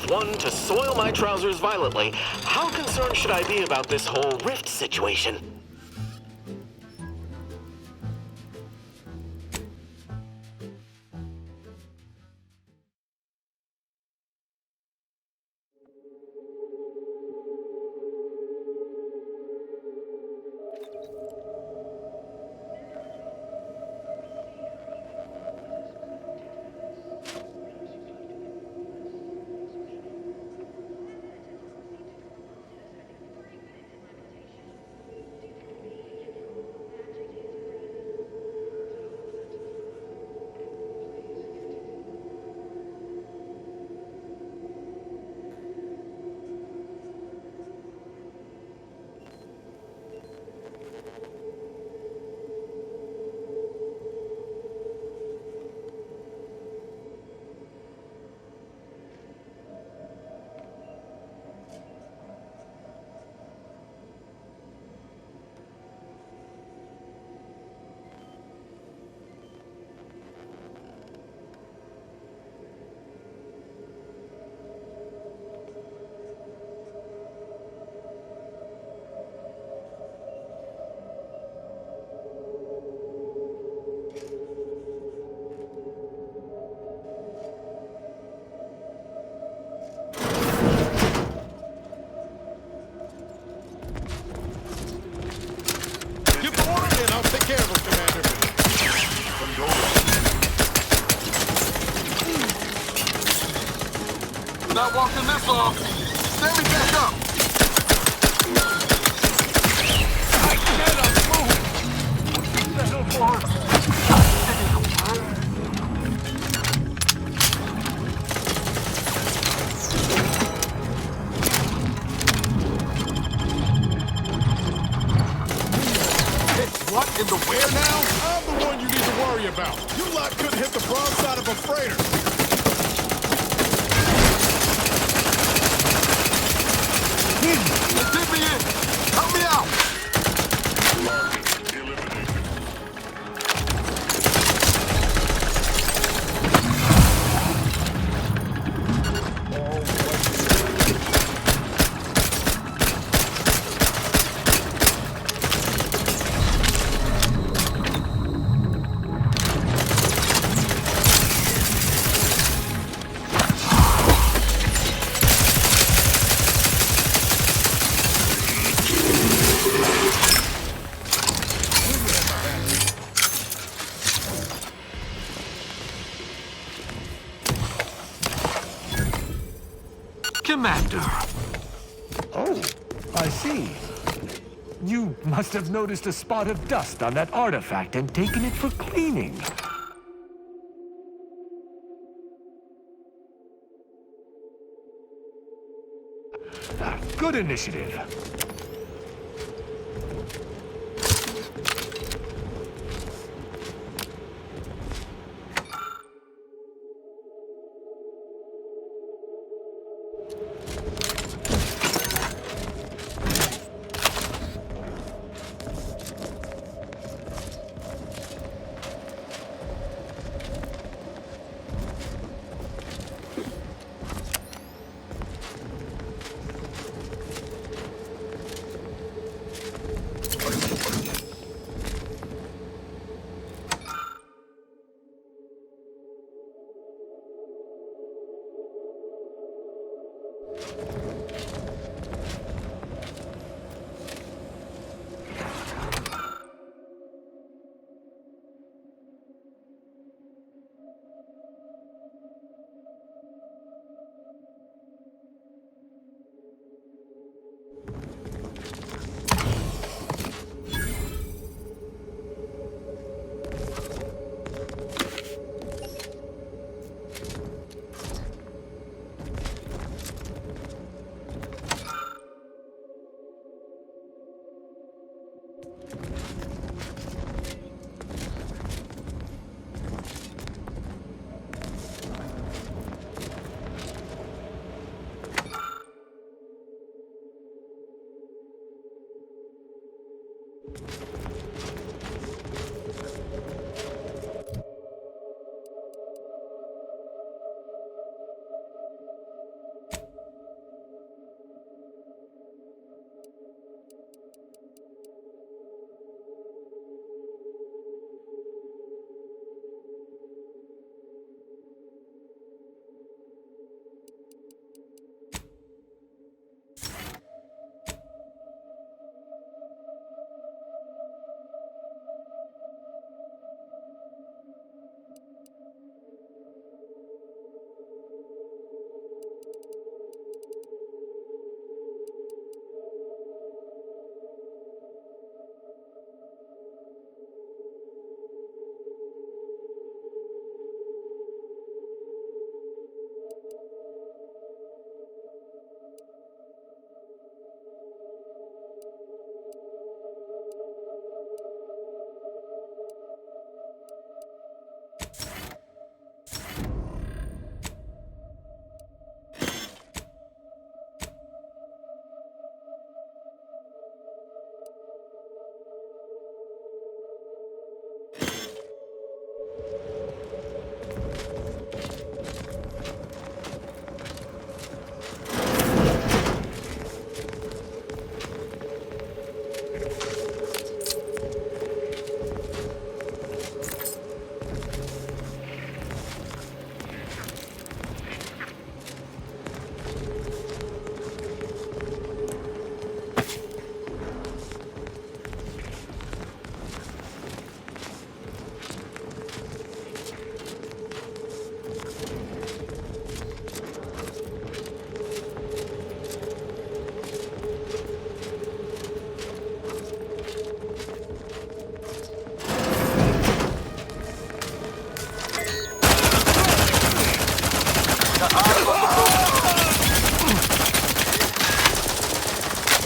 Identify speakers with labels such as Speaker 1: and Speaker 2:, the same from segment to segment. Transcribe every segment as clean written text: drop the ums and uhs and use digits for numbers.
Speaker 1: of one to soil my trousers violently, how concerned should I be about this whole rift situation?
Speaker 2: Not walking this off. Stand me back up. I cannot move. Settle for. What in the where now?
Speaker 3: I'm the one you need to worry about. You lot couldn't hit the broadside of a freighter.
Speaker 2: Get me in! Help me out!
Speaker 4: Commander. Oh, I see. You must have noticed a spot of dust on that artifact and taken it for cleaning. Good initiative.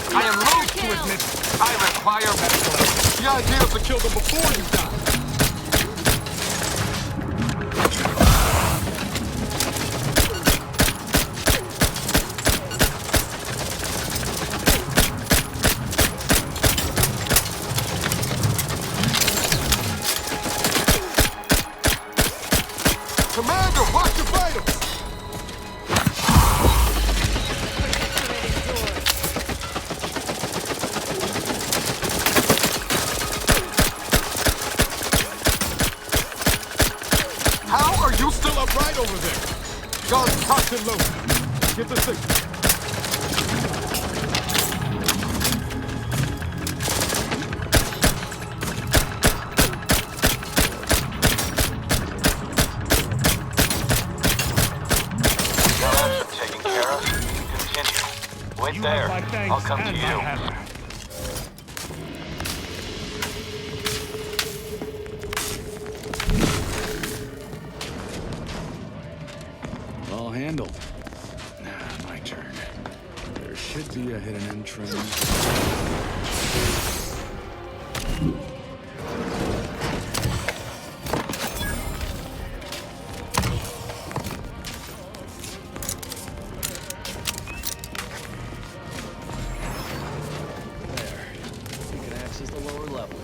Speaker 2: I am loath to admit I require medical aid.
Speaker 3: The idea is to kill them before you die. Commander, watch your vitals! How are you still upright over there? Guns cocked and loaded. Get the signal.
Speaker 5: Taken care of. Continue. Wait
Speaker 4: You
Speaker 5: there.
Speaker 4: have my thanks
Speaker 5: I'll come to
Speaker 4: and
Speaker 5: you.
Speaker 4: my hammer.
Speaker 6: All handled. Nah, my turn. There should be a hidden entrance. There. You can access the lower level.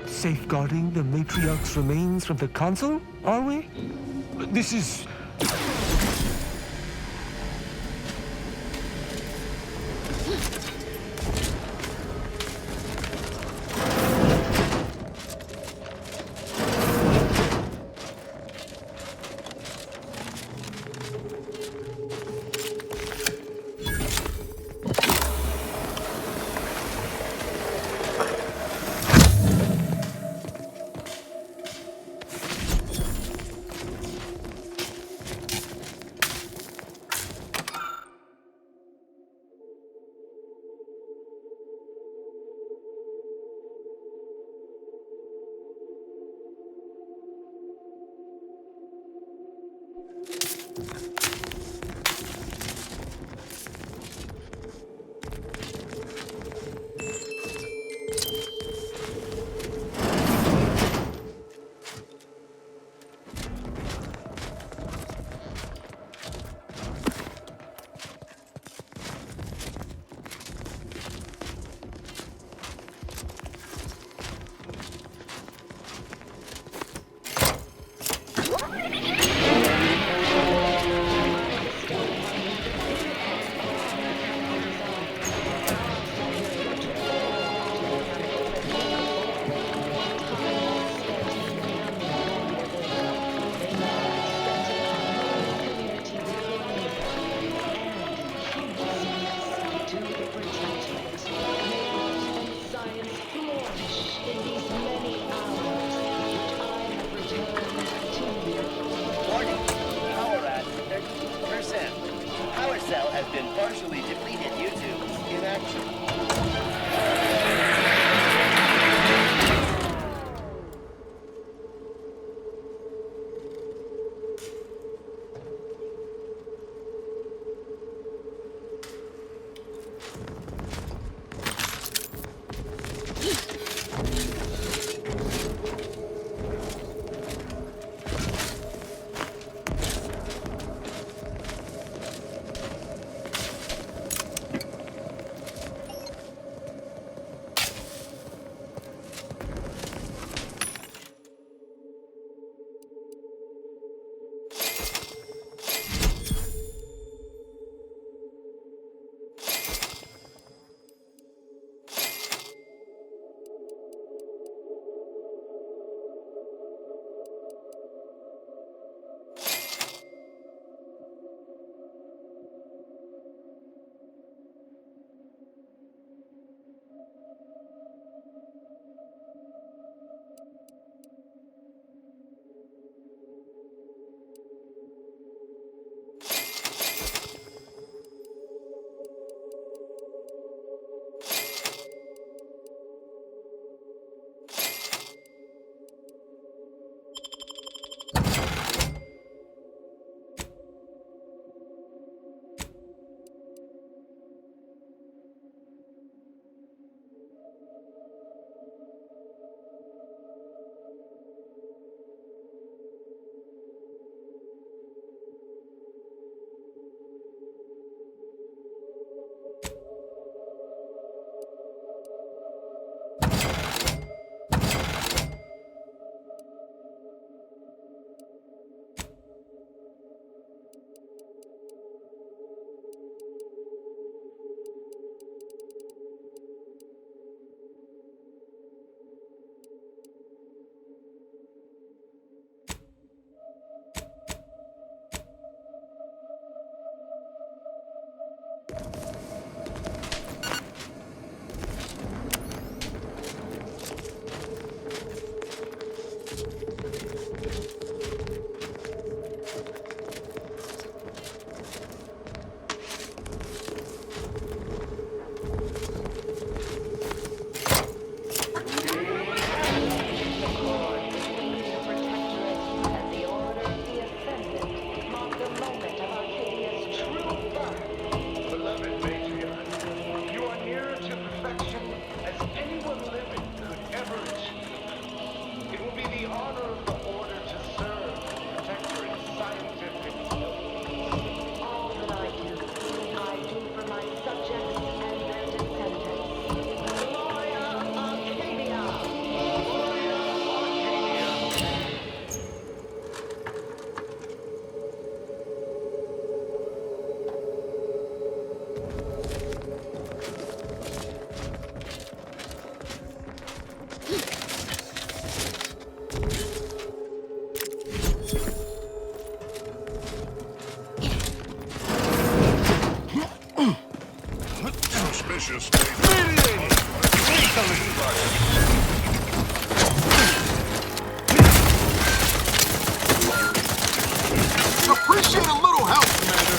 Speaker 4: Safeguarding the matriarch's remains from the console, are we? This is...
Speaker 7: partially depleted U2 in action.
Speaker 2: Suspicious.
Speaker 3: Appreciate a little help, Commander.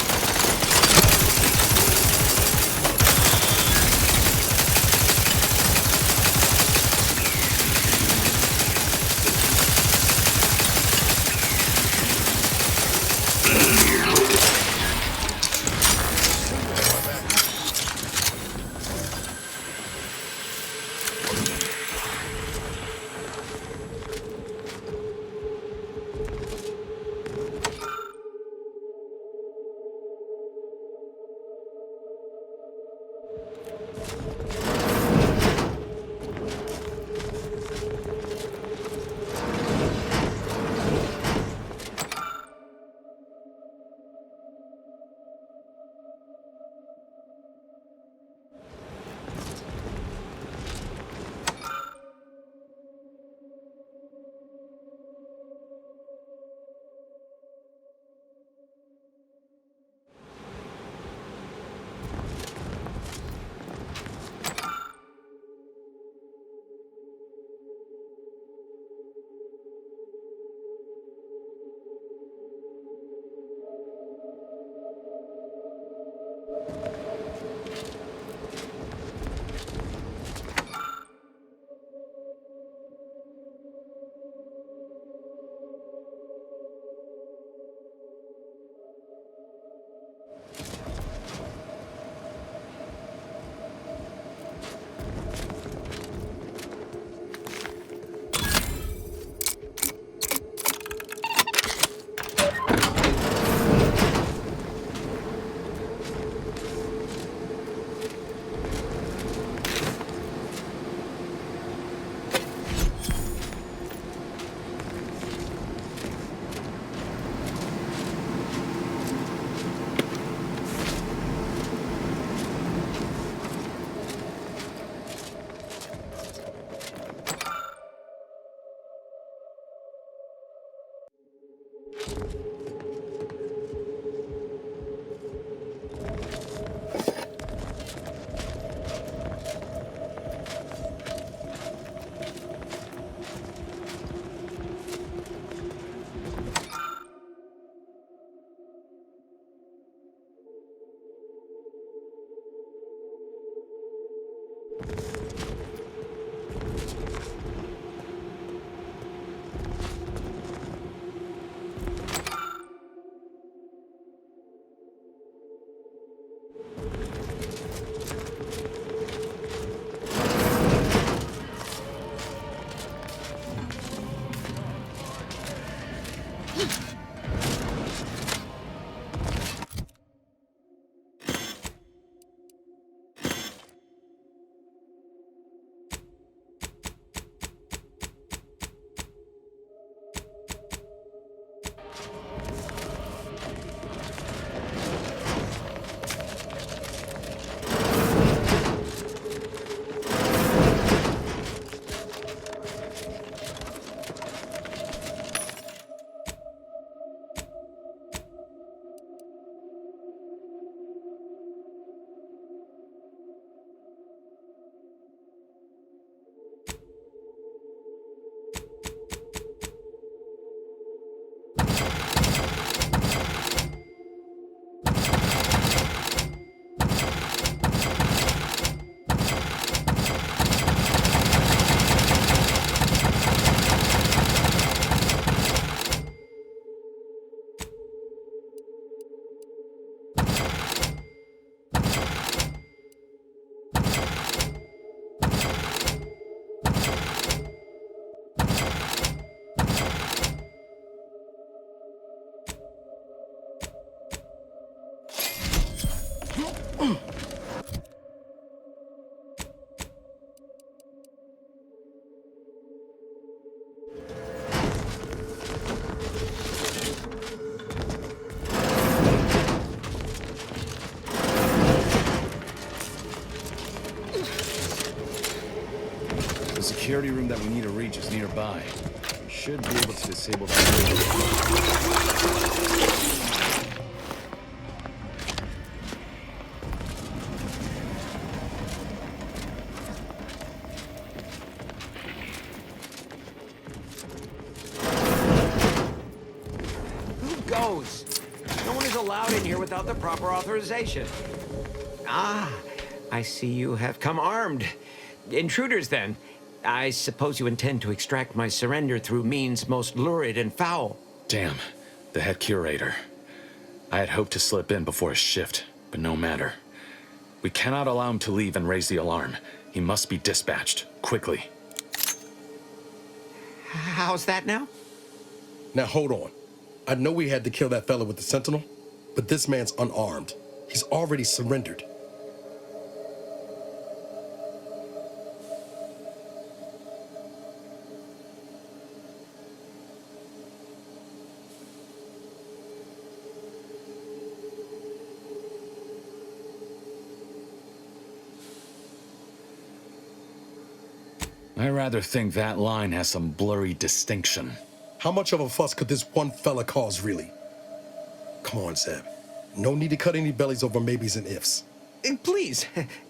Speaker 6: The security room that we need to reach is nearby. Should be able to disable that.
Speaker 8: Who goes? No one is allowed in here without the proper authorization. Ah, I see you have come armed. Intruders, then. I suppose you intend to extract my surrender through means most lurid and foul.
Speaker 6: Damn, the head curator. I had hoped to slip in before his shift, but no matter. We cannot allow him to leave and raise the alarm. He must be dispatched, quickly.
Speaker 8: How's that now?
Speaker 9: Now hold on. I know we had to kill that fella with the Sentinel, but this man's unarmed. He's already surrendered.
Speaker 6: I rather think that line has some blurry distinction.
Speaker 9: How much of a fuss could this one fella cause, really? Come on, Zeb. No need to cut any bellies over maybes and ifs.
Speaker 8: Please,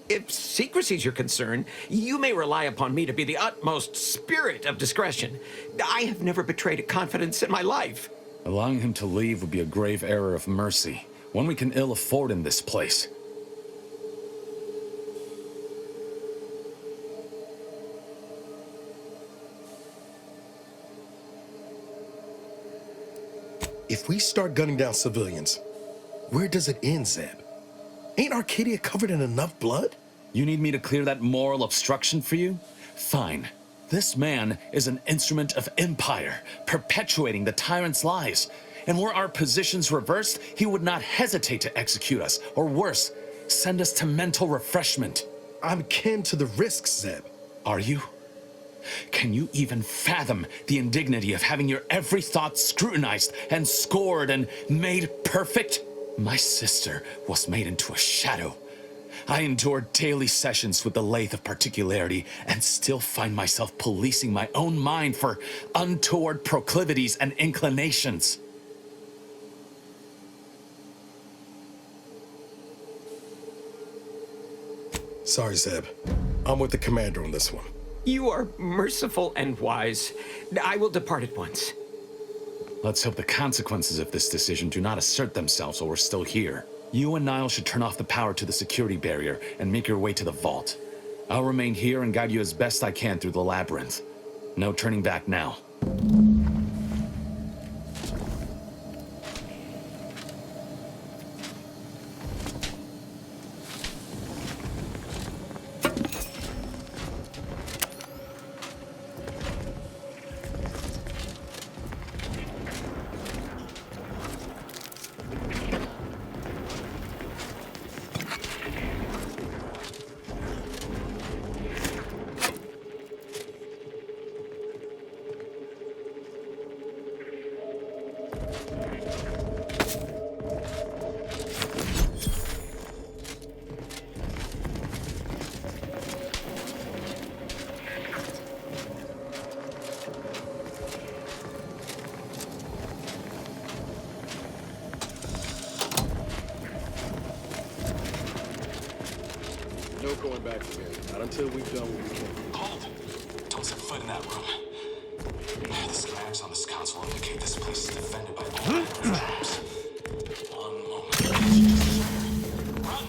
Speaker 8: if secrecy's your concern, you may rely upon me to be the utmost spirit of discretion. I have never betrayed a confidence in my life.
Speaker 6: Allowing him to leave would be a grave error of mercy, one we can ill afford in this place.
Speaker 9: If we start gunning down civilians, where does it end, Zeb? Ain't Arcadia covered in enough blood?
Speaker 6: You need me to clear that moral obstruction for you? Fine. This man is an instrument of empire, perpetuating the tyrant's lies. And were our positions reversed, he would not hesitate to execute us, or worse, send us to mental refreshment.
Speaker 9: I'm kin to the risks, Zeb.
Speaker 6: Are you? Can you even fathom the indignity of having your every thought scrutinized and scored and made perfect? My sister was made into a shadow. I endured daily sessions with the lathe of particularity and still find myself policing my own mind for untoward proclivities and inclinations.
Speaker 9: Sorry, Zeb. I'm with the commander on this one.
Speaker 8: You are merciful and wise. I will depart at once.
Speaker 6: Let's hope the consequences of this decision do not assert themselves while we're still here. You and Niall should turn off the power to the security barrier and make your way to the vault. I'll remain here and guide you as best I can through the labyrinth. No turning back now.
Speaker 9: No going back from here. Not until we've done what we can.
Speaker 6: Hold! Don't set foot in that room. The schematics on this console indicate this place is defended by all troops. One moment. Run!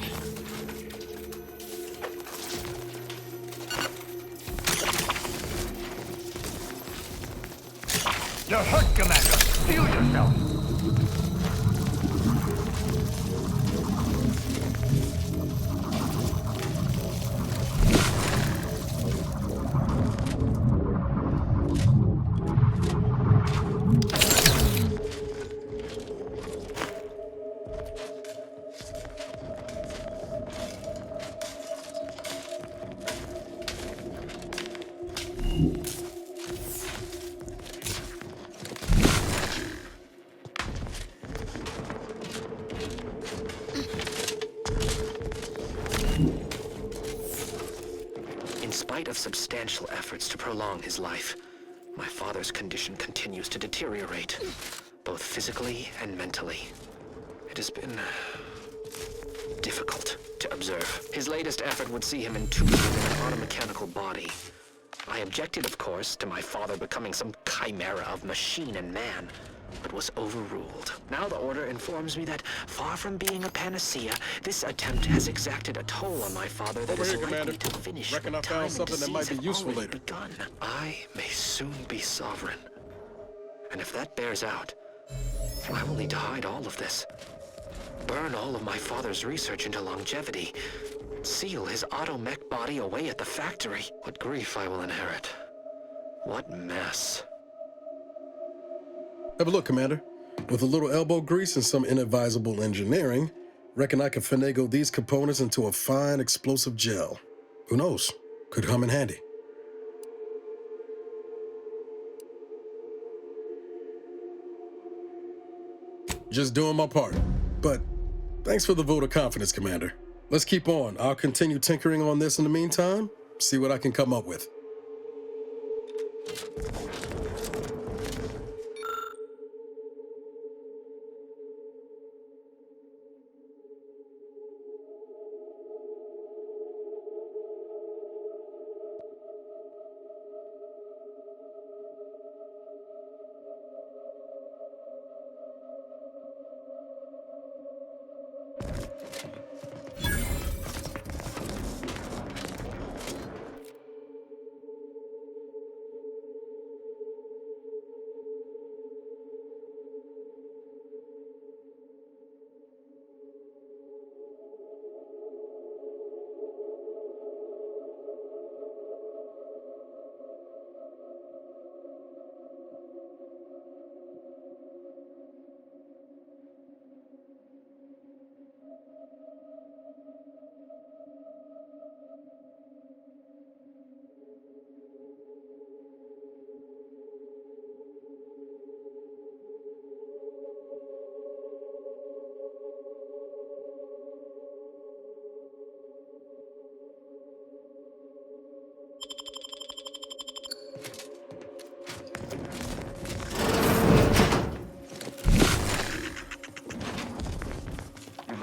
Speaker 4: You're hurt, Commander. Feel yourself.
Speaker 1: In spite of substantial efforts to prolong his life, my father's condition continues to deteriorate, both physically and mentally. It has been difficult to observe. His latest effort would see him entombed within an automechanical body. I objected, of course, to my father becoming some chimera of machine and man, but was overruled. Now the Order informs me that, far from being a panacea, this attempt has exacted a toll on my father that
Speaker 9: Over
Speaker 1: is
Speaker 9: here,
Speaker 1: likely
Speaker 9: Commander.
Speaker 1: to finish
Speaker 9: Reckon
Speaker 1: when
Speaker 9: I
Speaker 1: time
Speaker 9: found
Speaker 1: and
Speaker 9: something that might
Speaker 1: disease
Speaker 9: be
Speaker 1: have
Speaker 9: useful
Speaker 1: already
Speaker 9: later.
Speaker 1: begun. I may soon be sovereign. And if that bears out, I will need to hide all of this. Burn all of my father's research into longevity. Seal his auto-mech body away at the factory. What grief I will inherit. What mess.
Speaker 9: Have a look, Commander. With a little elbow grease and some inadvisable engineering, reckon I can finagle these components into a fine explosive gel. Who knows? Could come in handy. Just doing my part. But thanks for the vote of confidence, Commander. Let's keep on. I'll continue tinkering on this in the meantime, see what I can come up with.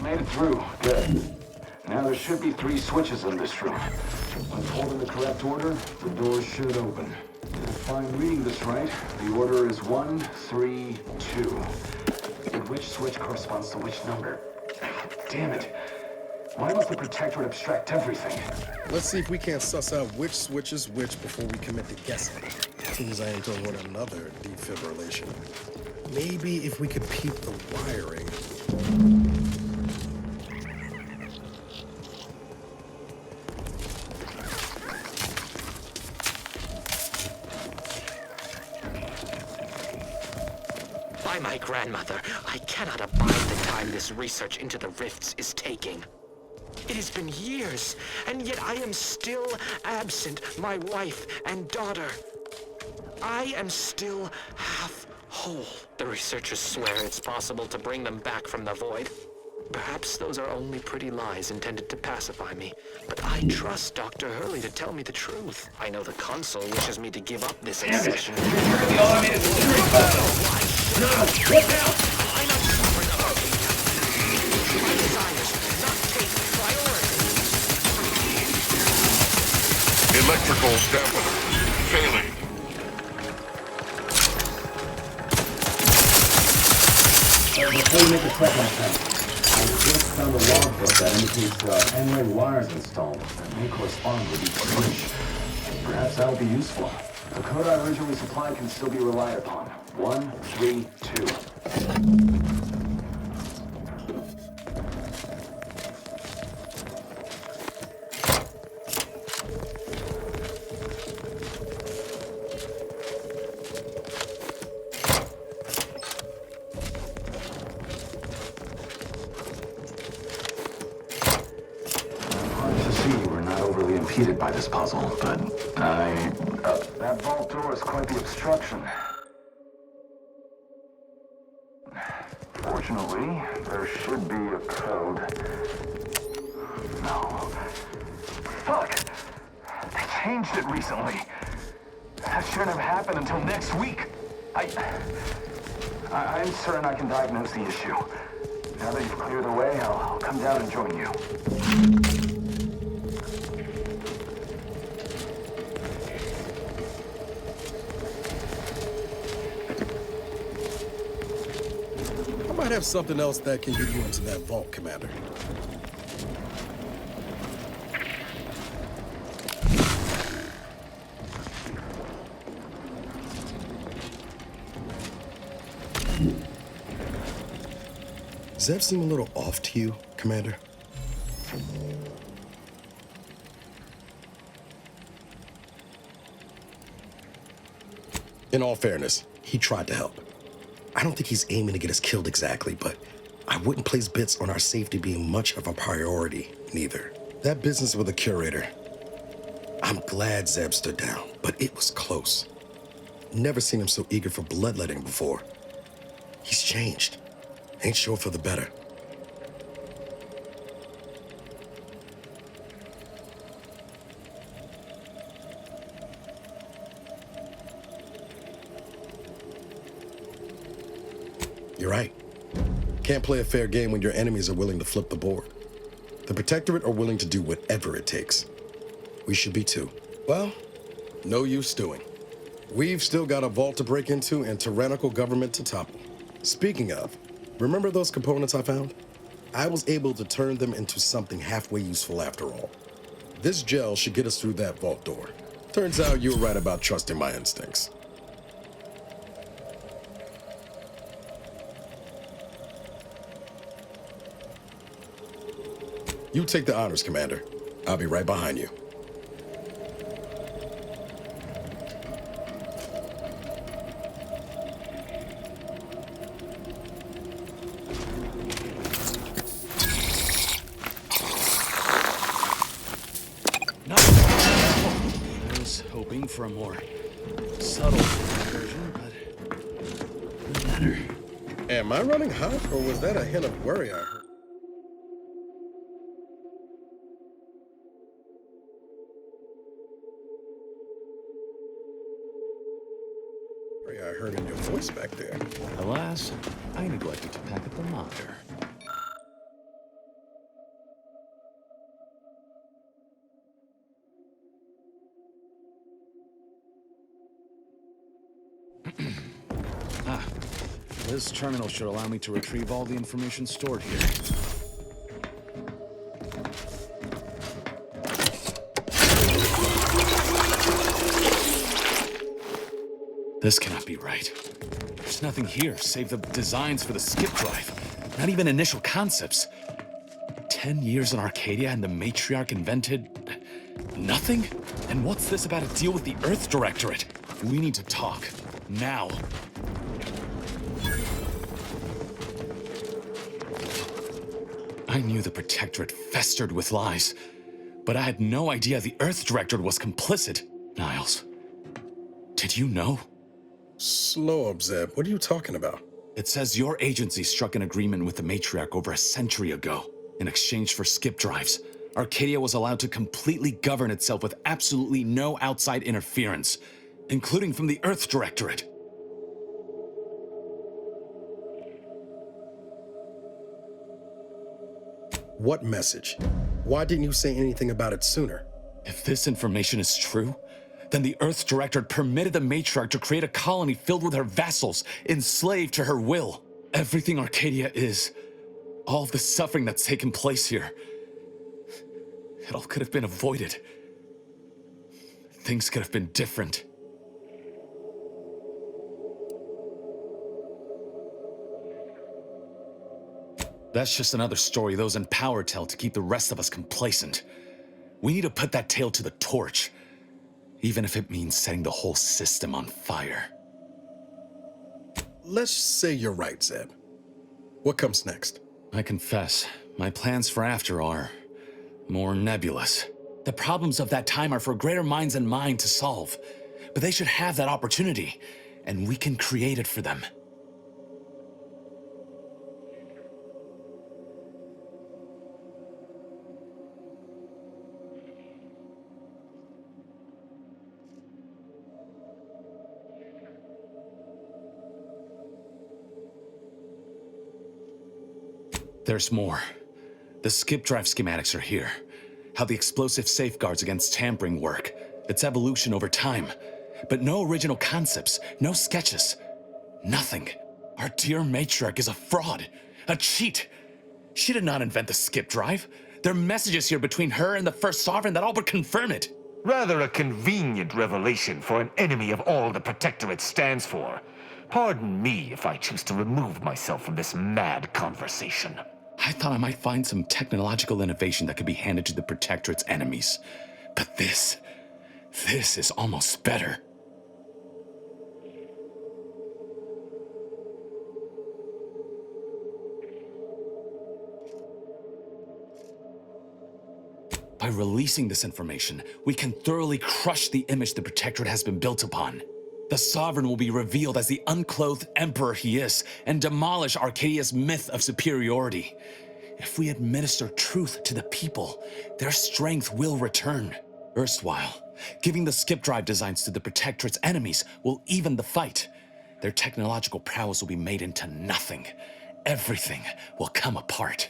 Speaker 4: Made it through. Good.
Speaker 5: Now there should be 3 switches in this room. When pulled in the correct order, the doors should open. If I'm reading this right, the order is 1, 3, 2. And which switch corresponds to which number? Damn it. Why must the Protectorate abstract everything?
Speaker 9: Let's see if we can't suss out which switch is which before we commit to guessing. Seems I ain't to avoid another defibrillation. Maybe if we could peep the wiring.
Speaker 1: By my grandmother, I cannot abide the time this research into the rifts is taking. It has been years, and yet I am still absent my wife and daughter. I am still half whole. The researchers swear it's possible to bring them back from the void. Perhaps those are only pretty lies intended to pacify me, but I trust Dr. Hurley to tell me the truth. I know the Consul wishes me to give up this obsession.
Speaker 10: The automated delivery battle! No! What now?
Speaker 1: I'm not sovereign of our kingdom. My desires not take priority.
Speaker 2: Electrical dampener failing.
Speaker 5: Before you make a second attempt, I just found a logbook that indicates N-ring wires installed that may correspond with each switch. Perhaps that'll be useful. The code I originally supplied can still be relied upon. 1, 3, 2. Impeded by this puzzle, but that vault door is quite the obstruction. Fortunately, there should be a code. No. Fuck! They changed it recently. That shouldn't have happened until next week. I'm certain I can diagnose the issue. Now that you've cleared the way, I'll come down and join you.
Speaker 9: I might have something else that can get you into that vault, Commander. Does that seem a little off to you, Commander? In all fairness, he tried to help. I don't think he's aiming to get us killed exactly, but I wouldn't place bets on our safety being much of a priority, neither. That business with the curator, I'm glad Zeb stood down, but it was close. Never seen him so eager for bloodletting before. He's changed. Ain't sure for the better. You're right. Can't play a fair game when your enemies are willing to flip the board. The Protectorate are willing to do whatever it takes. We should be too. Well, no use stewing. We've still got a vault to break into and tyrannical government to topple. Speaking of, remember those components I found? I was able to turn them into something halfway useful after all. This gel should get us through that vault door. Turns out you were right about trusting my instincts. You take the honors, Commander. I'll be right behind you.
Speaker 6: No. I was hoping for a more subtle version, but no matter.
Speaker 9: Am I running hot, or was that a hint of worry I heard? I heard in your voice back there.
Speaker 6: Alas, I neglected to pack up the monitor. This terminal should allow me to retrieve all the information stored here. This cannot be right. There's nothing here save the designs for the skip drive. Not even initial concepts. 10 years in Arcadia and the Matriarch invented... nothing? And what's this about a deal with the Earth Directorate? We need to talk. Now. I knew the Protectorate festered with lies, but I had no idea the Earth Directorate was complicit. Niles, did you know?
Speaker 9: Slow up, Zeb. What are you talking about?
Speaker 6: It says your agency struck an agreement with the Matriarch over a century ago. In exchange for skip drives, Arcadia was allowed to completely govern itself with absolutely no outside interference, including from the Earth Directorate.
Speaker 9: What message? Why didn't you say anything about it sooner?
Speaker 6: If this information is true, then the Earth Directorate permitted the Matriarch to create a colony filled with her vassals, enslaved to her will. Everything Arcadia is, all of the suffering that's taken place here, it all could have been avoided. Things could have been different. That's just another story those in power tell to keep the rest of us complacent. We need to put that tale to the torch, even if it means setting the whole system on fire.
Speaker 9: Let's say you're right, Zeb. What comes next?
Speaker 6: I confess, my plans for after are more nebulous. The problems of that time are for greater minds than mine to solve, but they should have that opportunity, and we can create it for them. There's more. The skip drive schematics are here. How the explosive safeguards against tampering work. Its evolution over time. But no original concepts, no sketches. Nothing. Our dear Matriarch is a fraud. A cheat. She did not invent the skip drive. There are messages here between her and the First Sovereign that all but confirm it.
Speaker 4: Rather a convenient revelation for an enemy of all the Protectorate stands for. Pardon me if I choose to remove myself from this mad conversation.
Speaker 6: I thought I might find some technological innovation that could be handed to the Protectorate's enemies. But this is almost better. By releasing this information, we can thoroughly crush the image the Protectorate has been built upon. The Sovereign will be revealed as the unclothed emperor he is, and demolish Arcadia's myth of superiority. If we administer truth to the people, their strength will return. Erstwhile, giving the skip drive designs to the Protectorate's enemies will even the fight. Their technological prowess will be made into nothing. Everything will come apart.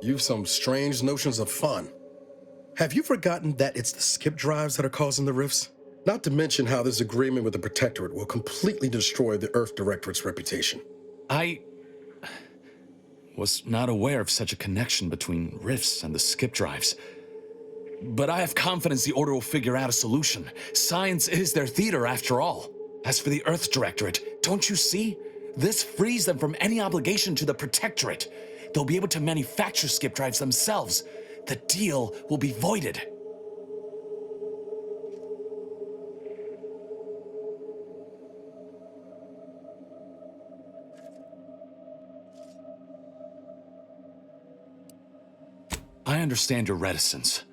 Speaker 9: You've some strange notions of fun. Have you forgotten that it's the skip drives that are causing the rifts? Not to mention how this agreement with the Protectorate will completely destroy the Earth Directorate's reputation.
Speaker 6: I was not aware of such a connection between rifts and the skip drives. But I have confidence the Order will figure out a solution. Science is their theater, after all. As for the Earth Directorate, don't you see? This frees them from any obligation to the Protectorate. They'll be able to manufacture skip drives themselves. The deal will be voided. I understand your reticence,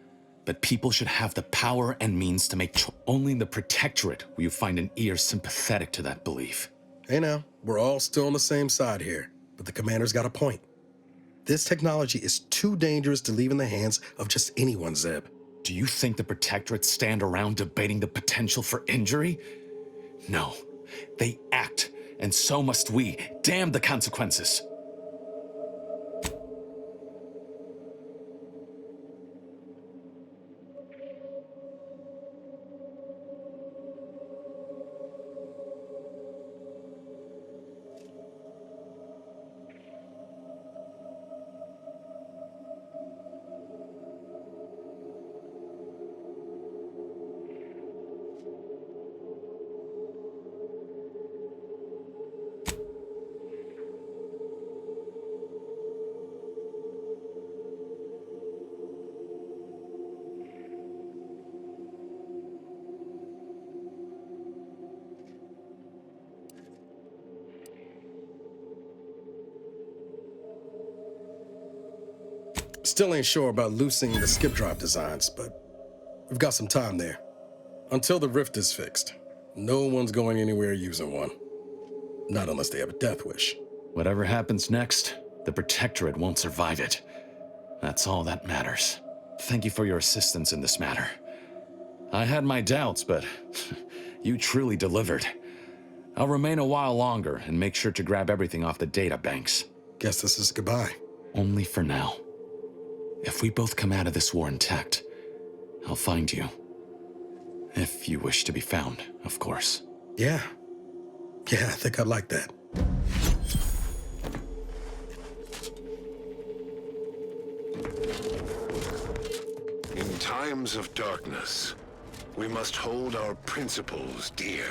Speaker 6: but people should have the power and means to make only in the Protectorate will you find an ear sympathetic to that belief.
Speaker 9: Hey now, we're all still on the same side here, but the commander's got a point. This technology is too dangerous to leave in the hands of just anyone, Zeb.
Speaker 6: Do you think the Protectorate stand around debating the potential for injury? No. They act, and so must we. Damn the consequences.
Speaker 9: Still ain't sure about loosening the skip drive designs, but we've got some time there. Until the rift is fixed, no one's going anywhere using one. Not unless they have a death wish.
Speaker 6: Whatever happens next, the Protectorate won't survive it. That's all that matters. Thank you for your assistance in this matter. I had my doubts, but you truly delivered. I'll remain a while longer and make sure to grab everything off the data banks.
Speaker 9: Guess this is goodbye.
Speaker 6: Only for now. If we both come out of this war intact, I'll find you. If you wish to be found, of course.
Speaker 9: Yeah. Yeah, I think I'd like that.
Speaker 10: In times of darkness, we must hold our principles dear.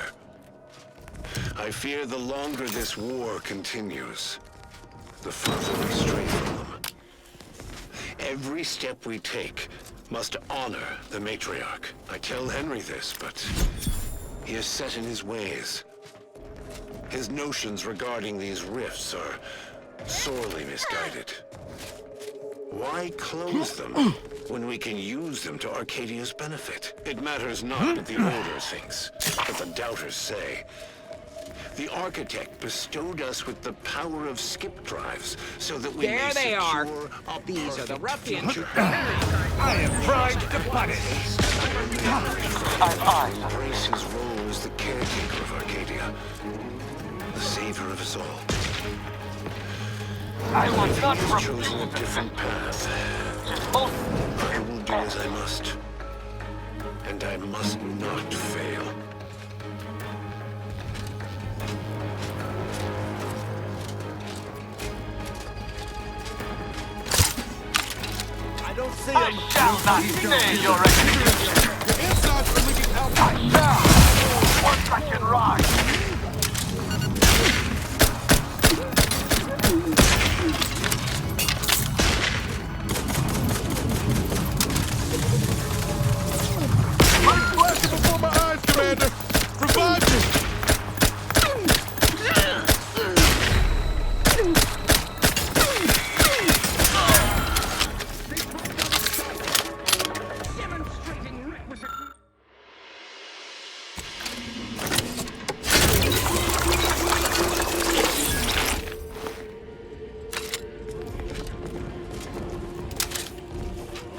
Speaker 10: I fear the longer this war continues, the further we stray from them. Every step we take must honor the matriarch. I tell Henry this, but he is set in his ways. His notions regarding these rifts are sorely misguided. Why close them when we can use them to Arcadia's benefit? It matters not what the Order thinks, but the Doubters say. The Architect bestowed us with the power of skip drives so that we may
Speaker 8: There they are.
Speaker 10: secure a
Speaker 8: These are the
Speaker 10: perfect
Speaker 8: ruffians who...
Speaker 10: future.
Speaker 4: I am primed to punish.
Speaker 10: Embrace his role as the caretaker of Arcadia, the savior of us all.
Speaker 2: I was not
Speaker 10: He has chosen a different path. I will do as I must, and I must not fail.
Speaker 3: I don't see
Speaker 2: I
Speaker 3: him.
Speaker 2: shall not stay your execution.
Speaker 3: The insides are leaking out.
Speaker 2: I shall, once I can rise.
Speaker 3: I'm flashing before my eyes, Commander. Revive me.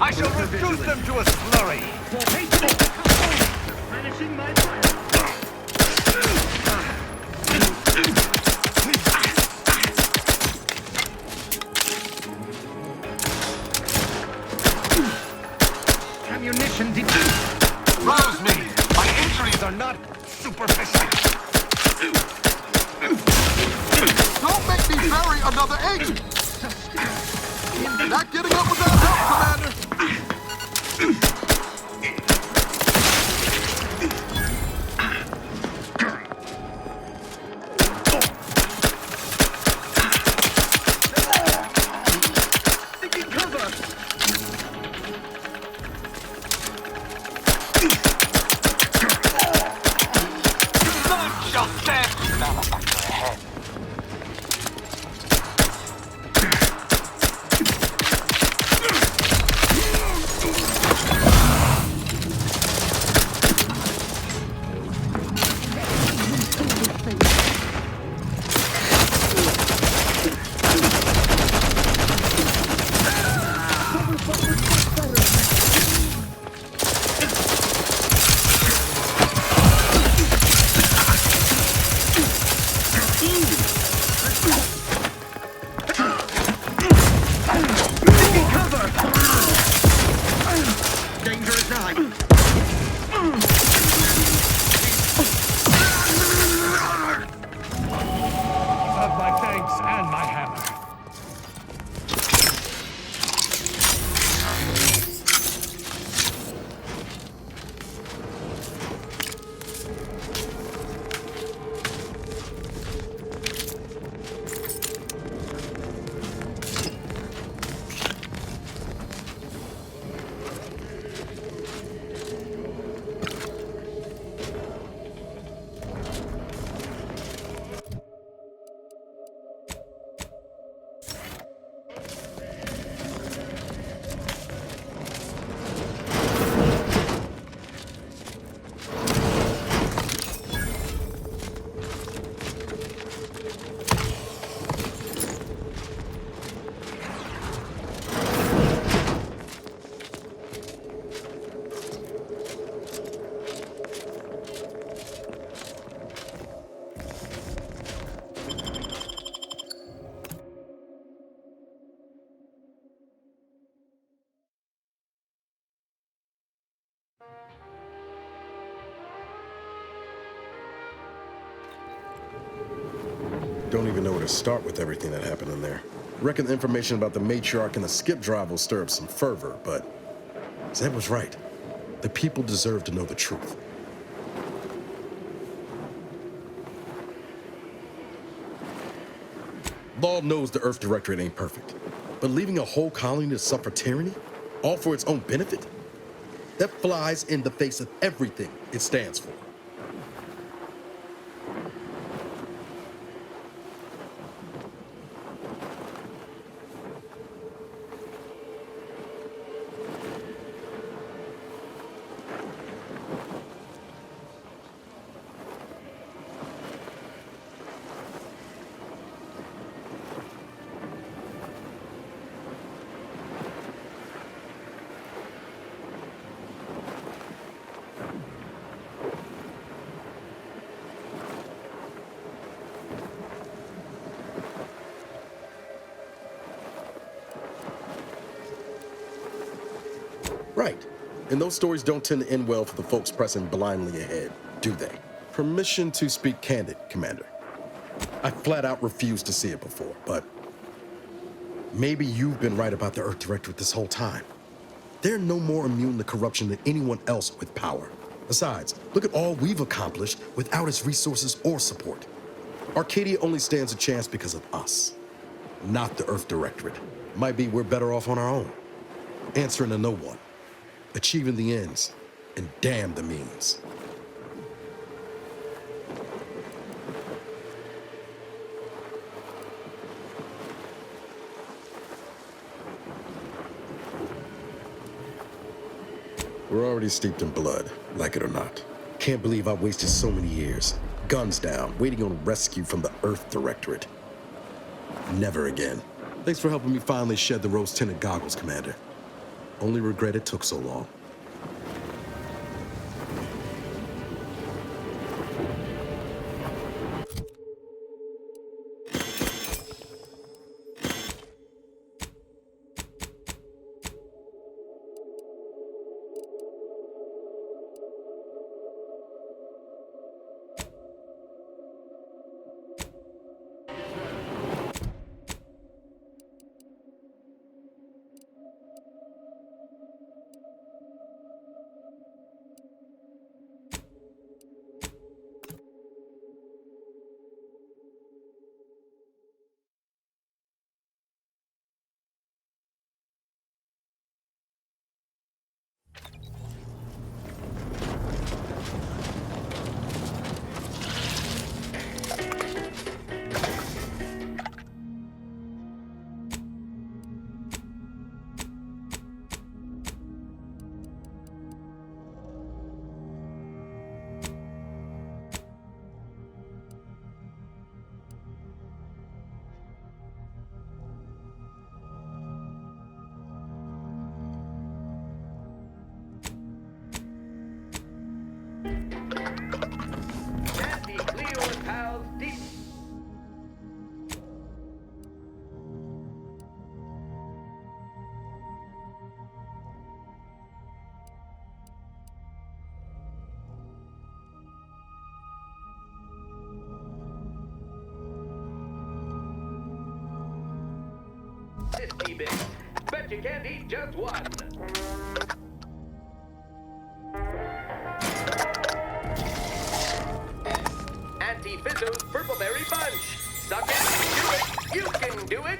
Speaker 2: I shall reduce them to a slurry.
Speaker 4: Finishing my fire. Ammunition depleted.
Speaker 2: Rouse me. My injuries
Speaker 4: Are not superficial.
Speaker 3: Don't make me bury another agent. Not getting up without help, Commander.
Speaker 2: none shall stand. Malefactor ahead.
Speaker 4: axe and my hammer.
Speaker 9: Don't even know where to start with everything that happened in there. Reckon the information about the matriarch and the skip drive will stir up some fervor, but Zed was right. The people deserve to know the truth. Law knows the Earth Directorate ain't perfect, but leaving a whole colony to suffer tyranny, all for its own benefit, that flies in the face of everything it stands for. Right. And those stories don't tend to end well for the folks pressing blindly ahead, do they? Permission to speak candid, Commander. I flat out refused to see it before, but maybe you've been right about the Earth Directorate this whole time. They're no more immune to corruption than anyone else with power. Besides, look at all we've accomplished without its resources or support. Arcadia only stands a chance because of us, not the Earth Directorate. Might be we're better off on our own, answering to no one, achieving the ends, and damn the means. We're already steeped in blood, like it or not. Can't believe I wasted so many years, guns down, waiting on rescue from the Earth Directorate. Never again. Thanks for helping me finally shed the rose-tinted goggles, Commander. Only regret it took so long.
Speaker 11: Tasty Bits. Bet you can't eat just one. Auntie Fizzo's Purple Berry Bunch. Suck it, do it, you can do it.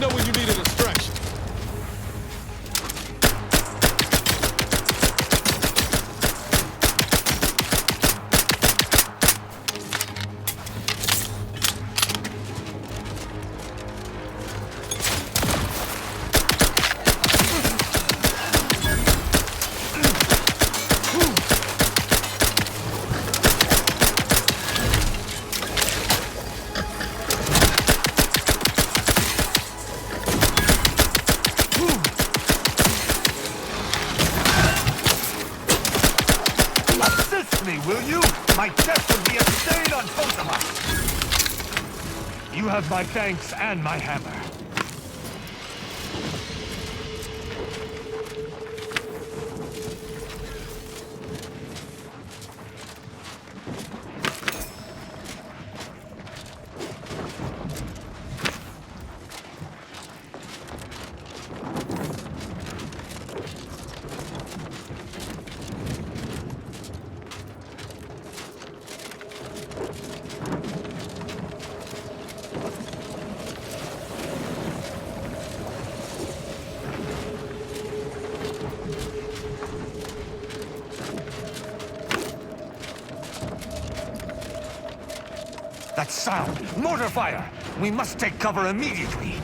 Speaker 3: Know when you need a distraction.
Speaker 4: Will you? My death would be a stain on both of us! You have my thanks and my hammer. That sound! Mortar fire! We must take cover immediately!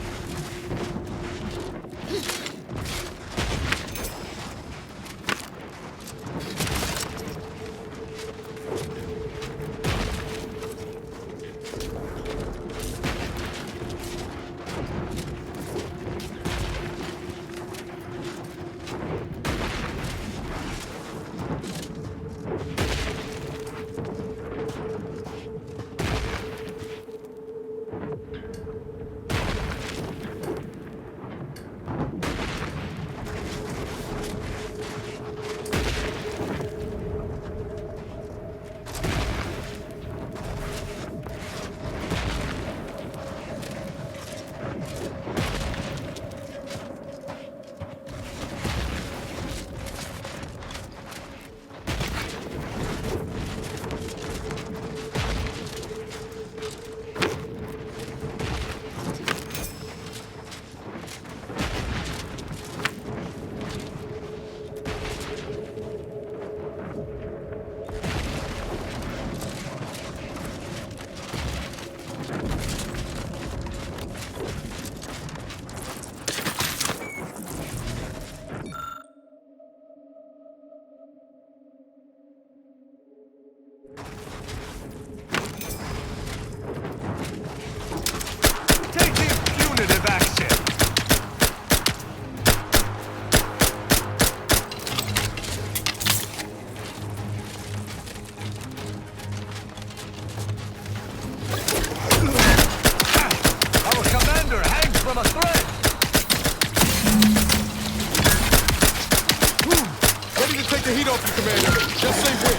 Speaker 3: help you, Commander. Just say when.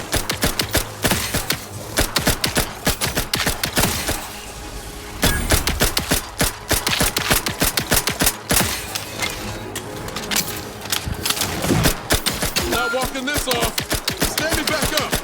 Speaker 3: Not walking this off. Stand me back up.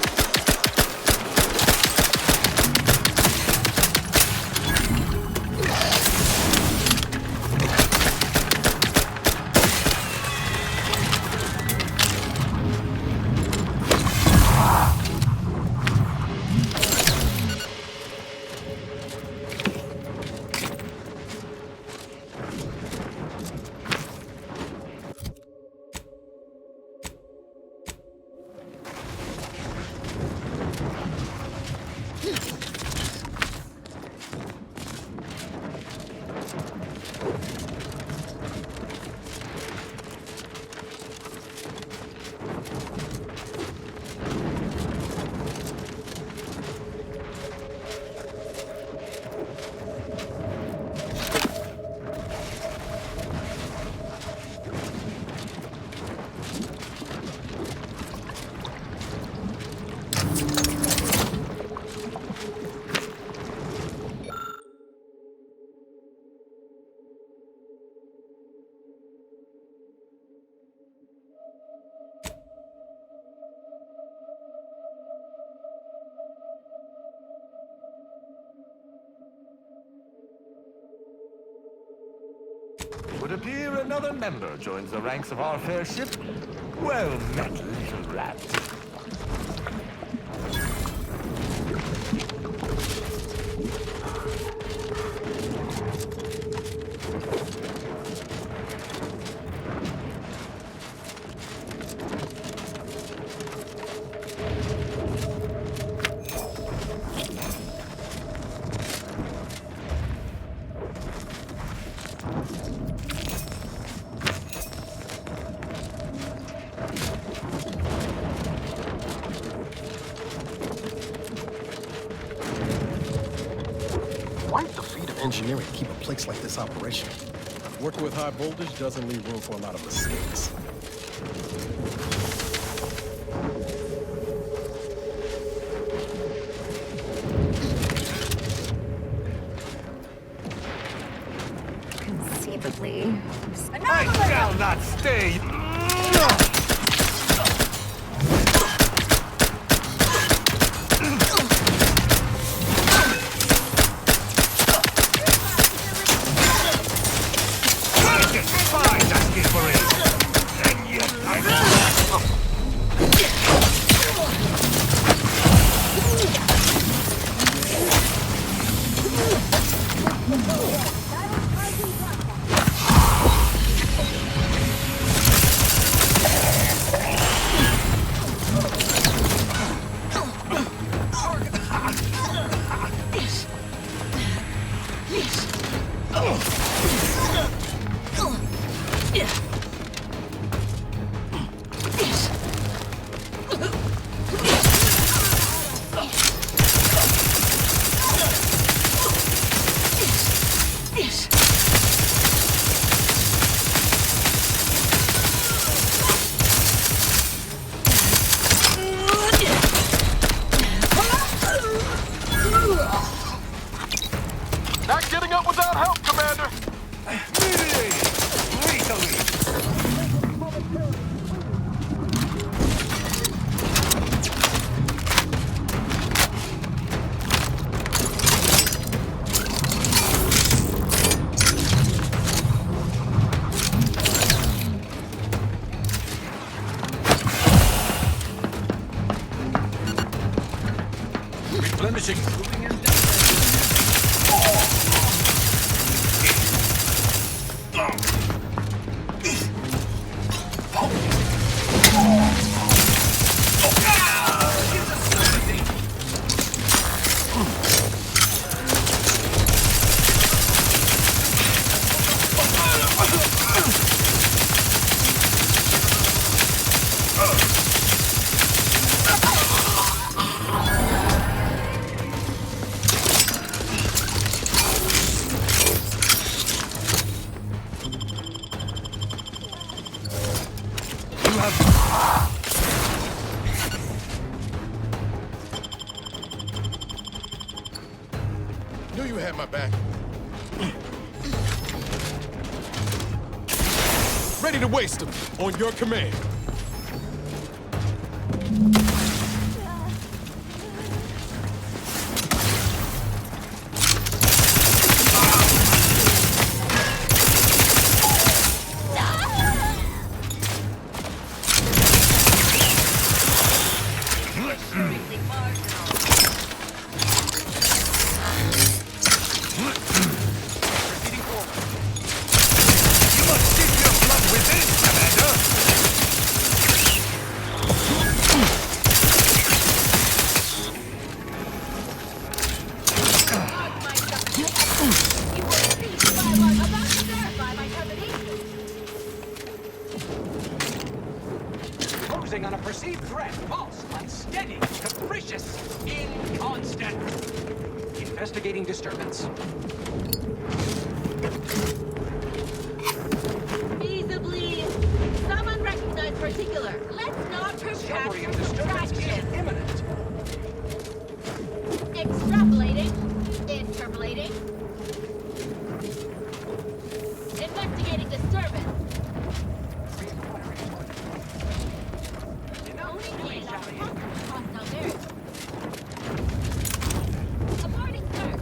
Speaker 4: Would appear another member joins the ranks of our fair ship. Well met, little rat.
Speaker 9: Quite the feat of engineering to keep a place like this operational.
Speaker 3: Working with high voltage doesn't leave room for a lot of mistakes.
Speaker 12: Conceivably.
Speaker 4: I shall not stay.
Speaker 2: Not getting up without help, Commander.
Speaker 3: Replenishing. got my back. Ready to waste them. On your command.
Speaker 11: Posing on a perceived threat. False, unsteady, capricious, inconstant. Investigating disturbance.
Speaker 12: Feasibly, some unrecognized particular. Let's not protract
Speaker 11: Summary
Speaker 12: the
Speaker 11: of disturbance
Speaker 12: distraction.
Speaker 11: is imminent.
Speaker 12: Extrapolating. Interpolating. Investigating disturbance. Only hostile bears. Aborting search.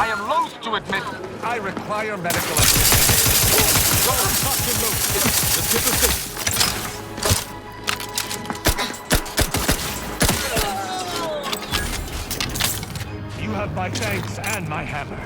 Speaker 2: I am loath to admit
Speaker 4: I require medical assistance.
Speaker 3: Go, Captain Lowe. Let's get the thing.
Speaker 4: You have my thanks and my hammer.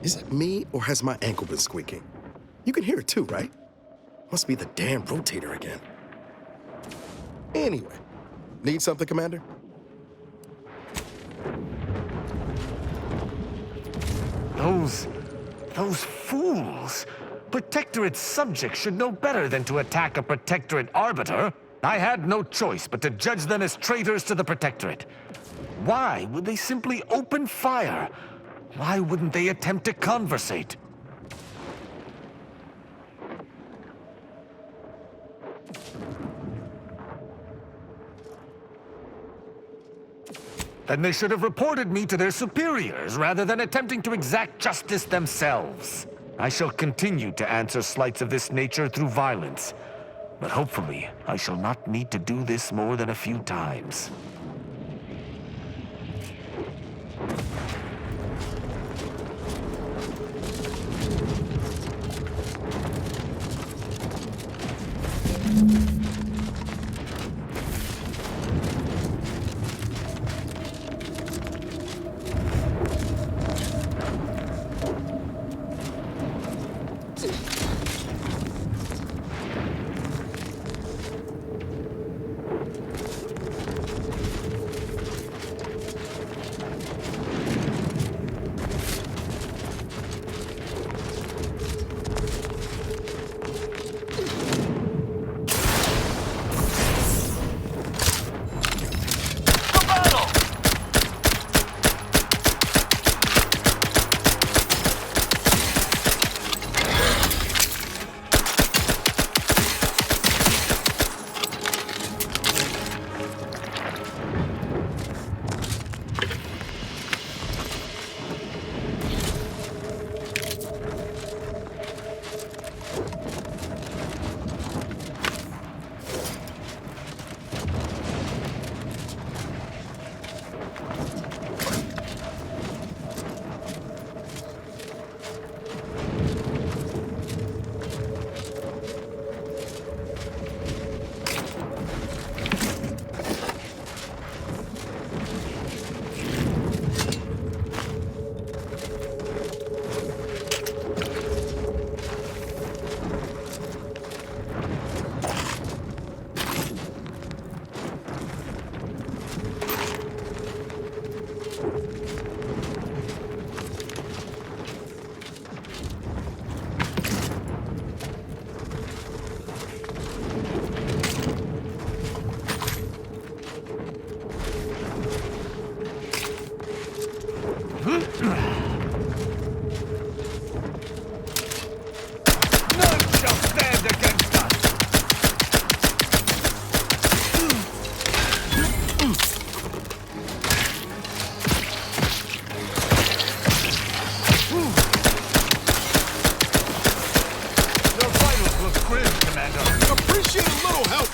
Speaker 9: Is it me, or has my ankle been squeaking? You can hear it too, right? Must be the damn rotator again. Anyway, need something, Commander?
Speaker 4: Those fools! Protectorate subjects should know better than to attack a Protectorate arbiter. I had no choice but to judge them as traitors to the Protectorate. Why would they simply open fire? Why wouldn't they attempt to conversate? Then they should have reported me to their superiors rather than attempting to exact justice themselves. I shall continue to answer slights of this nature through violence, but hopefully I shall not need to do this more than a few times.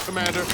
Speaker 3: Commander.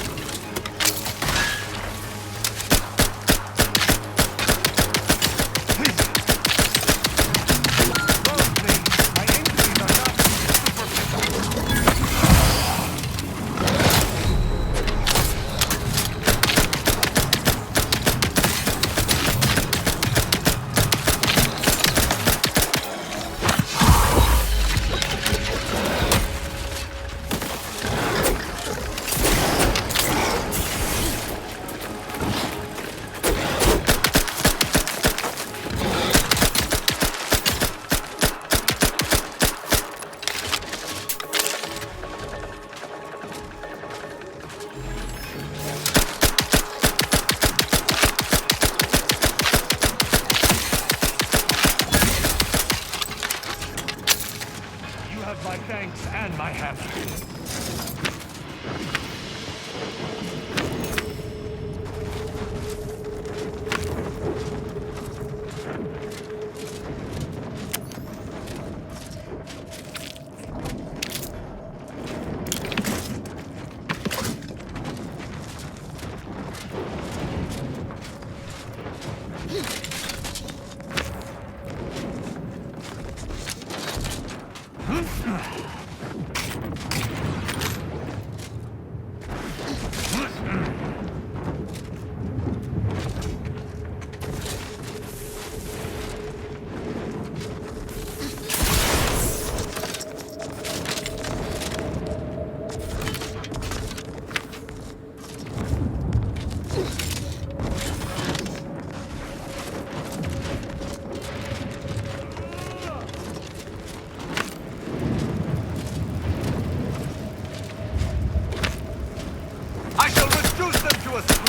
Speaker 4: My thanks and my hammer.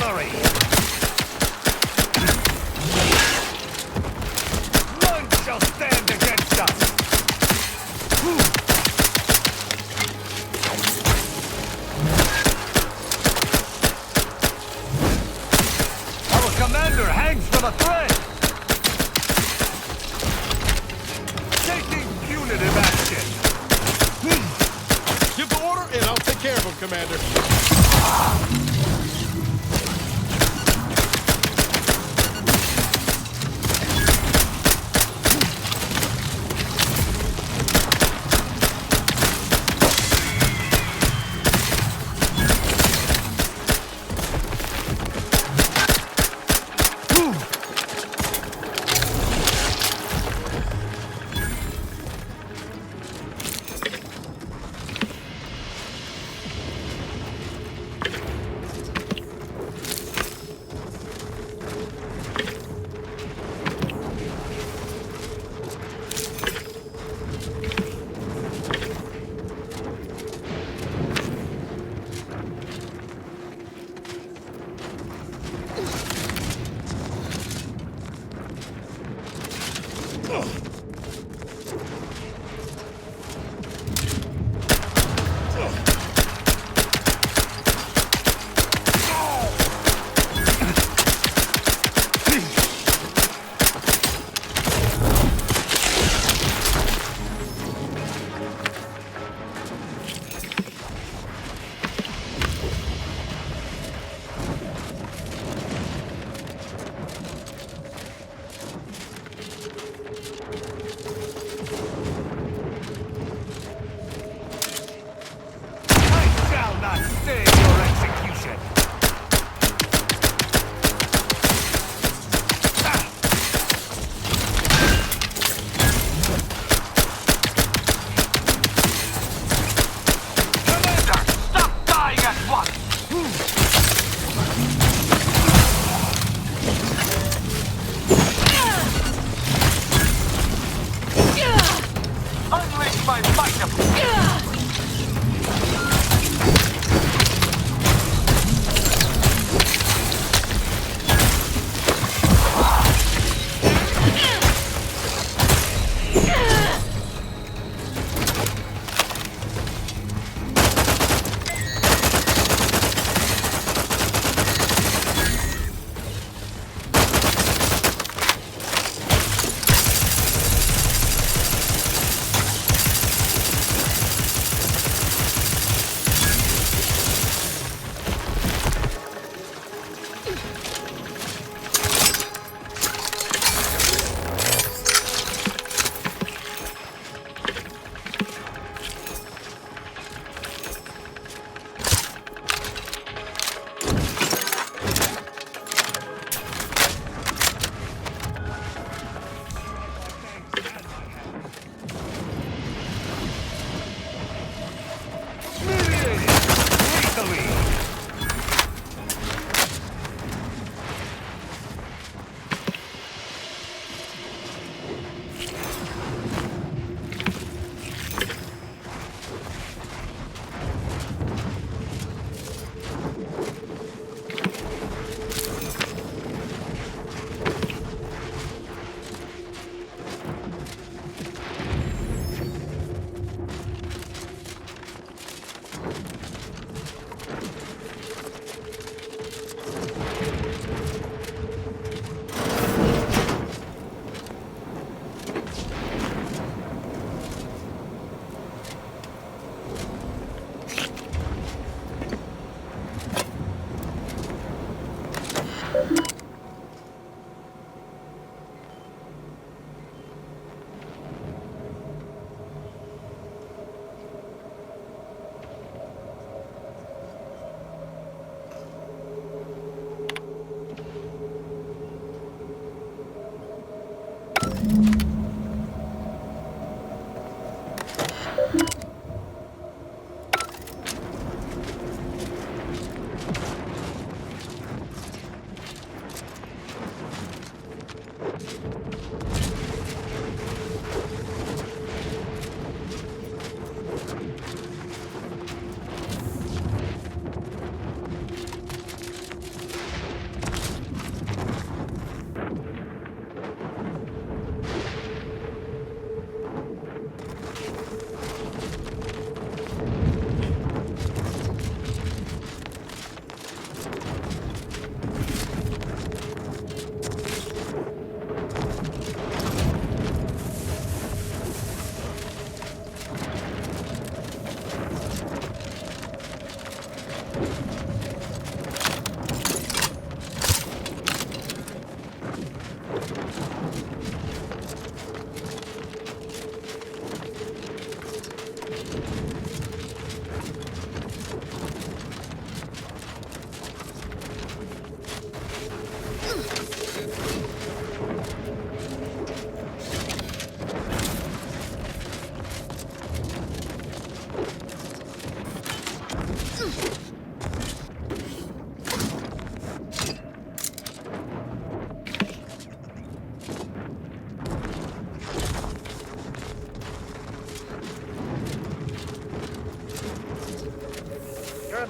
Speaker 4: fury! None shall stand against us! Our commander hangs from a thread! Taking punitive action!
Speaker 3: Give the order, and I'll take care of him, Commander.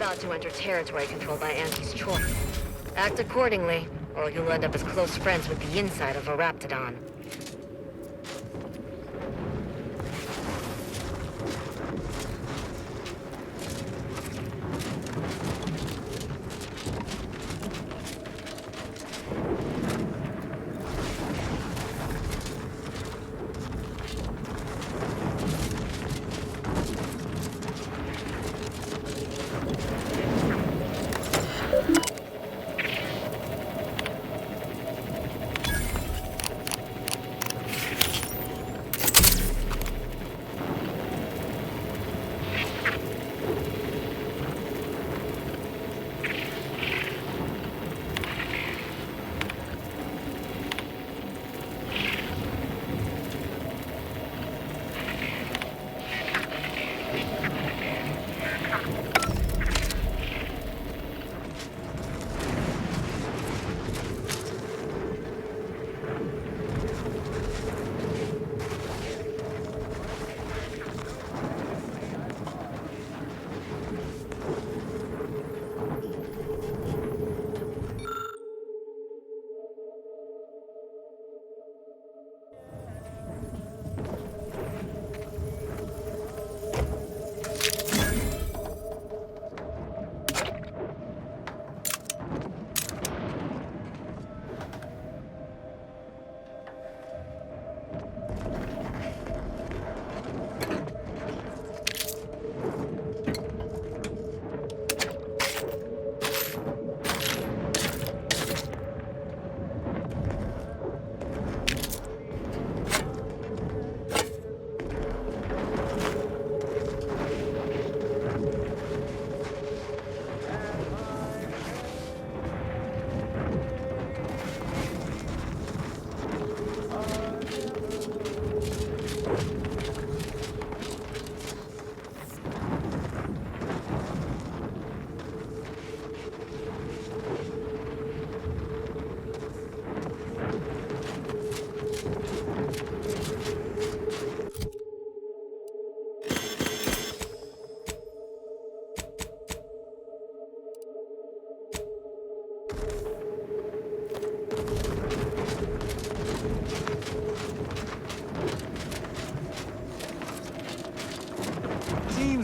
Speaker 13: about to enter territory controlled by Auntie's choice. Act accordingly, or you'll end up as close friends with the inside of a Raptidon.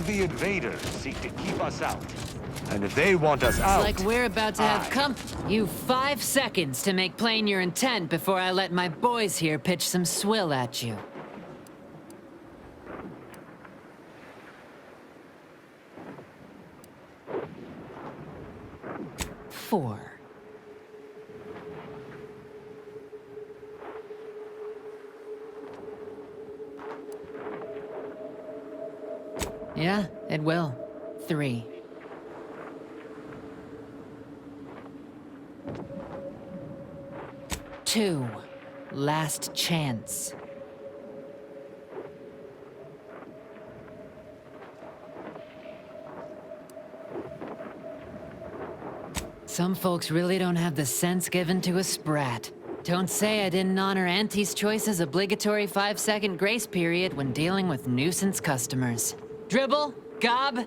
Speaker 4: The invaders seek to keep us out. And if they want us out...
Speaker 14: It's like we're about to have company. You 5 seconds to make plain your intent before I let my boys here pitch some swill at you. 4. Yeah, it will. 3. Two. Last chance. Some folks really don't have the sense given to a sprat. Don't say I didn't honor Auntie's Choice's obligatory 5-second grace period when dealing with nuisance customers. Dribble, gob,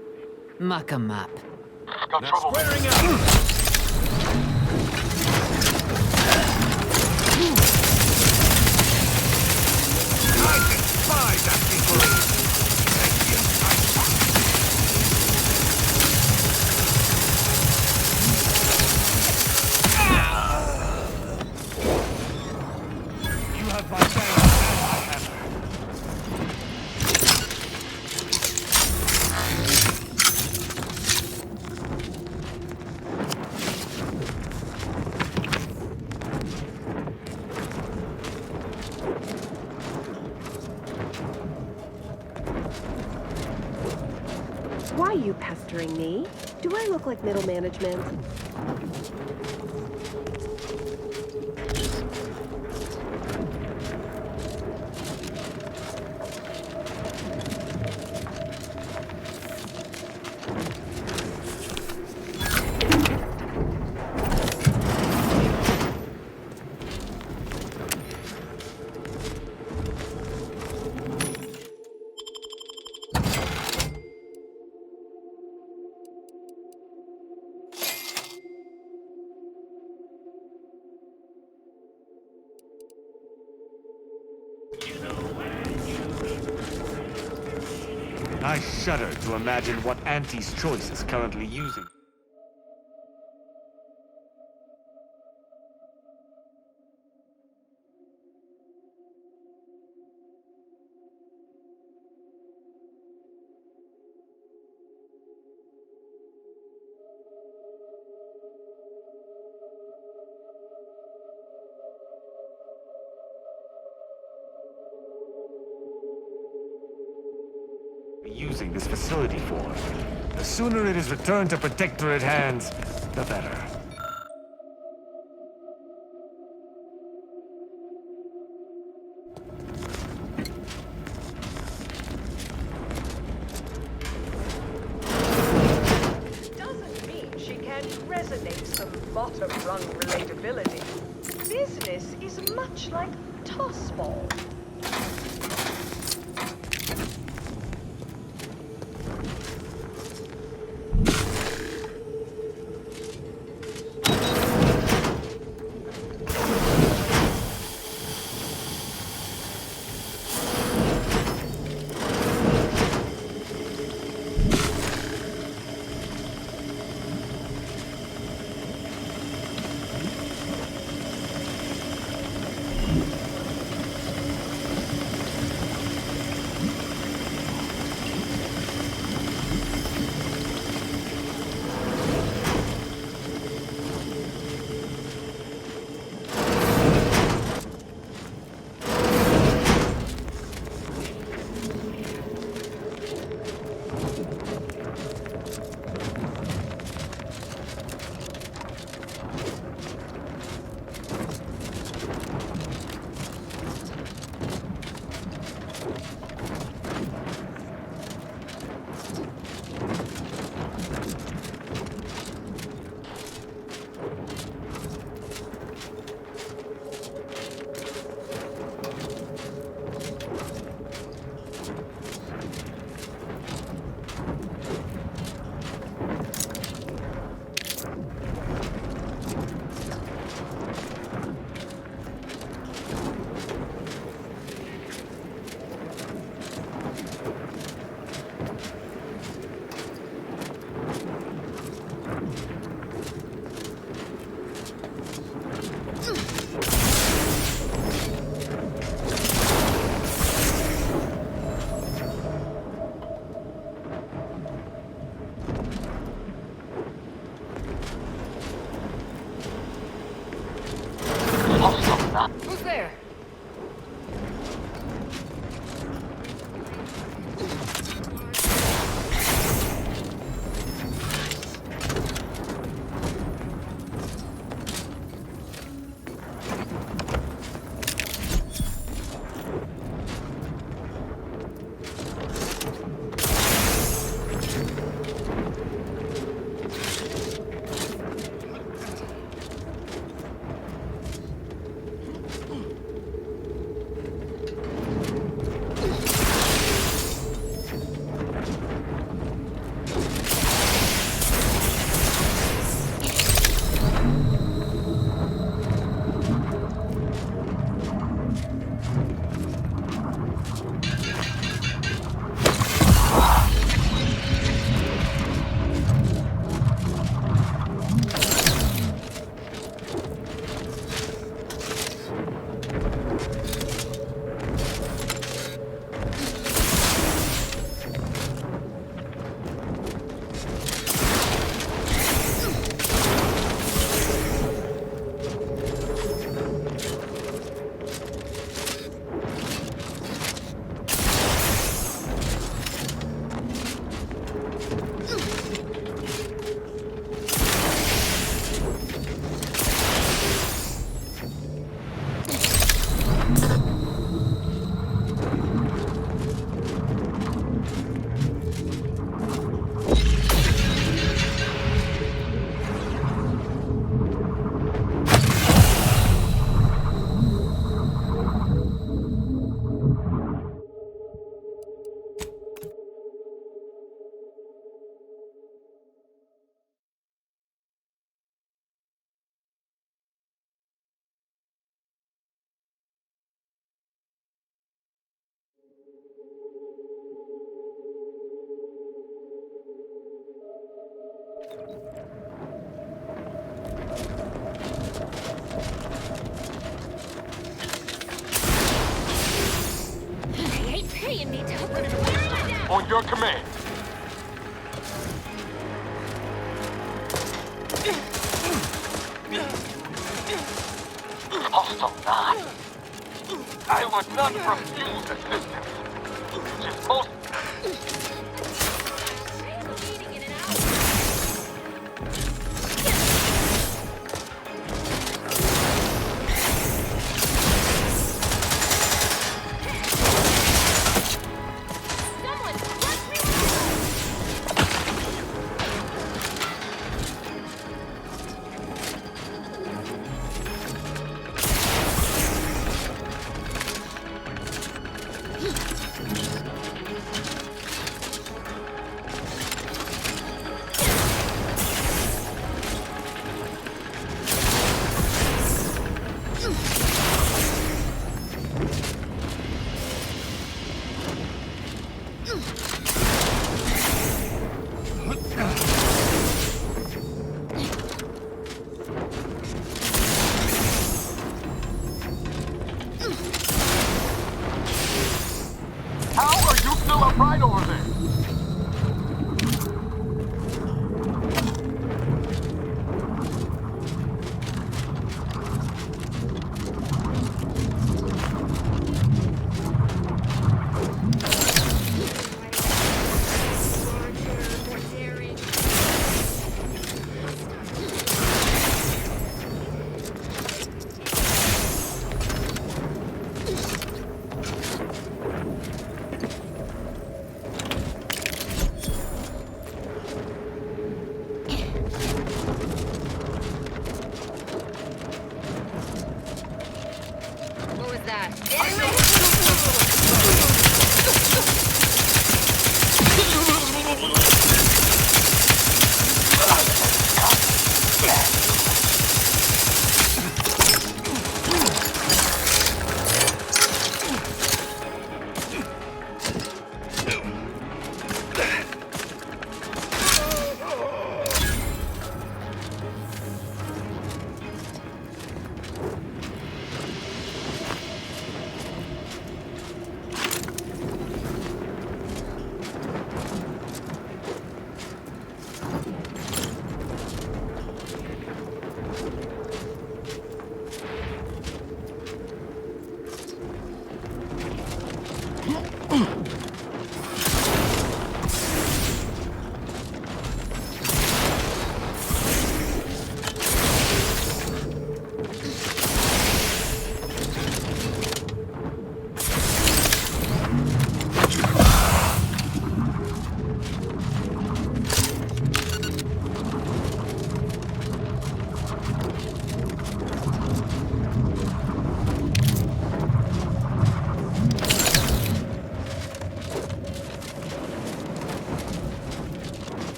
Speaker 14: muck 'em up.
Speaker 2: Got trouble.
Speaker 3: Squaring up!
Speaker 4: I despise that people. You have my thanks and my hammer.
Speaker 15: Why are you pestering me? Do I look like middle management?
Speaker 4: I shudder to imagine what Auntie's Choice is currently using. Using this facility for. The sooner it is returned to Protectorate hands, the better.
Speaker 16: Doesn't mean she can't resonate some bottom-rung relatability. Business is much like tossball.
Speaker 2: On your command. Hostile 9. I would not refuse assistance. Just most... How are you still upright over there?
Speaker 13: What was that?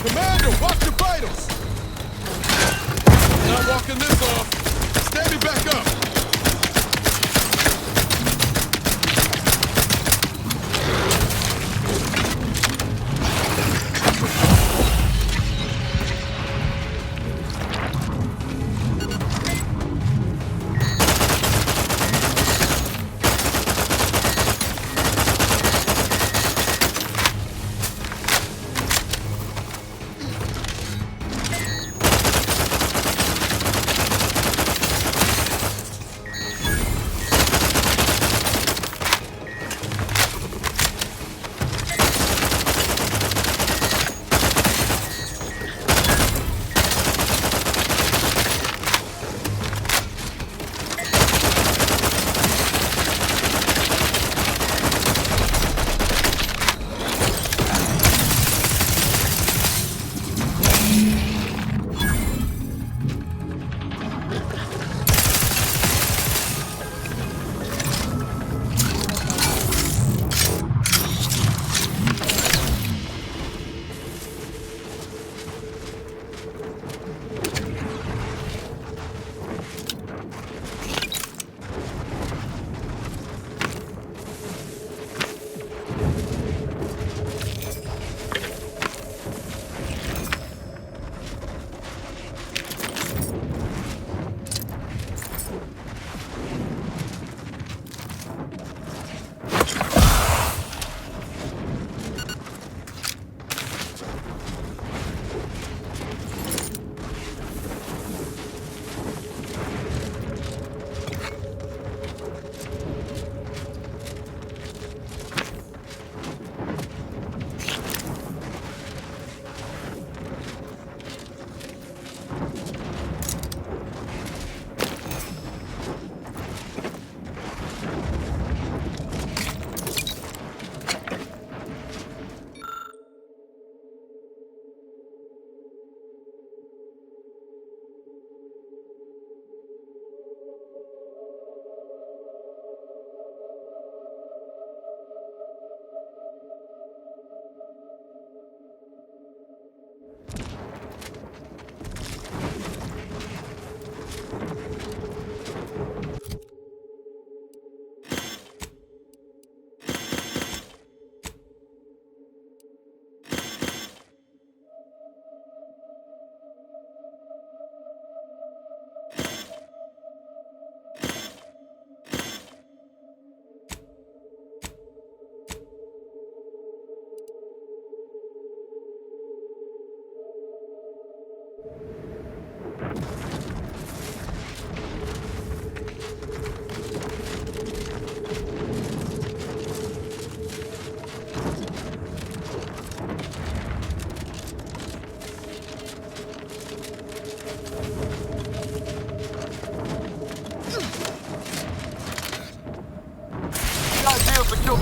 Speaker 3: Commander, watch your vitals! Not walking this off. Standing back up.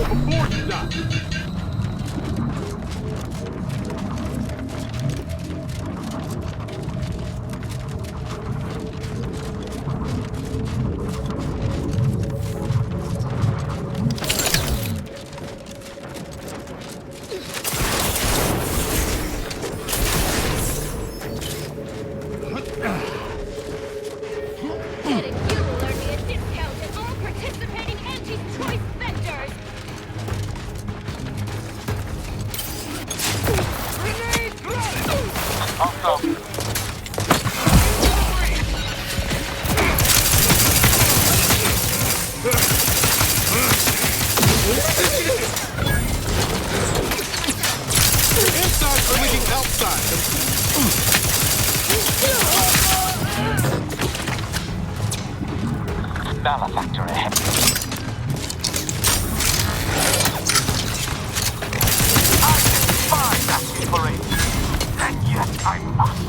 Speaker 3: overboard, you now!
Speaker 12: Getting you will earn me a discount at all participating anti-choice vendors! Grenade thrown!
Speaker 2: Also,
Speaker 3: Inside are leaking outside!
Speaker 2: malefactor ahead. I despise that inspiration, and yet I must.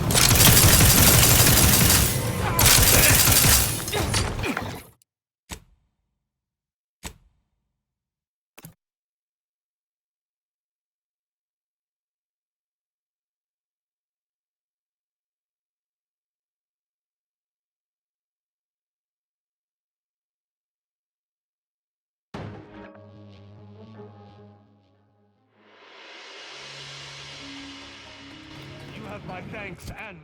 Speaker 4: You have my thanks and...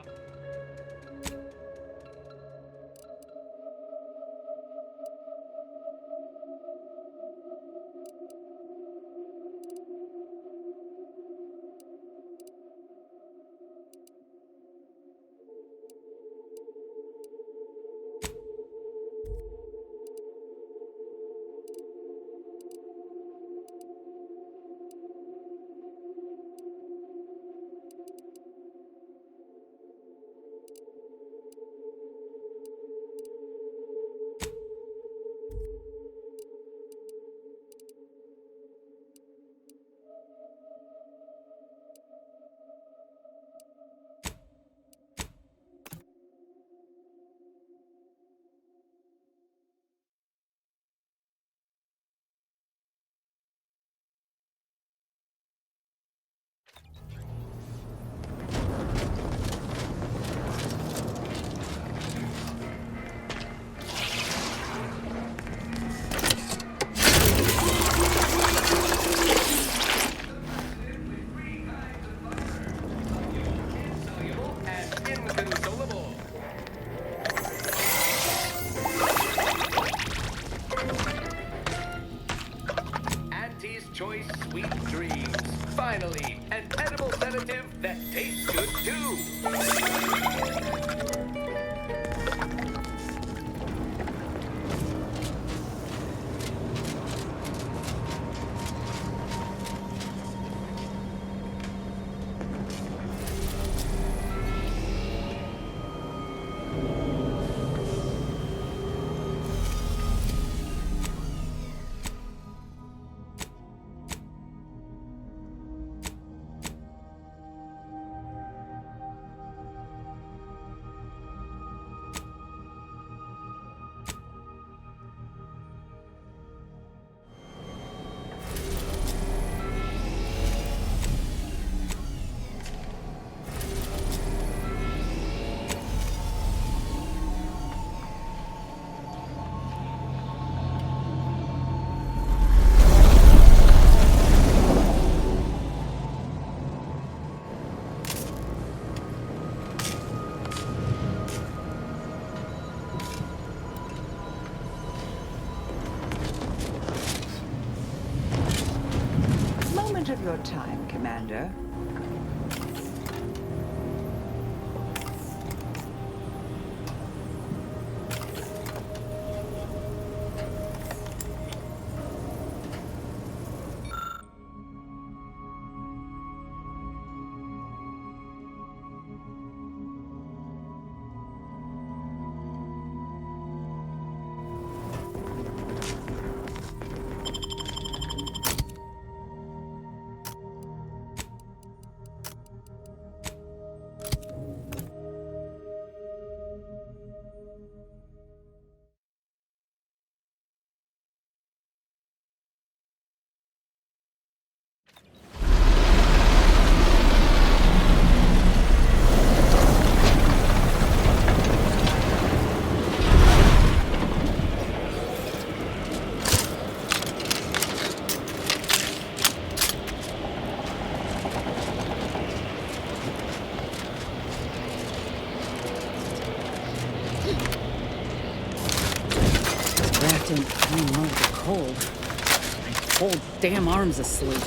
Speaker 11: Auntie's Choice Sweet Dreams. Finally, an edible sedative that tastes good too.
Speaker 17: Moment of your time, Commander.
Speaker 18: Didn't mean one of the cold. My whole damn arm's asleep.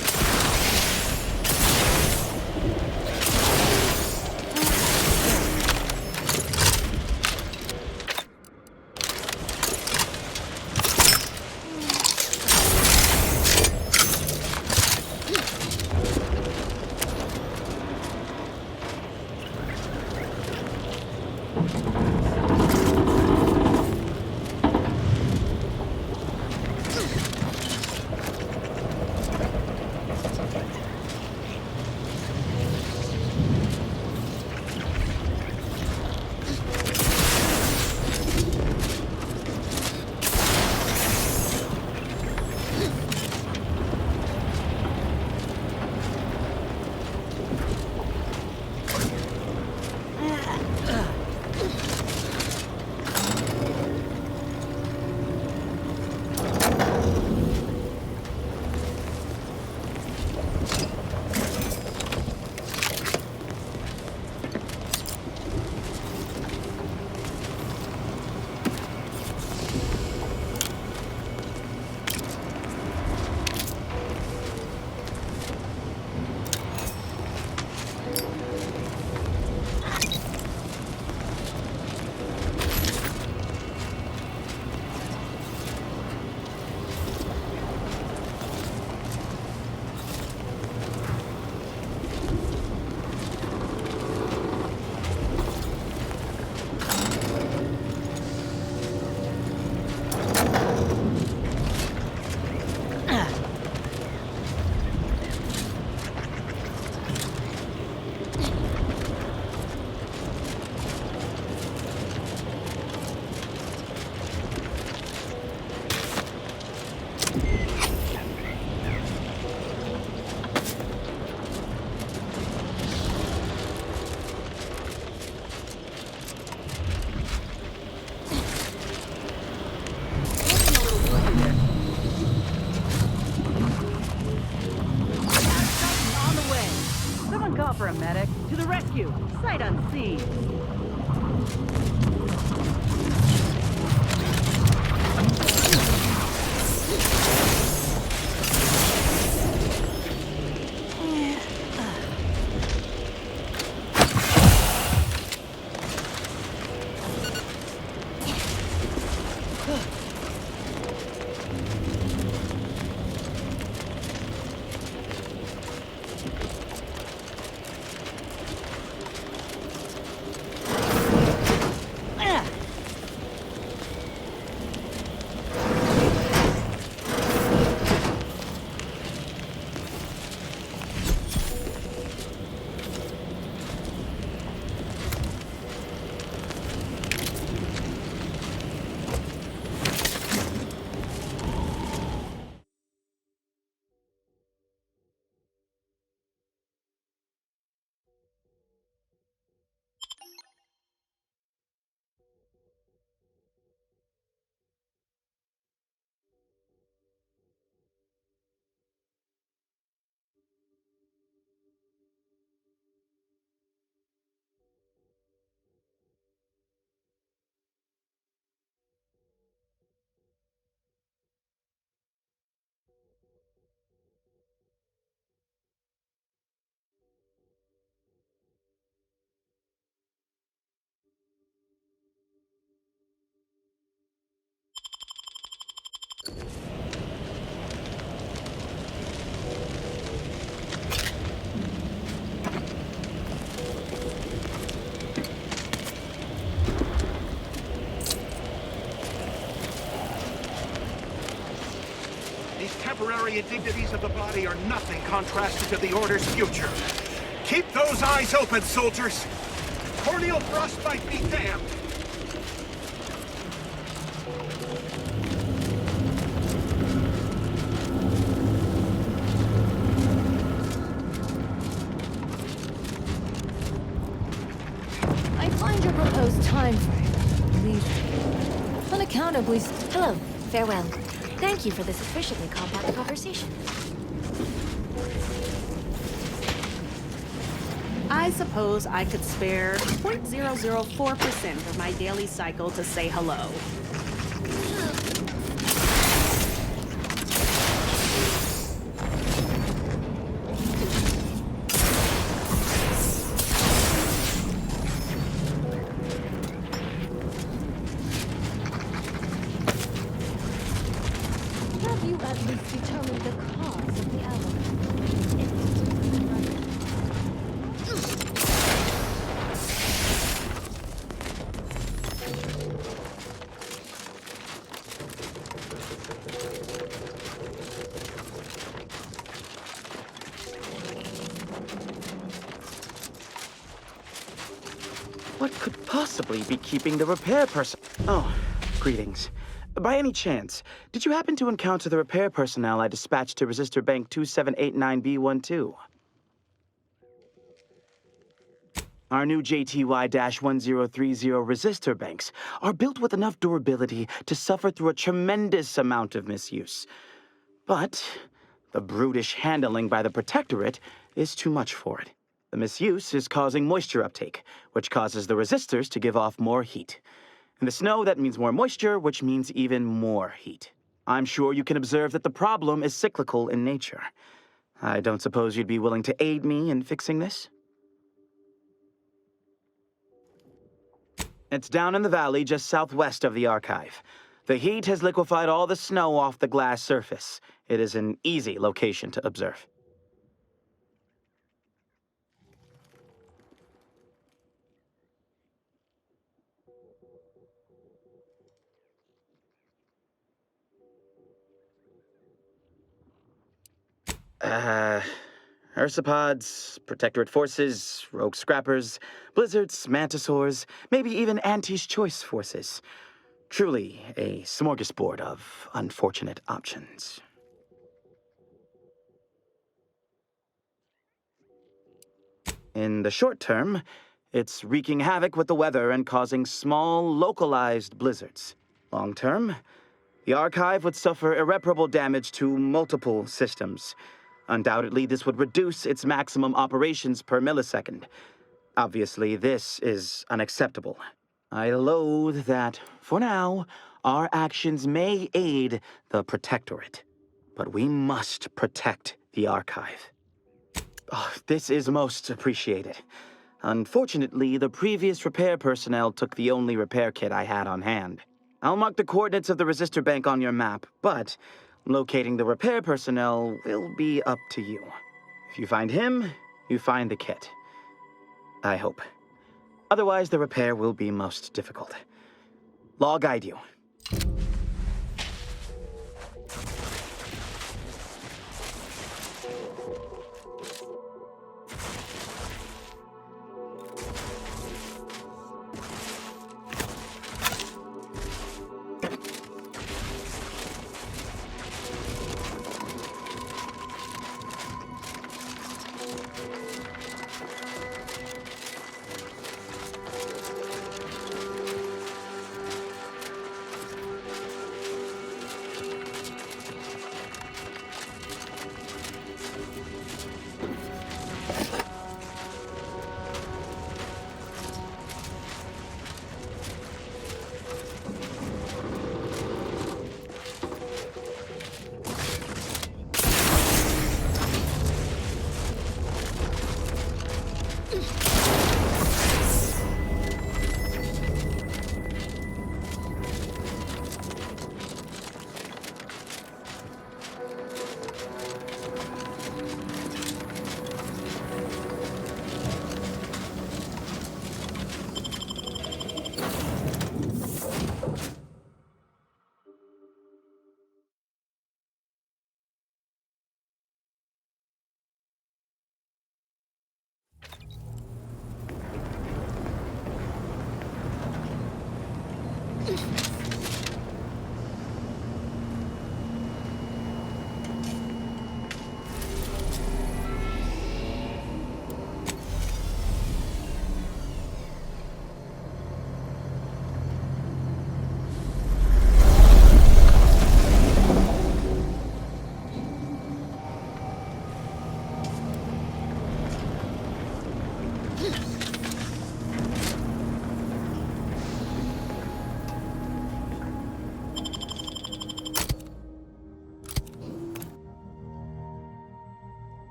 Speaker 19: For a medic. To the rescue. Sight unseen.
Speaker 11: These temporary indignities of the body are nothing contrasted to the Order's future. Keep those eyes open, soldiers! Corneal frostbite be damned!
Speaker 13: I find your proposed time frame pleasing. Unaccountably. Hello. Farewell. Thank you for this efficiently compact conversation.
Speaker 19: I suppose I could spare 0.004% of my daily cycle to say hello.
Speaker 13: you at least determine the cause of the avalanche?
Speaker 20: What could possibly be keeping the repair person? Oh, greetings. By any chance, did you happen to encounter the repair personnel I dispatched to Resistor Bank 2789B12? Our new JTY-1030 resistor banks are built with enough durability to suffer through a tremendous amount of misuse. But the brutish handling by the Protectorate is too much for it. The misuse is causing moisture uptake, which causes the resistors to give off more heat. In the snow, that means more moisture, which means even more heat. I'm sure you can observe that the problem is cyclical in nature. I don't suppose you'd be willing to aid me in fixing this? It's down in the valley just southwest of the archive. The heat has liquefied all the snow off the glass surface. It is an easy location to observe. Ursopods, Protectorate forces, rogue scrappers, blizzards, mantisaurs, maybe even Auntie's choice forces. Truly a smorgasbord of unfortunate options. In the short term, it's wreaking havoc with the weather and causing small, localized blizzards. Long term, the archive would suffer irreparable damage to multiple systems. Undoubtedly, this would reduce its maximum operations per millisecond. Obviously, this is unacceptable. I loathe that, for now, our actions may aid the Protectorate. But we must protect the archive. Oh, this is most appreciated. Unfortunately, the previous repair personnel took the only repair kit I had on hand. I'll mark the coordinates of the resistor bank on your map, but locating the repair personnel will be up to you. If you find him, you find the kit. I hope. Otherwise, the repair will be most difficult. Law guide you.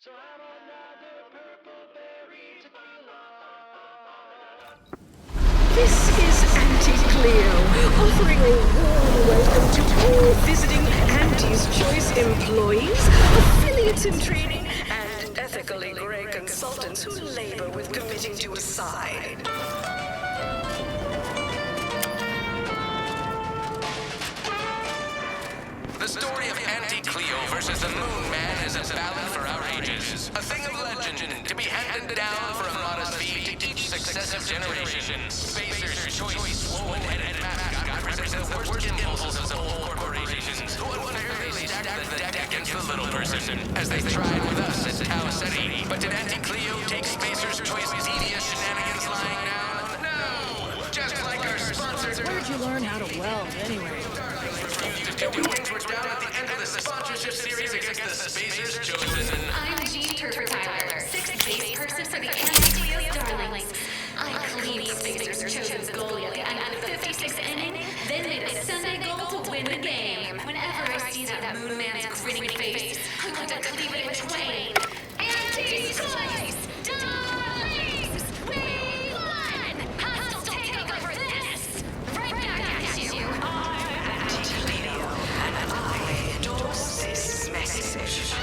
Speaker 2: So have another purple berry tequila.
Speaker 16: This is Auntie Cleo, offering a warm welcome to all visiting Auntie's Choice employees, affiliates in training, and ethically gray consultants who labor with committing to a side.
Speaker 21: The story of Auntie Cleo versus the Moon Man is a ballad for our ages. A thing of legend to be handed down for a modest fee to each successive generation. Spacer's Choice swollen-headed mascot represents the worst impulses of all corporations who unfairly stack the deck against the little person, as they tried with us at Tau City. But did Auntie Cleo take Spacer's Choice's devious shenanigans lying down? No! Just like our sponsor.
Speaker 18: Where'd you learn how to weld, anyway?
Speaker 21: Wings were down at the end of the sponsorship series against the Spacers Chosen.
Speaker 12: I'm G. Turtle Tyler, sixth base person for the Auntie Cleo's Darlings. I cleaned Spacers Chosen's goal in the 56th inning, then made a Sunday goal to win the game. Whenever I see that Moon Man's grinning face, I want to cleave it in twain. Auntie's Choice! Darlings! We won! I'll take over this! Right back at you!
Speaker 16: This message.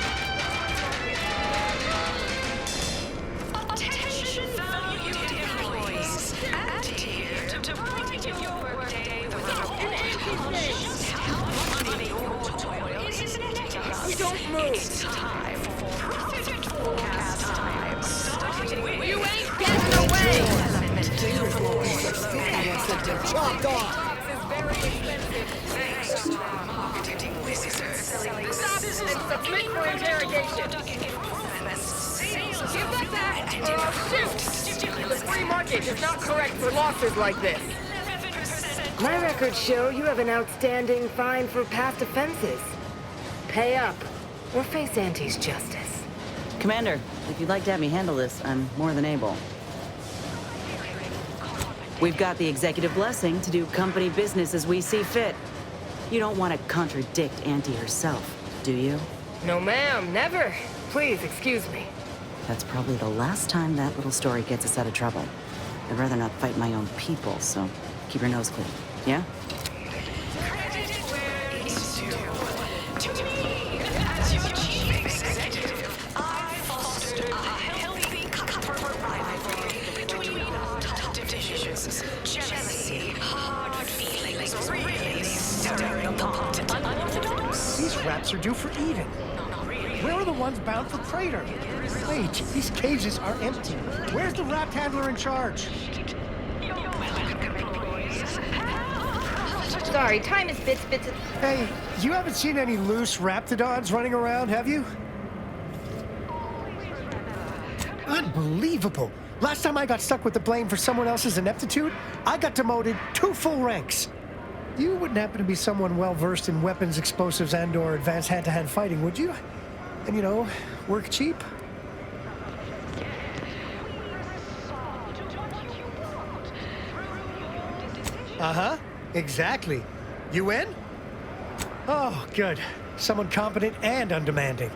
Speaker 16: Attention valued employees. Auntie here to brighten your workday with how money your toil is netting us.
Speaker 19: We don't move.
Speaker 16: It's time for profitable pastime. Starting with
Speaker 19: You ain't getting away!
Speaker 16: Chopped off. Thanks to our marketing wizards.
Speaker 19: Stop and submit for interrogation. Give that back! Shoot! The free market is not correct for losses like this.
Speaker 22: My records show you have an outstanding fine for past offenses. Pay up, or face Auntie's justice.
Speaker 18: Commander, if you'd like to have me handle this, I'm more than able. We've got the executive blessing to do company business as we see fit. You don't want to contradict Auntie herself, do you?
Speaker 22: No, ma'am, never. Please, excuse me.
Speaker 18: That's probably the last time that little story gets us out of trouble. I'd rather not fight my own people, so keep your nose clean, yeah?
Speaker 16: To me, as your chief executive, I fostered a healthy cutthroat rivalry between our top divisions. Jealousy, hard feelings, really stirring the pot. Unorthodox.
Speaker 11: These rats are due for eating. Where are the ones bound for Praetor? Wait, these cages are empty. Where's the rat handler in charge?
Speaker 22: Sorry, time is bits.
Speaker 11: Hey, you haven't seen any loose raptidons running around, have you? Unbelievable. Last time I got stuck with the blame for someone else's ineptitude, I got demoted 2 full ranks. You wouldn't happen to be someone well-versed in weapons, explosives, and/or advanced hand-to-hand fighting, would you? And, you know, work cheap? Uh-huh. Exactly. You in? Oh, good. Someone competent and undemanding.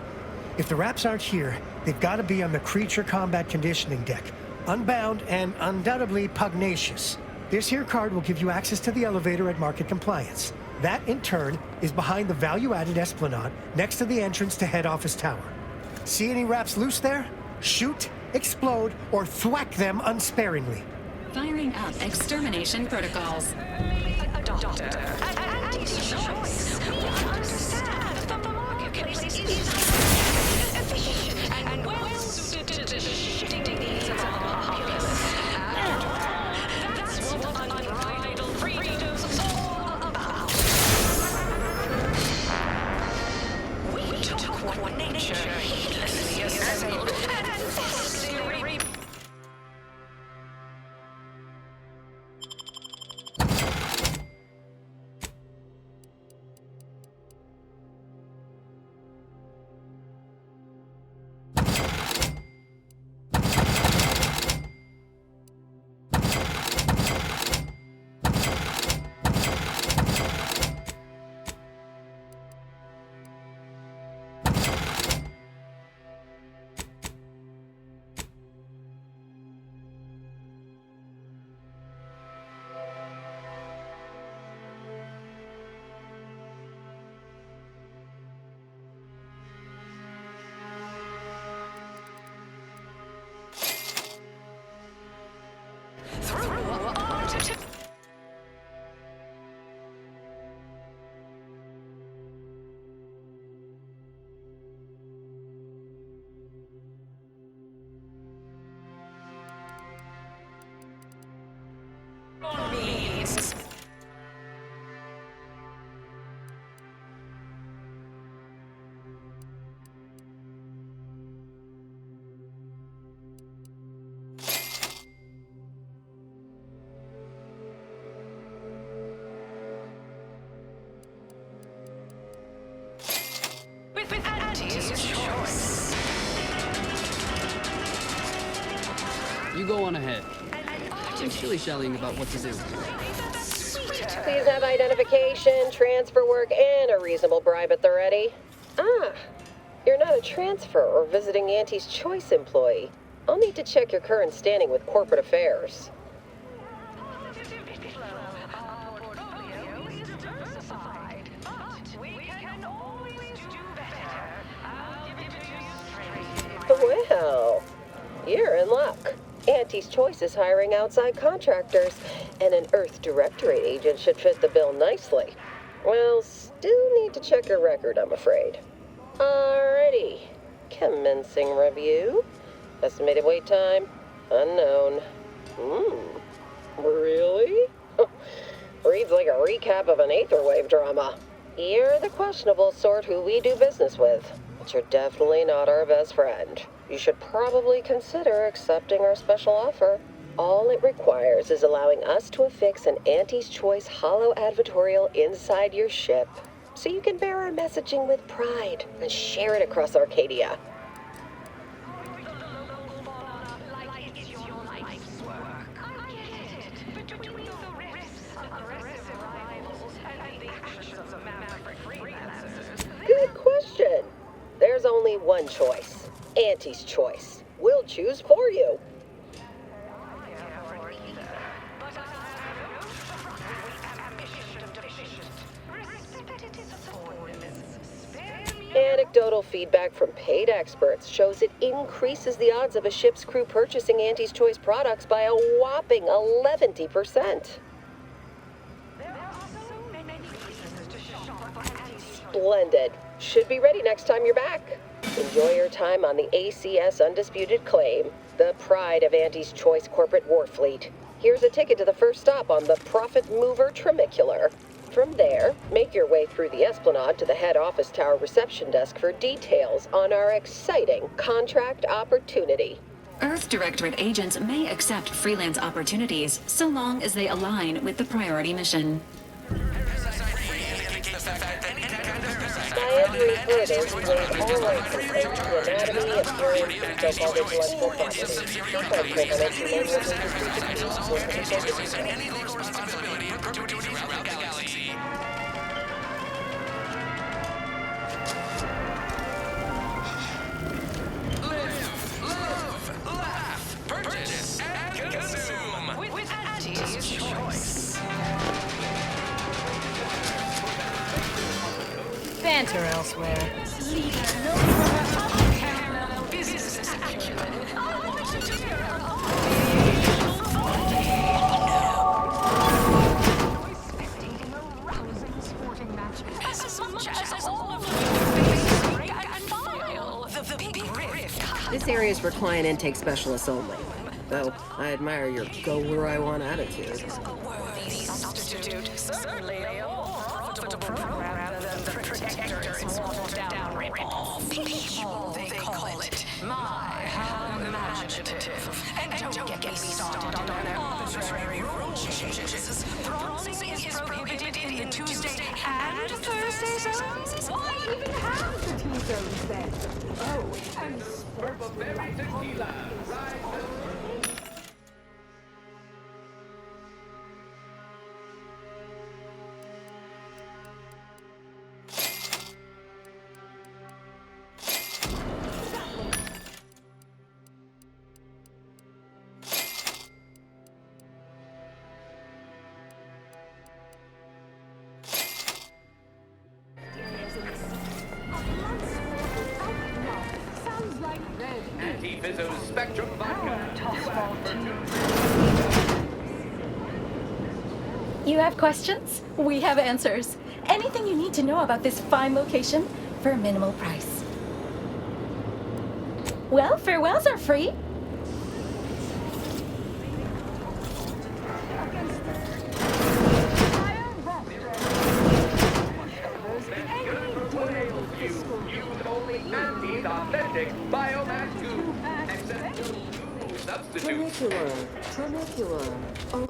Speaker 11: If the Raps aren't here, they've got to be on the creature combat conditioning deck. Unbound and undoubtedly pugnacious. This here card will give you access to the elevator at Market Compliance. That, in turn, is behind the value-added Esplanade next to the entrance to Head Office Tower. See any Raps loose there? Shoot, explode, or thwack them unsparingly.
Speaker 23: Firing up extermination protocols.
Speaker 16: Doctor, Auntie's Choice. We understand that the marketplace is efficient and well-suited to the shifting needs of our populace. And that's what unbridled freedom's all about. We took what nature heedlessly assembled and vastly rebuilt. With Auntie's choice.
Speaker 1: You go on ahead. I'm shilly-shallying about what to do.
Speaker 5: Please have identification, transfer work, and a reasonable bribe at the ready. Ah, you're not a transfer or visiting Auntie's Choice employee. I'll need to check your current standing with corporate affairs. Well, you're in luck. Auntie's Choice is hiring outside contractors, and an Earth Directorate agent should fit the bill nicely. Well, still need to check your record, I'm afraid. Alrighty. Commencing review. Estimated wait time? Unknown. Really? Reads like a recap of an Aetherwave drama. You're the questionable sort who we do business with, but you're definitely not our best friend. You should probably consider accepting our special offer. All it requires is allowing us to affix an Auntie's Choice holo advertorial inside your ship, so you can bear our messaging with pride and share it across Arcadia. Good question. There's only one choice. Auntie's Choice. We'll choose for you. Anecdotal feedback from paid experts shows it increases the odds of a ship's crew purchasing Auntie's Choice products by a whopping 11%. Splendid. Should be ready next time you're back. Enjoy your time on the ACS Undisputed Claim, the pride of Auntie's Choice corporate war fleet. Here's a ticket to the first stop on the Profit Mover Trimicular. From there, make your way through the Esplanade to the head office tower reception desk for details on our exciting contract opportunity.
Speaker 23: Earth Directorate agents may accept freelance opportunities so long as they align with the priority mission.
Speaker 5: Science reporters will always pertain to anatomy, appearance, and so-called intellectual property. Sometimes
Speaker 21: Purchase and consume with Auntie's Choice.
Speaker 13: Banter elsewhere.
Speaker 5: This area is for client intake specialists only. Though, I admire your go-where-I-want attitude.
Speaker 16: Certainly a more profitable program than the Protectorate's watered-down rip-off. People, they call it. My, how imaginative. And don't get me started on their arbitrary rule changes. Bronzing is prohibited in the Tuesday and Thursday zones. Why even have the T-zones then? Oh, and spurts of very tequila.
Speaker 2: Anti-Fizzo's Spectrum Vodka.
Speaker 6: You have questions? We have answers. Anything you need to know about this fine location for a minimal price. Well, farewells are free.
Speaker 22: Trinicular. Oh.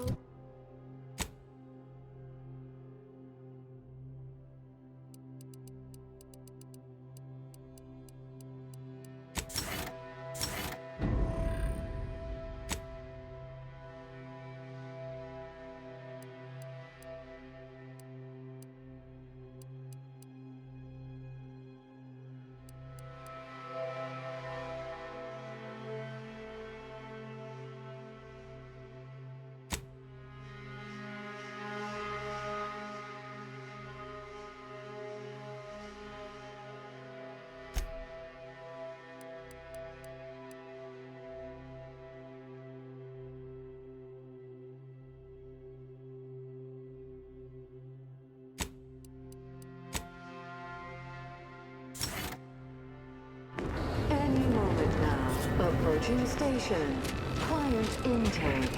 Speaker 22: Any moment now. Approaching station. Client intake.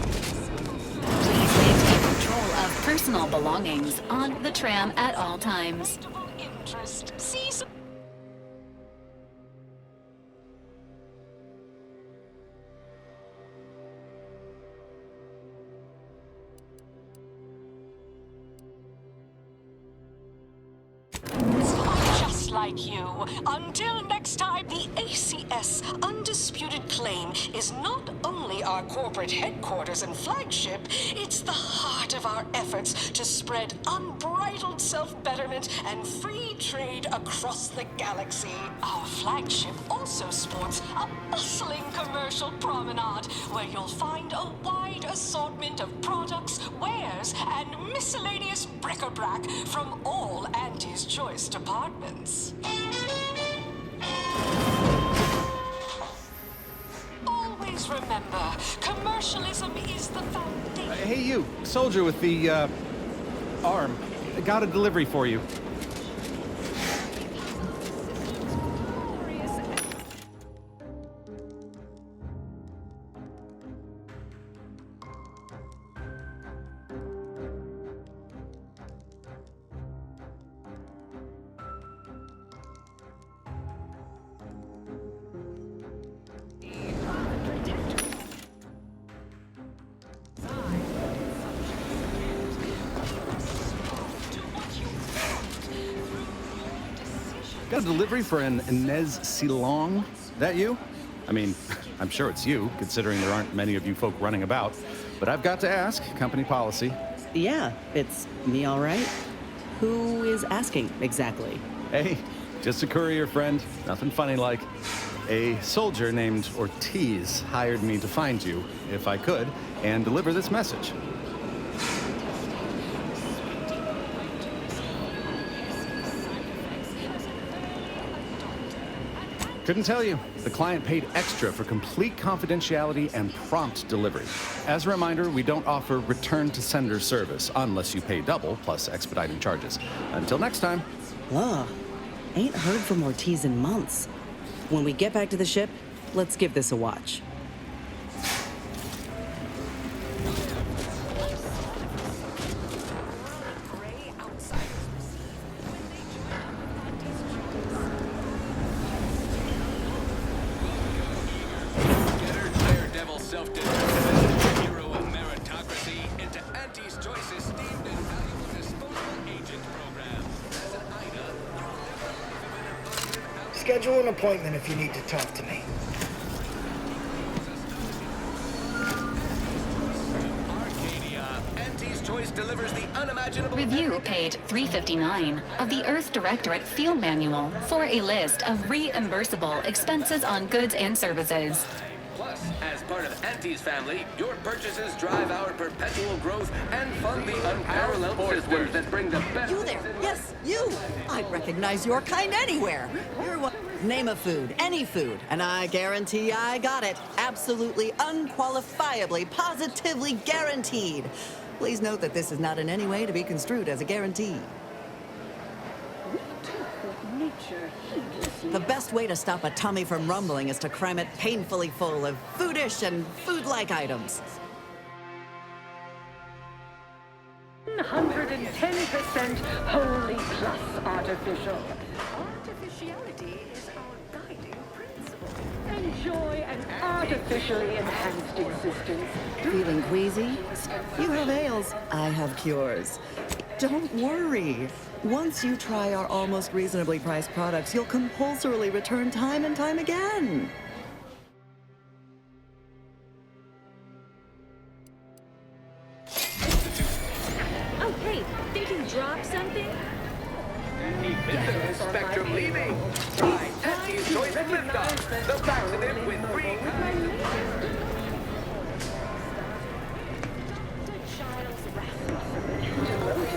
Speaker 23: Please maintain control of personal belongings on the tram at all times.
Speaker 16: Just like you. Until next time, the ACS Undisputed Claim is not only our corporate headquarters and flagship, it's the heart of our efforts to spread unbridled self-betterment and free trade across the galaxy. Our flagship also sports a bustling commercial promenade where you'll find a wide assortment of products, wares, and miscellaneous bric-a-brac from all Auntie's Choice departments. Always remember, commercialism is the foundation.
Speaker 7: Hey, you, soldier with the, arm. I got a delivery for you. Got a delivery for an Inez Silong. That you? I mean, I'm sure it's you, considering there aren't many of you folk running about. But I've got to ask, company policy.
Speaker 18: Yeah, it's me, all right. Who is asking, exactly?
Speaker 7: Hey, just a courier friend. Nothing funny like. A soldier named Ortiz hired me to find you, if I could, and deliver this message. Couldn't tell you. The client paid extra for complete confidentiality and prompt delivery. As a reminder, we don't offer return to sender service unless you pay double plus expediting charges. Until next time.
Speaker 18: Ugh. Ain't heard from Ortiz in months. When we get back to the ship, let's give this a watch.
Speaker 11: Schedule an appointment if you need to talk to me.
Speaker 23: Review page 359 of the Earth Directorate Field Manual for a list of reimbursable expenses on goods and services.
Speaker 21: Plus, as part of Auntie's family, your purchases drive our perpetual growth and fund the unparalleled systems that bring the best...
Speaker 8: You there! Yes, you! I'd recognize your kind anywhere. You're what? Name a food, any food, and I guarantee I got it. Absolutely, unqualifiably, positively guaranteed. Please note that this is not in any way to be construed as a guarantee. The best way to stop a tummy from rumbling is to cram it painfully full of foodish and food-like items.
Speaker 16: 110% wholly plus artificial. Artificiality is our guiding principle. Enjoy an artificially enhanced existence.
Speaker 8: Feeling queasy? You have ails. I have cures. Don't worry. Once you try our almost reasonably priced products, you'll compulsorily return time and time again.
Speaker 12: Oh, hey, think you dropped something?
Speaker 21: Spectrum leaving. Try Auntie's Choice Liftoff. The vaccinated with 3 kinds.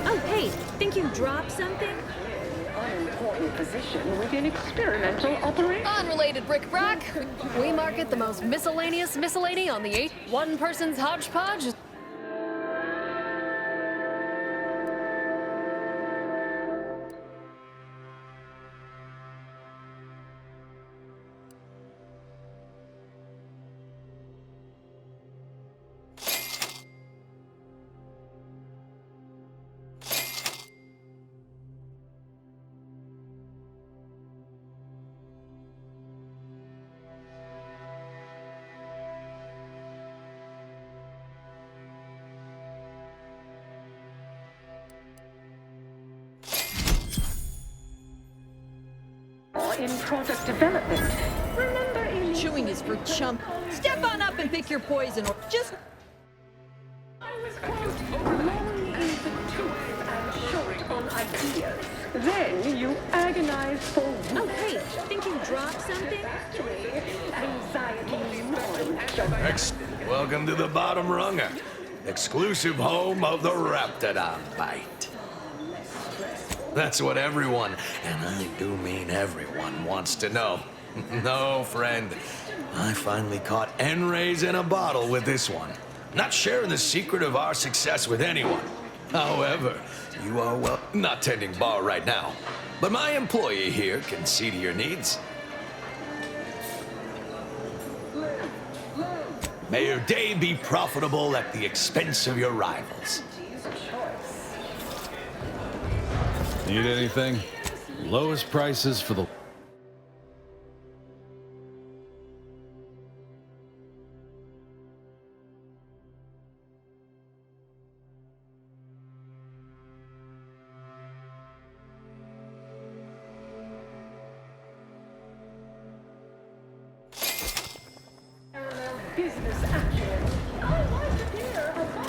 Speaker 12: Oh, hey, think you dropped something?
Speaker 16: Unimportant position within experimental operation.
Speaker 9: Unrelated bric-a-brac. We market the most miscellaneous miscellany on the 8. One person's hodgepodge.
Speaker 16: In product development. Remember in...
Speaker 8: Chewing is for chump. Step on up and pick your poison, or just...
Speaker 16: I was, quote, long in the tooth and short on ideas. Then you agonize for...
Speaker 12: Oh, hey, think you dropped something?
Speaker 16: Anxiety
Speaker 10: Welcome to the Bottom Runger, exclusive home of the Raptidon Bite. That's what everyone, and I do mean everyone, wants to know. No, friend, I finally caught N-rays in a bottle with this one. Not sharing the secret of our success with anyone. However, you are well, not tending bar right now, but my employee here can see to your needs. May your day be profitable at the expense of your rivals.
Speaker 7: Need anything? Lowest prices for the...
Speaker 16: business acumen. I like to hear about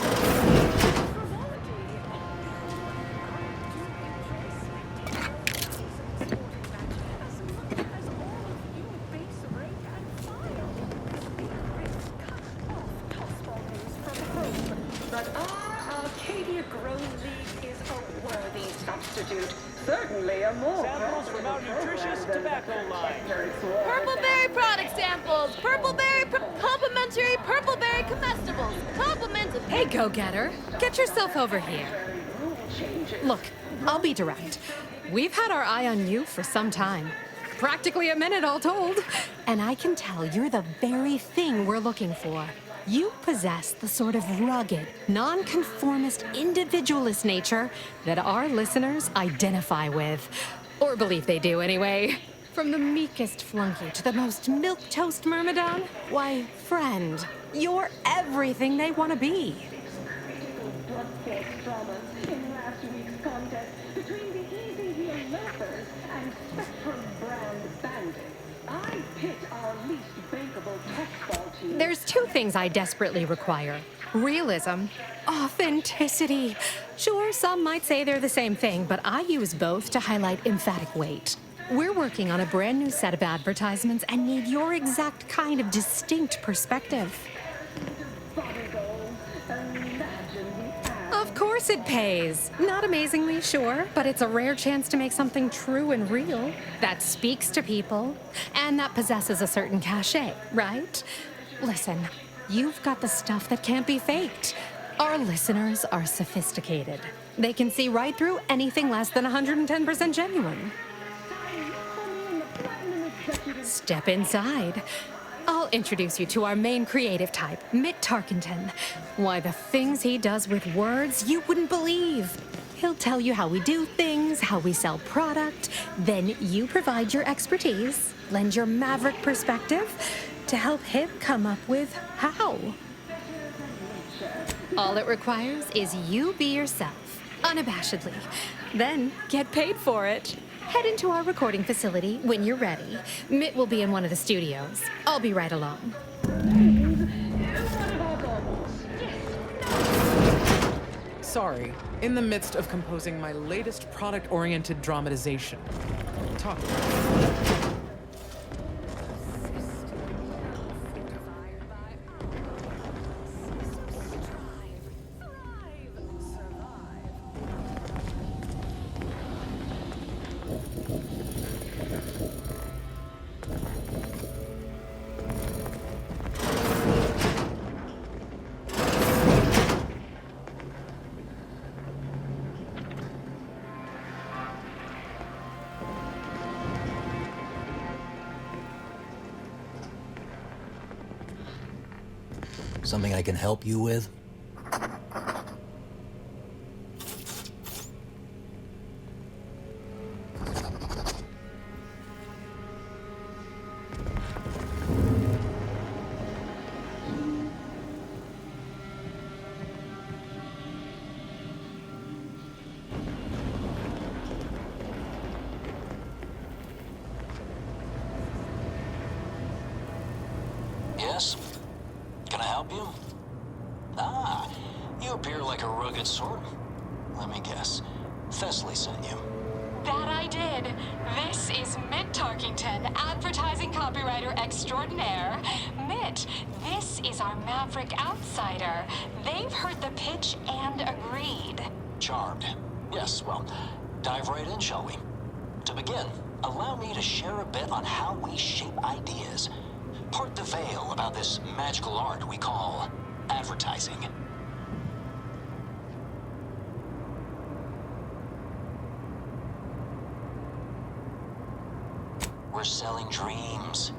Speaker 16: but our Arcadia Grove League is a worthy substitute. Certainly a more
Speaker 24: samples from our nutritious tobacco line.
Speaker 9: Purpleberry product samples. Complimentary Purpleberry comestibles. Complimented. Hey, go-getter. Get yourself over here. Look, I'll be direct. We've had our eye on you for some time. Practically a minute, all told. And I can tell you're the very thing we're looking for. You possess the sort of rugged, nonconformist, individualist nature that our listeners identify with. Or believe they do, anyway. From the meekest flunky to the most milquetoast myrmidon, why, friend, you're everything they want to be. There's two things I desperately require. Realism, authenticity. Sure, some might say they're the same thing, but I use both to highlight emphatic weight. We're working on a brand new set of advertisements and need your exact kind of distinct perspective.
Speaker 3: course it pays. Not amazingly, sure, but it's a rare chance to make something true and real that speaks to people and that possesses a certain cachet, right? Listen, you've got the stuff that can't be faked. Our listeners are sophisticated. They can see right through anything less than 110% genuine. Step inside. I'll introduce you to our main creative type, Mitt Tarkington. Why, the things he does with words you wouldn't believe. He'll tell you how we do things, how we sell product. Then you provide your expertise, lend your maverick perspective to help him come up with how. All it requires is you be yourself, unabashedly. Then get paid for it. Head into our recording facility when you're ready. Mitt will be in one of the studios. I'll be right along.
Speaker 4: Sorry, in the midst of composing my latest product-oriented dramatization. Talk.
Speaker 10: Something I can help you with? Yes? Can I help you? Ah, you appear like a rugged sort. Let me guess. Thessaly sent you.
Speaker 14: That I did. This is Mitt Tarkington, advertising copywriter extraordinaire. Mitt, this is our maverick outsider. They've heard the pitch and agreed.
Speaker 10: Charmed. Yes, well, dive right in, shall we? To begin, allow me to share a bit on how we shape ideas. Part the veil about this magical art we call advertising. We're selling dreams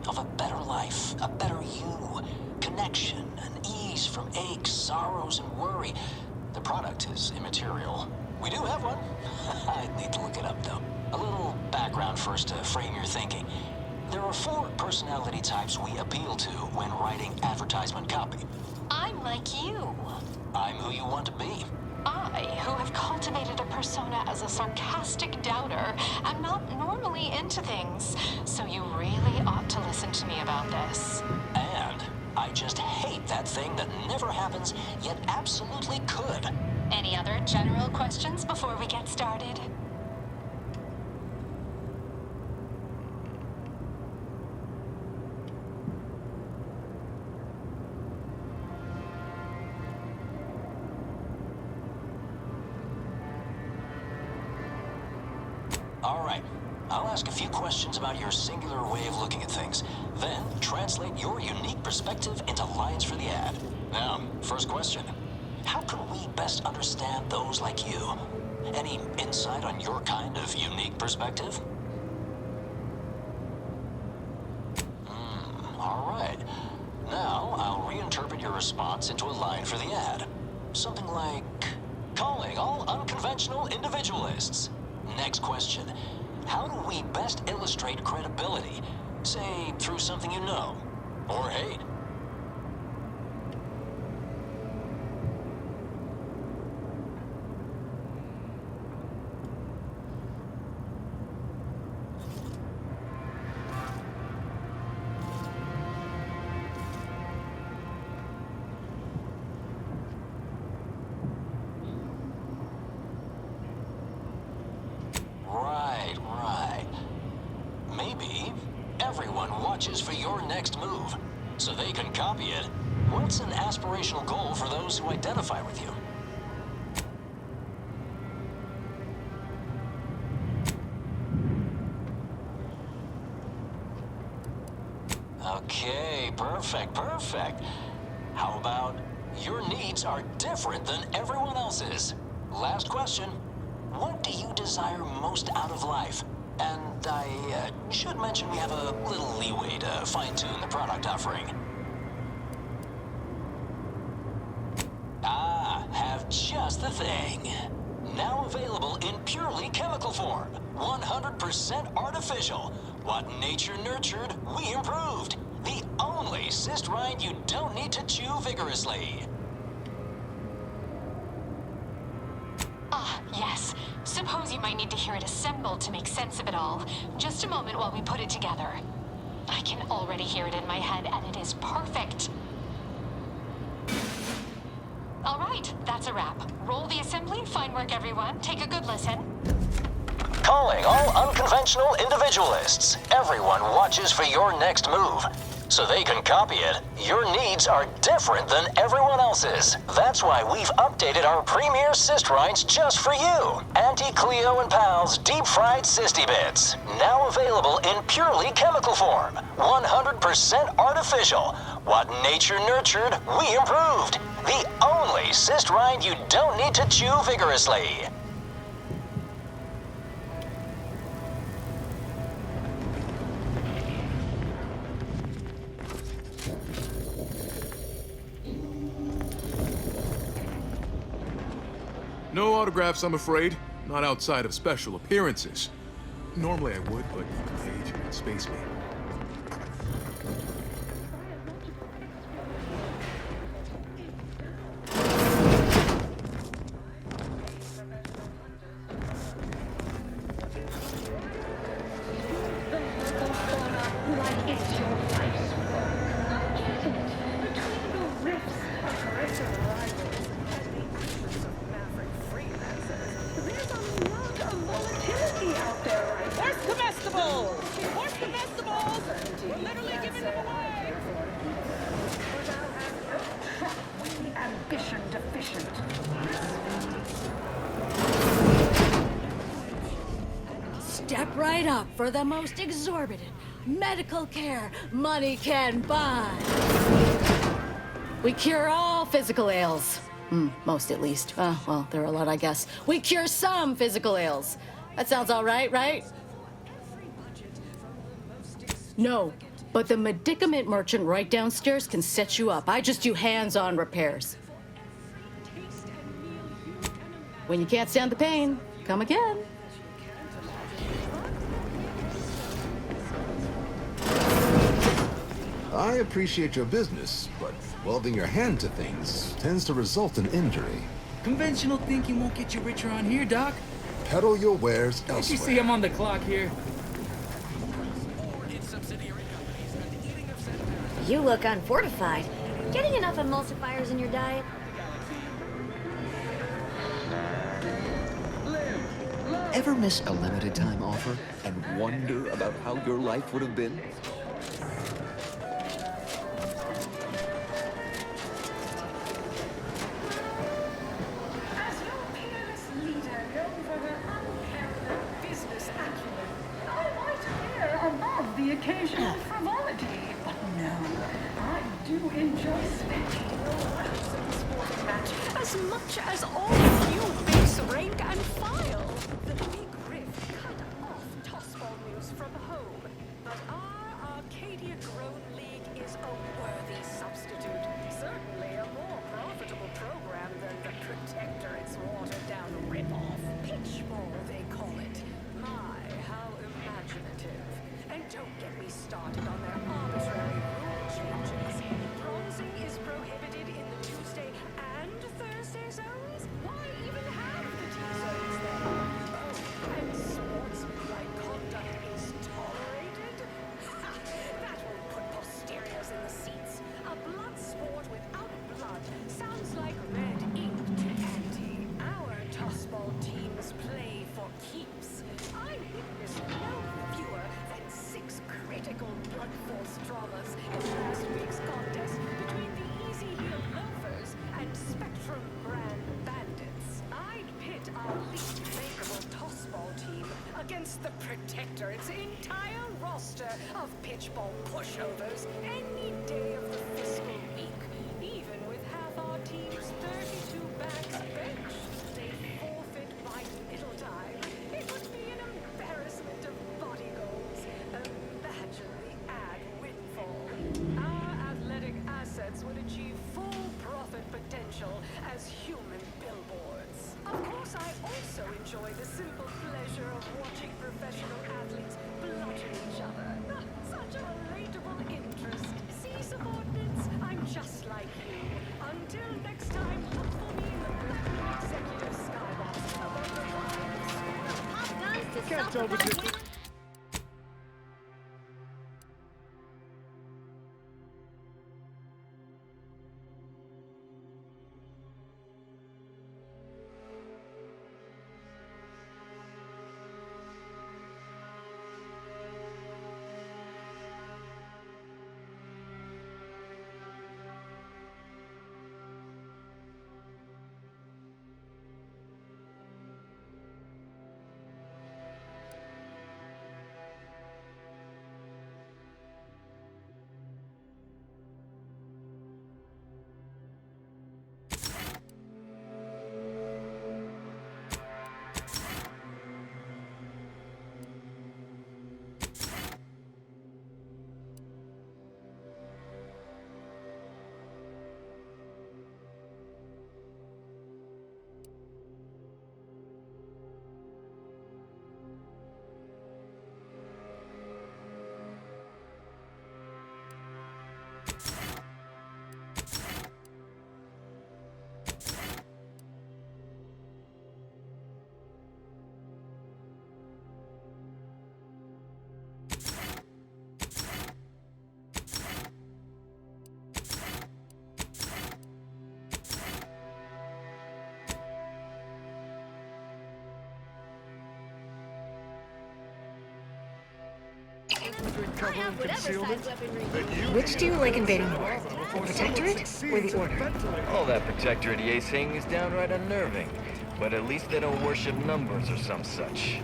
Speaker 10: of a better life, a better you, connection, and ease from aches, sorrows, and worry. The product is immaterial. We do have one. I'd need to look it up, though. A little background first to frame your thinking. There are 4 personality types we appeal to when writing advertisement copy.
Speaker 14: I'm like you.
Speaker 10: I'm who you want to be.
Speaker 14: I, who have cultivated a persona as a sarcastic doubter, am not normally into things, so you really ought to listen to me about this.
Speaker 10: And I just hate that thing that never happens, yet absolutely could.
Speaker 14: Any other general questions before we get started?
Speaker 10: All right. I'll ask a few questions about your singular way of looking at things, then translate your unique perspective into lines for the ad. Now, first question. How can we best understand those like you? Any insight on your kind of unique perspective? All right. Now, I'll reinterpret your response into a line for the ad. Something like, calling all unconventional individualists. Next question. How do we best illustrate credibility? Say, through something you know, or hate. Right. Maybe everyone watches for your next move, so they can copy it. What's an aspirational goal for those who identify with you?
Speaker 15: Okay, perfect. How about your needs are different than everyone else's? Last question. What do you desire most out of life? And I should mention we have a little leeway to fine-tune the product offering. Have just the thing. Now available in purely chemical form. 100% artificial. What nature nurtured, we improved. The only cyst rind you don't need to chew vigorously.
Speaker 14: Yes. Suppose you might need to hear it assembled to make sense of it all. Just a moment while we put it together. I can already hear it in my head, and it is perfect. All right, that's a wrap. Roll the assembly. Fine work, everyone. Take a good listen.
Speaker 15: Calling all unconventional individualists. Everyone watches for your next move. So they can copy it. Your needs are different than everyone else's. That's why we've updated our premier cyst rinds just for you. Auntie Cleo and Pal's Deep Fried Cysty Bits. Now available in purely chemical form. 100% artificial. What nature nurtured, we improved. The only cyst rind you don't need to chew vigorously.
Speaker 17: No autographs, I'm afraid. Not outside of special appearances. Normally I would, but age and space me.
Speaker 9: Step right up for the most exorbitant medical care money can buy. We cure all physical ails. Most at least. Well, there are a lot, I guess. We cure some physical ails. That sounds all right, right? No, but the medicament merchant right downstairs can set you up. I just do hands-on repairs. When you can't stand the pain, come again.
Speaker 19: I appreciate your business, but welding your hand to things tends to result in injury.
Speaker 20: Conventional thinking won't get you rich around here, Doc.
Speaker 19: Peddle your wares elsewhere.
Speaker 20: Don't you see I'm on the clock here?
Speaker 13: You look unfortified. Getting enough emulsifiers in your diet?
Speaker 25: Ever miss a limited time offer and wonder about how your life would have been?
Speaker 16: The occasional frivolity, but no, I do enjoy spending your hours in the sporting match as much as all of you face rank and file. The big riff cut off tossball news from home, but our Arcadia-grown league is a worthy substitute. Certainly a more profitable program than the Protectorate's watered-down rip-off. Pitchball, they call it. My, how imaginative. And don't get me started on their arbitrary rule changes. Bronzing is prohibited in the Tuesday and Thursday zones? Why even have the T zones then? against the Protector, its entire roster of pitchball pushovers, any day of the fiscal week, even with half our team's 32 backs benched, they forfeit by middle time. It would be an embarrassment of body goals. Imagine the ad windfall. Our athletic assets would achieve full profit potential as human billboards. Of course, I also enjoy the simple pleasure of watching professional athletes bludgeon each other. Such a relatable interest. See, subordinates, I'm just like you. Until next time, look for me in the Black Executive Skybox. Pop guns to
Speaker 11: Can't overdo.
Speaker 1: Which do you like invading more? The Protectorate or the Order?
Speaker 2: All that Protectorate EA saying is downright unnerving, but at least they don't worship numbers or some such.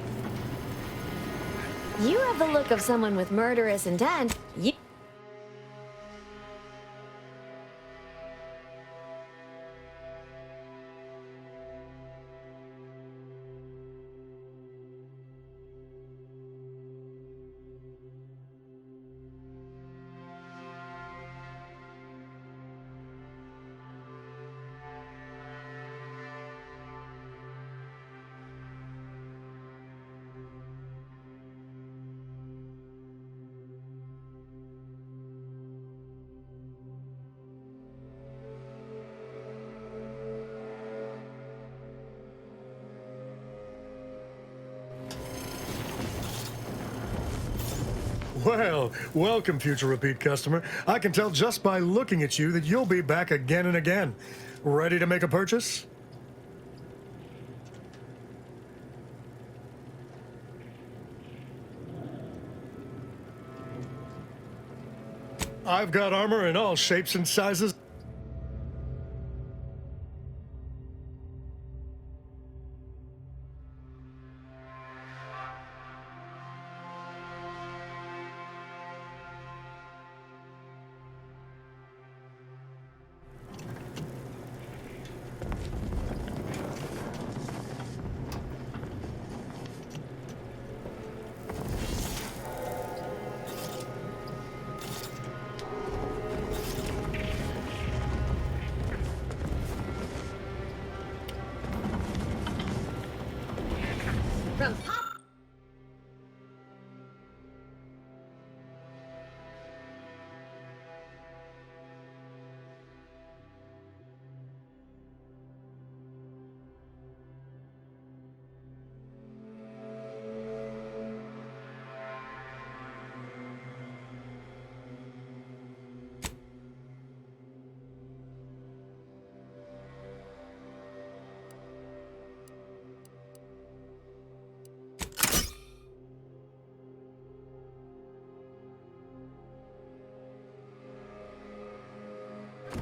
Speaker 13: You have the look of someone with murderous intent.
Speaker 11: Well, welcome, future repeat customer. I can tell just by looking at you that you'll be back again and again. Ready to make a purchase? I've got armor in all shapes and sizes.
Speaker 13: From Pop.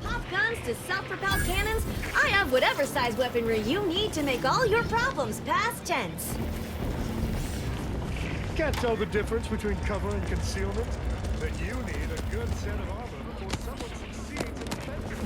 Speaker 13: Pop guns to self-propelled cannons, I have whatever size weaponry you need to make all your problems past tense.
Speaker 11: Can't tell the difference between cover and concealment? Then you need a good set of armor before someone succeeds in defending you.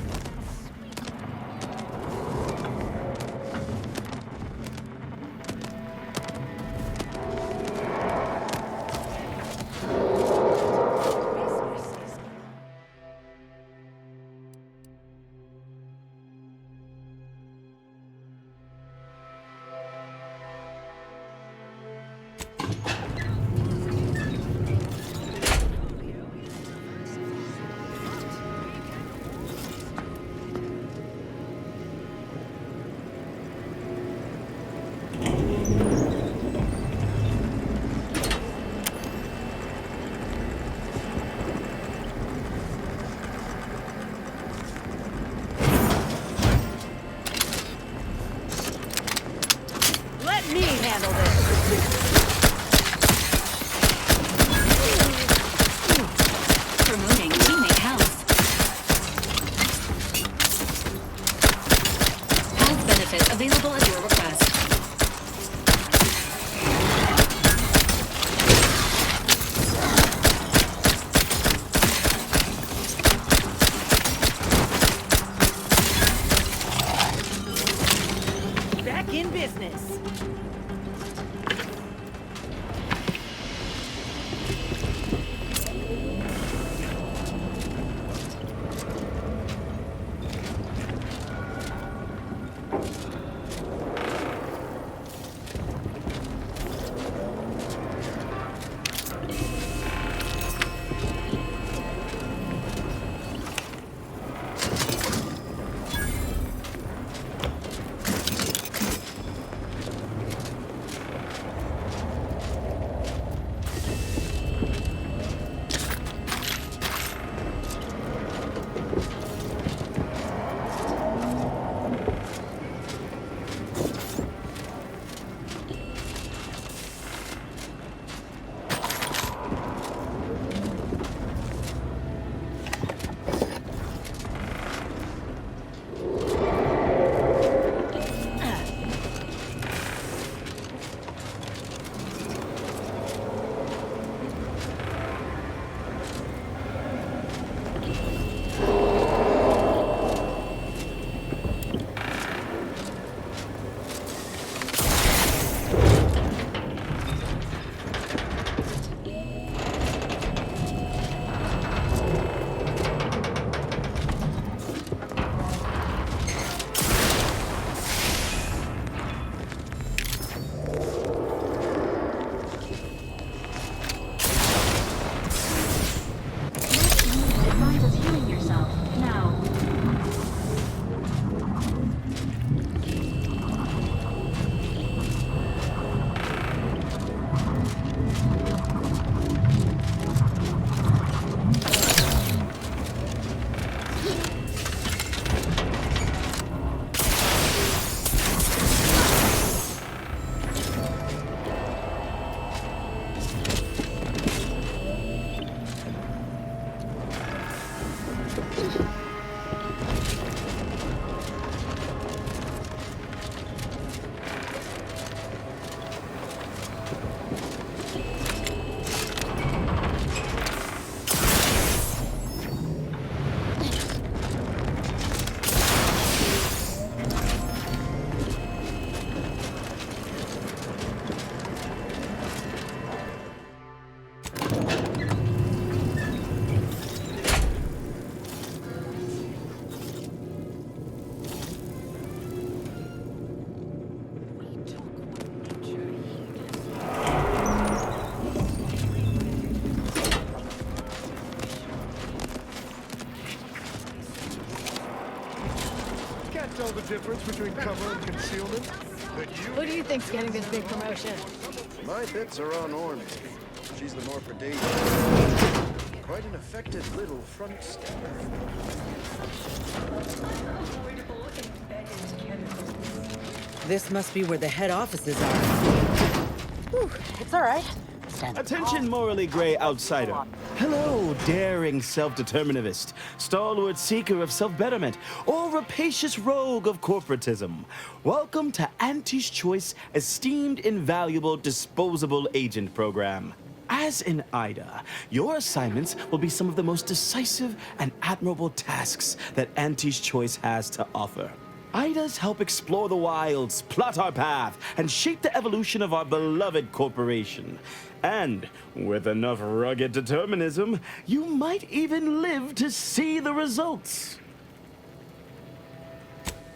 Speaker 9: Let me handle this.
Speaker 12: Promoting teammate health. Health benefit available at your request.
Speaker 9: Back in business.
Speaker 11: Tell the difference between cover and concealment?
Speaker 9: Who do you think's getting this big promotion?
Speaker 5: My bits are on Orme. She's the more prodigious. Quite an effective little front stepper.
Speaker 8: This must be where the head offices are.
Speaker 9: Whew, it's all right.
Speaker 6: Attention, morally gray outsider. Hello, daring self-determinativist, stalwart seeker of self-betterment, or rapacious rogue of corporatism. Welcome to Auntie's Choice Esteemed Invaluable Disposable Agent Program. As in Ida, your assignments will be some of the most decisive and admirable tasks that Auntie's Choice has to offer. Idas help explore the wilds, plot our path, and shape the evolution of our beloved corporation. And with enough rugged determinism, you might even live to see the results.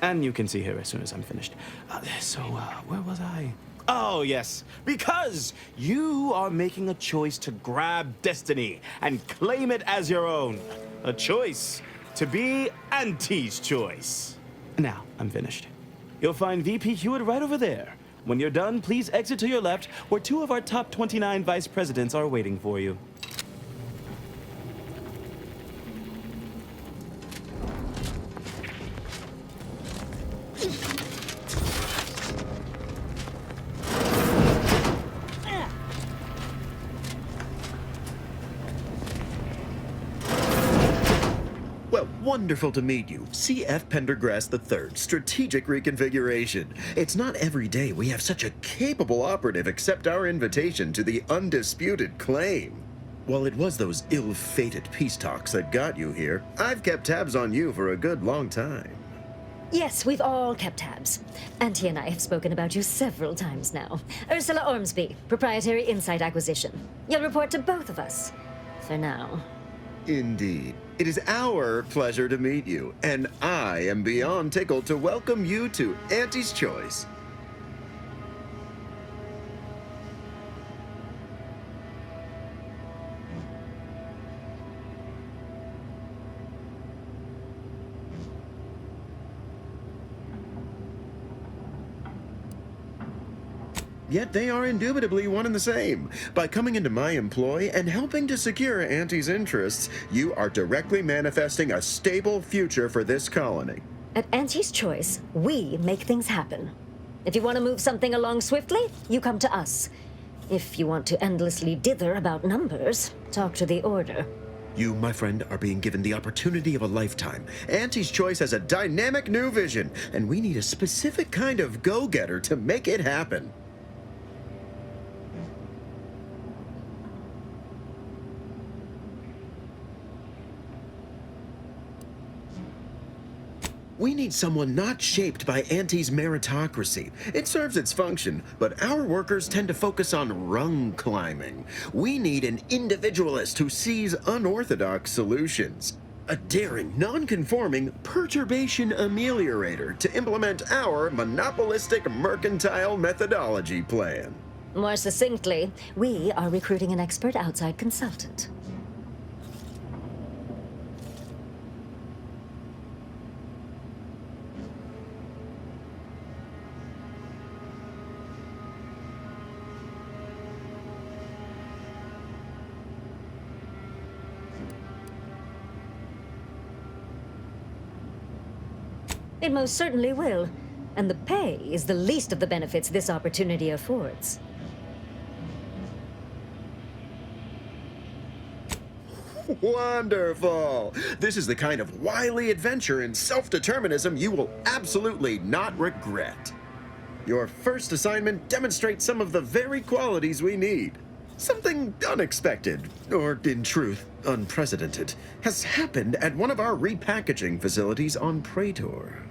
Speaker 6: And you can see her as soon as I'm finished. Where was I? Oh, yes, because you are making a choice to grab destiny and claim it as your own. A choice to be Auntie's Choice. Now, I'm finished. You'll find VP Hewitt right over there. When you're done, please exit to your left, where 2 of our top 29 vice presidents are waiting for you.
Speaker 18: Wonderful to meet you. C.F. Pendergrass III, Strategic Reconfiguration. It's not every day we have such a capable operative accept our invitation to the undisputed claim. While it was those ill-fated peace talks that got you here, I've kept tabs on you for a good long time.
Speaker 13: Yes, we've all kept tabs. Auntie and I have spoken about you several times now. Ursula Ormsby, Proprietary Insight Acquisition. You'll report to both of us. For now.
Speaker 18: Indeed. It is our pleasure to meet you, and I am beyond tickled to welcome you to Auntie's Choice. Yet they are indubitably one and the same. By coming into my employ and helping to secure Auntie's interests, you are directly manifesting a stable future for this colony.
Speaker 13: At Auntie's Choice, we make things happen. If you want to move something along swiftly, you come to us. If you want to endlessly dither about numbers, talk to the Order.
Speaker 18: You, my friend, are being given the opportunity of a lifetime. Auntie's Choice has a dynamic new vision, and we need a specific kind of go-getter to make it happen. We need someone not shaped by Auntie's meritocracy. It serves its function, but our workers tend to focus on rung climbing. We need an individualist who sees unorthodox solutions. A daring, non-conforming perturbation ameliorator to implement our monopolistic mercantile methodology plan.
Speaker 13: More succinctly, we are recruiting an expert outside consultant. It most certainly will. And the pay is the least of the benefits this opportunity affords.
Speaker 18: Wonderful! This is the kind of wily adventure and self-determinism you will absolutely not regret. Your first assignment demonstrates some of the very qualities we need. Something unexpected, or in truth, unprecedented, has happened at one of our repackaging facilities on Praetor.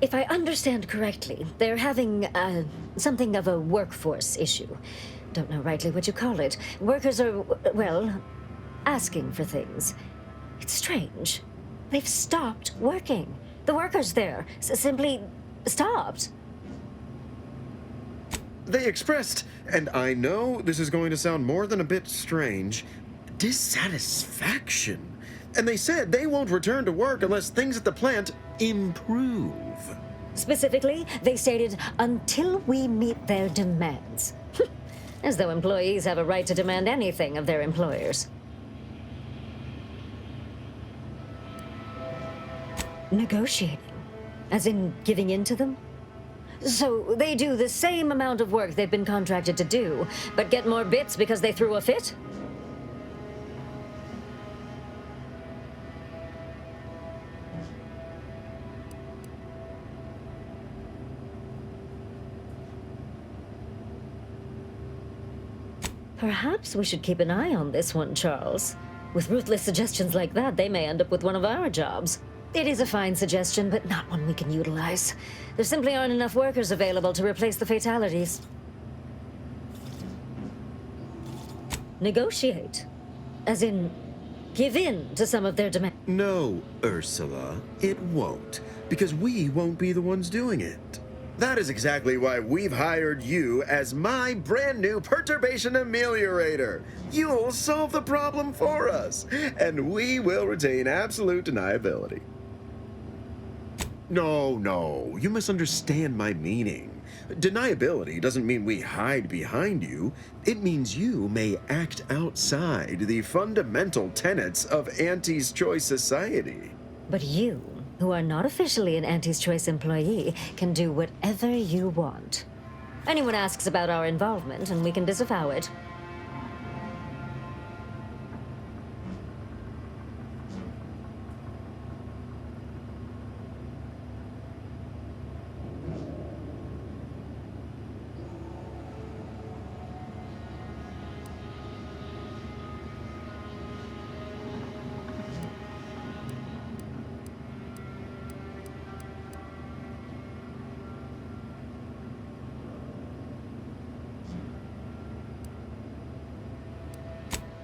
Speaker 13: If I understand correctly, they're having, something of a workforce issue. Don't know rightly what you call it. Workers are, well, asking for things. It's strange. They've stopped working. The workers there simply stopped.
Speaker 18: They expressed, and I know this is going to sound more than a bit strange, dissatisfaction. And they said they won't return to work unless things at the plant improve.
Speaker 13: Specifically, they stated, until we meet their demands. As though employees have a right to demand anything of their employers. Negotiating? As in giving in to them? So they do the same amount of work they've been contracted to do, but get more bits because they threw a fit? Perhaps we should keep an eye on this one, Charles. With ruthless suggestions like that, they may end up with one of our jobs. It is a fine suggestion, but not one we can utilize. There simply aren't enough workers available to replace the fatalities. Negotiate. As in, give in to some of their demands.
Speaker 18: No, Ursula, it won't, because we won't be the ones doing it. That is exactly why we've hired you as my brand new perturbation ameliorator. You'll solve the problem for us, and we will retain absolute deniability. No, you misunderstand my meaning. Deniability doesn't mean we hide behind you. It means you may act outside the fundamental tenets of Auntie's Choice Society.
Speaker 13: But you, who are not officially an Auntie's Choice employee, can do whatever you want. Anyone asks about our involvement, and we can disavow it.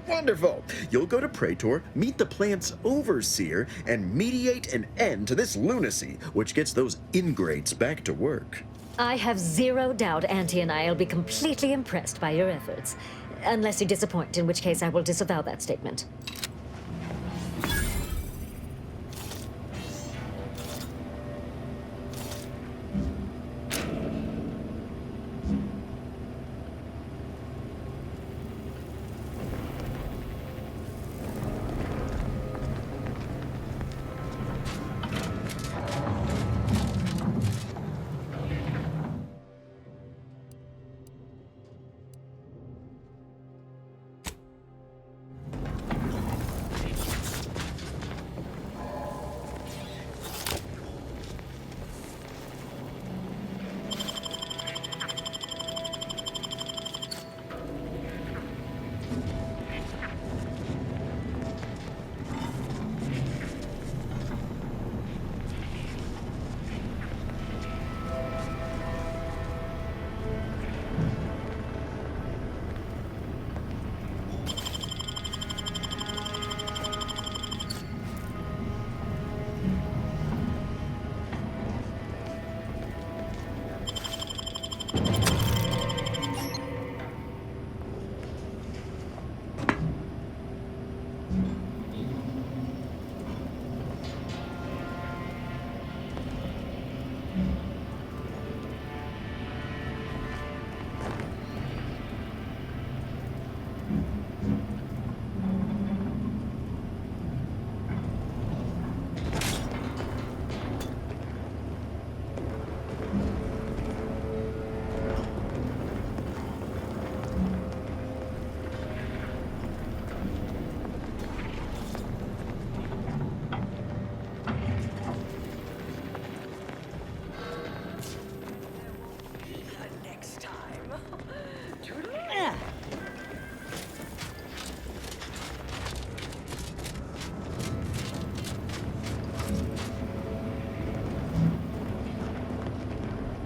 Speaker 18: Wonderful! You'll go to Praetor, meet the plant's overseer, and mediate an end to this lunacy, which gets those ingrates back to work.
Speaker 13: I have zero doubt Auntie and I will be completely impressed by your efforts. Unless you disappoint, in which case I will disavow that statement.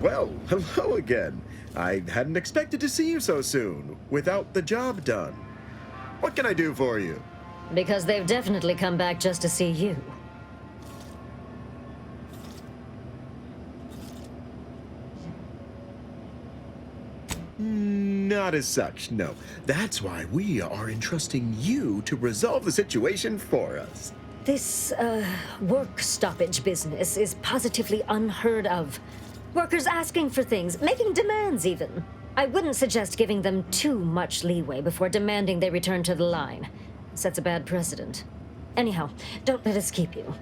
Speaker 18: Well, hello again. I hadn't expected to see you so soon, without the job done. What can I do for you?
Speaker 13: Because they've definitely come back just to see you.
Speaker 18: Not as such, no. That's why we are entrusting you to resolve the situation for us.
Speaker 13: This, work stoppage business is positively unheard of. Workers asking for things, making demands even. I wouldn't suggest giving them too much leeway before demanding they return to the line. Sets a bad precedent. Anyhow, don't let us keep you.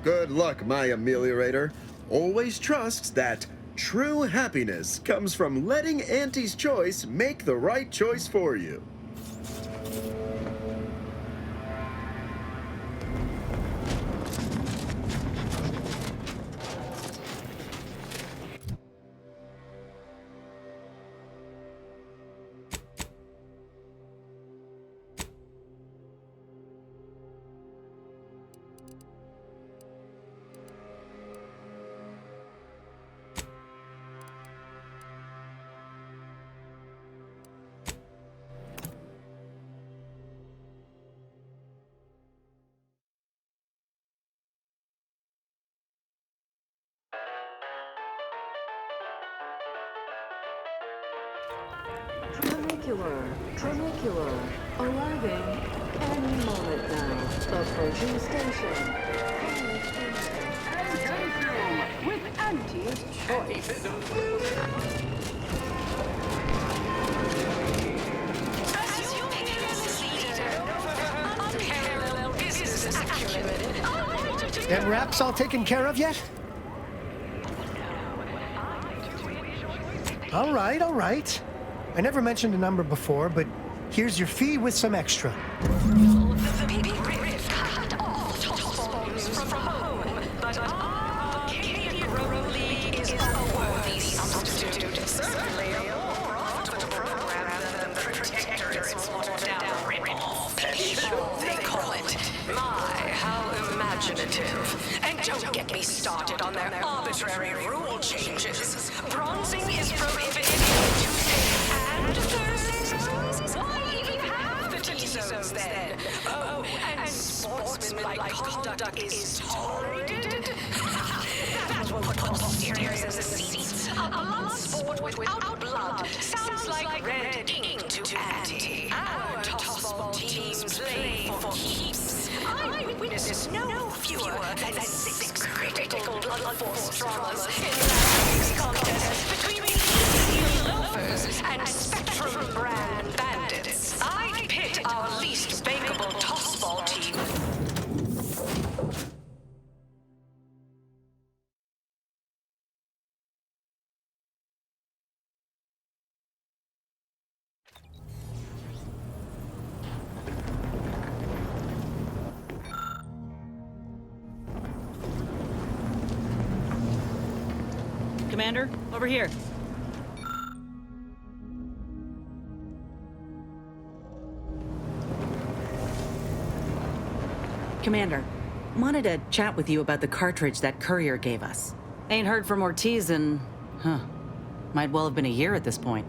Speaker 18: Good luck, my ameliorator. Always trust that True happiness comes from letting Auntie's choice make the right choice for you.
Speaker 7: Tranicular, arriving any moment now. Approaching station. With Auntie's choice.
Speaker 16: As your fearless leader, unparalleled business acumen.
Speaker 11: Them wraps all taken care of yet? All right, all right. I never mentioned a number before, but here's your fee with some extra.
Speaker 16: The big riff cut all toss bombs from home, but Arcadia Grow League is a worthy substitute. Certainly a more profitable program than the Protectorate's watered-down rip-off. They call it. My, how imaginative. And don't get me started on their arbitrary rule changes. Bronzing is prohibited Tuesday and Thursdays. Why even have the T-zones then? Oh, and sportsmanlike conduct is tolerated? That will put posteriors in the seats. A blood sport without blood sounds like red ink to Auntie. Our tossball teams play for keeps. I witnessed no fewer than 6 critical blood force dramas in last week's contest between Easy Loafers and Spectrum Brand Bandits. I pit our least bankable tossball team.
Speaker 21: Commander, over here. Commander, wanted to chat with you about the cartridge that courier gave us. Ain't heard from Ortiz in... might well have been a year at this point.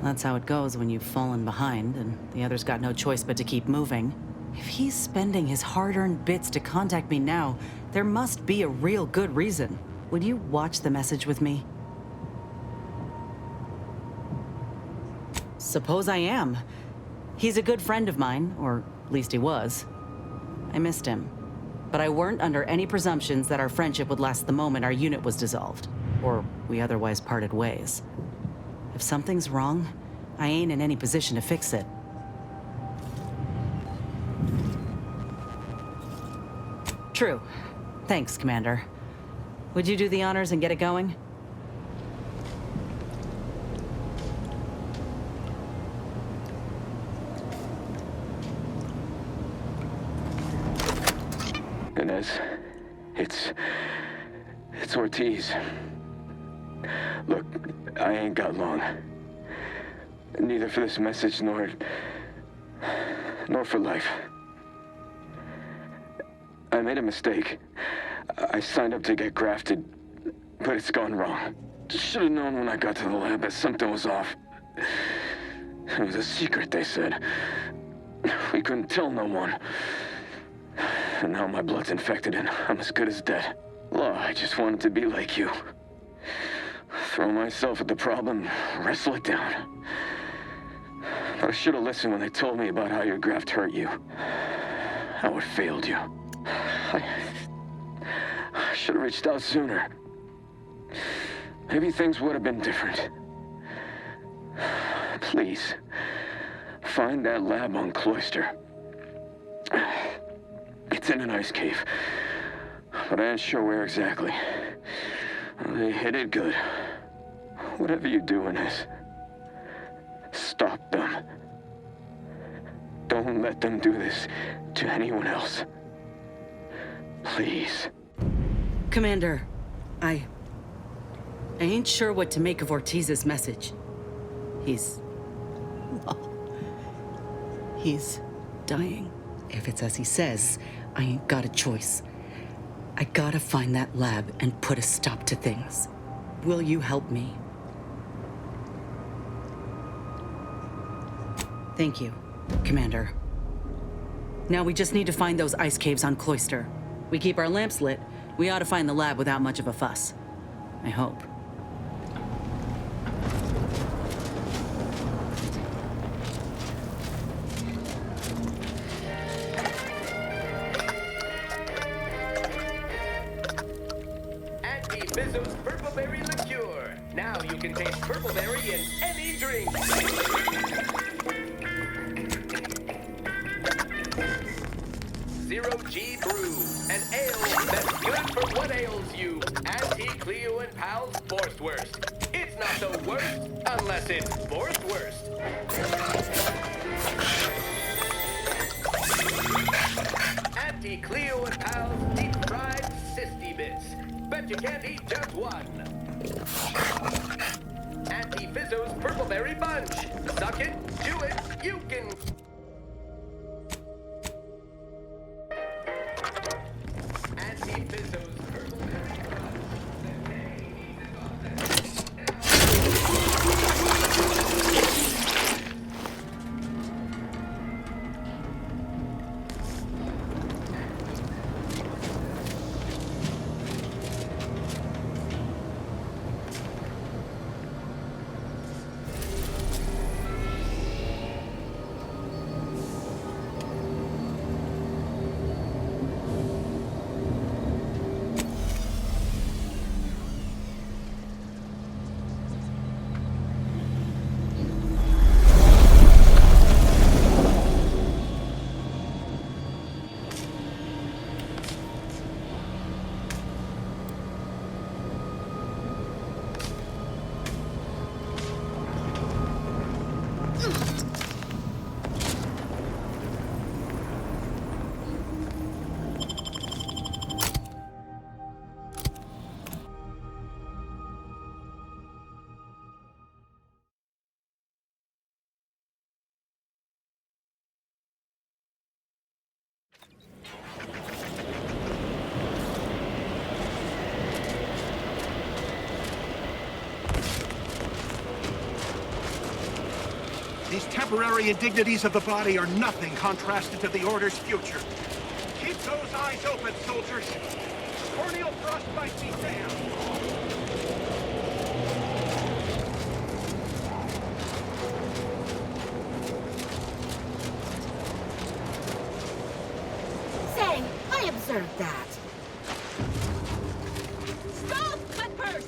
Speaker 21: That's how it goes when you've fallen behind, and the others got no choice but to keep moving. If he's spending his hard-earned bits to contact me now, there must be a real good reason. Would you watch the message with me? Suppose I am. He's a good friend of mine, or at least he was. I missed him. But I weren't under any presumptions that our friendship would last the moment our unit was dissolved, or we otherwise parted ways. If something's wrong, I ain't in any position to fix it. True. Thanks, Commander. Would you do the honors and get it going?
Speaker 22: Inez, it's Ortiz. Look, I ain't got long. Neither for this message nor for life. I made a mistake. I signed up to get grafted, but it's gone wrong. Should have known when I got to the lab that something was off. It was a secret, they said. We couldn't tell no one. And now my blood's infected and I'm as good as dead. Law, I just wanted to be like you. Throw myself at the problem, wrestle it down. But I should have listened when they told me about how your graft hurt you. How it failed you. I should have reached out sooner. Maybe things would have been different. Please, find that lab on Cloister. It's in an ice cave, but I ain't sure where exactly. They hit it good. Whatever you're doing is... stop them. Don't let them do this to anyone else. Please.
Speaker 21: Commander, I ain't sure what to make of Ortiz's message. He's dying. If it's as he says, I ain't got a choice. I gotta find that lab and put a stop to things. Will you help me? Thank you, Commander. Now we just need to find those ice caves on Cloister. We keep our lamps lit, we ought to find the lab without much of a fuss. I hope.
Speaker 3: Fizzo's Purple Berry Liqueur. Now you can taste Purple Berry in any drink. Zero G Brew, an ale that's good for what ails you. Auntie Cleo and Pal's Fourth Worst. It's not the worst unless it's fourth worst. Auntie Cleo and Pal's deep fried Sisty Bits. Bet you can't eat just one. Auntie Fizzo's Purple Berry Bunch. Suck it, chew it, you can... Auntie Fizzo's Purple Berry
Speaker 4: These temporary indignities of the body are nothing contrasted to the Order's future. Keep those eyes open, soldiers. Corneal frostbite me down.
Speaker 1: Say, I observed that.
Speaker 7: Stop, Cutpurse!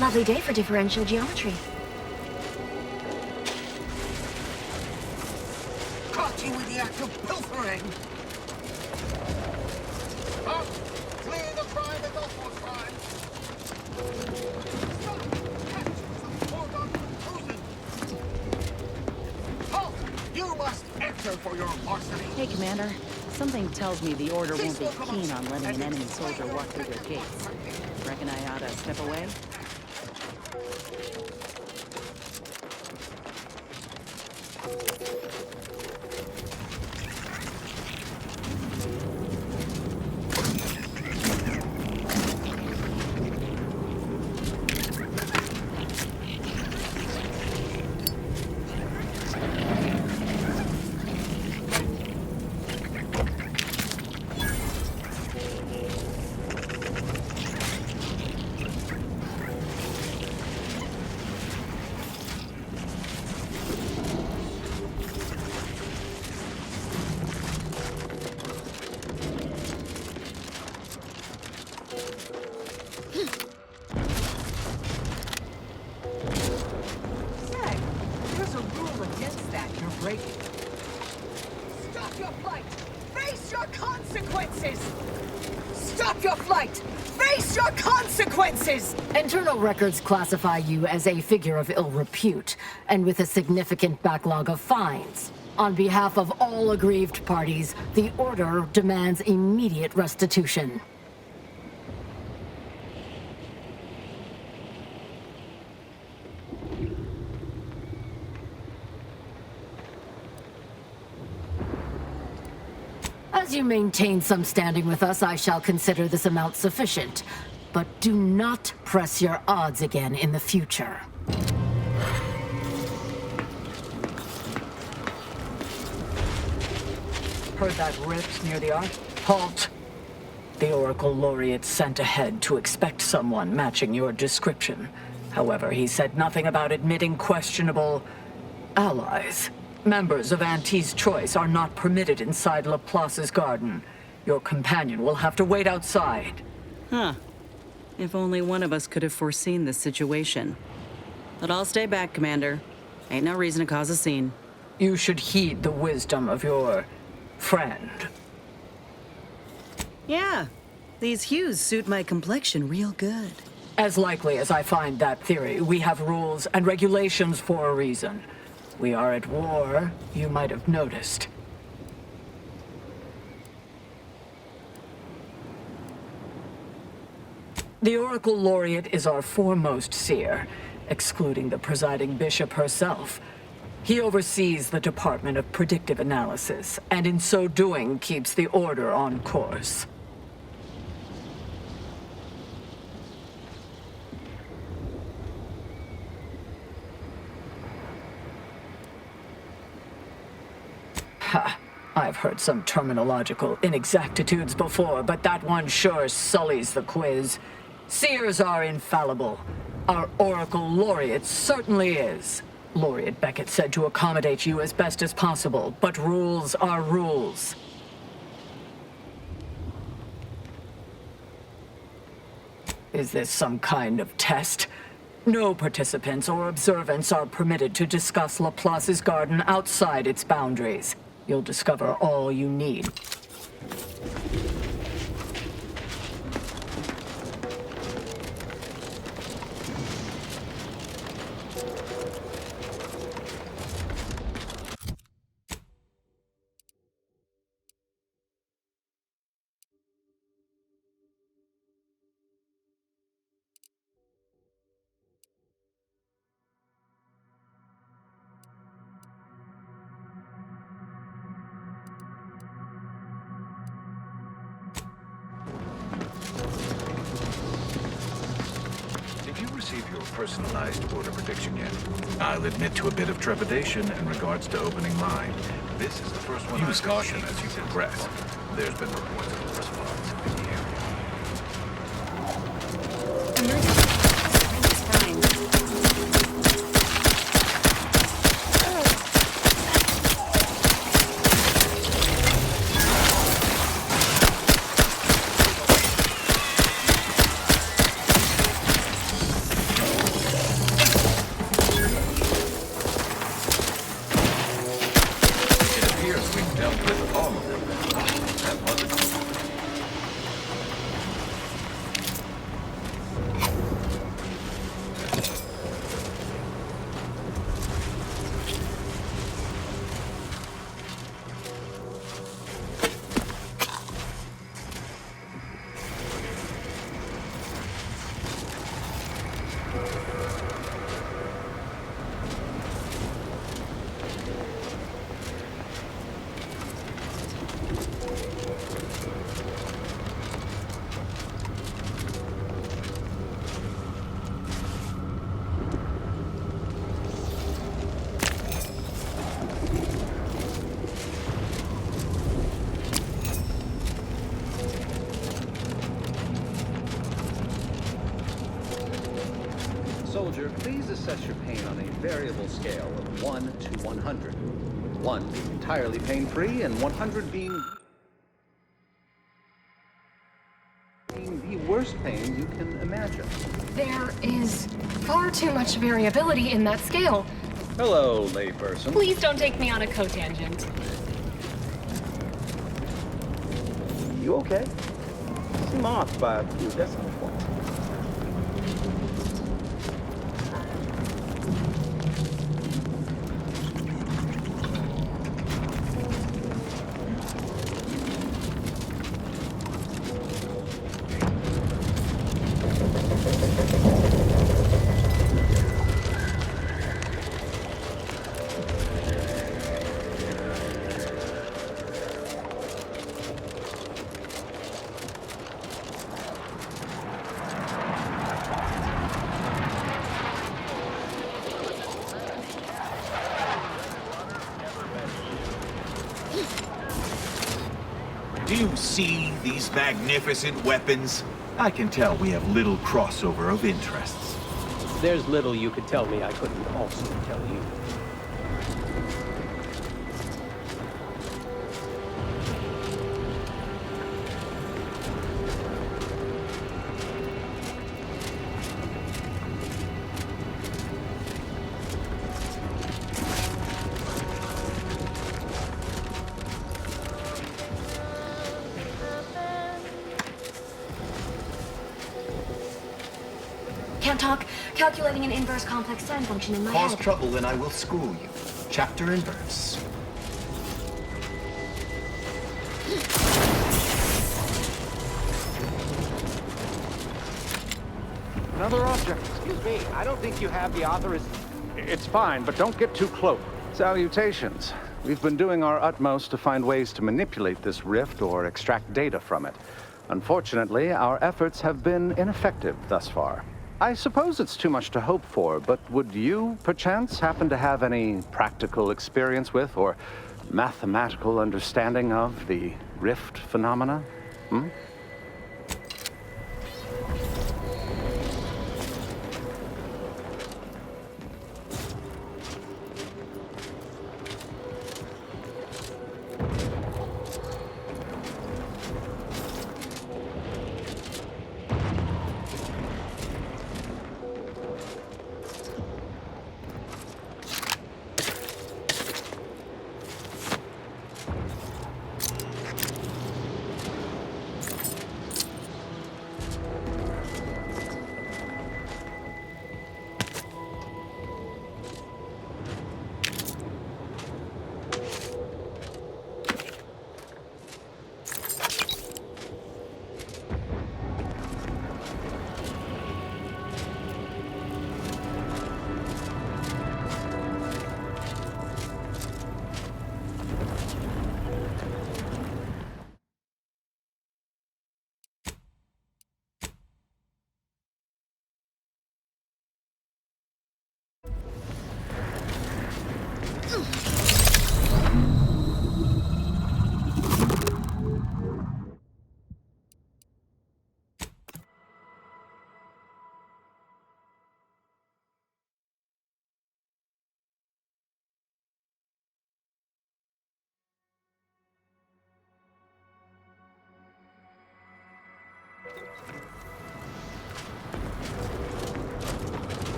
Speaker 1: Lovely day for differential geometry.
Speaker 4: Caught you with the act of pilfering! Up crime is also a crime. Stop! Captures of foregone conclusion. Halt! You must answer for your larceny.
Speaker 21: Hey, Commander. Something tells me the Order won't be keen on letting an enemy soldier walk through their gates. Reckon I ought to step away?
Speaker 1: There's a rule against that you're breaking. Stop your flight! Face your consequences! Stop your flight! Face your consequences!
Speaker 10: Internal records classify you as a figure of ill repute, and with a significant backlog of fines. On behalf of all aggrieved parties, the Order demands immediate restitution. As you maintain some standing with us, I shall consider this amount sufficient. But do not press your odds again in the future.
Speaker 1: Heard that rift near the Ark? Halt! The Oracle Laureate sent ahead to expect someone matching your description. However, he said nothing about admitting questionable allies. Members of Auntie's Choice are not permitted inside Laplace's garden. Your companion will have to wait outside.
Speaker 21: Huh. If only one of us could have foreseen this situation. But I'll stay back, Commander. Ain't no reason to cause a scene.
Speaker 1: You should heed the wisdom of your friend.
Speaker 21: Yeah. These hues suit my complexion real good.
Speaker 1: As likely as I find that theory, we have rules and regulations for a reason. We are at war, you might have noticed. The Oracle Laureate is our foremost seer, excluding the presiding bishop herself. He oversees the Department of Predictive Analysis, and in so doing keeps the Order on course. Ha! I've heard some terminological inexactitudes before, but that one sure sullies the quiz. Seers are infallible. Our Oracle Laureate certainly is. Laureate Beckett said to accommodate you as best as possible, but rules are rules. Is this some kind of test? No participants or observants are permitted to discuss Laplace's garden outside its boundaries. You'll discover all you need.
Speaker 14: Your personalized order prediction yet. I'll admit to a bit of trepidation in regards to opening mine. This is the first one. Use caution as you progress. There's been reports of response in the area.
Speaker 15: pain on a variable scale of 1 to 100, with 1 being entirely pain-free and 100 being the worst pain you can imagine.
Speaker 9: There is far too much variability in that scale.
Speaker 15: Hello, layperson.
Speaker 9: Please don't take me on a cotangent.
Speaker 15: You okay? Seem off by a few decimal points.
Speaker 14: Do you see these magnificent weapons? I can tell we have little crossover of interests.
Speaker 17: There's little you could tell me I couldn't also tell you.
Speaker 19: Can't talk. Calculating an inverse complex sine function in my
Speaker 23: Cause
Speaker 19: head.
Speaker 23: trouble and I will school you. Chapter and verse.
Speaker 15: Another object. Excuse me, I don't think you have the authorization. It's fine, but don't get too close. Salutations. We've been doing our utmost to find ways to manipulate this rift or extract data from it. Unfortunately, our efforts have been ineffective thus far. I suppose it's too much to hope for, but would you, perchance, happen to have any practical experience with or mathematical understanding of the rift phenomena? Hmm?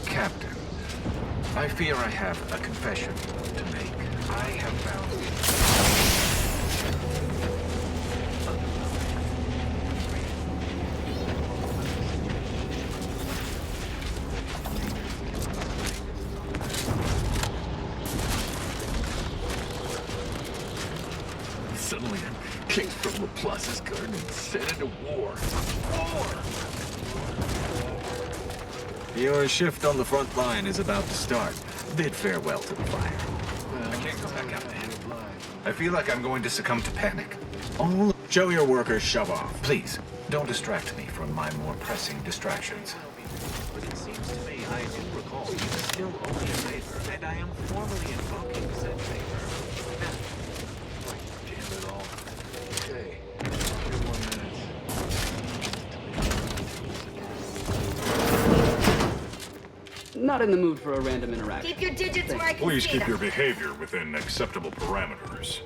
Speaker 14: Captain, I fear I have a confession to make. I have found... Suddenly I'm kicked from Laplace's garden and set into war. War! Your shift on the front line is about to start. Bid farewell to the fire. I can't go back out there. I feel like I'm going to succumb to panic. All show your workers shove off. Please, don't distract me from my more pressing distractions. But it seems to me I do recall you still owe me a favor, and I am formally invoking said favor. Now, damn it all. Okay.
Speaker 2: not in the mood for a random interaction.
Speaker 19: Keep your digits where I can
Speaker 14: Please
Speaker 19: see
Speaker 14: keep
Speaker 19: them.
Speaker 14: your behavior within acceptable parameters.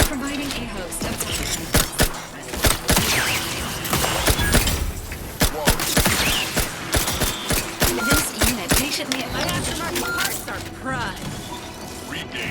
Speaker 16: Providing a host of this unit patiently. My aftermarket parts are prime.
Speaker 14: Regain.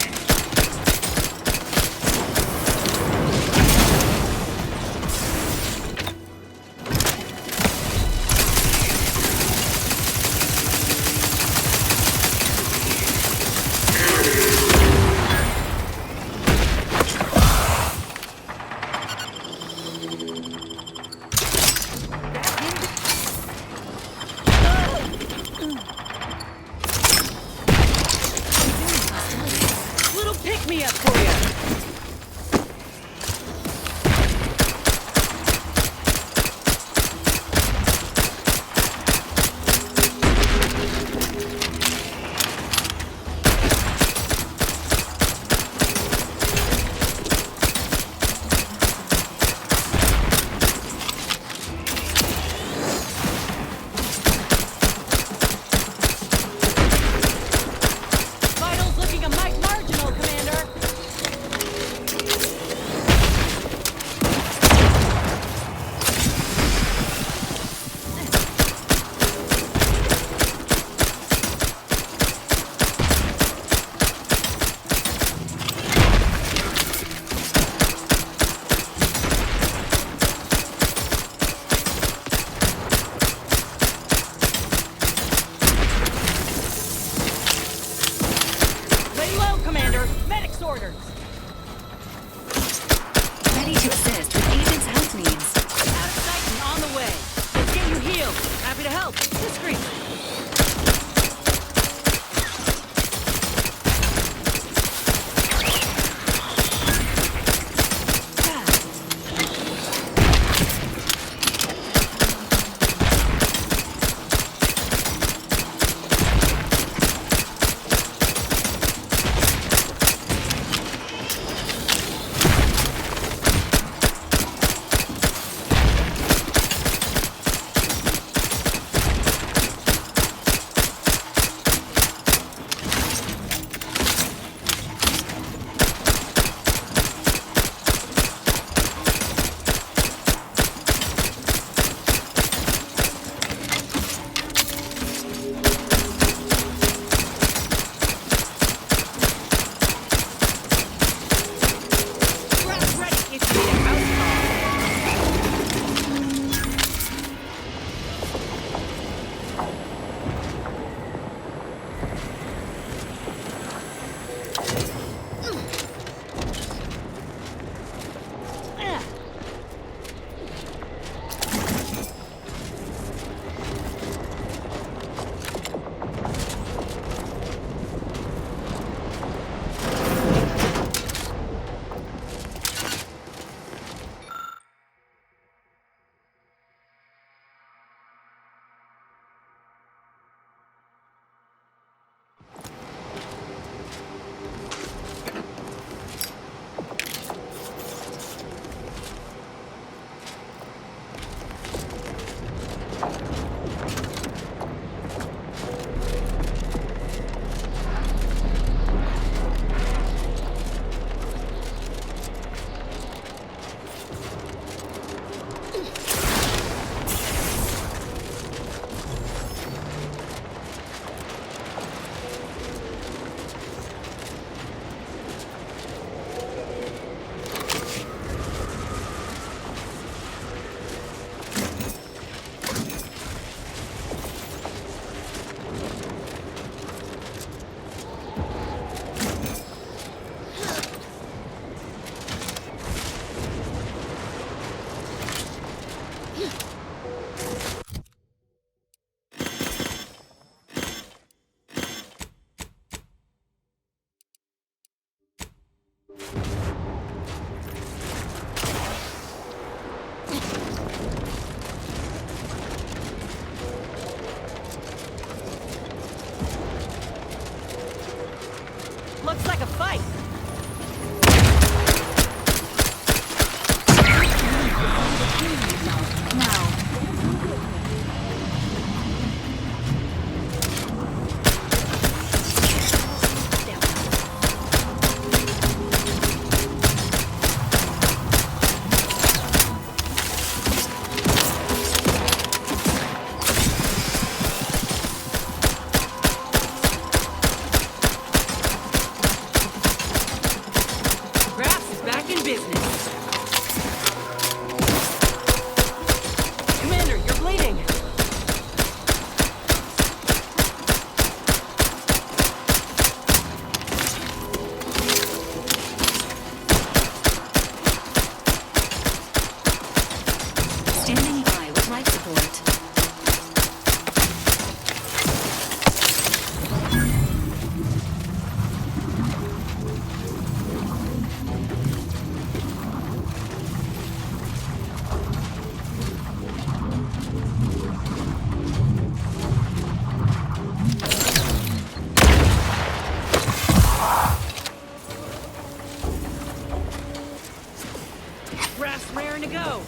Speaker 21: Graph's raring to go.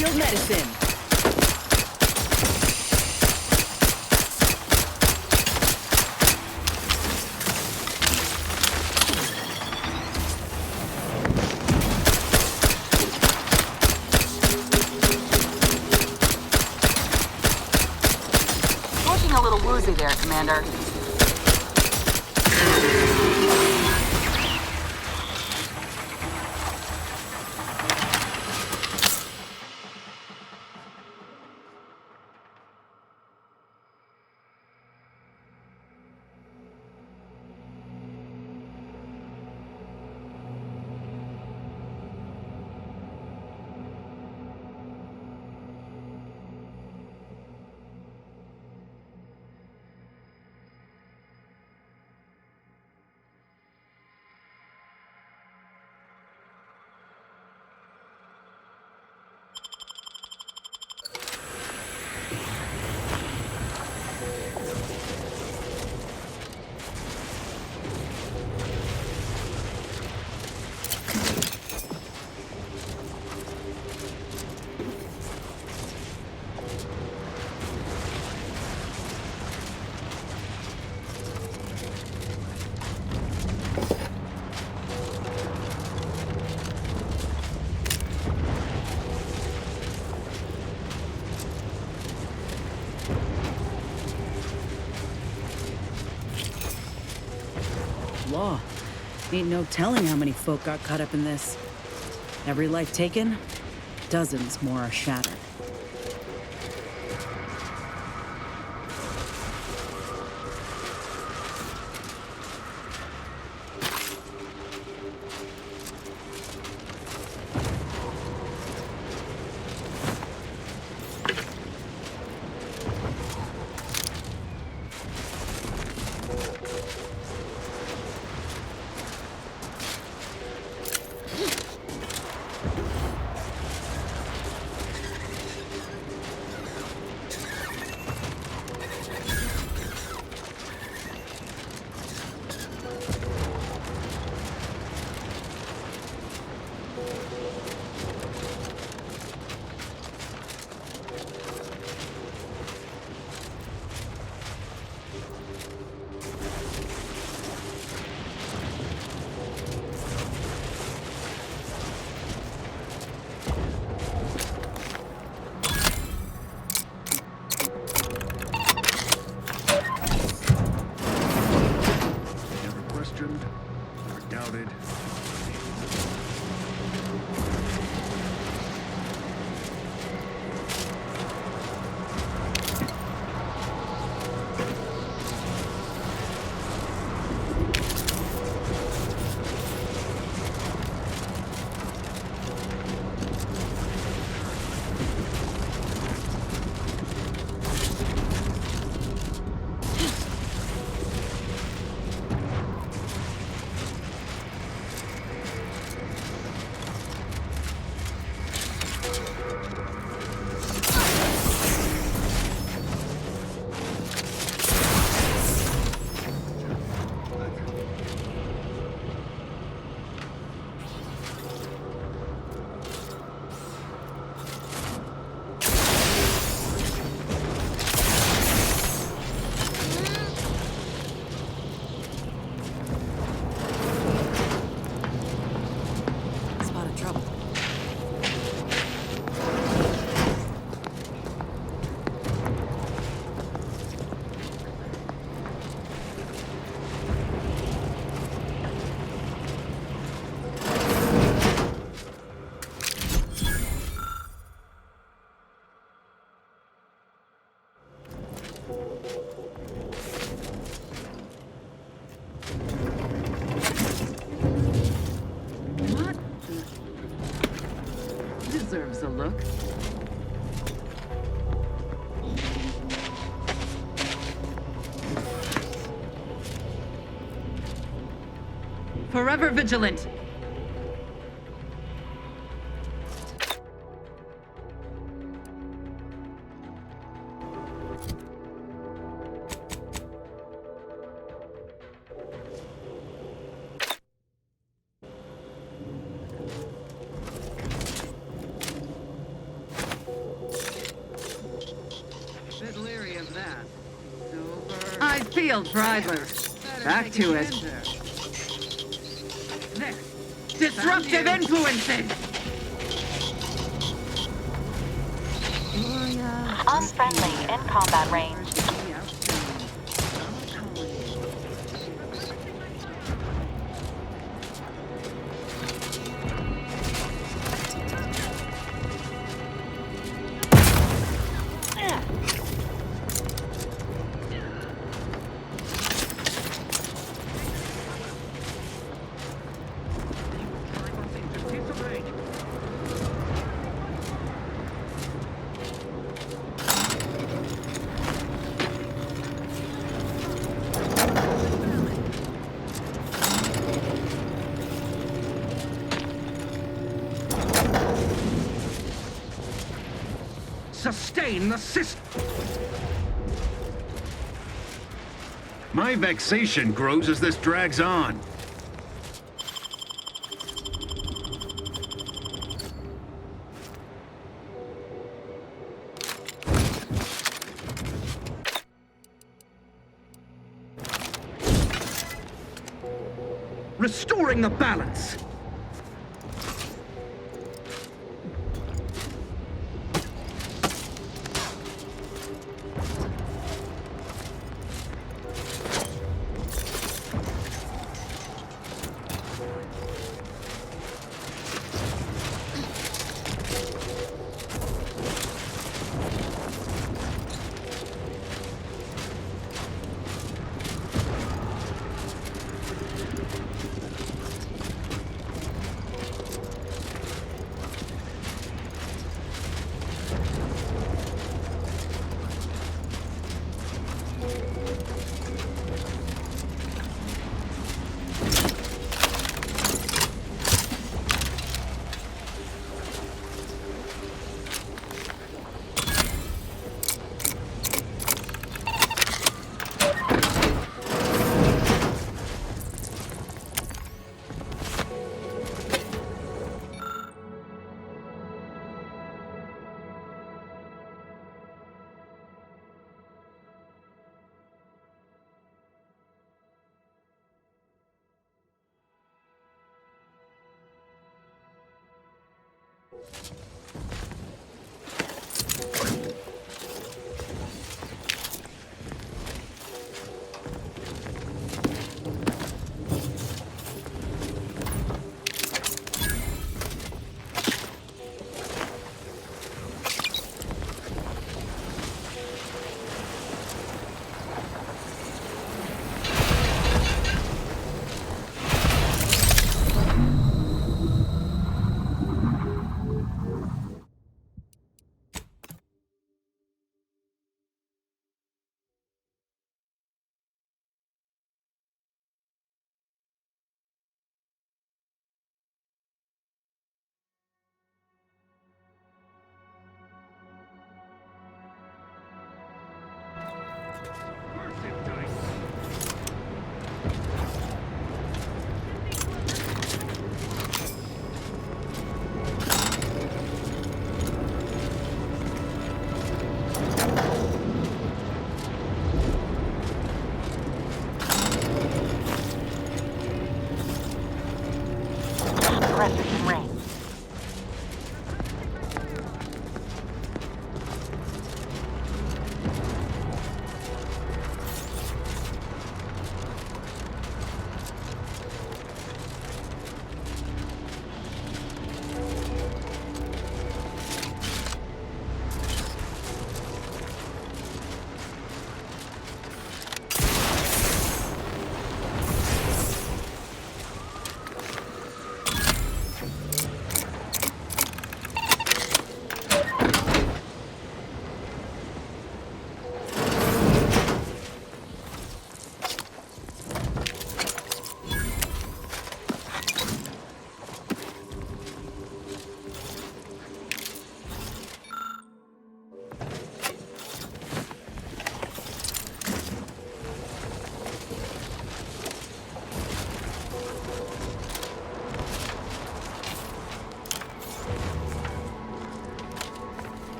Speaker 21: field medicine. Looking a little woozy there, Commander. Law. Ain't no telling how many folk got caught up in this. Every life taken, dozens more are shattered. Deserves a look. Forever vigilant.
Speaker 5: Eyes peeled, Idlers. Back to it. Disruptive influences!
Speaker 12: Unfriendly in combat range.
Speaker 4: Sustain the system.
Speaker 20: My vexation grows as this drags on.
Speaker 4: Restoring the balance.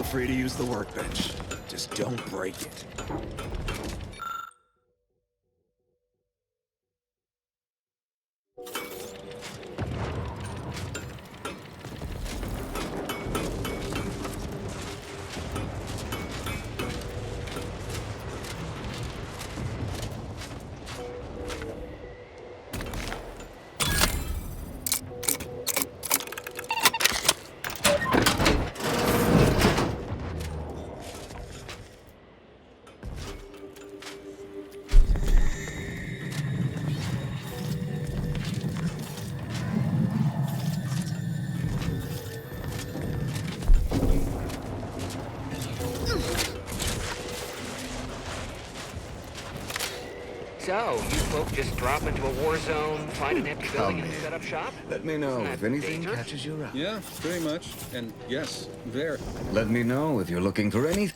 Speaker 6: Feel free to use the workbench. Just don't break it.
Speaker 8: So, you folk just drop into a war zone, find an empty building, and set up shop?
Speaker 6: Let me know if anything
Speaker 8: dangerous?
Speaker 6: catches your eye.
Speaker 13: Yeah, pretty much. And yes, very.
Speaker 6: Let me know if you're looking for anything.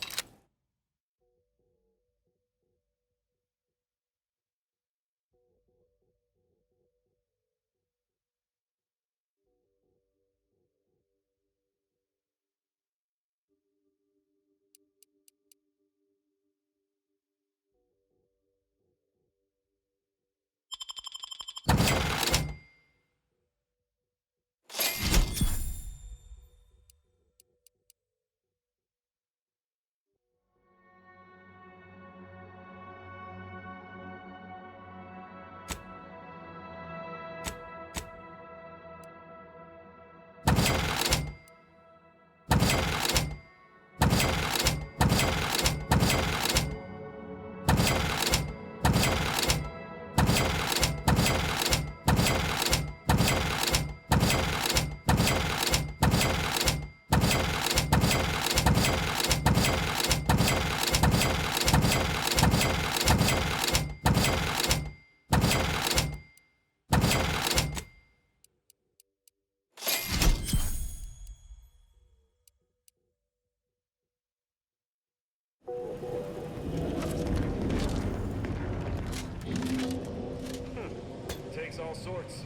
Speaker 3: Takes all sorts.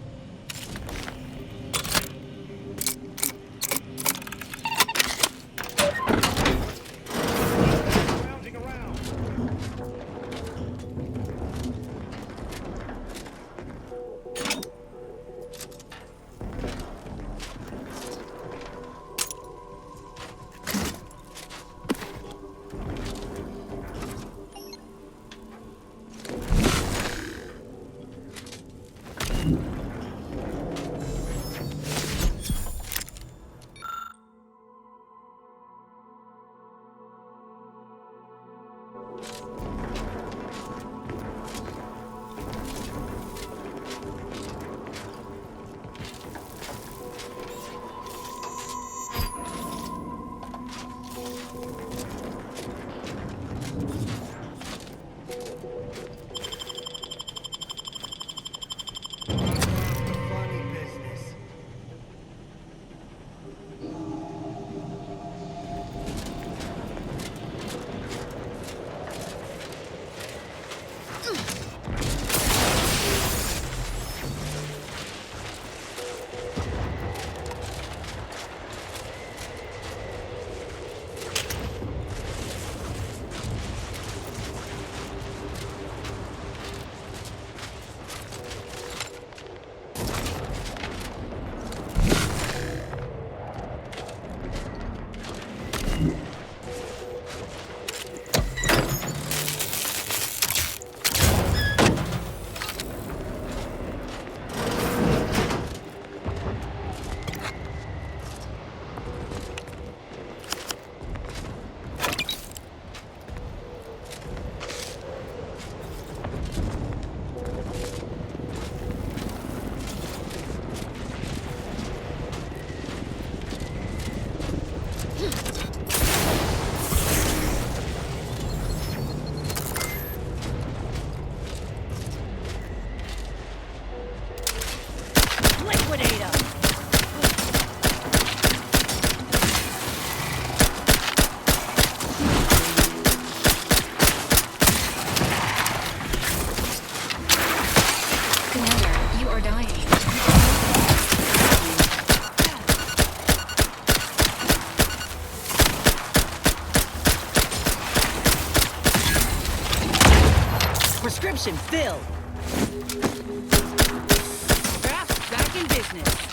Speaker 3: Rounding around.
Speaker 21: Mission filled. Craft back in business.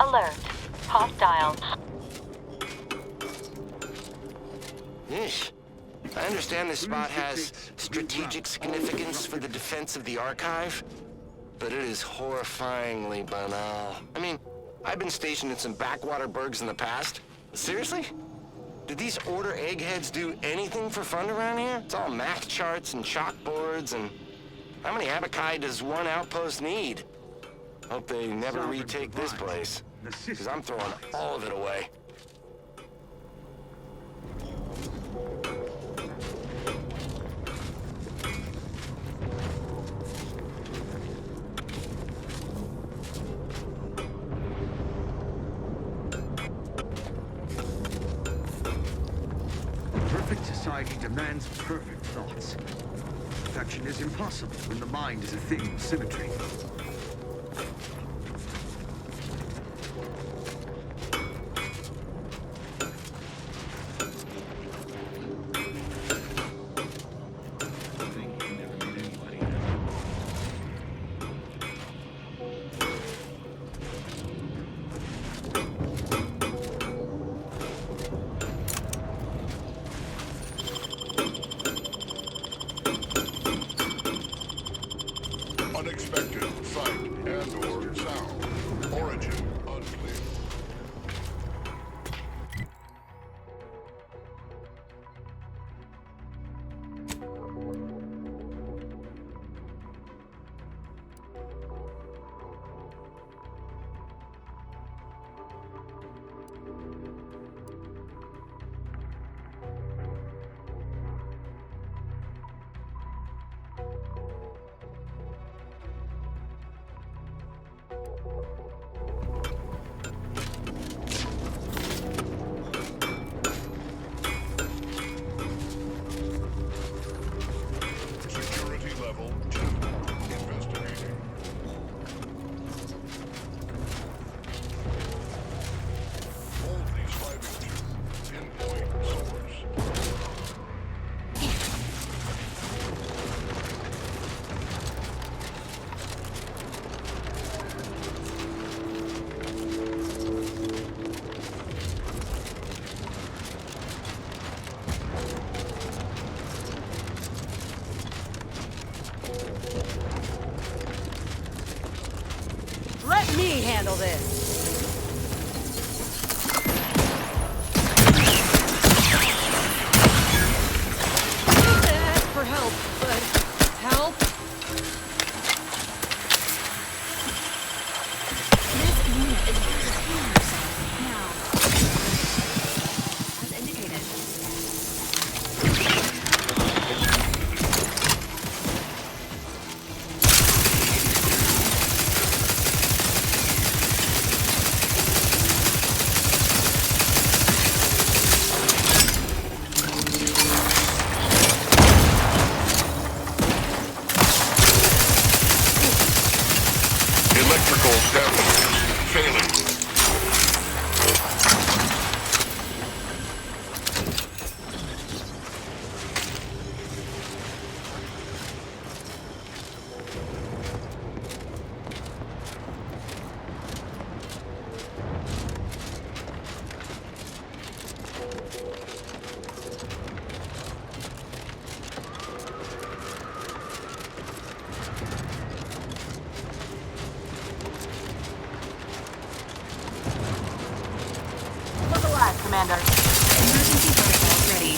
Speaker 12: Alert. Hostile.
Speaker 11: Yeesh. I understand this spot has strategic significance for the defense of the archive, but it is horrifyingly banal. I mean, I've been stationed in some backwater burgs in the past. Seriously? Did these Order eggheads do anything for fun around here? It's all math charts and chalkboards, and how many Abakai does one outpost need? Hope they never retake this place, because I'm throwing all of it away.
Speaker 18: Perfect society demands perfect thoughts. Perfection is impossible when the mind is a thing of symmetry.
Speaker 22: Unexpected sight and/or sound. Origin unclear. Security level 2. Investigating. Hold these 5 inches. Pinpoint source.
Speaker 21: Let me handle this. For help, but help?
Speaker 16: This unit is able to heal yourself now. As indicated.
Speaker 22: Electrical damage. Failing.
Speaker 12: Look alive, Commander.
Speaker 16: Emergency protocol ready.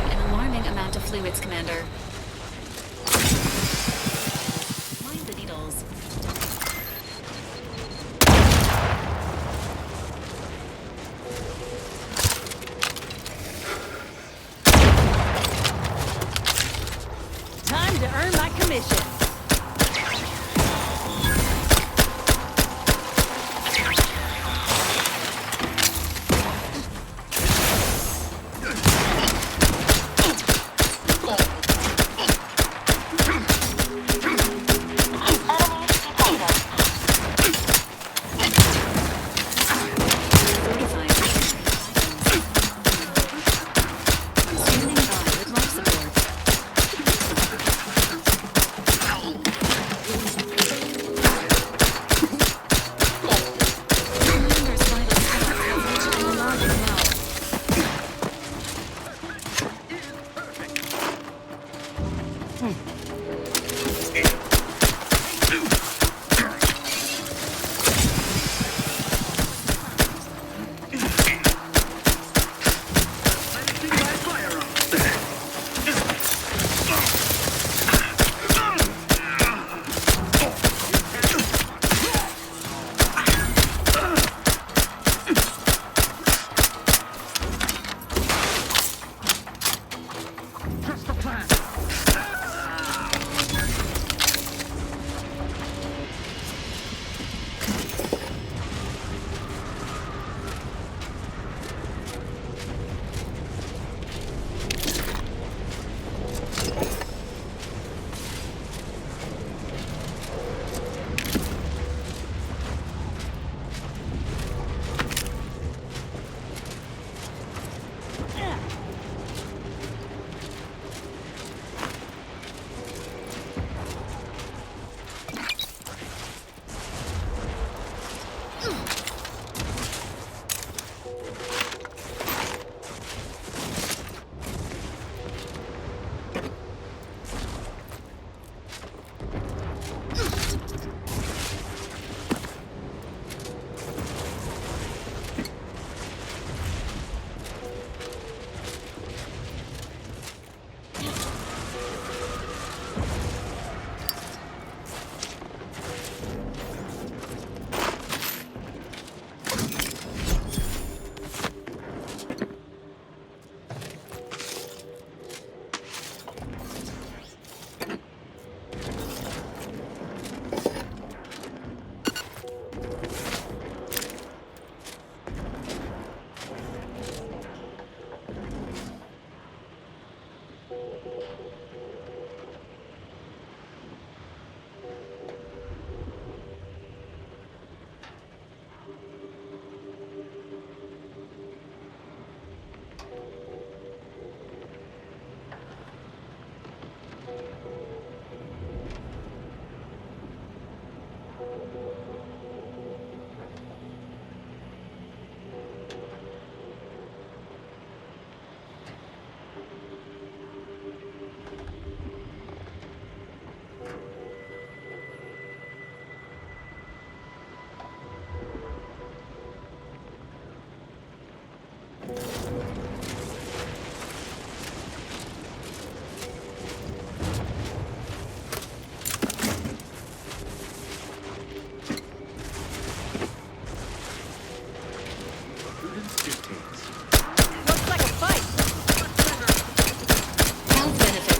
Speaker 16: An alarming amount of fluids, Commander.
Speaker 9: mission.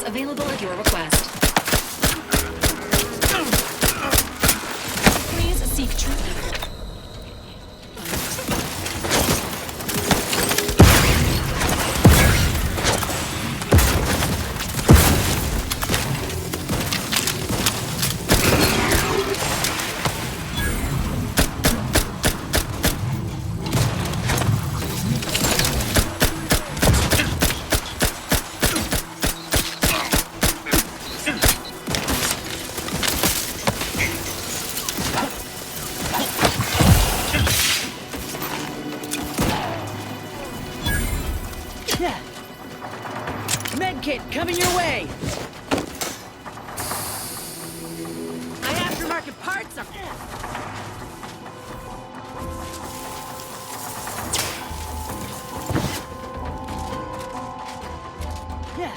Speaker 16: Available at your request. Please seek treatment.
Speaker 1: Medkit coming your way! My aftermarket parts are... Yeah.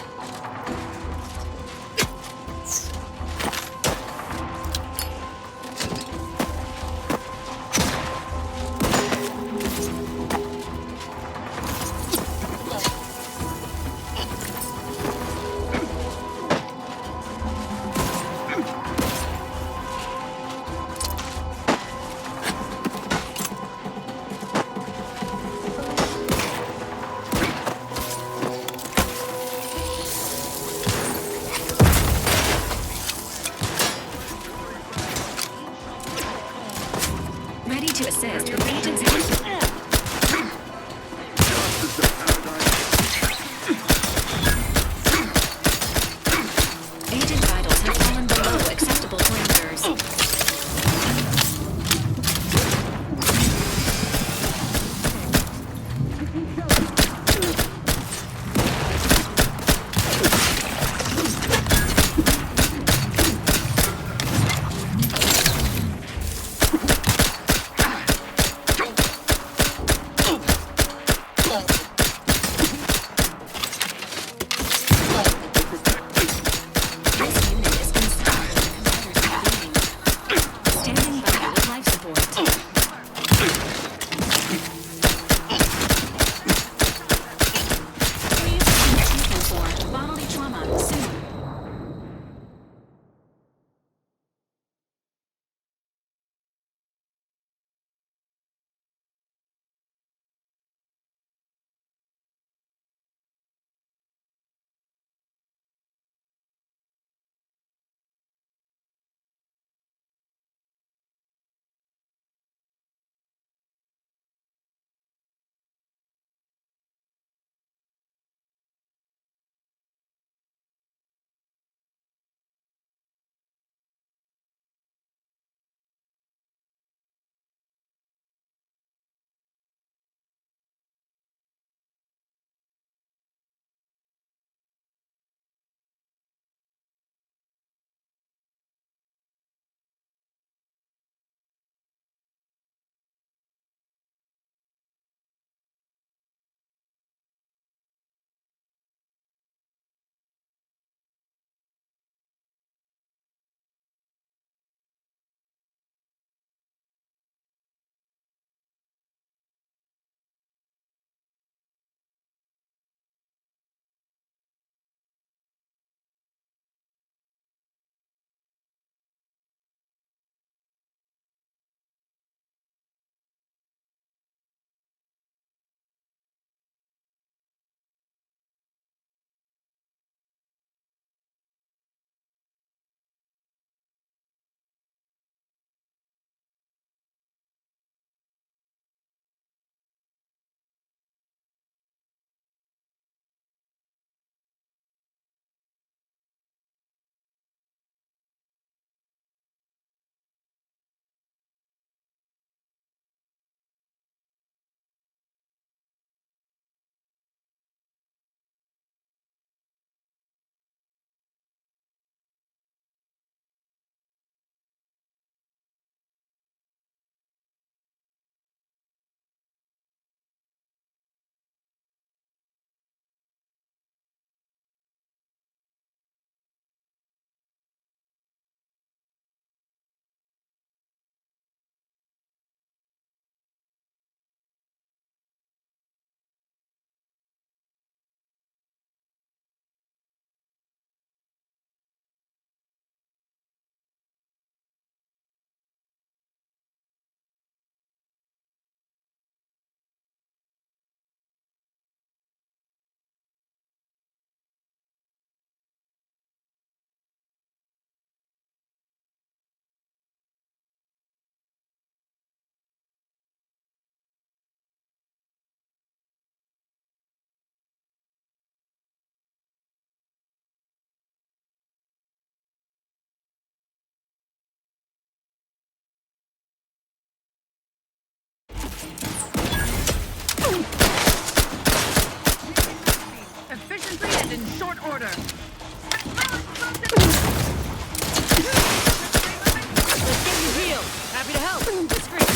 Speaker 5: short order.
Speaker 1: Let's get you healed. Happy to help. That's great.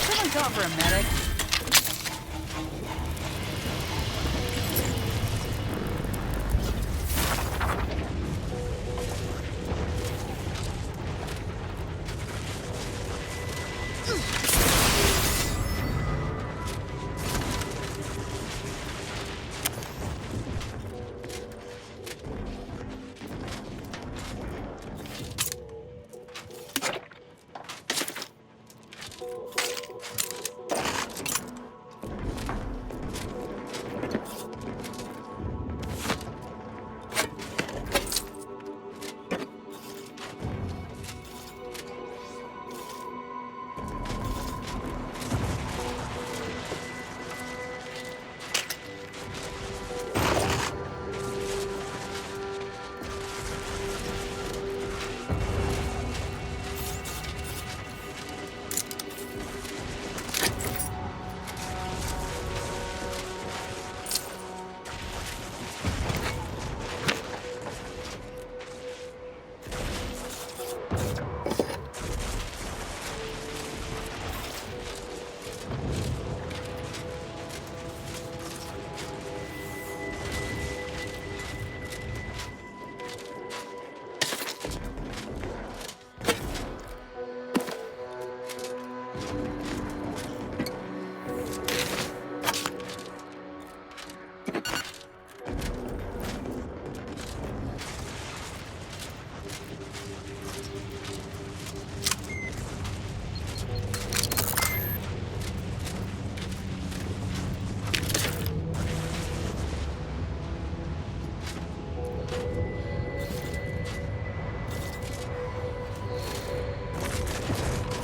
Speaker 21: Someone call for a medic.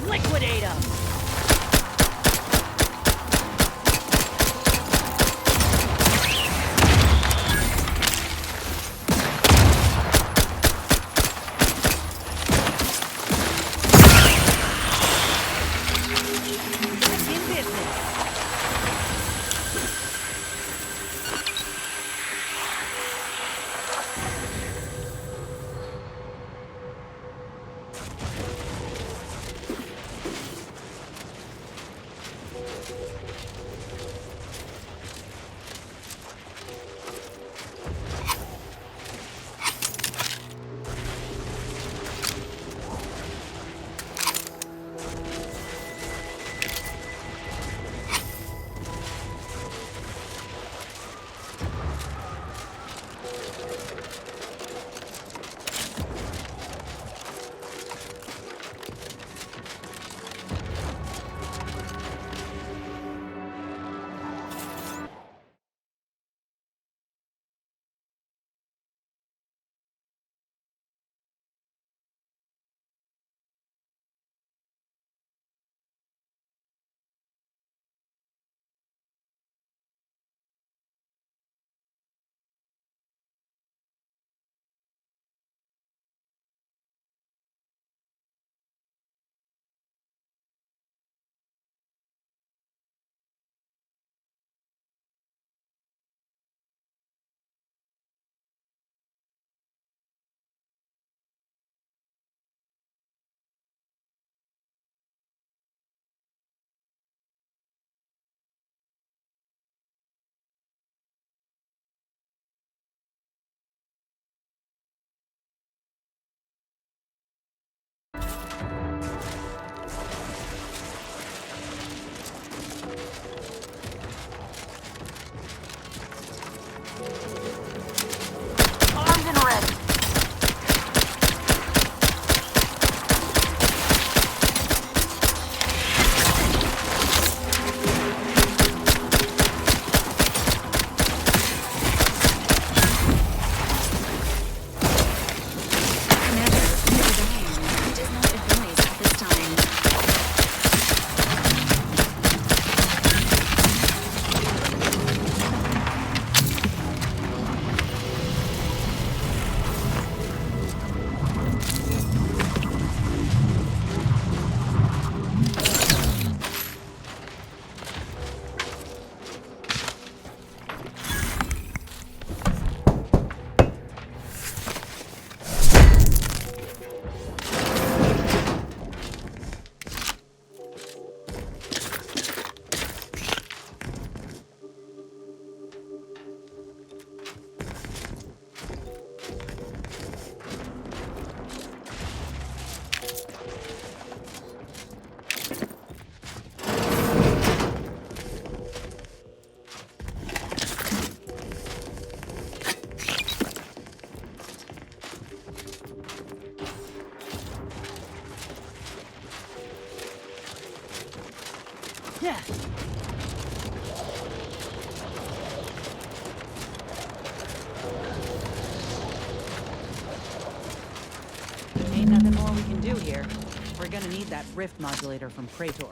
Speaker 1: Liquidate them. Yeah.
Speaker 21: Ain't nothing more we can do here. We're gonna need that rift modulator from Praetor.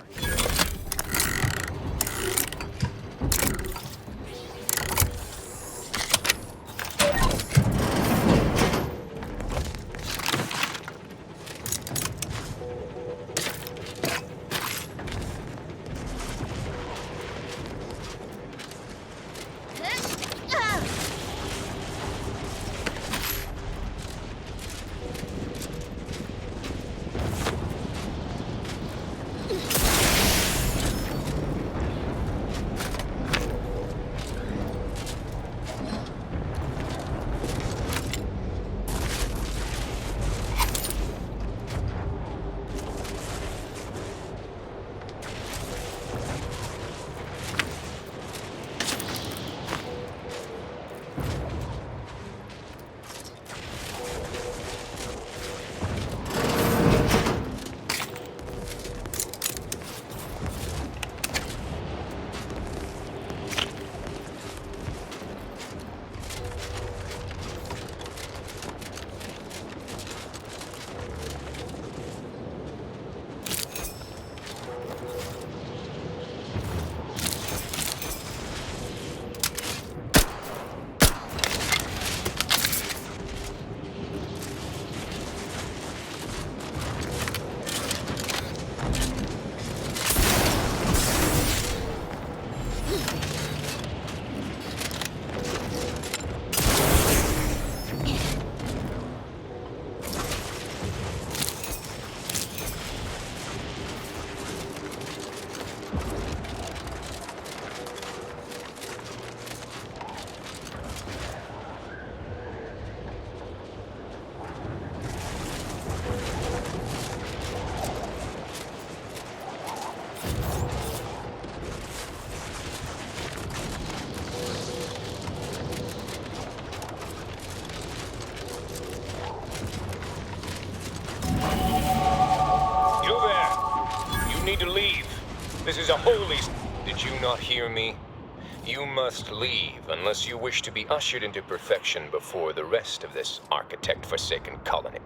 Speaker 7: This is a holy... Did you not hear me? You must leave unless you wish to be ushered into perfection before the rest of this architect-forsaken colony.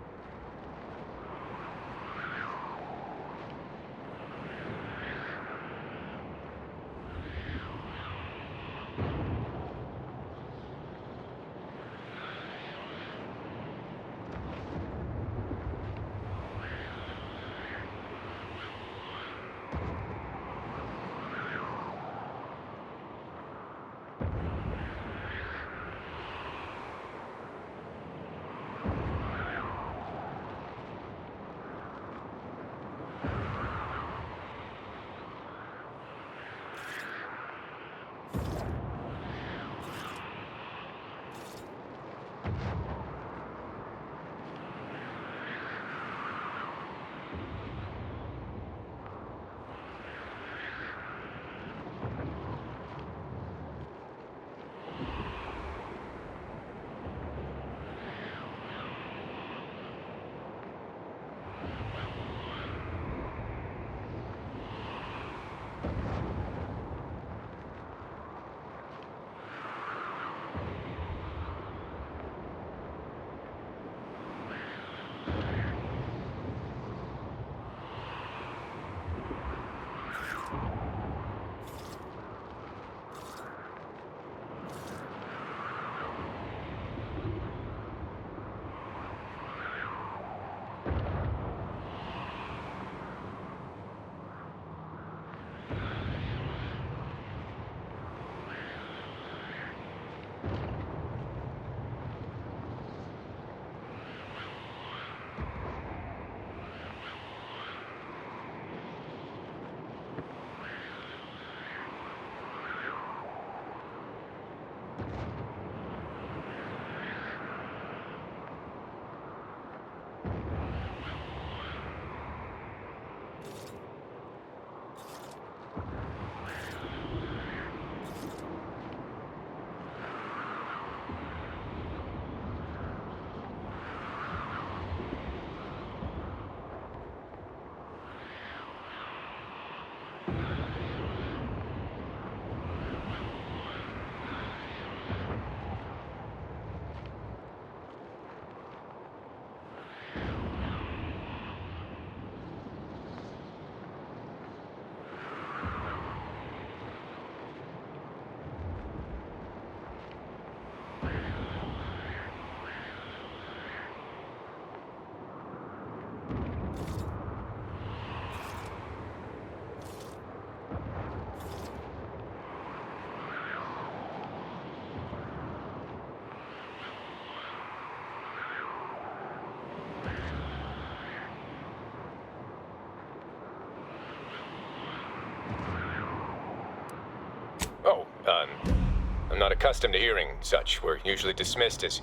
Speaker 7: I'm not accustomed to hearing such. We're usually dismissed as,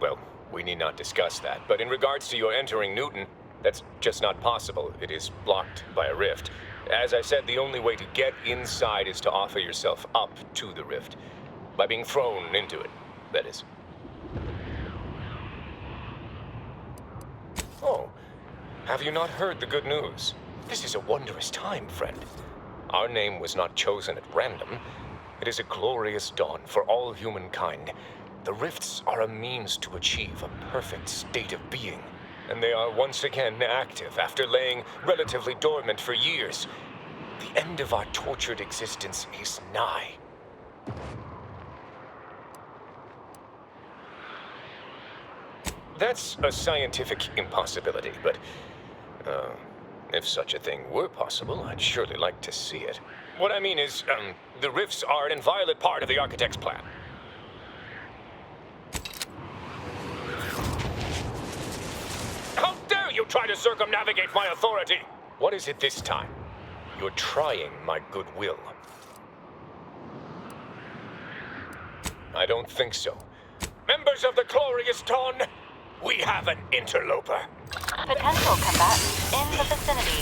Speaker 7: well, we need not discuss that. But in regards to your entering Newton, that's just not possible. It is blocked by a rift. As I said, the only way to get inside is to offer yourself up to the rift. By being thrown into it, that is. Oh, have you not heard the good news? This is a wondrous time, friend. Our name was not chosen at random. It is a glorious dawn for all humankind. The rifts are a means to achieve a perfect state of being, and they are once again active after laying relatively dormant for years. The end of our tortured existence is nigh. That's a scientific impossibility, but if such a thing were possible, I'd surely like to see it. What I mean is, the rifts are an inviolate part of the Architect's plan. How dare you try to circumnavigate my authority? What is it this time? You're trying my goodwill. I don't think so. Members of the Glorious Dawn, we have an interloper.
Speaker 12: Potential combatants in the vicinity.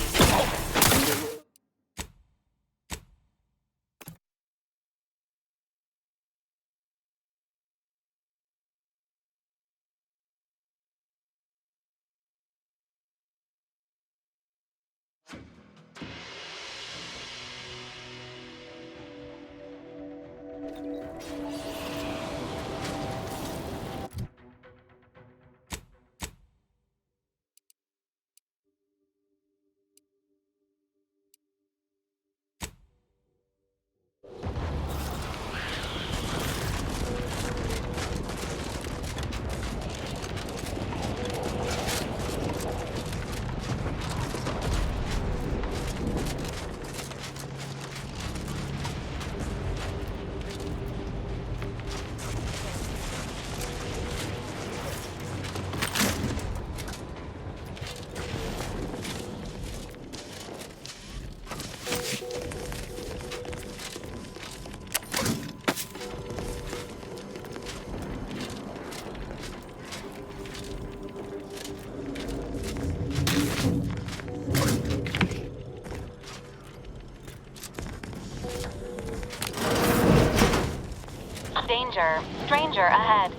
Speaker 12: Danger. Stranger ahead.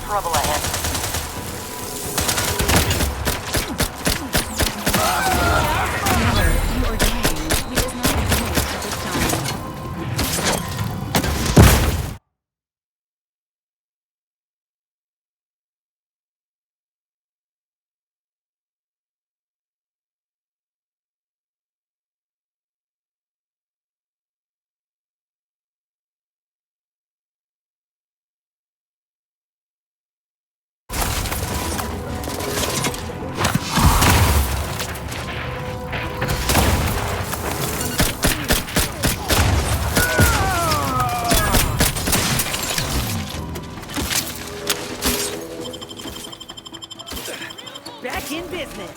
Speaker 12: Trouble ahead.
Speaker 1: Back in business.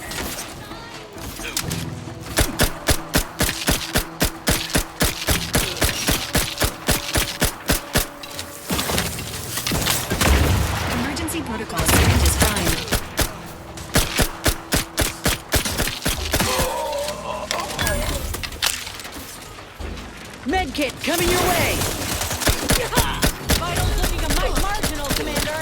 Speaker 16: Emergency protocol syringe is fine.
Speaker 1: Medkit coming your way. Vitals looking a mite marginal, Commander.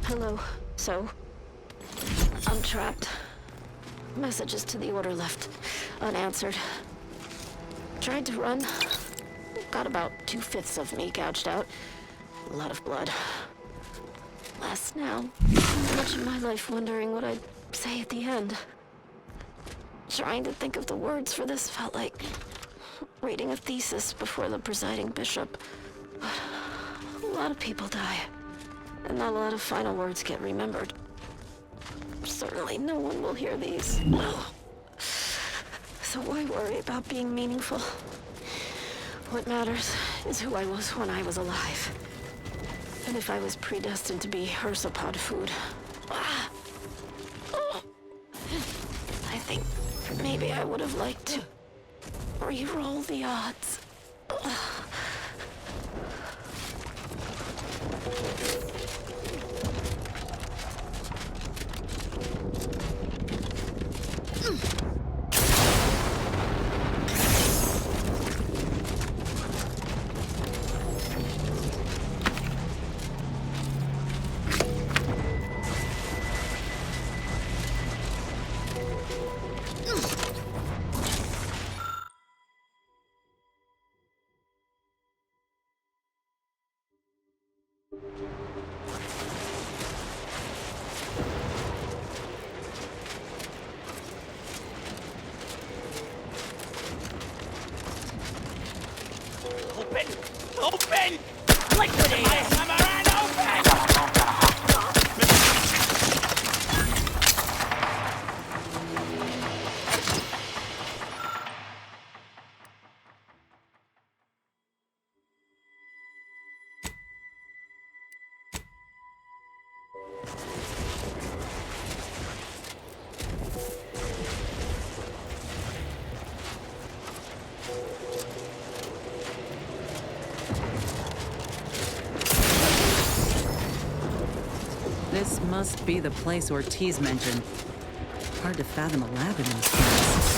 Speaker 10: Hello. So, I'm trapped. Messages to the Order left unanswered. Tried to run. Got about 2/5 of me gouged out. A lot of blood. Less now. Much of my life wondering what I'd say at the end. Trying to think of the words for this felt like reading a thesis before the presiding bishop. A lot of people die, and not a lot of final words get remembered. Certainly no one will hear these. So why worry about being meaningful? What matters is who I was when I was alive. And if I was predestined to be Ursapod food. I think maybe I would have liked to re-roll the odds.
Speaker 1: Open! Liquidate it! Summerand, open!
Speaker 21: This must be the place Ortiz mentioned. Hard to fathom a lab in these times.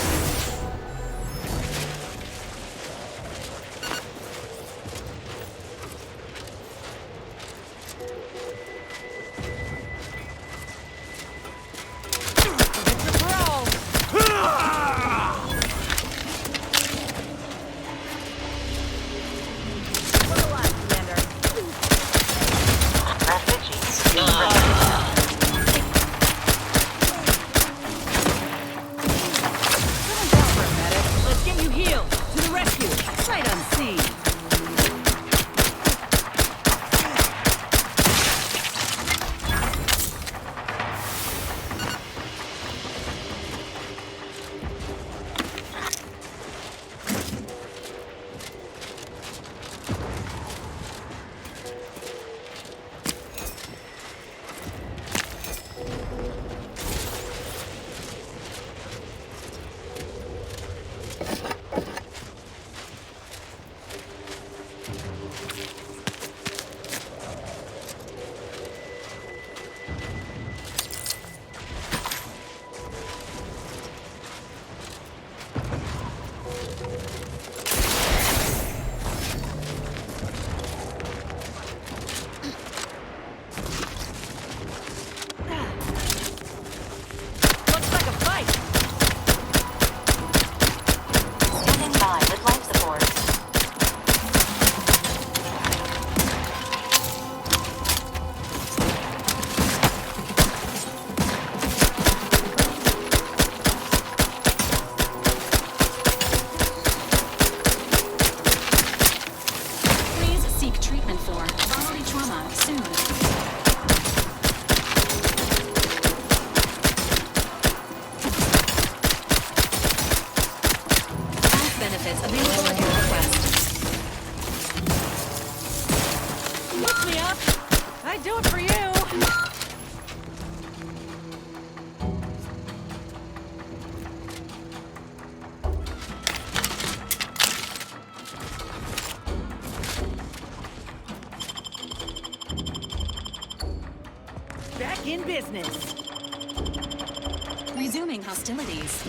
Speaker 1: Resuming hostilities.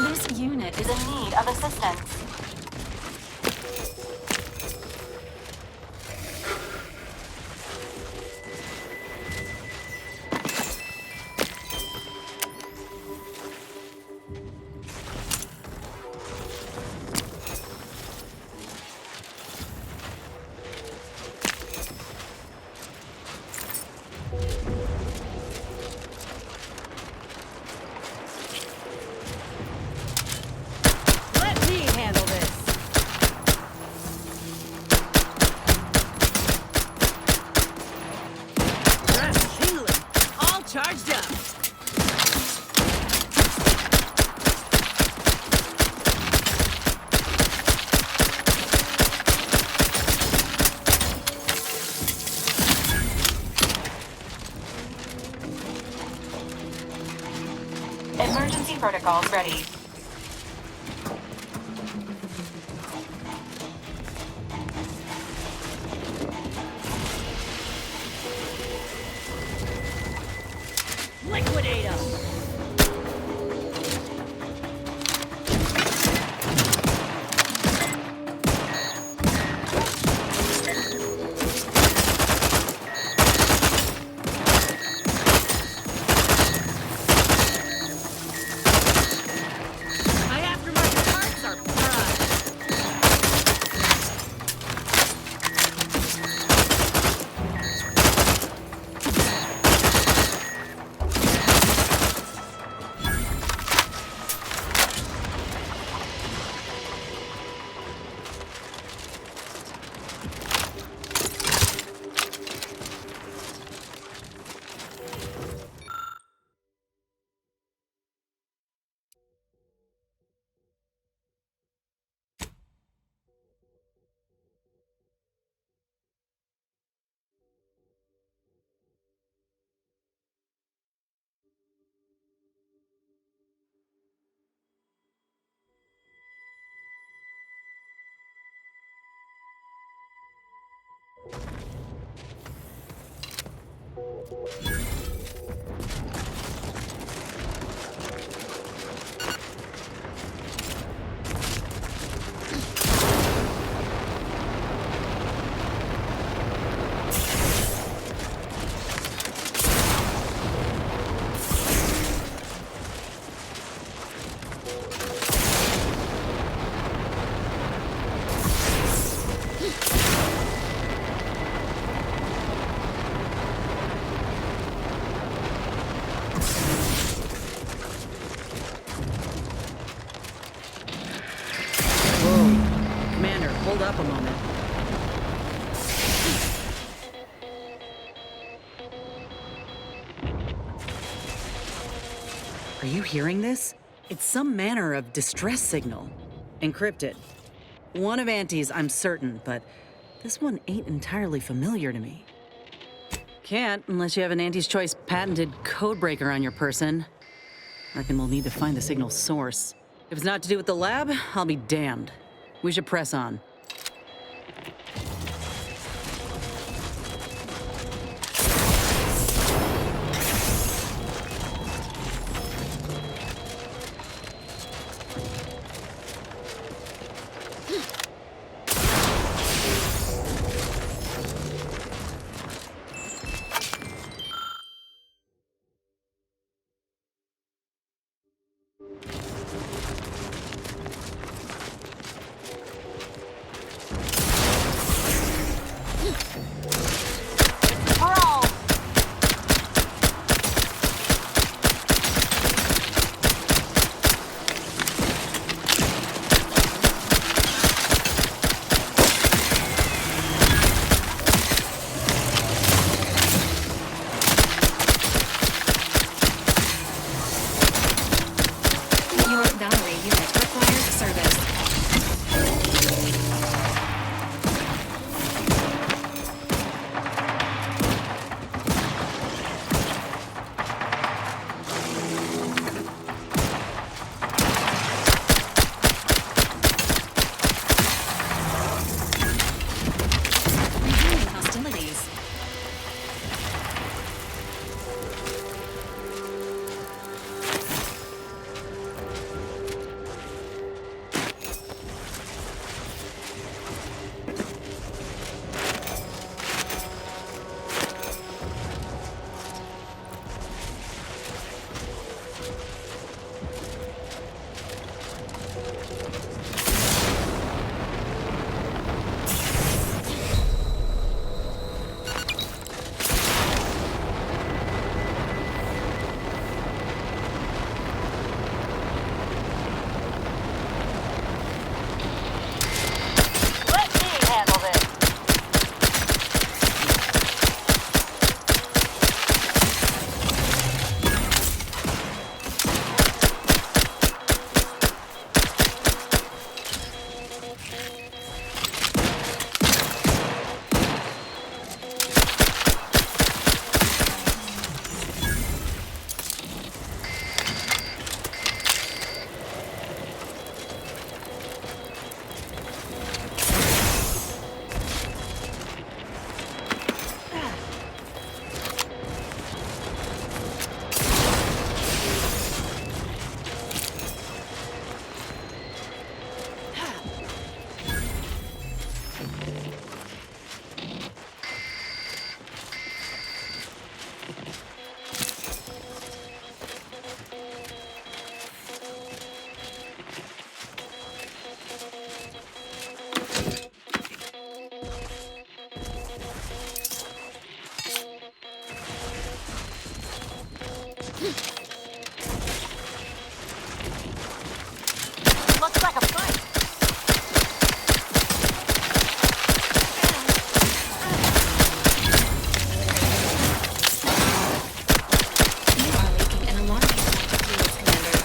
Speaker 12: This unit is in need of assistance.
Speaker 1: Let me handle this. Just tingling. All charged up.
Speaker 12: Emergency protocols ready.
Speaker 1: Liquidate 'em. My aftermarket parts are prime.
Speaker 21: Whoa. Commander, hold up a moment. Are you hearing this? It's some manner of distress signal. Encrypted. One of Auntie's, I'm certain, but this one ain't entirely familiar to me. Can't unless you have an Auntie's Choice patented codebreaker on your person. Reckon we'll need to find the signal's source. If it's not to do with the lab, I'll be damned. We should press on.
Speaker 1: Looks like a fight.
Speaker 12: You are leaking an alarming amount of fluids, Commander.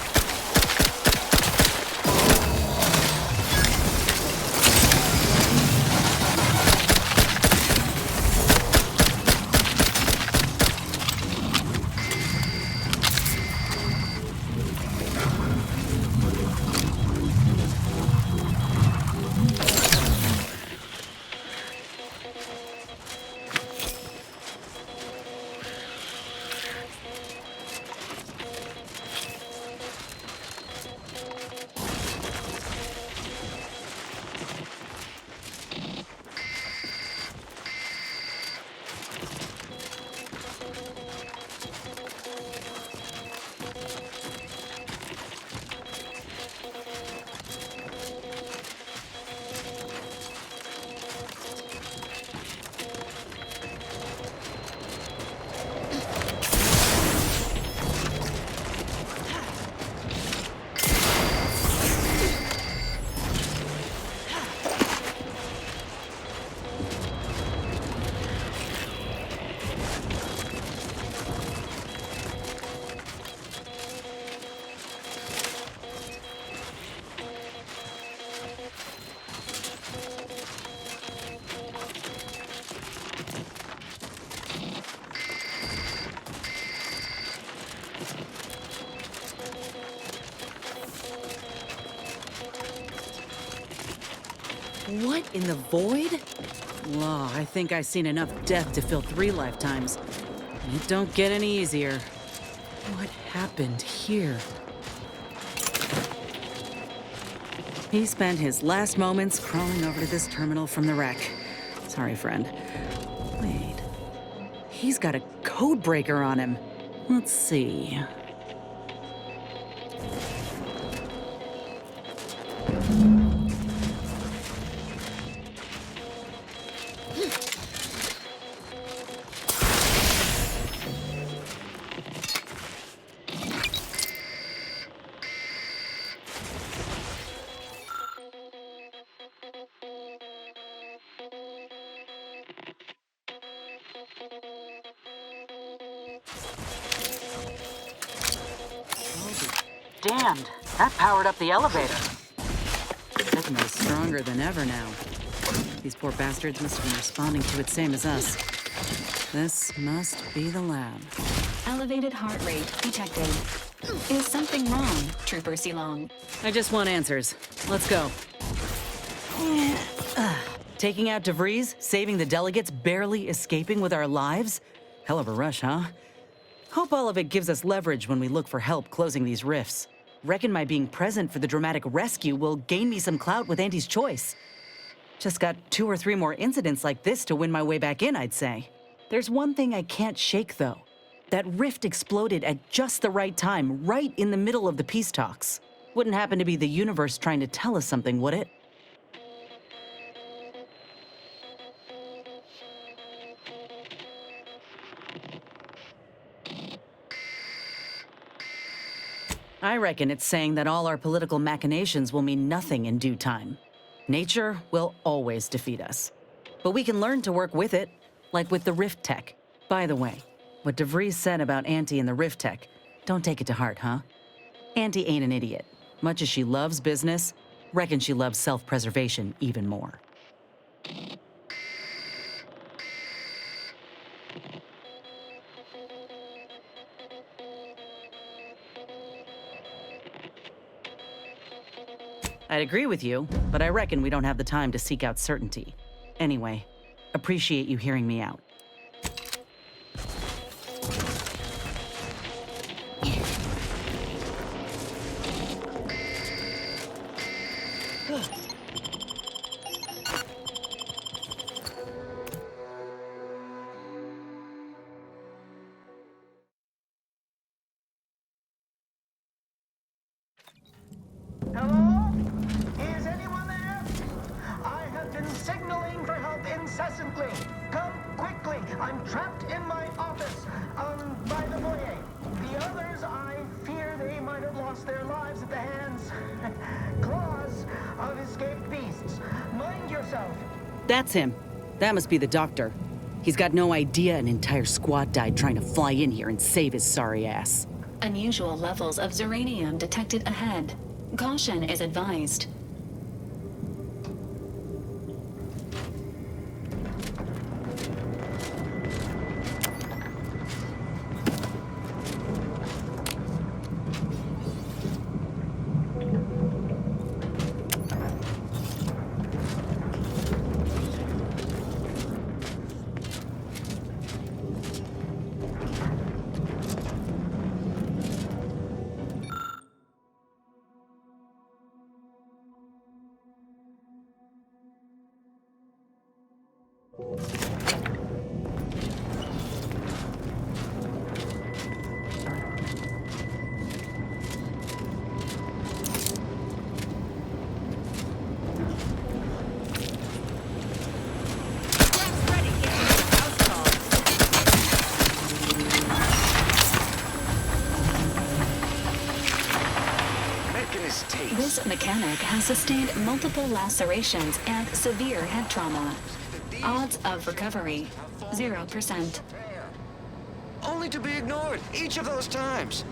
Speaker 21: What in the void? Whoa, I think I've seen enough death to fill 3 lifetimes. And it don't get any easier. What happened here? He spent his last moments crawling over to this terminal from the wreck. Sorry, friend. Wait. He's got a code breaker on him. Let's see. Damned. That powered up the elevator. Sigma's stronger than ever now. These poor bastards must have been responding to it same as us. This must be the lab.
Speaker 12: Elevated heart rate detected. Is something wrong, Trooper Silong?
Speaker 21: I just want answers. Let's go. Taking out DeVries, saving the delegates, barely escaping with our lives? Hell of a rush, huh? Hope all of it gives us leverage when we look for help closing these rifts. Reckon my being present for the dramatic rescue will gain me some clout with Auntie's choice. Just got 2 or 3 more incidents like this to win my way back in, I'd say. There's one thing I can't shake, though. That rift exploded at just the right time, right in the middle of the peace talks. Wouldn't happen to be the universe trying to tell us something, would it? I reckon it's saying that all our political machinations will mean nothing in due time. Nature will always defeat us. But we can learn to work with it, like with the Rift Tech. By the way, what DeVries said about Auntie and the Rift Tech, don't take it to heart, huh? Auntie ain't an idiot. Much as she loves business, reckon she loves self-preservation even more. I'd agree with you, but I reckon we don't have the time to seek out certainty. Anyway, appreciate you hearing me out.
Speaker 15: Hello? Is anyone there? I have been signaling for help incessantly. Come quickly. doing? I'm trapped in my office, by the foyer. The others, I fear they might have lost their lives at the hands, claws of escaped beasts. Mind yourself.
Speaker 21: That's him. That must be the doctor. He's got no idea an entire squad died trying to fly in here and save his sorry ass.
Speaker 12: Unusual levels of Zeranium detected ahead. Caution is advised. This mechanic has sustained multiple lacerations and severe head trauma. Odds of recovery, 0%.
Speaker 11: Only to be ignored each of those times.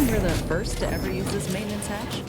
Speaker 21: You're the first to ever use this maintenance hatch?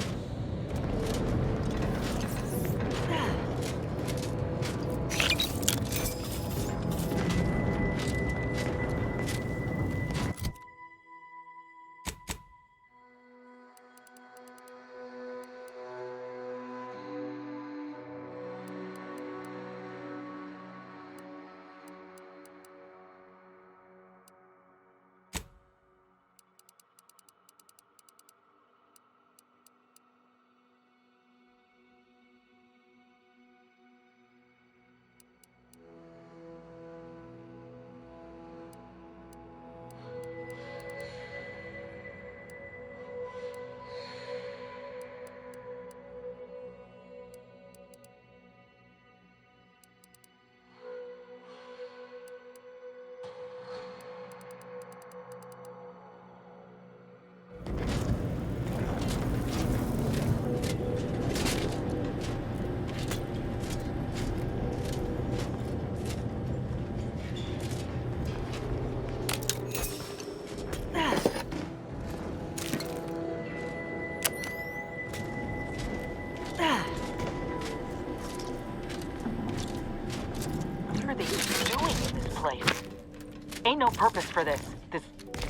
Speaker 2: Ain't no purpose for this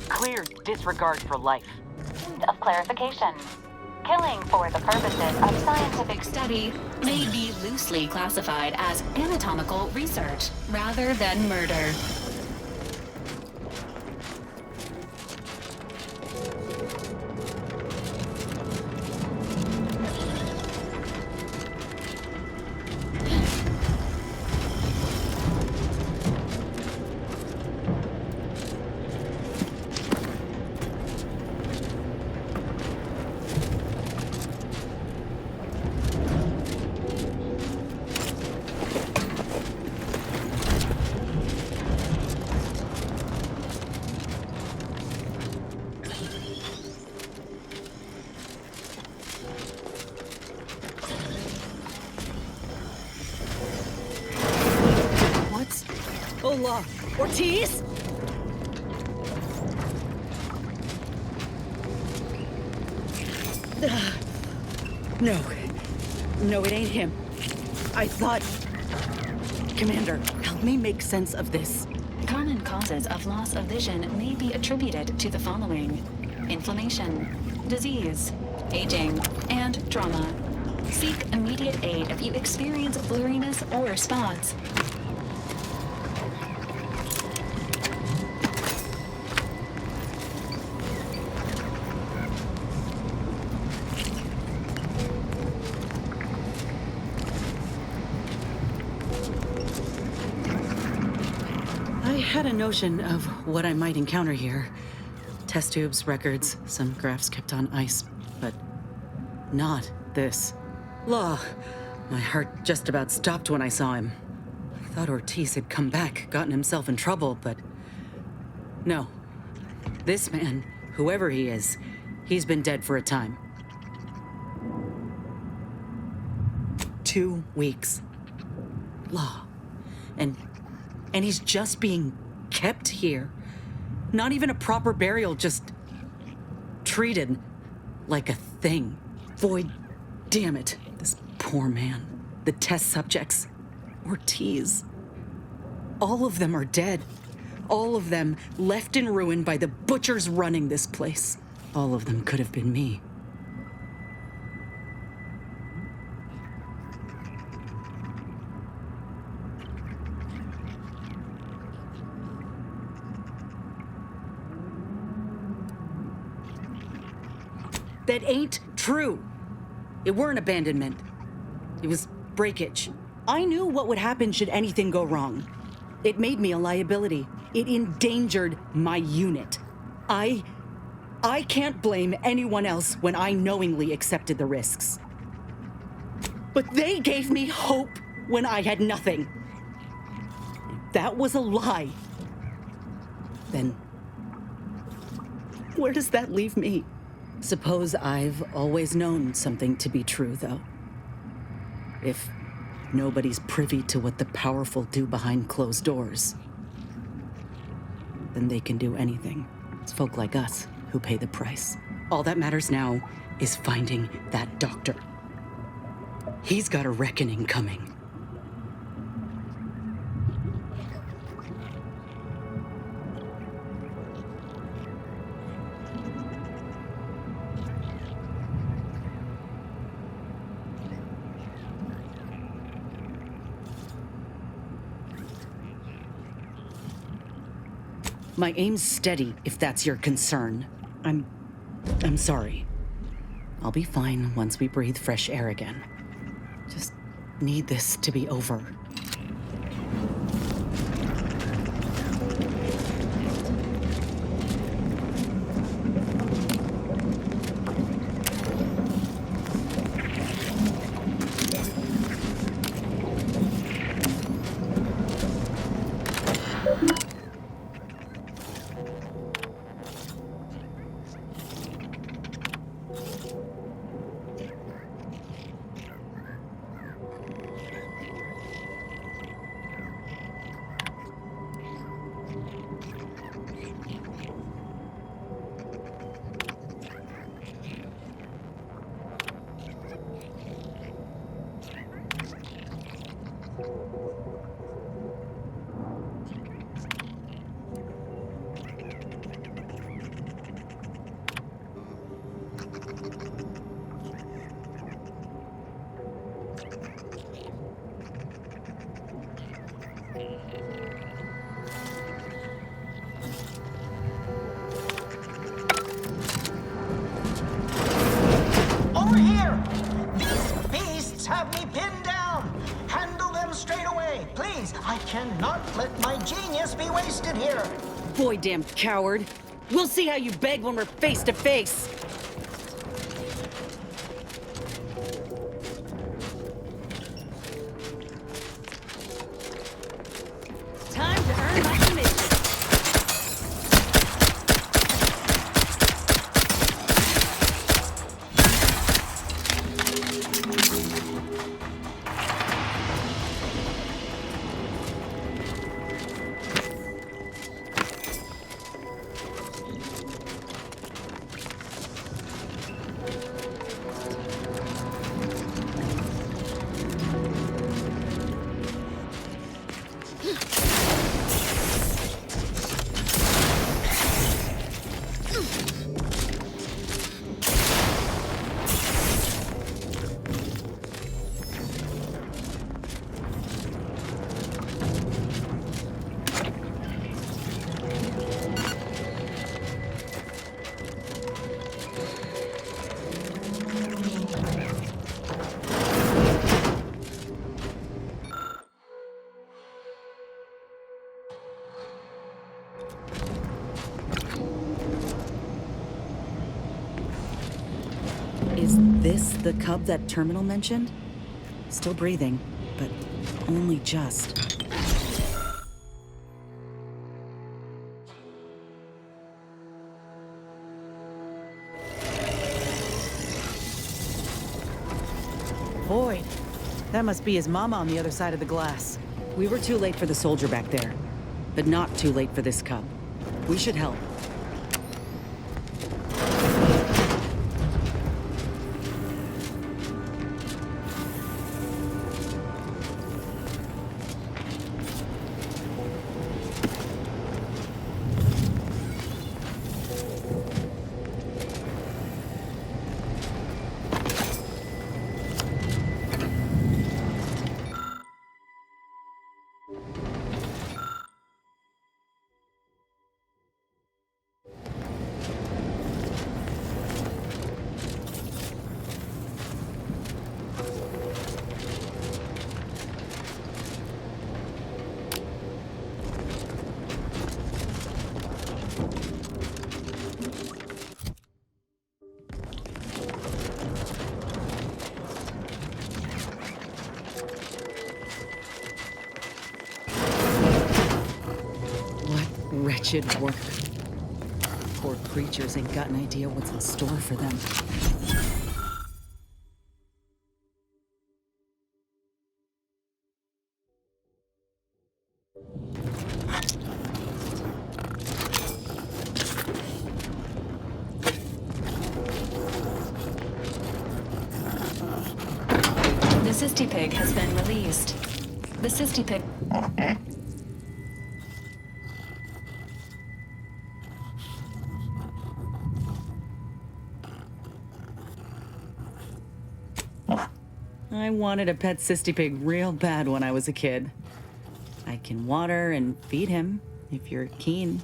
Speaker 2: clear disregard for life.
Speaker 17: Of clarification. Killing for the purposes of scientific
Speaker 12: study may be loosely classified as anatomical research rather than murder.
Speaker 21: Hola, Ortiz? No, it ain't him. I thought... Commander, help me make sense of this.
Speaker 12: Common causes of loss of vision may be attributed to the following: inflammation, disease, aging, and trauma. Seek immediate aid if you experience blurriness or spots.
Speaker 21: had a notion of what I might encounter here. Test tubes, records, some graphs kept on ice, but not this. Law. My heart just about stopped when I saw him. I thought Ortiz had come back, gotten himself in trouble, but no. This man, whoever he is, he's been dead for a time. 2 weeks. Law. And he's just being kept here. Not even a proper burial, just treated like a thing. Void, damn it. This poor man. The test subjects. Ortiz. All of them are dead. All of them left in ruin by the butchers running this place. All of them could have been me. That ain't true. It weren't abandonment. It was breakage. I knew what would happen should anything go wrong. It made me a liability. It endangered my unit. I can't blame anyone else when I knowingly accepted the risks. But they gave me hope when I had nothing. If that was a lie, then where does that leave me? Suppose I've always known something to be true, though. If nobody's privy to what the powerful do behind closed doors, then they can do anything. It's folk like us who pay the price. All that matters now is finding that doctor. He's got a reckoning coming. My aim's steady, if that's your concern. I'm sorry. I'll be fine once we breathe fresh air again. Just need this to be over.
Speaker 15: Over here! These beasts have me pinned down! Handle them straight away, please! I cannot let my genius be wasted here!
Speaker 21: Boy, damn coward. We'll see how you beg when we're face to face. Time to earn my image. this the cub that Terminal mentioned? Still breathing, but only just. Boy, that must be his mama on the other side of the glass. We were too late for the soldier back there, but not too late for this cub. We should help. Wretched work. Poor creatures ain't got an idea what's in store for them.
Speaker 12: The Cystipig has been released. The Cystipig...
Speaker 21: I wanted a pet Cystipig real bad when I was a kid. I can water and feed him, if you're keen.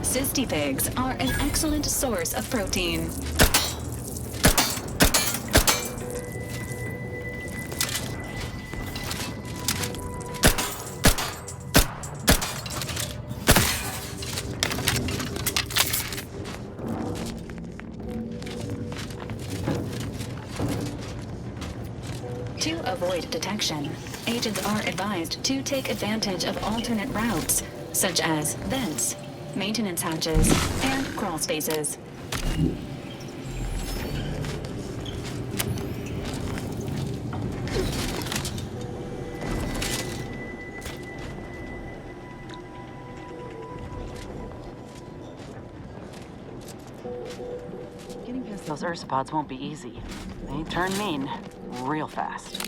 Speaker 12: Cystipigs are an excellent source of protein. To avoid detection, agents are advised to take advantage of alternate routes, such as vents, maintenance hatches, and crawl spaces.
Speaker 2: Getting past those Ursopods won't be easy. They turn mean real fast.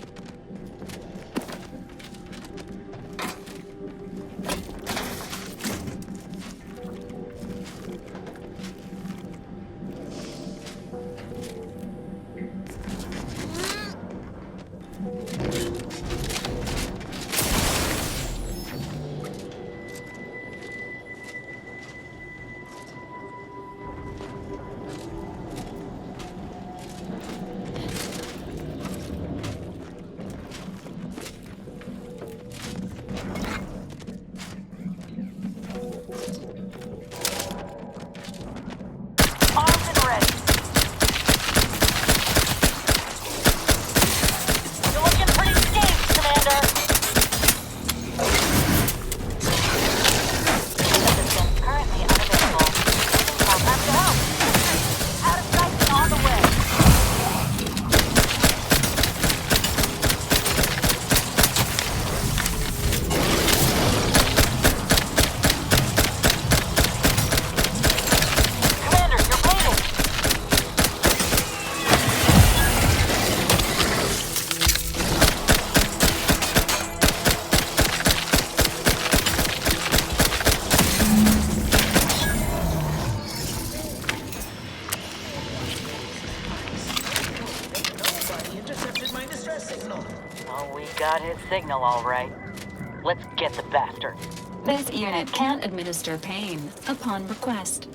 Speaker 2: Got his signal all right. Let's get the bastard.
Speaker 12: This unit can administer pain upon request.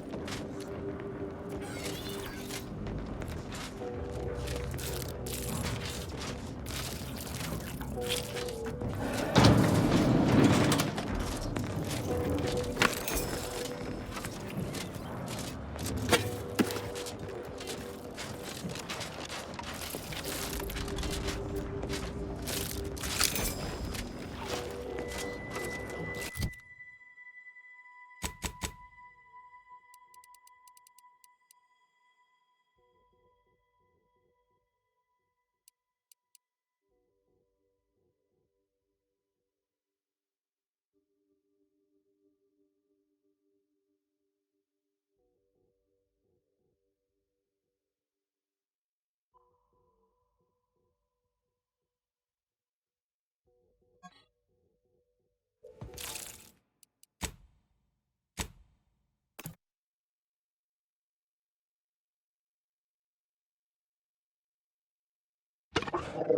Speaker 2: Lay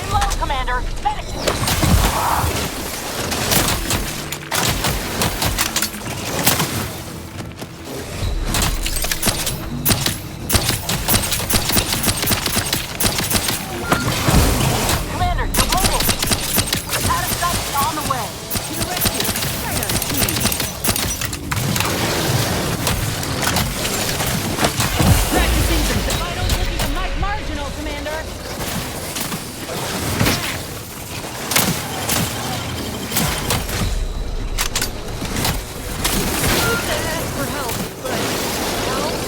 Speaker 2: low, Commander. Commander, you're bleeding. Out of sight, on the way. To the rescue. Right on cue.
Speaker 1: Practicing some vitals looking a mite marginal, Commander. For help, but help?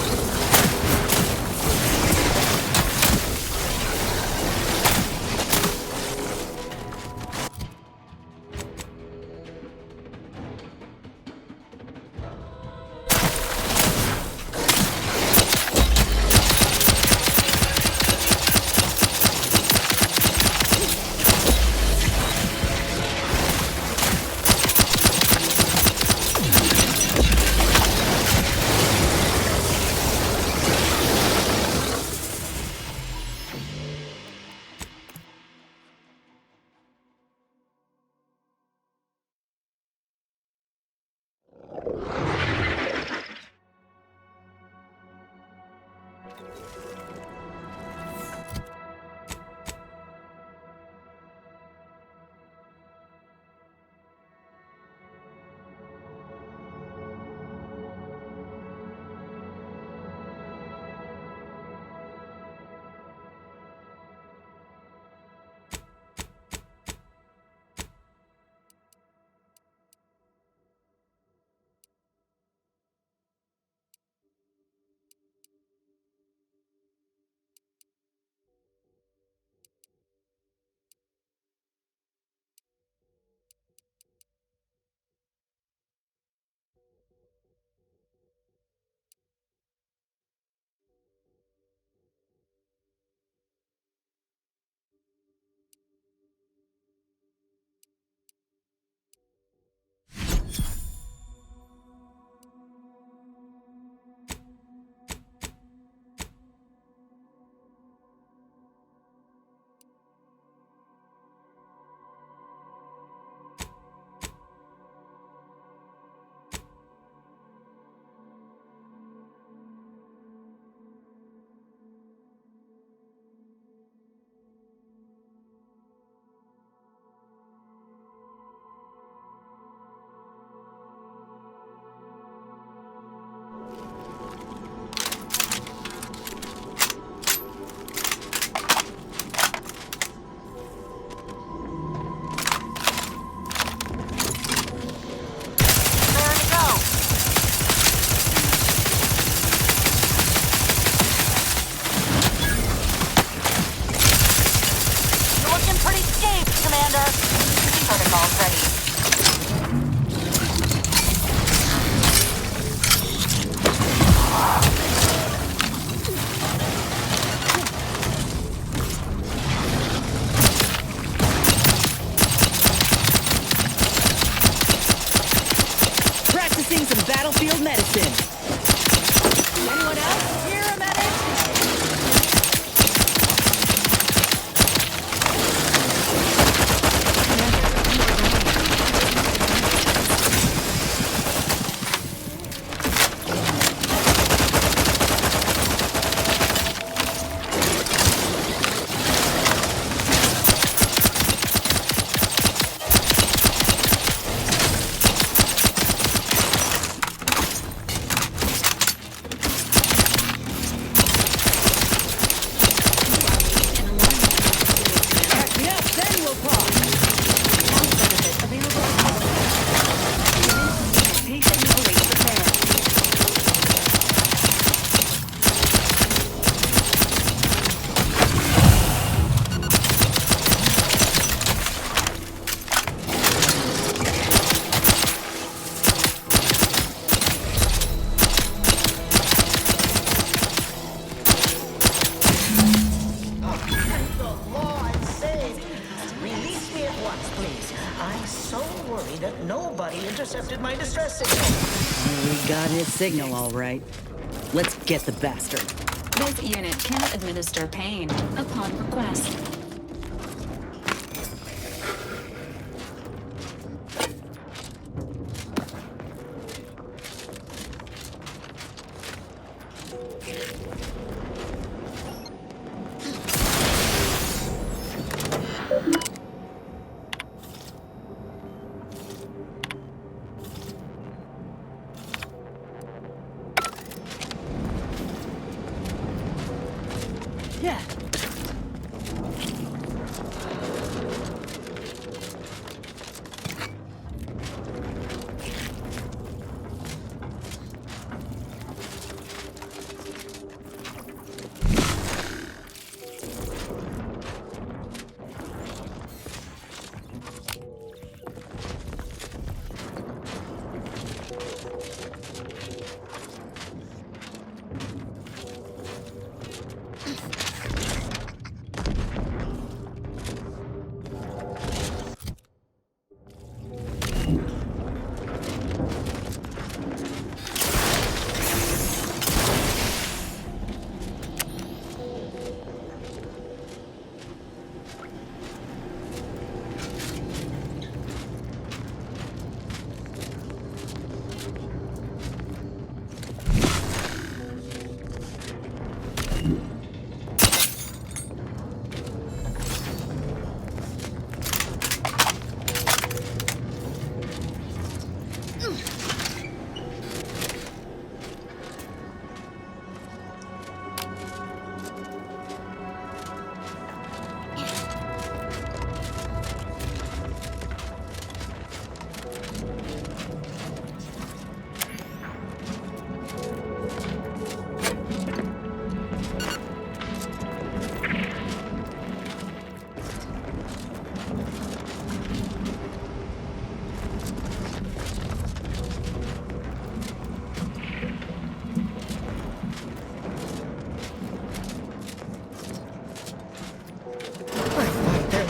Speaker 2: Protocols ready.
Speaker 1: Practicing some battlefield medicine. Anyone else here a medic?
Speaker 15: the law, I'm saved. Release me at once, please. I'm so worried that nobody intercepted my distress signal.
Speaker 21: We got his signal, all right. Let's get the bastard.
Speaker 12: This unit can administer pain upon request.
Speaker 21: Yeah.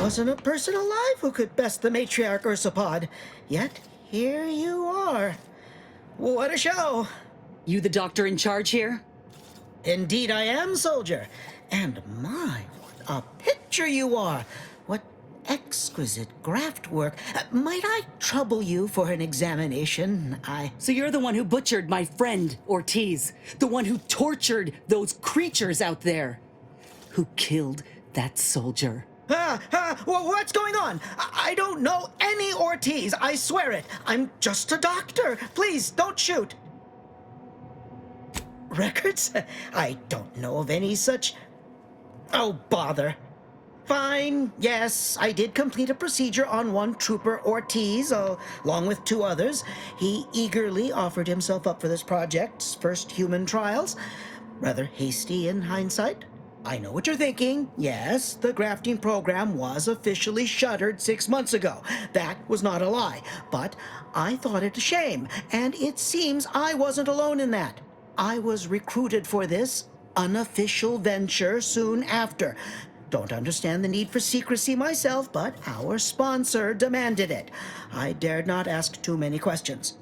Speaker 15: Wasn't a person alive who could best the matriarch Ursapod. Yet, here you are. What a show!
Speaker 21: You the doctor in charge here?
Speaker 15: Indeed I am, soldier. And my, what a picture you are! What exquisite graft work. Might I trouble you for an examination?
Speaker 21: So you're the one who butchered my friend, Ortiz. The one who tortured those creatures out there. Who killed that soldier.
Speaker 15: What's going on? I don't know any Ortiz, I swear it. I'm just a doctor. Please, don't shoot. Records? I don't know of any such... Oh, bother. Fine, yes, I did complete a procedure on one Trooper Ortiz, along with 2 others. He eagerly offered himself up for this project's first human trials. Rather hasty in hindsight. I know what you're thinking. Yes, the grafting program was officially shuttered 6 months ago. That was not a lie. But I thought it a shame, and it seems I wasn't alone in that. I was recruited for this unofficial venture soon after. Don't understand the need for secrecy myself, but our sponsor demanded it. I dared not ask too many questions.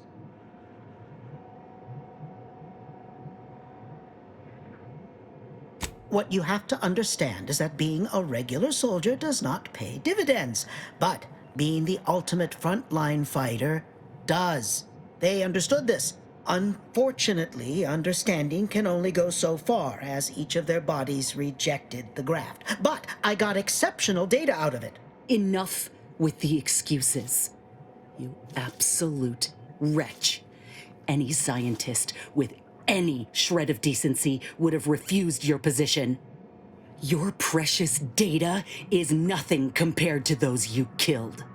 Speaker 15: What you have to understand is that being a regular soldier does not pay dividends, but being the ultimate frontline fighter does. They understood this. Unfortunately, understanding can only go so far, as each of their bodies rejected the graft. But I got exceptional data out of it.
Speaker 21: Enough with the excuses. You absolute wretch. Any scientist with any shred of decency would have refused your position. Your precious data is nothing compared to those you killed.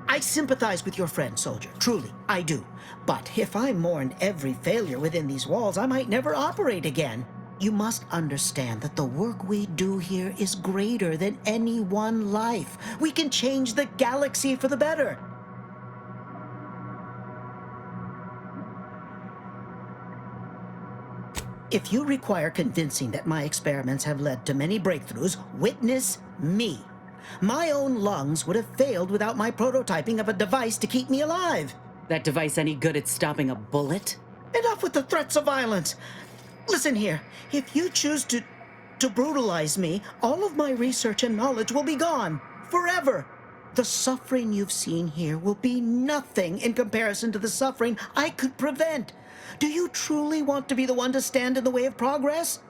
Speaker 15: I sympathize with your friend, soldier. Truly, I do. But if I mourned every failure within these walls, I might never operate again. You must understand that the work we do here is greater than any one life. We can change the galaxy for the better.
Speaker 14: If you require convincing that my experiments have led to many breakthroughs, witness me. My own lungs would have failed without my prototyping of a device to keep me alive.
Speaker 21: That device any good at stopping a bullet?
Speaker 14: Enough with the threats of violence. Listen here, if you choose to brutalize me, all of my research and knowledge will be gone. Forever. The suffering you've seen here will be nothing in comparison to the suffering I could prevent. Do you truly want to be the one to stand in the way of progress?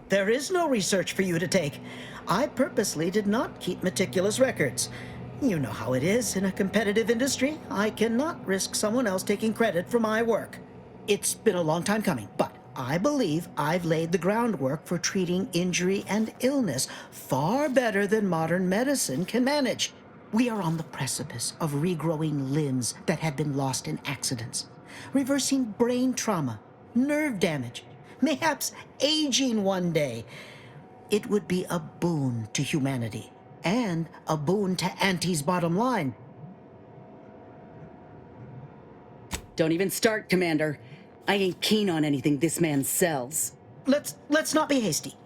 Speaker 14: There is no research for you to take. I purposely did not keep meticulous records. You know how it is in a competitive industry. I cannot risk someone else taking credit for my work. It's been a long time coming, but I believe I've laid the groundwork for treating injury and illness far better than modern medicine can manage. We are on the precipice of regrowing limbs that had been lost in accidents, reversing brain trauma, nerve damage, mayhaps aging one day. It would be a boon to humanity and a boon to Auntie's bottom line.
Speaker 21: Don't even start, Commander. I ain't keen on anything this man sells.
Speaker 14: Let's not be hasty.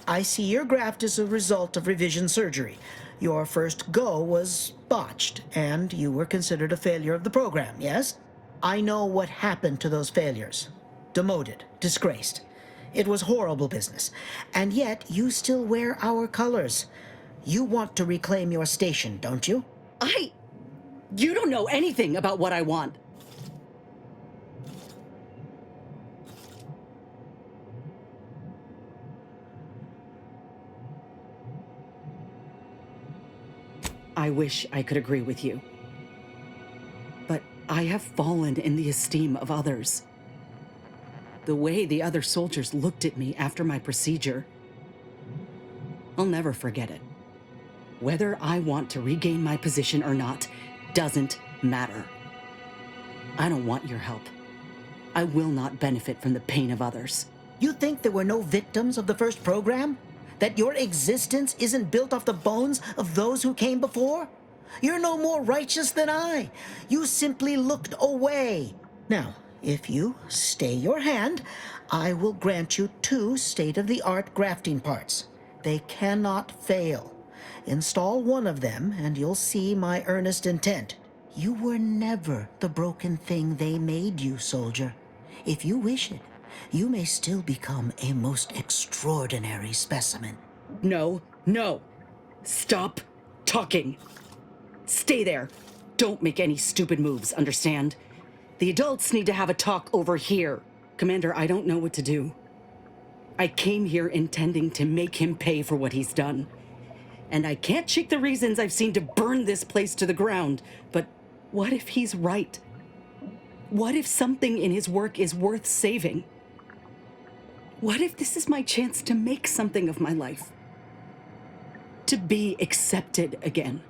Speaker 14: I see your graft is a result of revision surgery. Your first go was botched, and you were considered a failure of the program, yes? I know what happened to those failures. Demoted, disgraced. It was horrible business. And yet, you still wear our colors. You want to reclaim your station, don't you?
Speaker 21: You don't know anything about what I want. I wish I could agree with you. But I have fallen in the esteem of others. The way the other soldiers looked at me after my procedure, I'll never forget it. Whether I want to regain my position or not doesn't matter. I don't want your help. I will not benefit from the pain of others.
Speaker 14: You think there were no victims of the first program? That your existence isn't built off the bones of those who came before? You're no more righteous than I. You simply looked away. Now, if you stay your hand, I will grant you 2 state-of-the-art grafting parts. They cannot fail. Install one of them, and you'll see my earnest intent. You were never the broken thing they made you, soldier. If you wish it, you may still become a most extraordinary specimen.
Speaker 21: No. Stop talking. Stay there. Don't make any stupid moves, understand? The adults need to have a talk over here. Commander, I don't know what to do. I came here intending to make him pay for what he's done. And I can't shake the reasons I've seen to burn this place to the ground. But what if he's right? What if something in his work is worth saving? What if this is my chance to make something of my life? To be accepted again?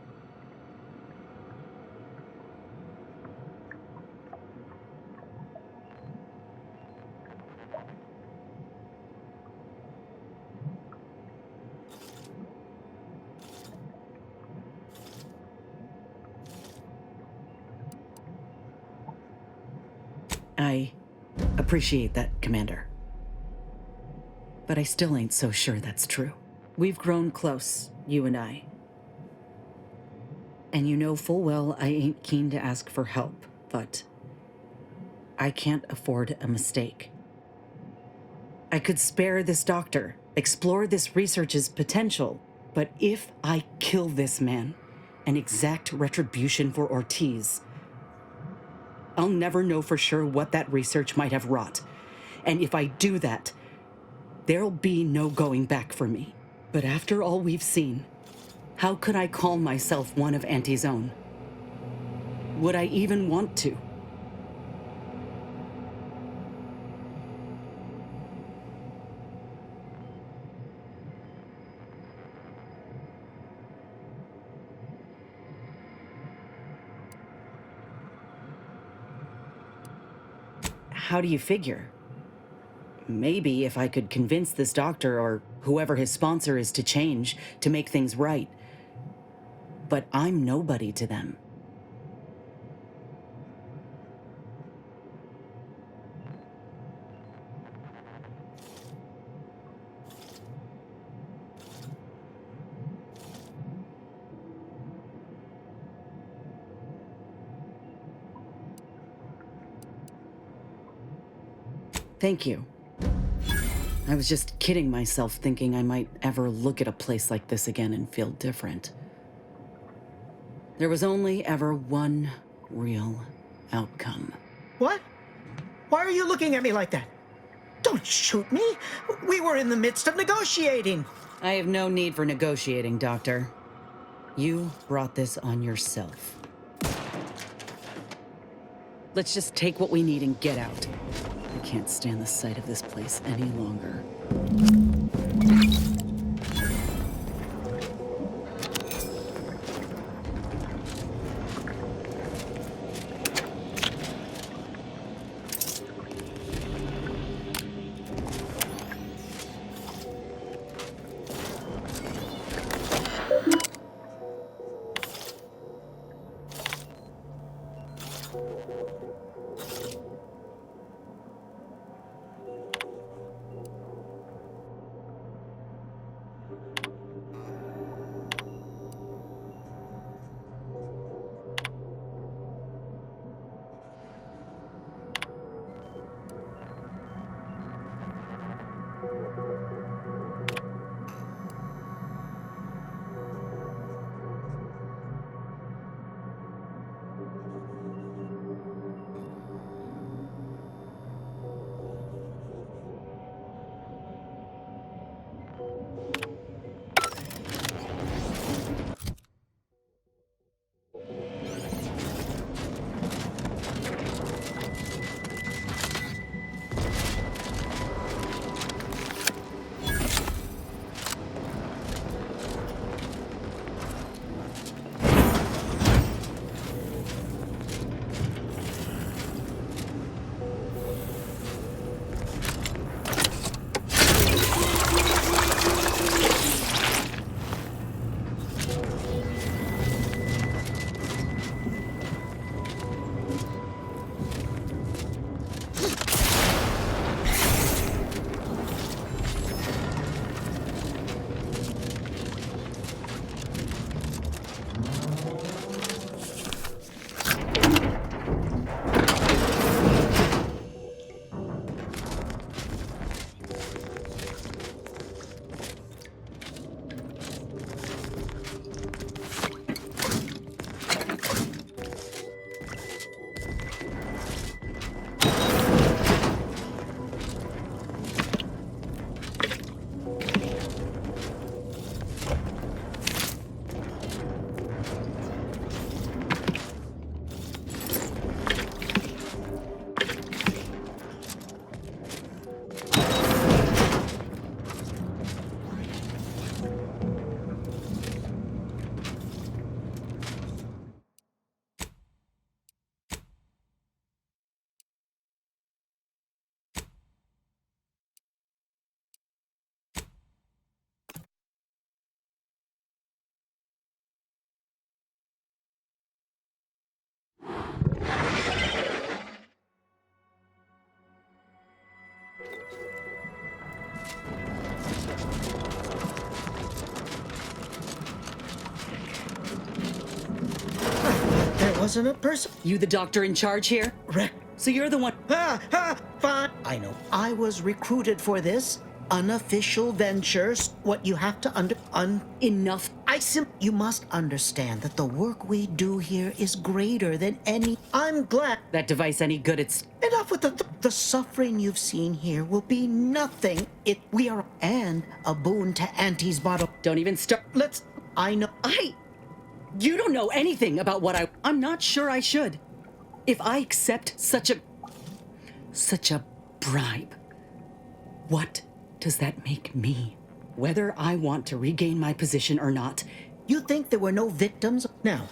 Speaker 21: I appreciate that, Commander. But I still ain't so sure that's true. We've grown close, you and I. And you know full well I ain't keen to ask for help, but I can't afford a mistake. I could spare this doctor, explore this research's potential, but if I kill this man and exact retribution for Ortiz, I'll never know for sure what that research might have wrought. And if I do that, there'll be no going back for me. But after all we've seen, how could I call myself one of Auntie's own? Would I even want to? How do you figure? Maybe if I could convince this doctor or whoever his sponsor is to change, to make things right. But I'm nobody to them. Thank you. I was just kidding myself thinking I might ever look at a place like this again and feel different. There was only ever one real outcome.
Speaker 14: What? Why are you looking at me like that? Don't shoot me! We were in the midst of negotiating!
Speaker 21: I have no need for negotiating, Doctor. You brought this on yourself. Let's just take what we need and get out. I can't stand the sight of this place any longer.
Speaker 14: Wasn't a person.
Speaker 21: You the doctor in charge here? So you're the one.
Speaker 14: Fine. I know. I was recruited for this unofficial venture. What you have to
Speaker 21: Enough.
Speaker 14: You must understand that the work we do here is greater than any. I'm glad.
Speaker 21: That device any good? It's
Speaker 14: enough with the suffering you've seen here will be nothing. We are and a boon to Auntie's bottom.
Speaker 21: Don't even start.
Speaker 14: I know.
Speaker 21: You don't know anything about what I'm not sure I should. If I accept such a bribe, what does that make me? Whether I want to regain my position or not.
Speaker 14: You think there were no victims? Now,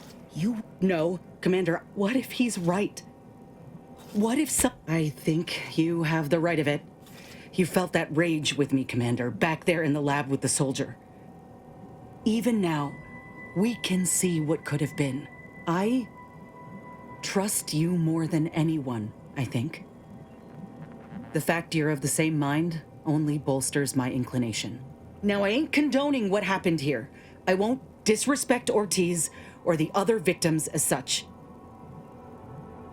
Speaker 21: No, Commander, what if he's right? What if I think you have the right of it. You felt that rage with me, Commander, back there in the lab with the soldier. Even now, we can see what could have been. I trust you more than anyone, I think. The fact you're of the same mind only bolsters my inclination. Now, I ain't condoning what happened here. I won't disrespect Ortiz or the other victims as such.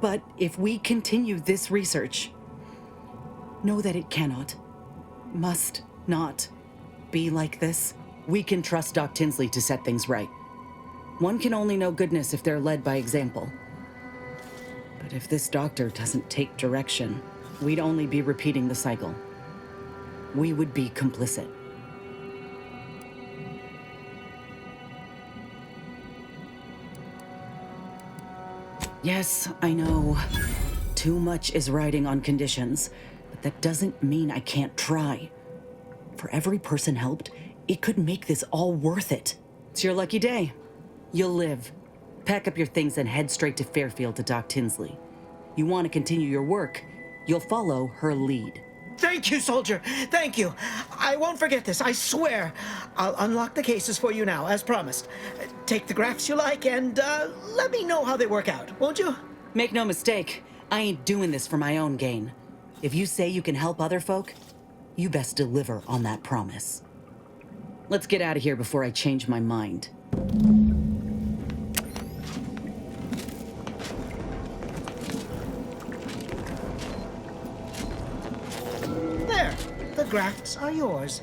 Speaker 21: But if we continue this research, know that it cannot, must not be like this. We can trust Doc Tinsley to set things right. One can only know goodness if they're led by example. But if this doctor doesn't take direction, we'd only be repeating the cycle. We would be complicit. Yes, I know. Too much is riding on conditions, but that doesn't mean I can't try. For every person helped, it could make this all worth it. It's your lucky day. You'll live. Pack up your things and head straight to Fairfield to Doc Tinsley. You want to continue your work, you'll follow her lead.
Speaker 14: Thank you, soldier. Thank you. I won't forget this, I swear. I'll unlock the cases for you now, as promised. Take the graphs you like and let me know how they work out, won't you?
Speaker 21: Make no mistake, I ain't doing this for my own gain. If you say you can help other folk, you best deliver on that promise. Let's get out of here before I change my mind.
Speaker 14: There, the graphs are yours.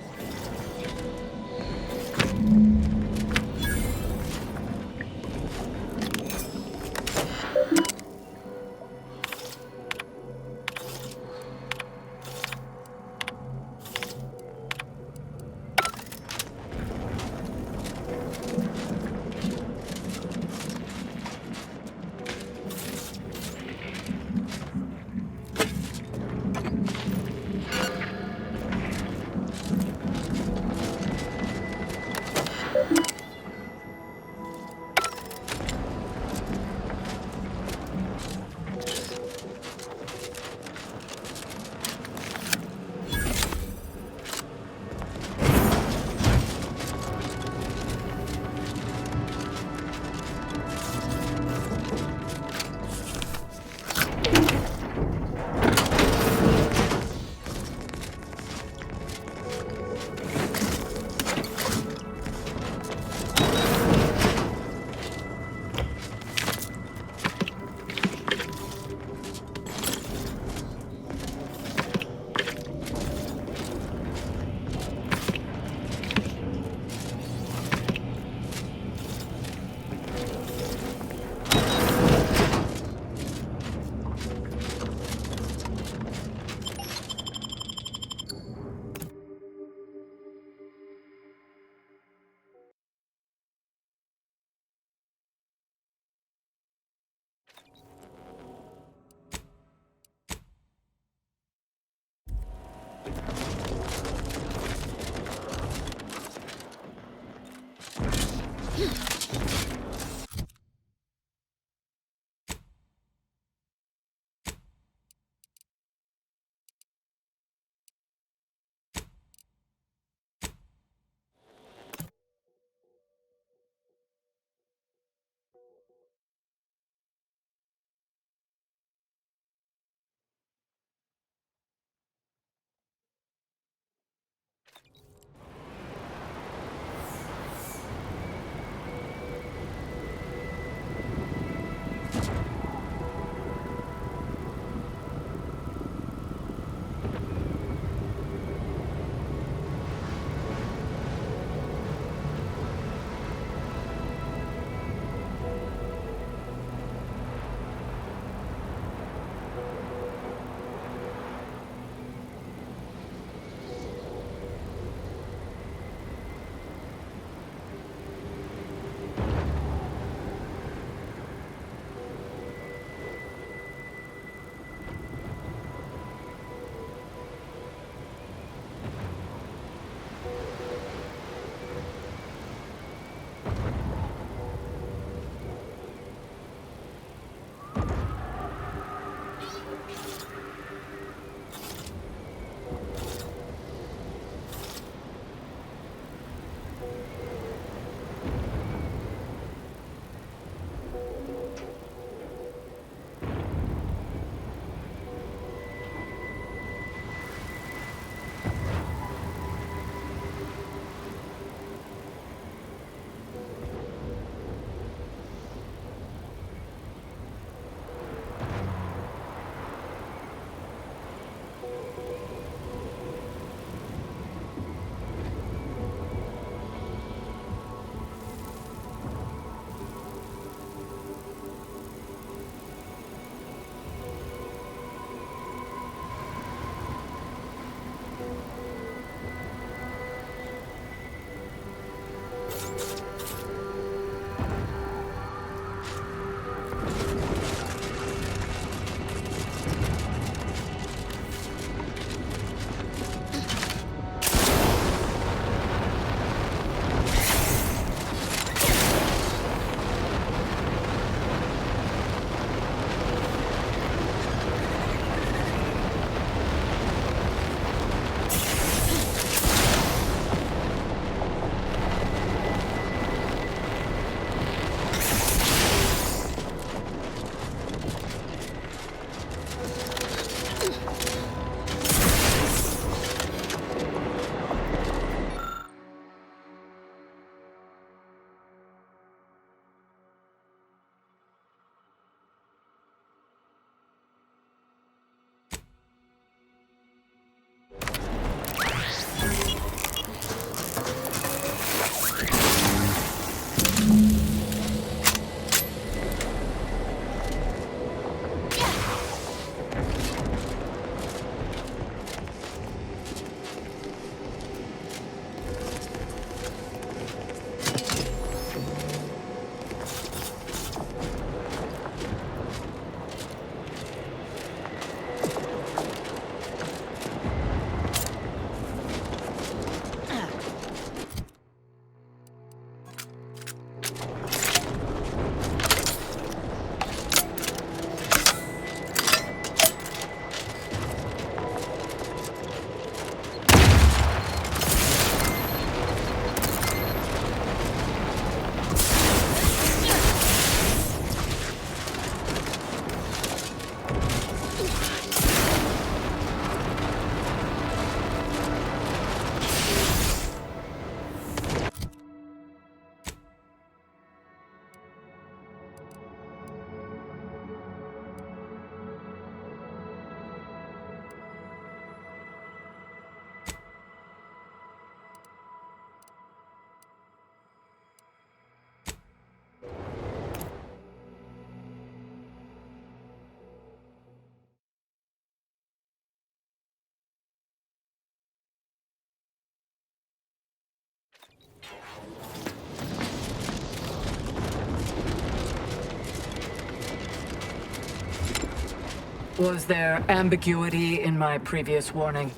Speaker 2: Was there ambiguity in my previous warning?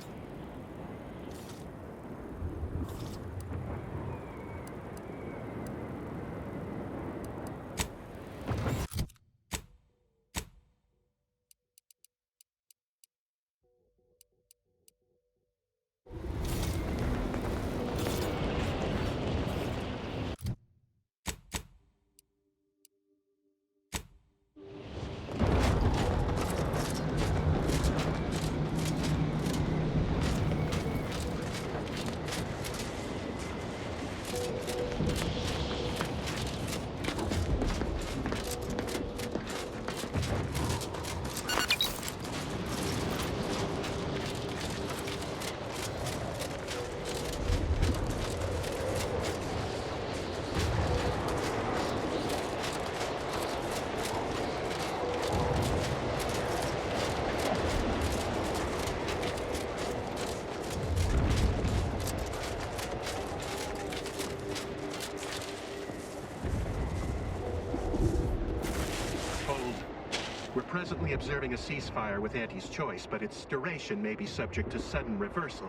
Speaker 4: We're presently observing a ceasefire with Auntie's choice, but its duration may be subject to sudden reversal.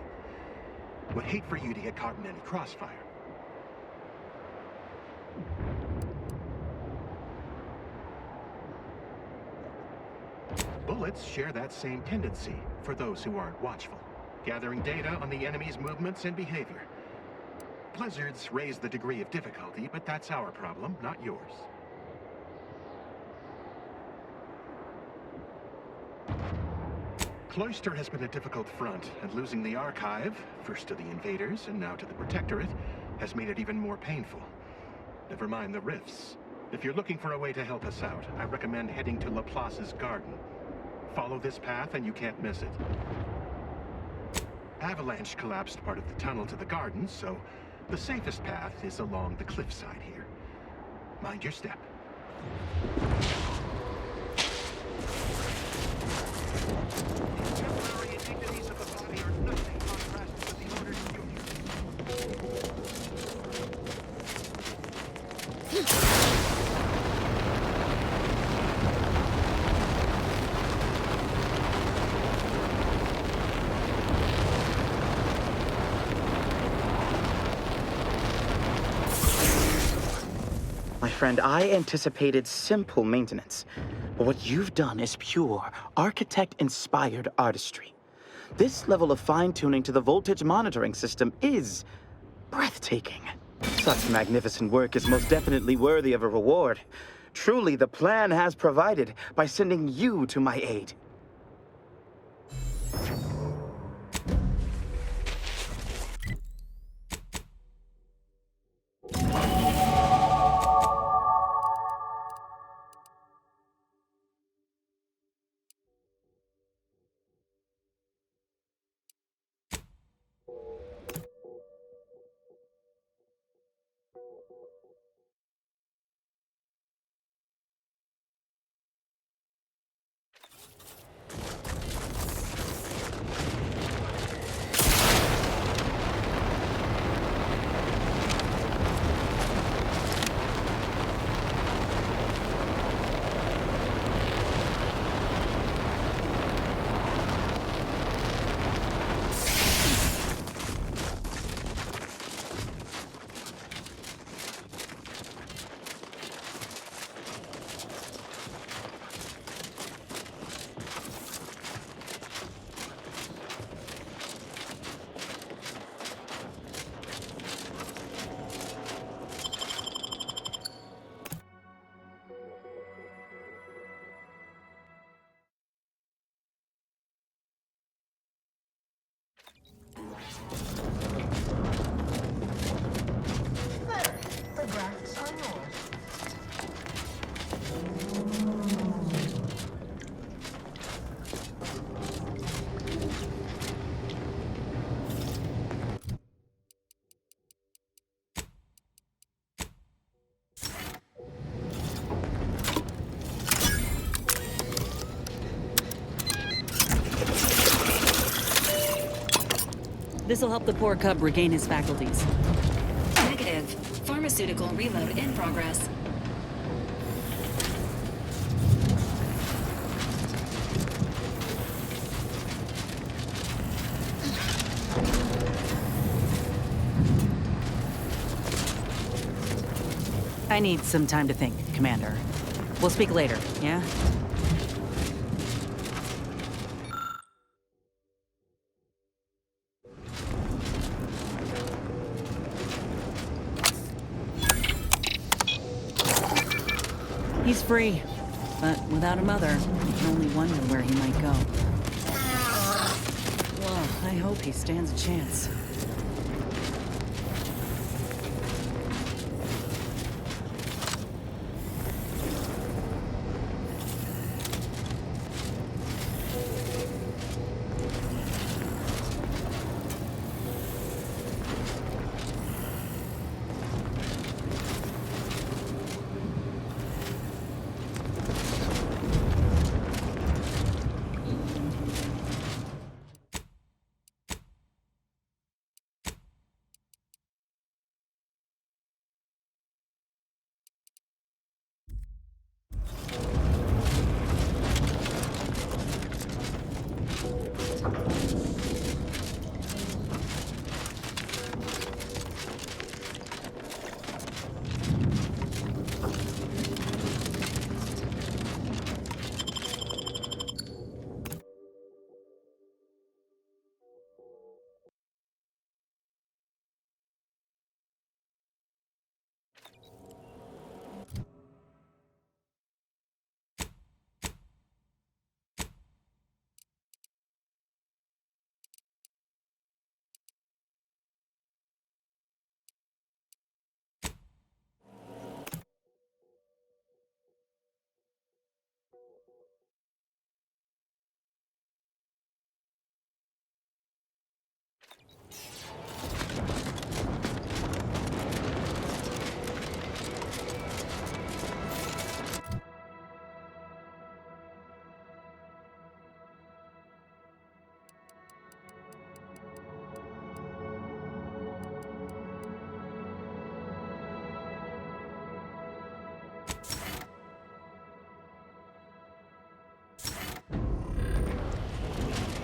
Speaker 4: Would hate for you to get caught in any crossfire. Bullets share that same tendency for those who aren't watchful, gathering data on the enemy's movements and behavior. Blizzards raise the degree of difficulty, but that's our problem, not yours. Cloister has been a difficult front, and losing the Archive, first to the invaders and now to the Protectorate, has made it even more painful. Never mind the rifts. If you're looking for a way to help us out, I recommend heading to Laplace's garden. Follow this path and you can't miss it. Avalanche collapsed part of the tunnel to the garden, so the safest path is along the cliffside here. Mind your step. Temporary indignities of the body are nothing contrasted with the order's
Speaker 19: My friend, I anticipated simple maintenance. But what you've done is pure, architect-inspired artistry. This level of fine-tuning to the voltage monitoring system is breathtaking. Such magnificent work is most definitely worthy of a reward. Truly, the plan has provided by sending you to my aid.
Speaker 15: The grafts are yours.
Speaker 21: This'll help the poor cub regain his faculties.
Speaker 12: Negative. Pharmaceutical reload in progress.
Speaker 21: I need some time to think, Commander. We'll speak later, yeah? He's free, but without a mother, you can only wonder where he might go. Well, I hope he stands a chance.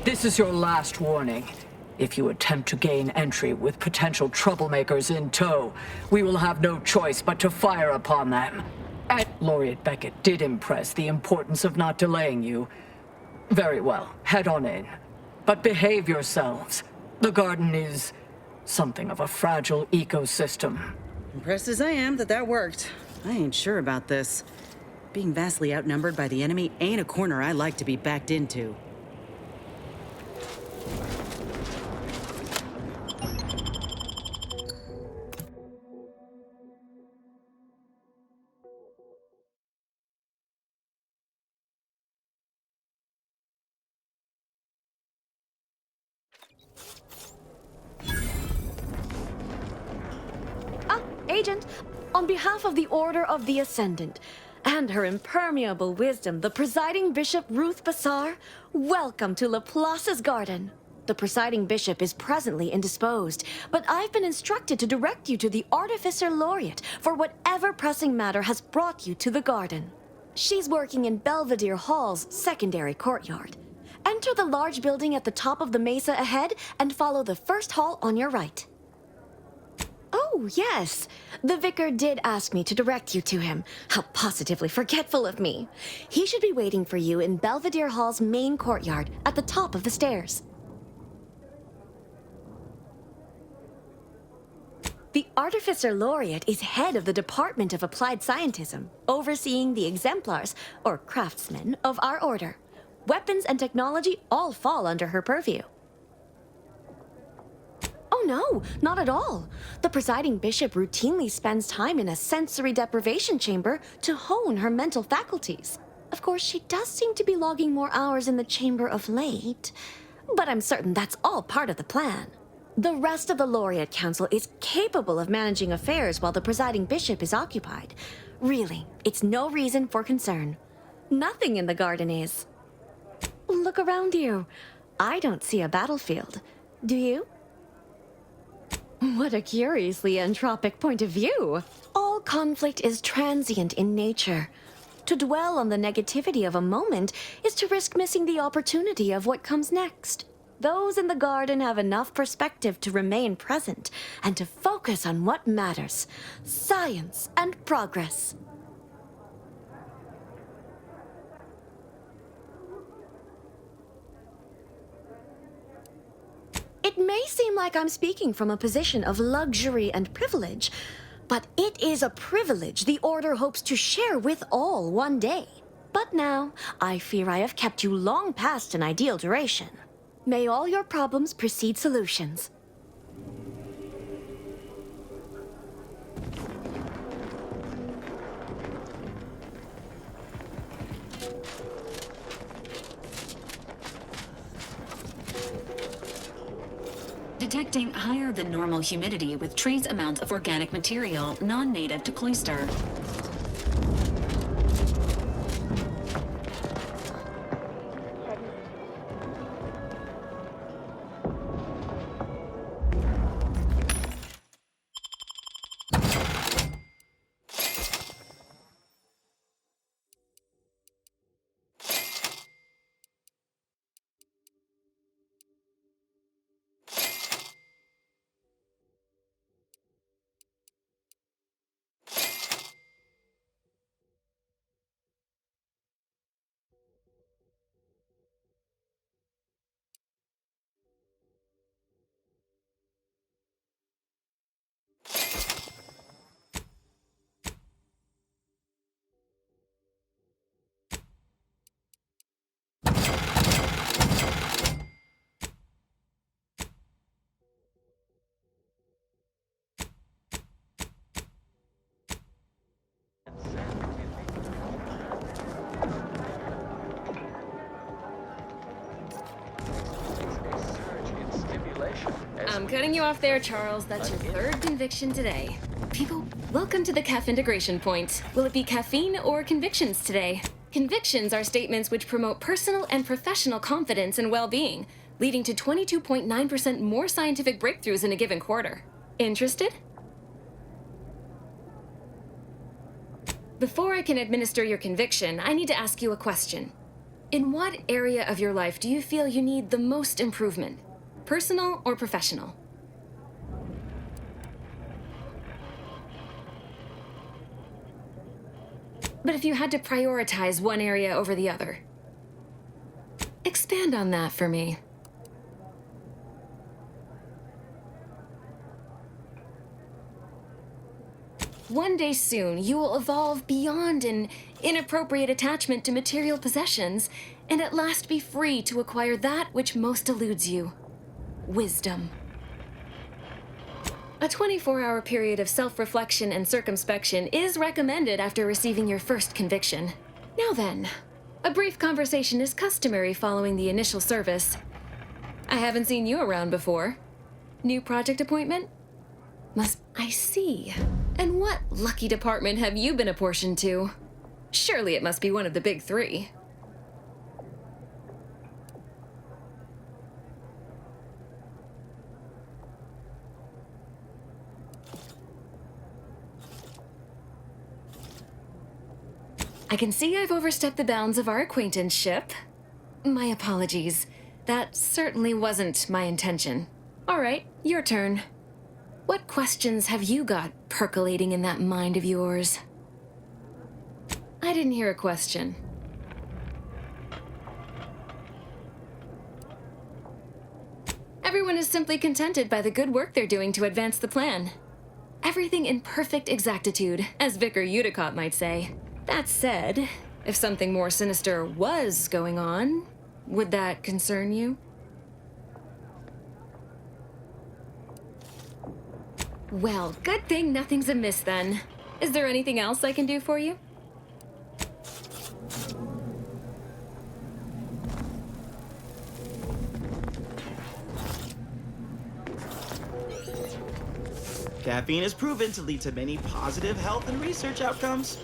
Speaker 2: This is your last warning. If you attempt to gain entry with potential troublemakers in tow, we will have no choice but to fire upon them. And Laureate Beckett did impress the importance of not delaying you. Very well, head on in. But behave yourselves. The garden is something of a fragile ecosystem.
Speaker 21: Impressed as I am that worked, I ain't sure about this. Being vastly outnumbered by the enemy ain't a corner I like to be backed into.
Speaker 9: Agent, on behalf of the Order of the Ascendant and her impermeable wisdom, the presiding bishop Ruth Bassar, welcome to Laplace's garden. The presiding bishop is presently indisposed, but I've been instructed to direct you to the Artificer Laureate for whatever pressing matter has brought you to the garden. She's working in Belvedere Hall's secondary courtyard. Enter the large building at the top of the mesa ahead and follow the first hall on your right. Oh, yes. The vicar did ask me to direct you to him. How positively forgetful of me. He should be waiting for you in Belvedere Hall's main courtyard at the top of the stairs. The Artificer Laureate is head of the Department of Applied Scientism, overseeing the exemplars, or craftsmen, of our order. Weapons and technology all fall under her purview. Oh no, not at all. The presiding bishop routinely spends time in a sensory deprivation chamber to hone her mental faculties. Of course, she does seem to be logging more hours in the chamber of late, but I'm certain that's all part of the plan. The rest of the Laureate Council is capable of managing affairs while the presiding bishop is occupied. Really, it's no reason for concern. Nothing in the garden is. Look around you. I don't see a battlefield. Do you? What a curiously entropic point of view. All conflict is transient in nature. To dwell on the negativity of a moment is to risk missing the opportunity of what comes next.
Speaker 8: those in the garden have enough perspective to remain present and to focus on what matters: science and progress. It may seem like I'm speaking from a position of luxury and privilege, but it is a privilege the Order hopes to share with all one day. But now, I fear I have kept you long past an ideal duration. May all your problems precede solutions.
Speaker 12: Detecting higher than normal humidity with trace amounts of organic material non-native to Cloister.
Speaker 9: I'm cutting you off there, Charles. That's your third conviction today. People, welcome to the CAF integration point. Will it be caffeine or convictions today? Convictions are statements which promote personal and professional confidence and well-being, leading to 22.9% more scientific breakthroughs in a given quarter. Interested? Before I can administer your conviction, I need to ask you a question. In what area of your life do you feel you need the most improvement? Personal or professional? But if you had to prioritize one area over the other, expand on that for me. One day soon, you will evolve beyond an inappropriate attachment to material possessions and at last be free to acquire that which most eludes you: wisdom. A 24-hour period of self-reflection and circumspection is recommended after receiving your first conviction. Now then, a brief conversation is customary following the initial service. I haven't seen you around before. New project appointment? I see. And what lucky department have you been apportioned to? Surely it must be one of the big three. I can see I've overstepped the bounds of our acquaintanceship. My apologies. That certainly wasn't my intention. All right, your turn. What questions have you got percolating in that mind of yours? I didn't hear a question. Everyone is simply contented by the good work they're doing to advance the plan. Everything in perfect exactitude, as Vicar Udicott might say. That said, if something more sinister was going on, would that concern you? Well, good thing nothing's amiss then. Is there anything else I can do for you?
Speaker 19: Caffeine is proven to lead to many positive health and research outcomes.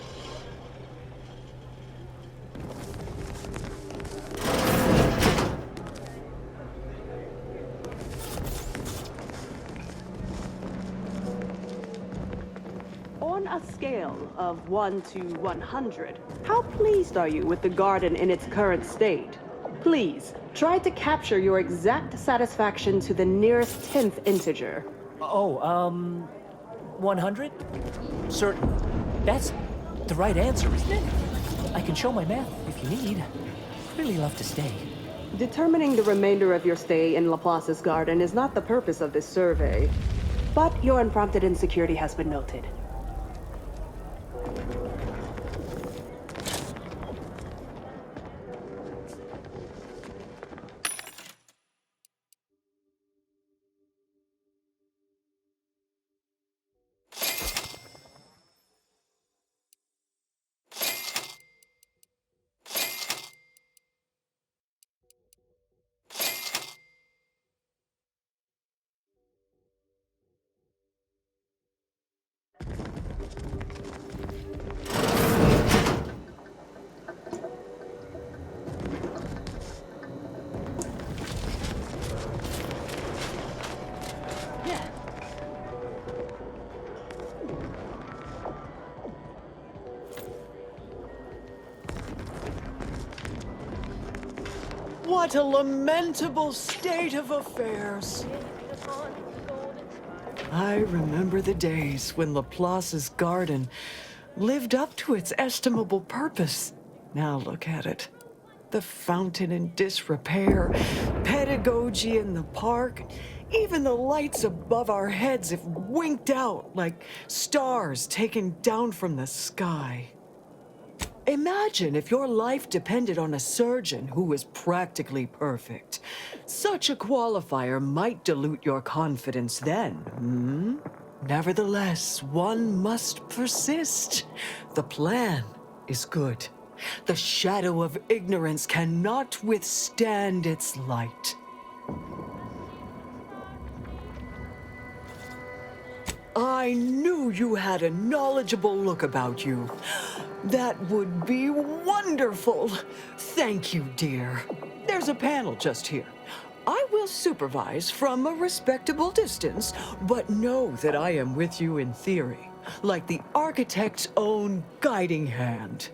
Speaker 20: On a scale of 1 to 100, how pleased are you with the garden in its current state? Please, try to capture your exact satisfaction to the nearest 10th integer.
Speaker 6: 100? Certainly. That's the right answer, isn't it? I can show my math if you need. Really love to stay.
Speaker 20: Determining the remainder of your stay in Laplace's garden is not the purpose of this survey, but your unprompted insecurity has been noted.
Speaker 2: What a lamentable state of affairs. I remember the days when Laplace's garden lived up to its estimable purpose. Now look at it. The fountain in disrepair, pedagogy in the park, even the lights above our heads have winked out like stars taken down from the sky. Imagine if your life depended on a surgeon who was practically perfect. Such a qualifier might dilute your confidence then, Nevertheless, one must persist. The plan is good. The shadow of ignorance cannot withstand its light. I knew you had a knowledgeable look about you. That would be wonderful. Thank you, dear. There's a panel just here. I will supervise from a respectable distance, but know that I am with you in theory, like the architect's own guiding hand.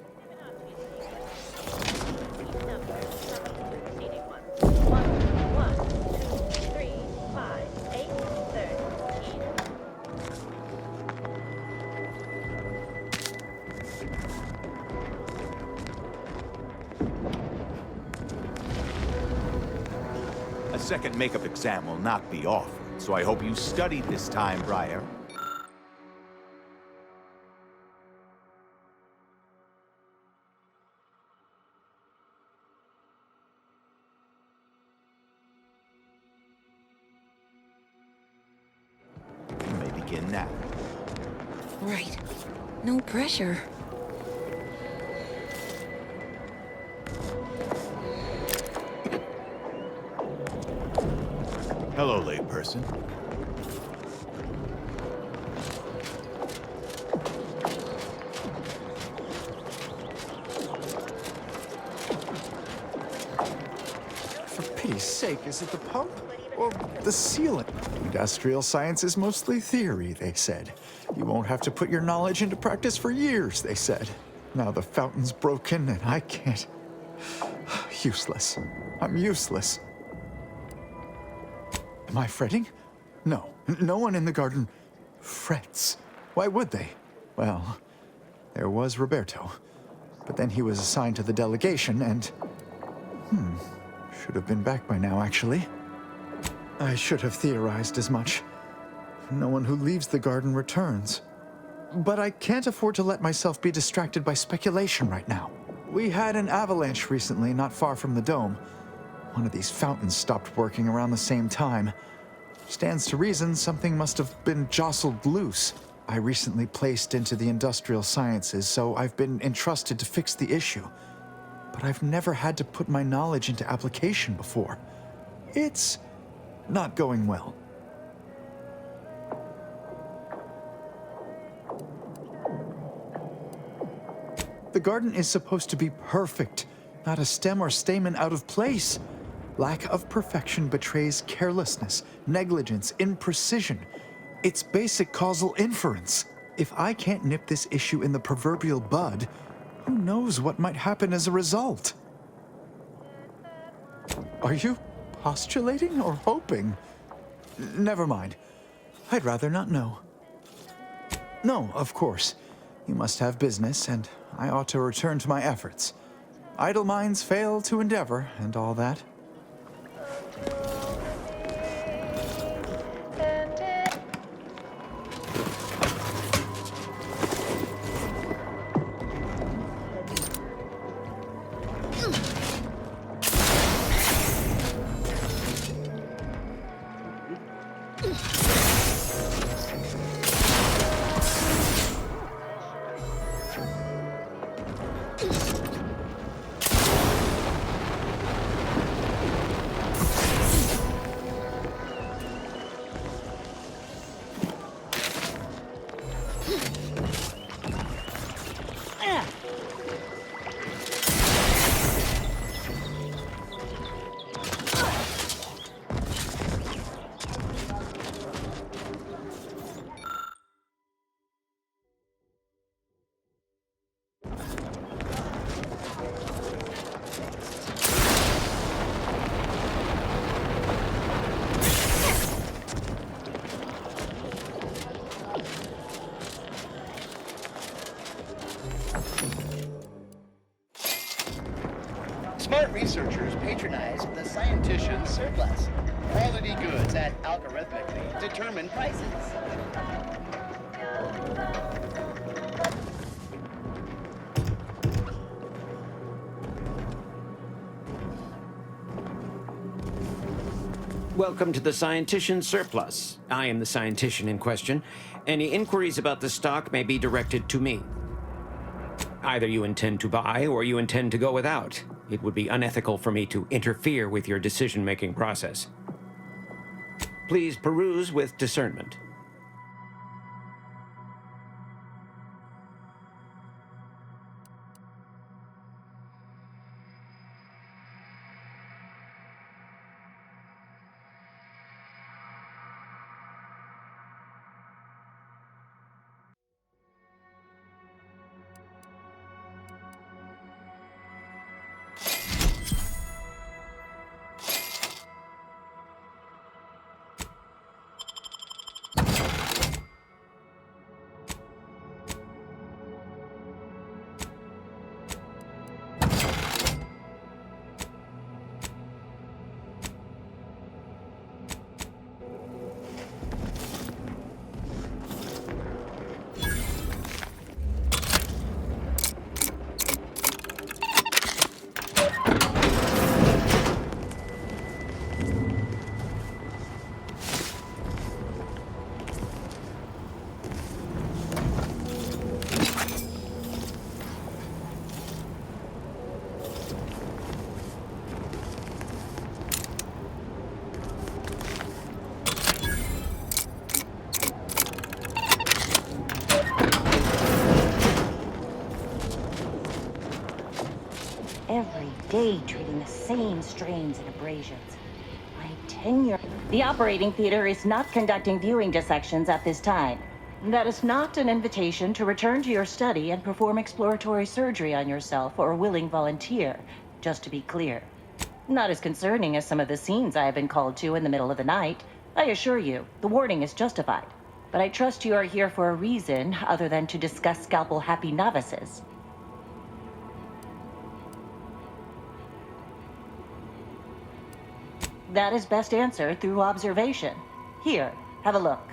Speaker 13: A second makeup exam will not be offered, so I hope you studied this time, Briar. You may begin now.
Speaker 23: Right. No pressure.
Speaker 13: Hello, layperson.
Speaker 24: For pity's sake, is it the pump or the ceiling? Industrial science is mostly theory, they said. You won't have to put your knowledge into practice for years, they said. Now the fountain's broken and I can't. Useless. I'm useless. Am I fretting? No. No one in the garden frets. Why would they? Well, there was Roberto. But then he was assigned to the delegation and... should have been back by now, actually. I should have theorized as much. No one who leaves the garden returns. But I can't afford to let myself be distracted by speculation right now. We had an avalanche recently, not far from the dome. One of these fountains stopped working around the same time. Stands to reason something must have been jostled loose. I recently placed into the industrial sciences, so I've been entrusted to fix the issue. But I've never had to put my knowledge into application before. It's not going well. The garden is supposed to be perfect, not a stem or stamen out of place. Lack of perfection betrays carelessness, negligence, imprecision. It's basic causal inference. If I can't nip this issue in the proverbial bud, who knows what might happen as a result? Are you postulating or hoping? Never mind. I'd rather not know. No, of course. You must have business, and I ought to return to my efforts. Idle minds fail to endeavor, and all that.
Speaker 3: Smart researchers patronize the scientician's surplus. Quality goods at algorithmically determined prices.
Speaker 5: Welcome to the Scientician Surplus. I am the scientician in question. Any inquiries about the stock may be directed to me. Either you intend to buy or you intend to go without. It would be unethical for me to interfere with your decision-making process. Please peruse with discernment.
Speaker 18: Every day treating the same strains and abrasions. My tenure. The operating theater is not conducting viewing dissections at this time. That is not an invitation to return to your study and perform exploratory surgery on yourself or a willing volunteer, just to be clear. Not as concerning as some of the scenes I have been called to in the middle of the night. I assure you, the warning is justified. But I trust you are here for a reason other than to discuss scalpel-happy novices. That is best answered through observation. Here, have a look.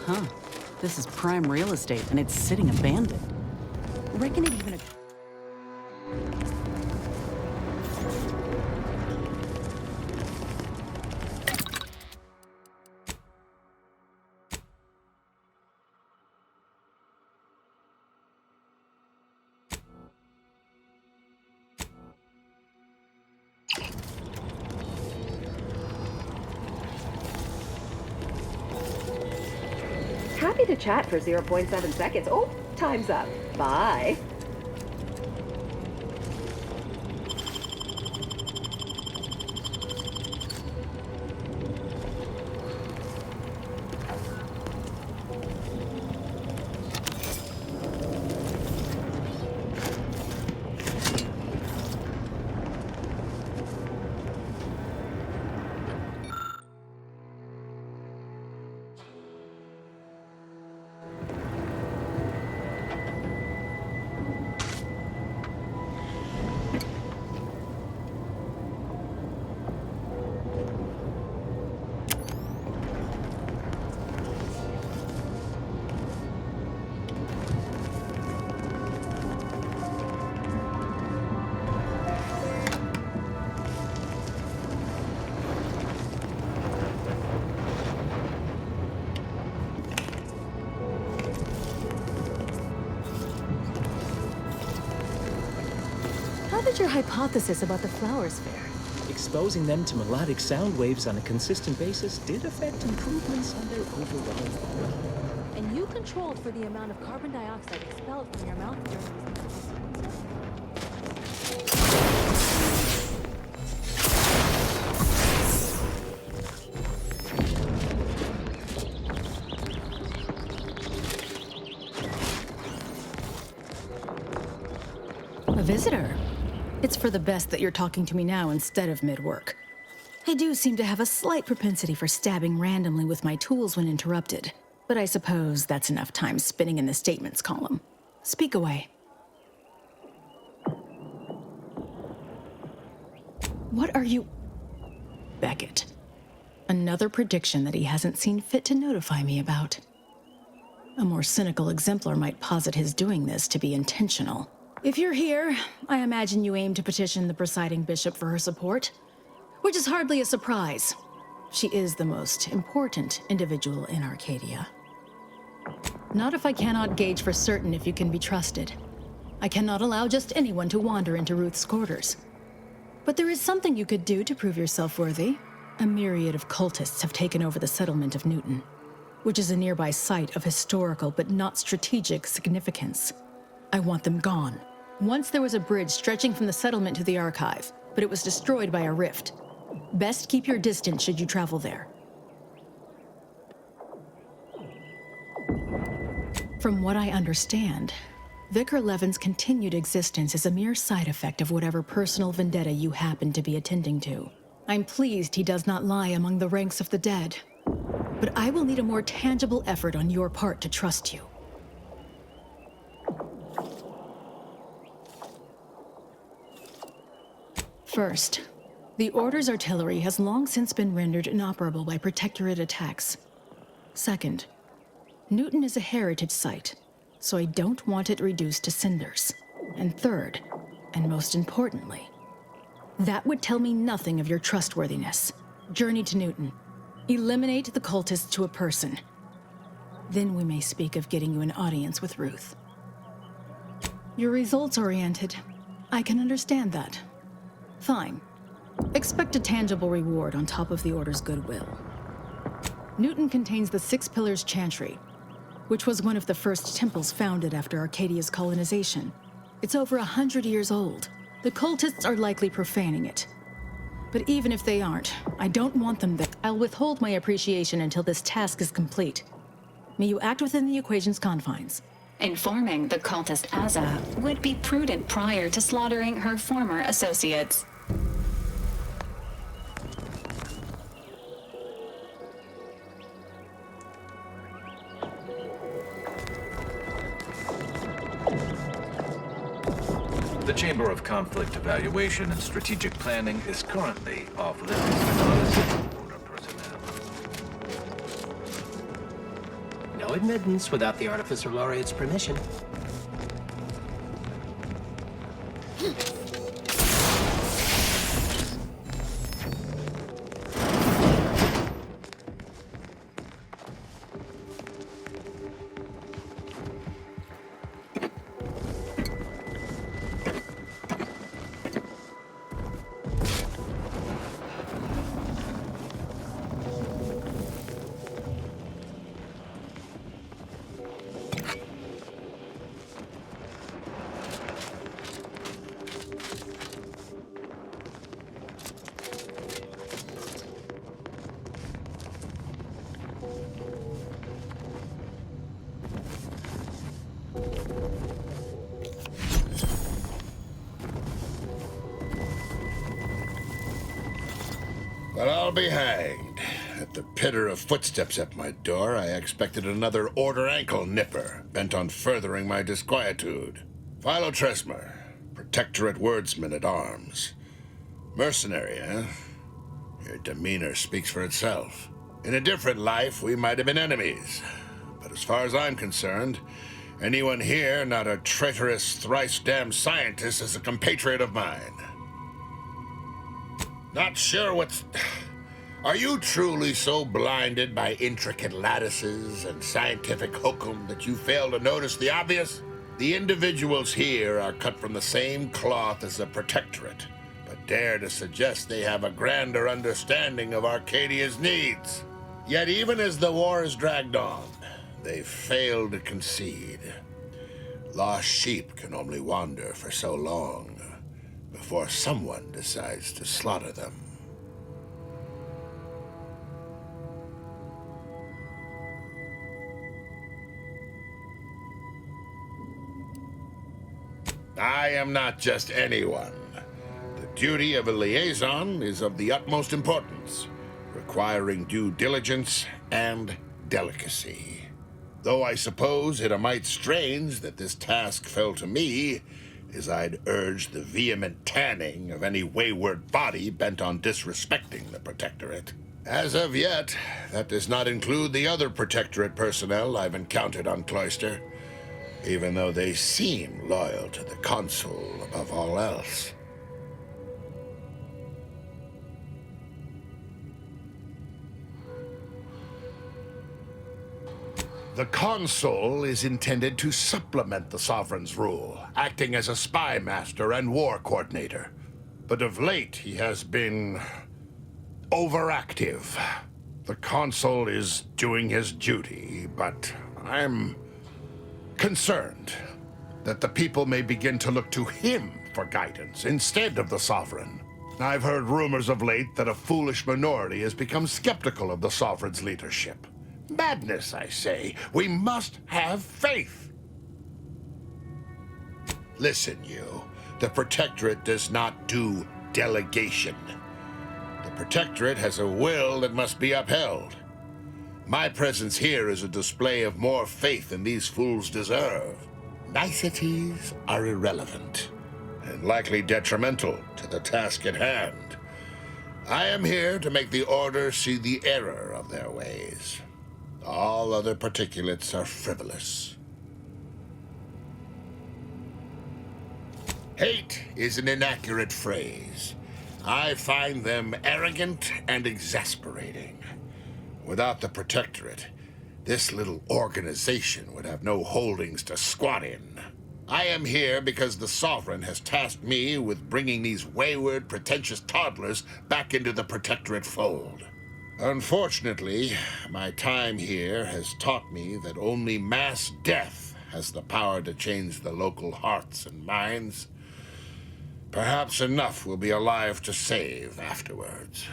Speaker 21: Huh. This is prime real estate, and it's sitting abandoned. Reckon it even...
Speaker 20: to chat for 0.7 seconds. Oh, time's up. Bye.
Speaker 7: How did your hypothesis about the flowers fare?
Speaker 6: Exposing them to melodic sound waves on a consistent basis did affect improvements on their overall quality.
Speaker 7: And you controlled for the amount of carbon dioxide expelled from your mouth during these
Speaker 10: A visitor. It's for the best that you're talking to me now instead of mid-work. I do seem to have a slight propensity for stabbing randomly with my tools when interrupted, but I suppose that's enough time spinning in the statements column. Speak away. What are you... Beckett. Another prediction that he hasn't seen fit to notify me about. A more cynical exemplar might posit his doing this to be intentional. If you're here, I imagine you aim to petition the presiding bishop for her support, which is hardly a surprise. She is the most important individual in Arcadia. Not if I cannot gauge for certain if you can be trusted. I cannot allow just anyone to wander into Ruth's quarters. But there is something you could do to prove yourself worthy. A myriad of cultists have taken over the settlement of Newton, which is a nearby site of historical but not strategic significance. I want them gone. Once there was a bridge stretching from the settlement to the archive, but it was destroyed by a rift. Best keep your distance should you travel there. From what I understand, Vicar Levin's continued existence is a mere side effect of whatever personal vendetta you happen to be attending to. I'm pleased he does not lie among the ranks of the dead, but I will need a more tangible effort on your part to trust you. First, the Order's artillery has long since been rendered inoperable by Protectorate attacks. Second, Newton is a heritage site, so I don't want it reduced to cinders. And third, and most importantly, that would tell me nothing of your trustworthiness. Journey to Newton. Eliminate the cultists to a person. Then we may speak of getting you an audience with Ruth. You're results-oriented. I can understand that. Fine. Expect a tangible reward on top of the Order's goodwill. Newton contains the Six Pillars Chantry, which was one of the first temples founded after Arcadia's colonization. It's over 100 years old. The cultists are likely profaning it. But even if they aren't, I don't want them there. I'll withhold my appreciation until this task is complete. May you act within the equation's confines.
Speaker 12: Informing the cultist Azza would be prudent prior to slaughtering her former associates.
Speaker 16: The Chamber of Conflict Evaluation and Strategic Planning is currently off limits to non-essential Order personnel.
Speaker 22: No admittance without the Artificer Laureate's permission.
Speaker 1: Well, I'll be hanged. At the pitter of footsteps at my door, I expected another Order ankle nipper, bent on furthering my disquietude. Philo Tresmer, Protectorate Wordsman at Arms. Mercenary, eh? Your demeanor speaks for itself. In a different life, we might have been enemies. But as far as I'm concerned, anyone here not a traitorous, thrice-damned scientist is a compatriot of mine. Not sure what's... Are you truly so blinded by intricate lattices and scientific hokum that you fail to notice the obvious? The individuals here are cut from the same cloth as the Protectorate, but dare to suggest they have a grander understanding of Arcadia's needs. Yet even as the war is dragged on, they fail to concede. Lost sheep can only wander for so long before someone decides to slaughter them. I am not just anyone. The duty of a liaison is of the utmost importance, requiring due diligence and delicacy. Though I suppose it a mite strange that this task fell to me, as I'd urge the vehement tanning of any wayward body bent on disrespecting the Protectorate. As of yet, that does not include the other Protectorate personnel I've encountered on Cloister, even though they seem loyal to the Consul above all else. The Consul is intended to supplement the Sovereign's rule, acting as a spy master and war coordinator. But of late, he has been overactive. The Consul is doing his duty, but I'm concerned that the people may begin to look to him for guidance instead of the Sovereign. I've heard rumors of late that a foolish minority has become skeptical of the Sovereign's leadership. Madness, I say. We must have faith. Listen, you. The Protectorate does not do delegation. The Protectorate has a will that must be upheld. My presence here is a display of more faith than these fools deserve. Niceties are irrelevant, and likely detrimental to the task at hand. I am here to make the Order see the error of their ways. All other particulates are frivolous. Hate is an inaccurate phrase. I find them arrogant and exasperating. Without the Protectorate, this little organization would have no holdings to squat in. I am here because the Sovereign has tasked me with bringing these wayward, pretentious toddlers back into the Protectorate fold. Unfortunately, my time here has taught me that only mass death has the power to change the local hearts and minds. Perhaps enough will be alive to save afterwards.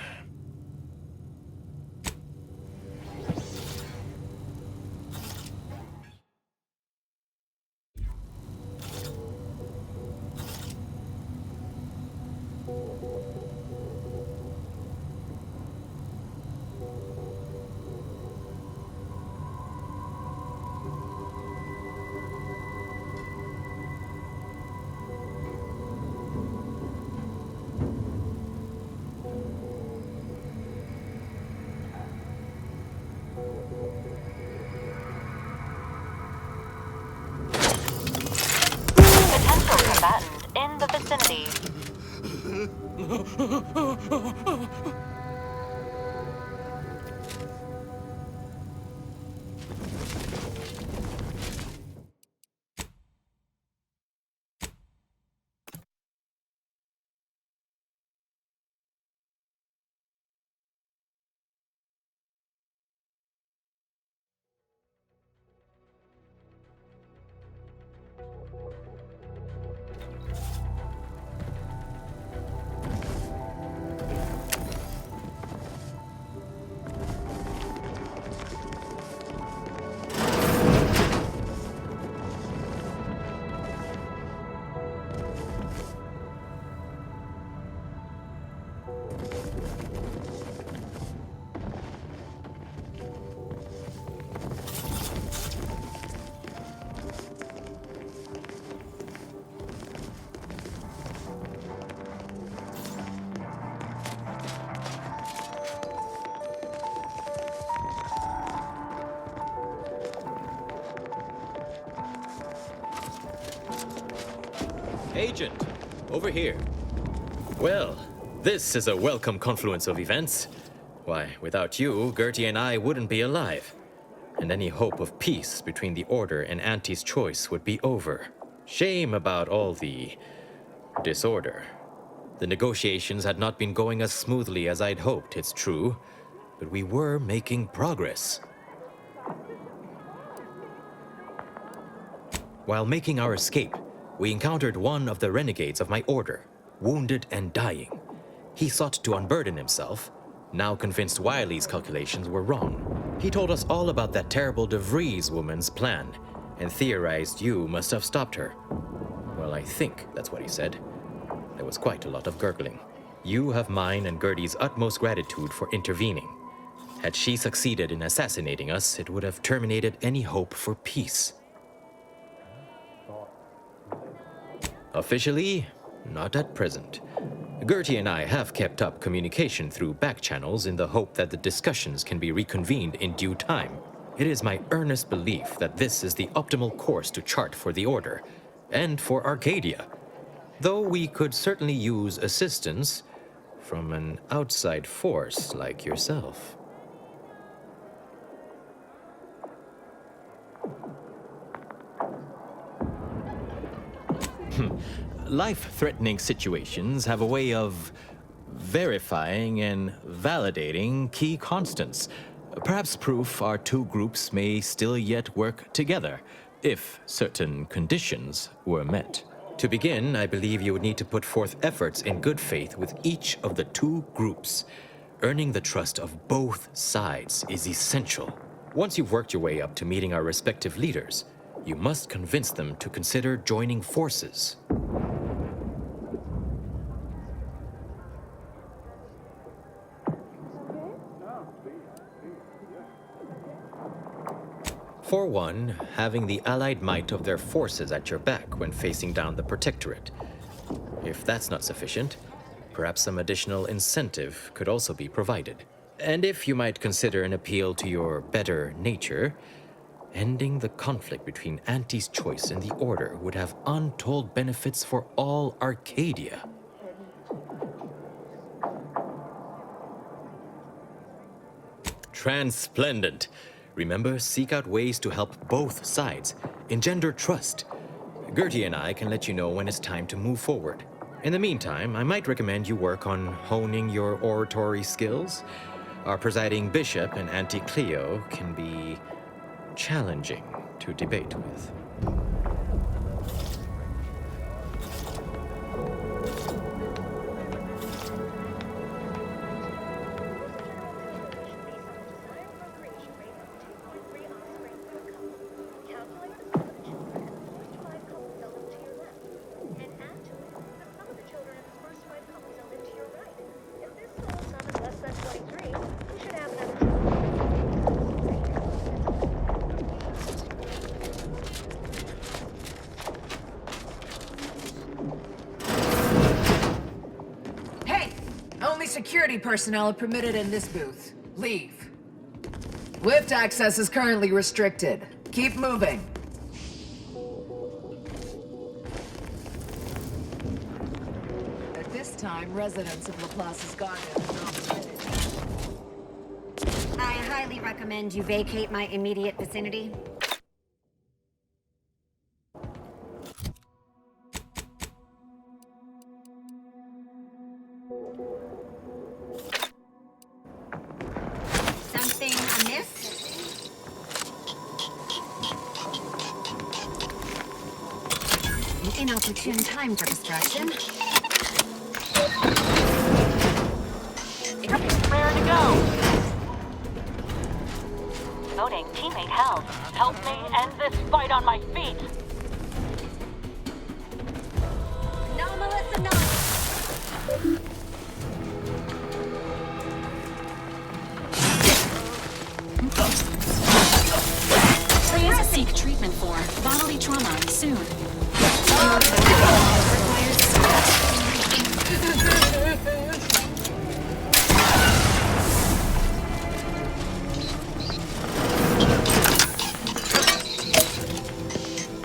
Speaker 11: In the vicinity.
Speaker 4: Agent, over here. Well, this is a welcome confluence of events. Why, without you, Gertie and I wouldn't be alive. And any hope of peace between the Order and Auntie's choice would be over. Shame about all the disorder. The negotiations had not been going as smoothly as I'd hoped, it's true, but we were making progress. While making our escape, we encountered one of the renegades of my order, wounded and dying. He sought to unburden himself, now convinced Wiley's calculations were wrong. He told us all about that terrible DeVries woman's plan, and theorized you must have stopped her. Well, I think that's what he said. There was quite a lot of gurgling. You have mine and Gertie's utmost gratitude for intervening. Had she succeeded in assassinating us, it would have terminated any hope for peace. Officially, not at present. Gertie and I have kept up communication through back channels in the hope that the discussions can be reconvened in due time. It is my earnest belief that this is the optimal course to chart for the Order, and for Arcadia. Though we could certainly use assistance from an outside force like yourself. Life-threatening situations have a way of verifying and validating key constants. Perhaps proof our two groups may still yet work together, if certain conditions were met. To begin, I believe you would need to put forth efforts in good faith with each of the two groups. Earning the trust of both sides is essential. Once you've worked your way up to meeting our respective leaders, you must convince them to consider joining forces. For one, having the allied might of their forces at your back when facing down the Protectorate. If that's not sufficient, perhaps some additional incentive could also be provided. And if you might consider an appeal to your better nature, ending the conflict between Auntie's choice and the Order would have untold benefits for all Arcadia. Transplendent. Remember, seek out ways to help both sides, engender trust. Gertie and I can let you know when it's time to move forward. In the meantime, I might recommend you work on honing your oratory skills. Our presiding bishop and Auntie Cleo can be challenging to debate with.
Speaker 2: Security personnel are permitted in this booth. Leave. Lift access is currently restricted. Keep moving. At this time, residents of Laplace's garden are not permitted.
Speaker 14: I highly recommend you vacate my immediate vicinity. Inopportune time for distraction.
Speaker 11: Rare to go. Noting teammate health. Help me end this fight on my feet.
Speaker 14: No, Melissa, no.
Speaker 12: Please seek treatment for bodily trauma soon.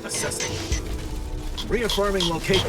Speaker 16: Assessing. Reaffirming location.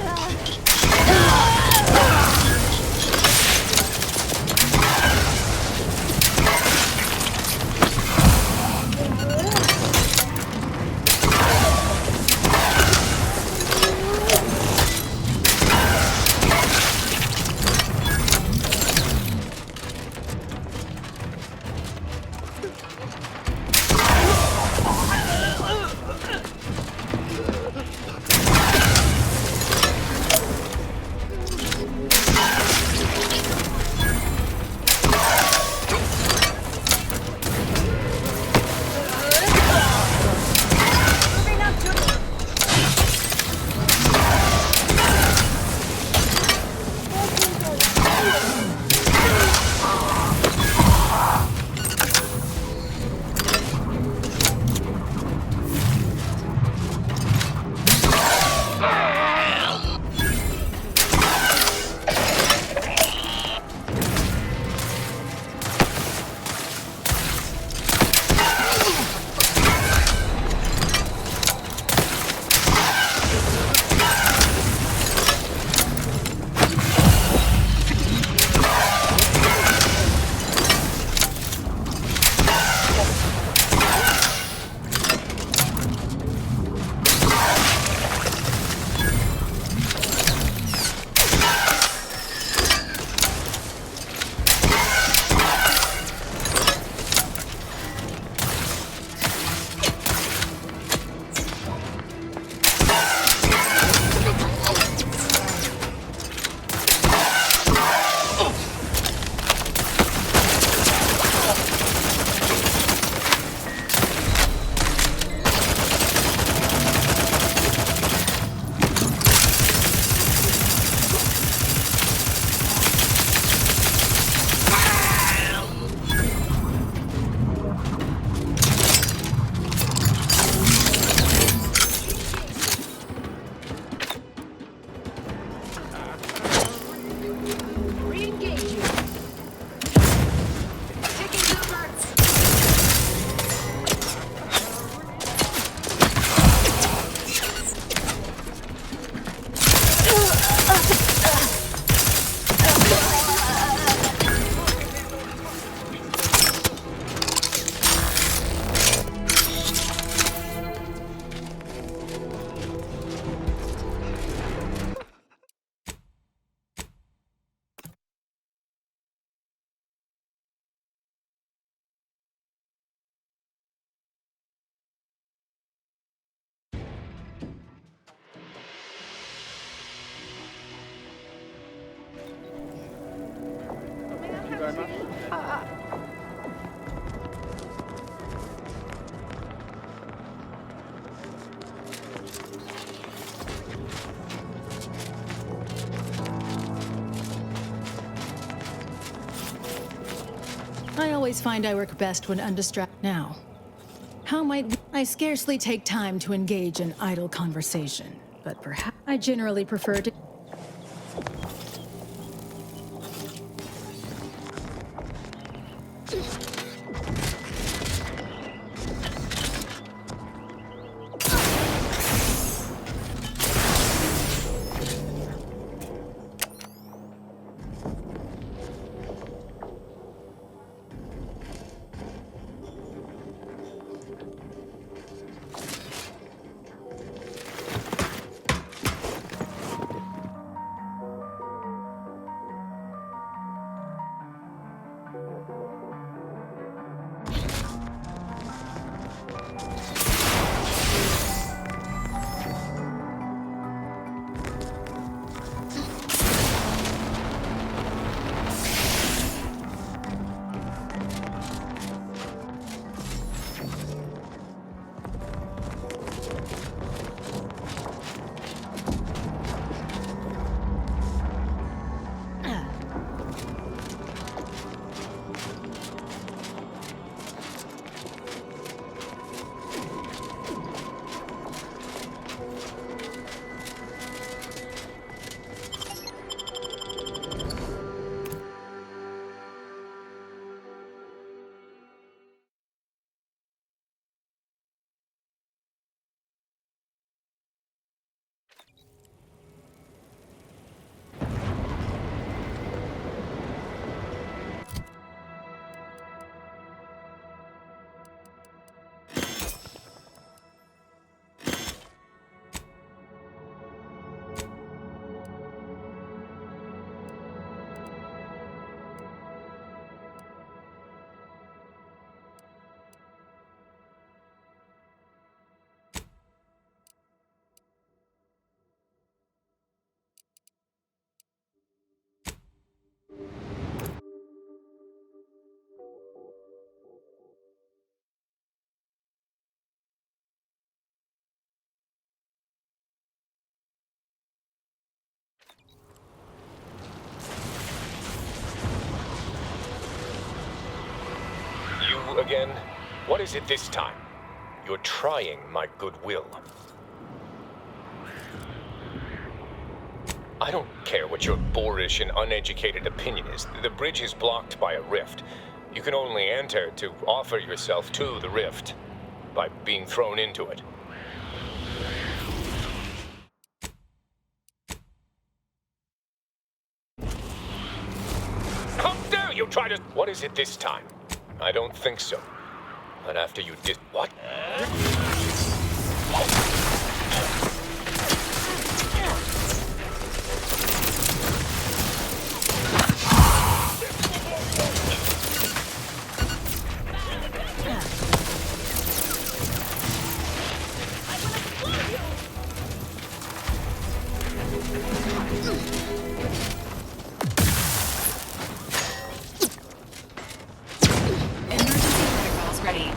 Speaker 10: I always find I work best when undistracted. Now, how might I scarcely take time to engage in idle conversation, but perhaps I generally prefer to.
Speaker 8: again? What is it this time? You're trying my goodwill. I don't care what your boorish and uneducated opinion is. The bridge is blocked by a rift. You can only enter to offer yourself to the rift by being thrown into it. How dare you try to... What is it this time? I don't think so. But after you did... What?
Speaker 12: Ready.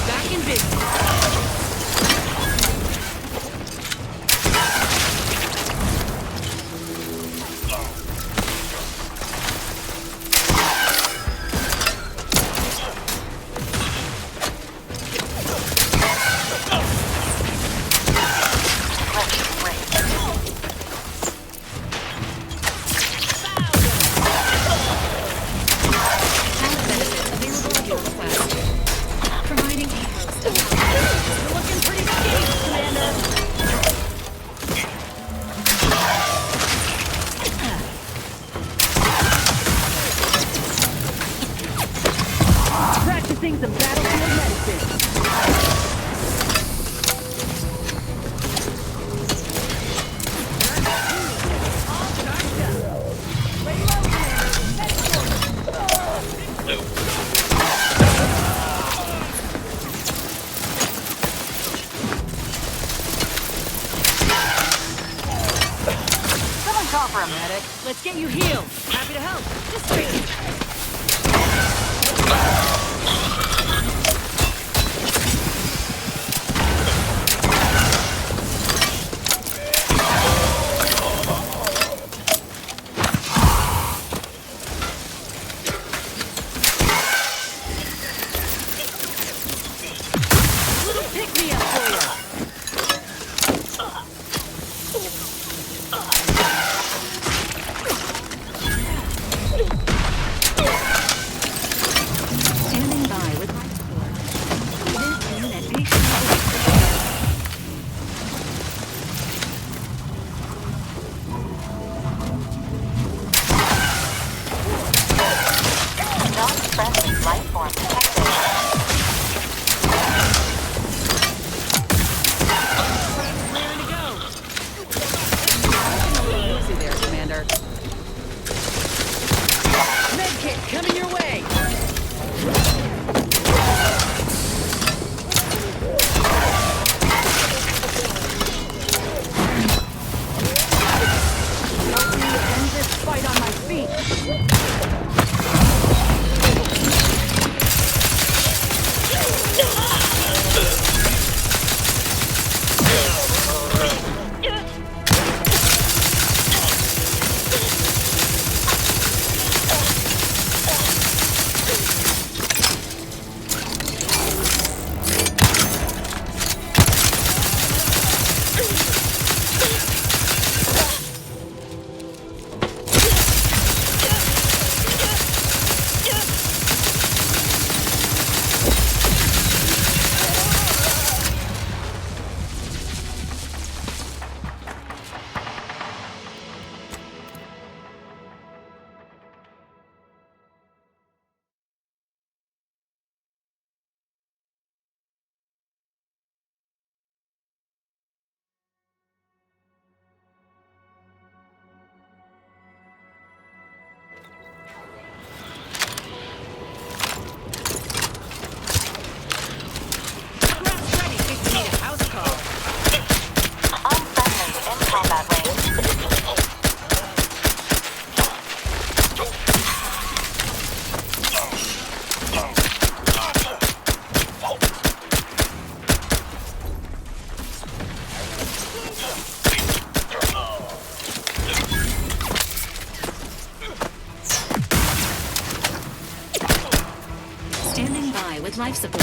Speaker 21: Back in business.
Speaker 23: Practicing some battlefield medicine.
Speaker 21: Someone call for a medic. Let's get you healed. Happy to help. Just wait.
Speaker 11: Non-friendly life form detected.
Speaker 21: Raring to go. Easy there, Commander. Medkit coming your way.
Speaker 23: Help me end this fight on my feet.
Speaker 12: Standing by with life support.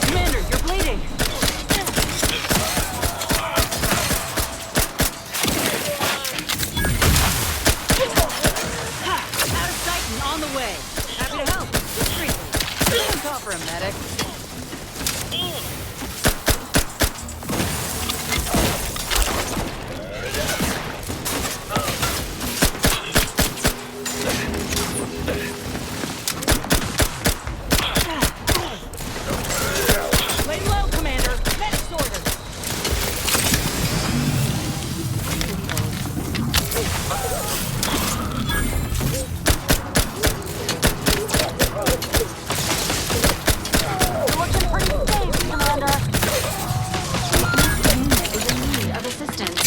Speaker 6: Commander, you're bleeding! Ha! Out of sight and on the way. Happy to help. Discreetly. Call for a medic. Lay low, Commander. Medic's ordered.
Speaker 11: Looking pretty safe, Commander.
Speaker 12: Unit is in need of assistance.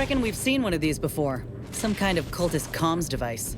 Speaker 21: Reckon we've seen one of these before. Some kind of cultist comms device.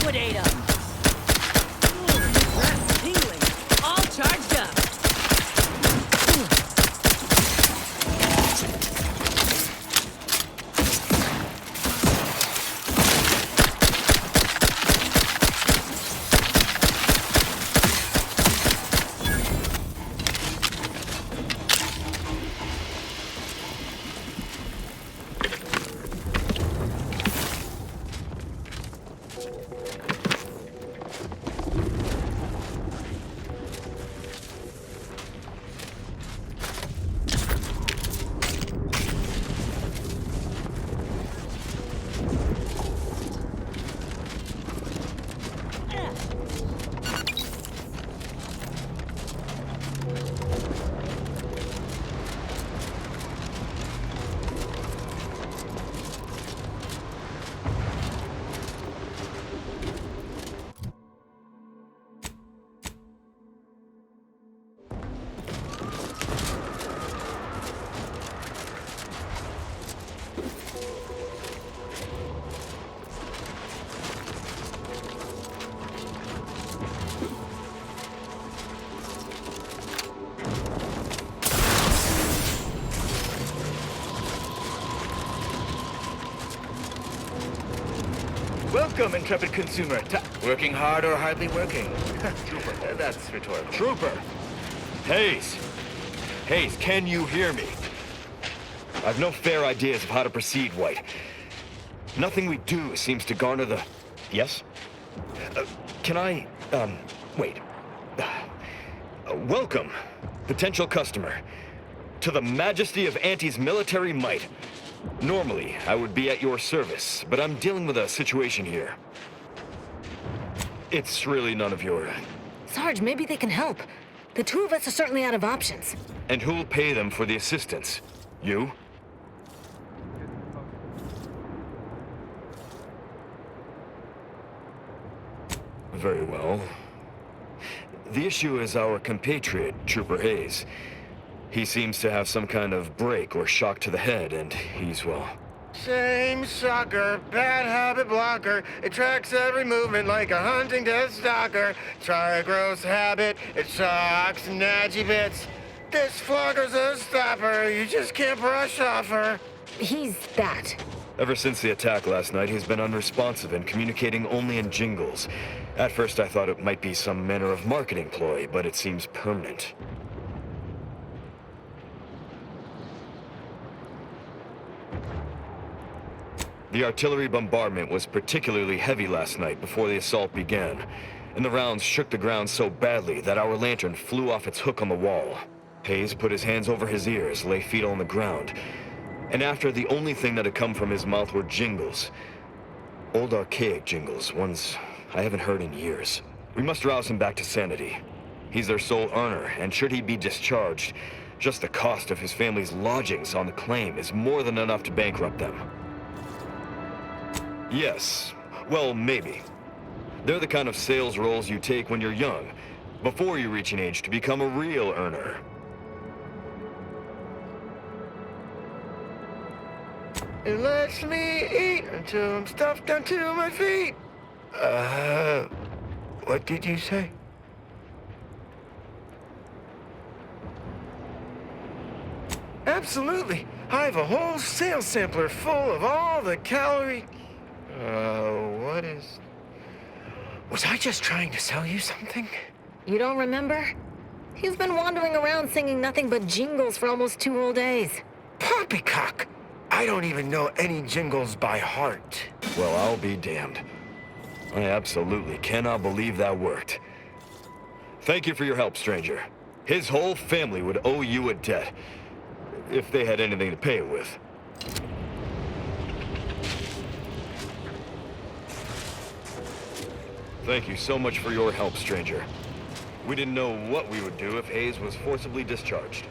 Speaker 23: Liquidate them! That's tingling. All charged up.
Speaker 9: Welcome, intrepid consumer. Working hard or hardly working? Trooper. That's rhetorical.
Speaker 15: Trooper! Hayes! Hayes, can you hear me? I've no fair ideas of how to proceed, White. Nothing we do seems to garner the... Yes? Can I... wait. Welcome, potential customer, to the majesty of Auntie's military might. Normally, I would be at your service, but I'm dealing with a situation here. It's really none of your...
Speaker 14: Sarge, maybe they can help. The two of us are certainly out of options.
Speaker 15: And who'll pay them for the assistance? You? Very well. The issue is our compatriot, Trooper Hayes. He seems to have some kind of break or shock to the head, and he's, well...
Speaker 17: Same sucker, bad habit blocker. It tracks every movement like a hunting death stalker. Try a gross habit, it shocks natty bits. This flogger's a stopper, you just can't brush off her.
Speaker 14: He's that.
Speaker 15: Ever since the attack last night, he's been unresponsive and communicating only in jingles. At first I thought it might be some manner of marketing ploy, but it seems permanent. The artillery bombardment was particularly heavy last night before the assault began, and the rounds shook the ground so badly that our lantern flew off its hook on the wall. Hayes put his hands over his ears, lay fetal on the ground, and after the only thing that had come from his mouth were jingles. Old archaic jingles, ones I haven't heard in years. We must rouse him back to sanity. He's their sole earner, and should he be discharged, just the cost of his family's lodgings on the claim is more than enough to bankrupt them. Yes. Well, maybe. They're the kind of sales roles you take when you're young, before you reach an age to become a real earner.
Speaker 17: It lets me eat until I'm stuffed down to my feet. What did you say? Absolutely. I have a whole sales sampler full of all the calorie... what is... Was I just trying to sell you something?
Speaker 14: You don't remember? He's been wandering around singing nothing but jingles for almost 2 whole days.
Speaker 17: Poppycock! I don't even know any jingles by heart.
Speaker 15: Well, I'll be damned. I absolutely cannot believe that worked. Thank you for your help, stranger. His whole family would owe you a debt, if they had anything to pay it with. Thank you so much for your help, stranger. We didn't know what we would do if Hayes was forcibly discharged.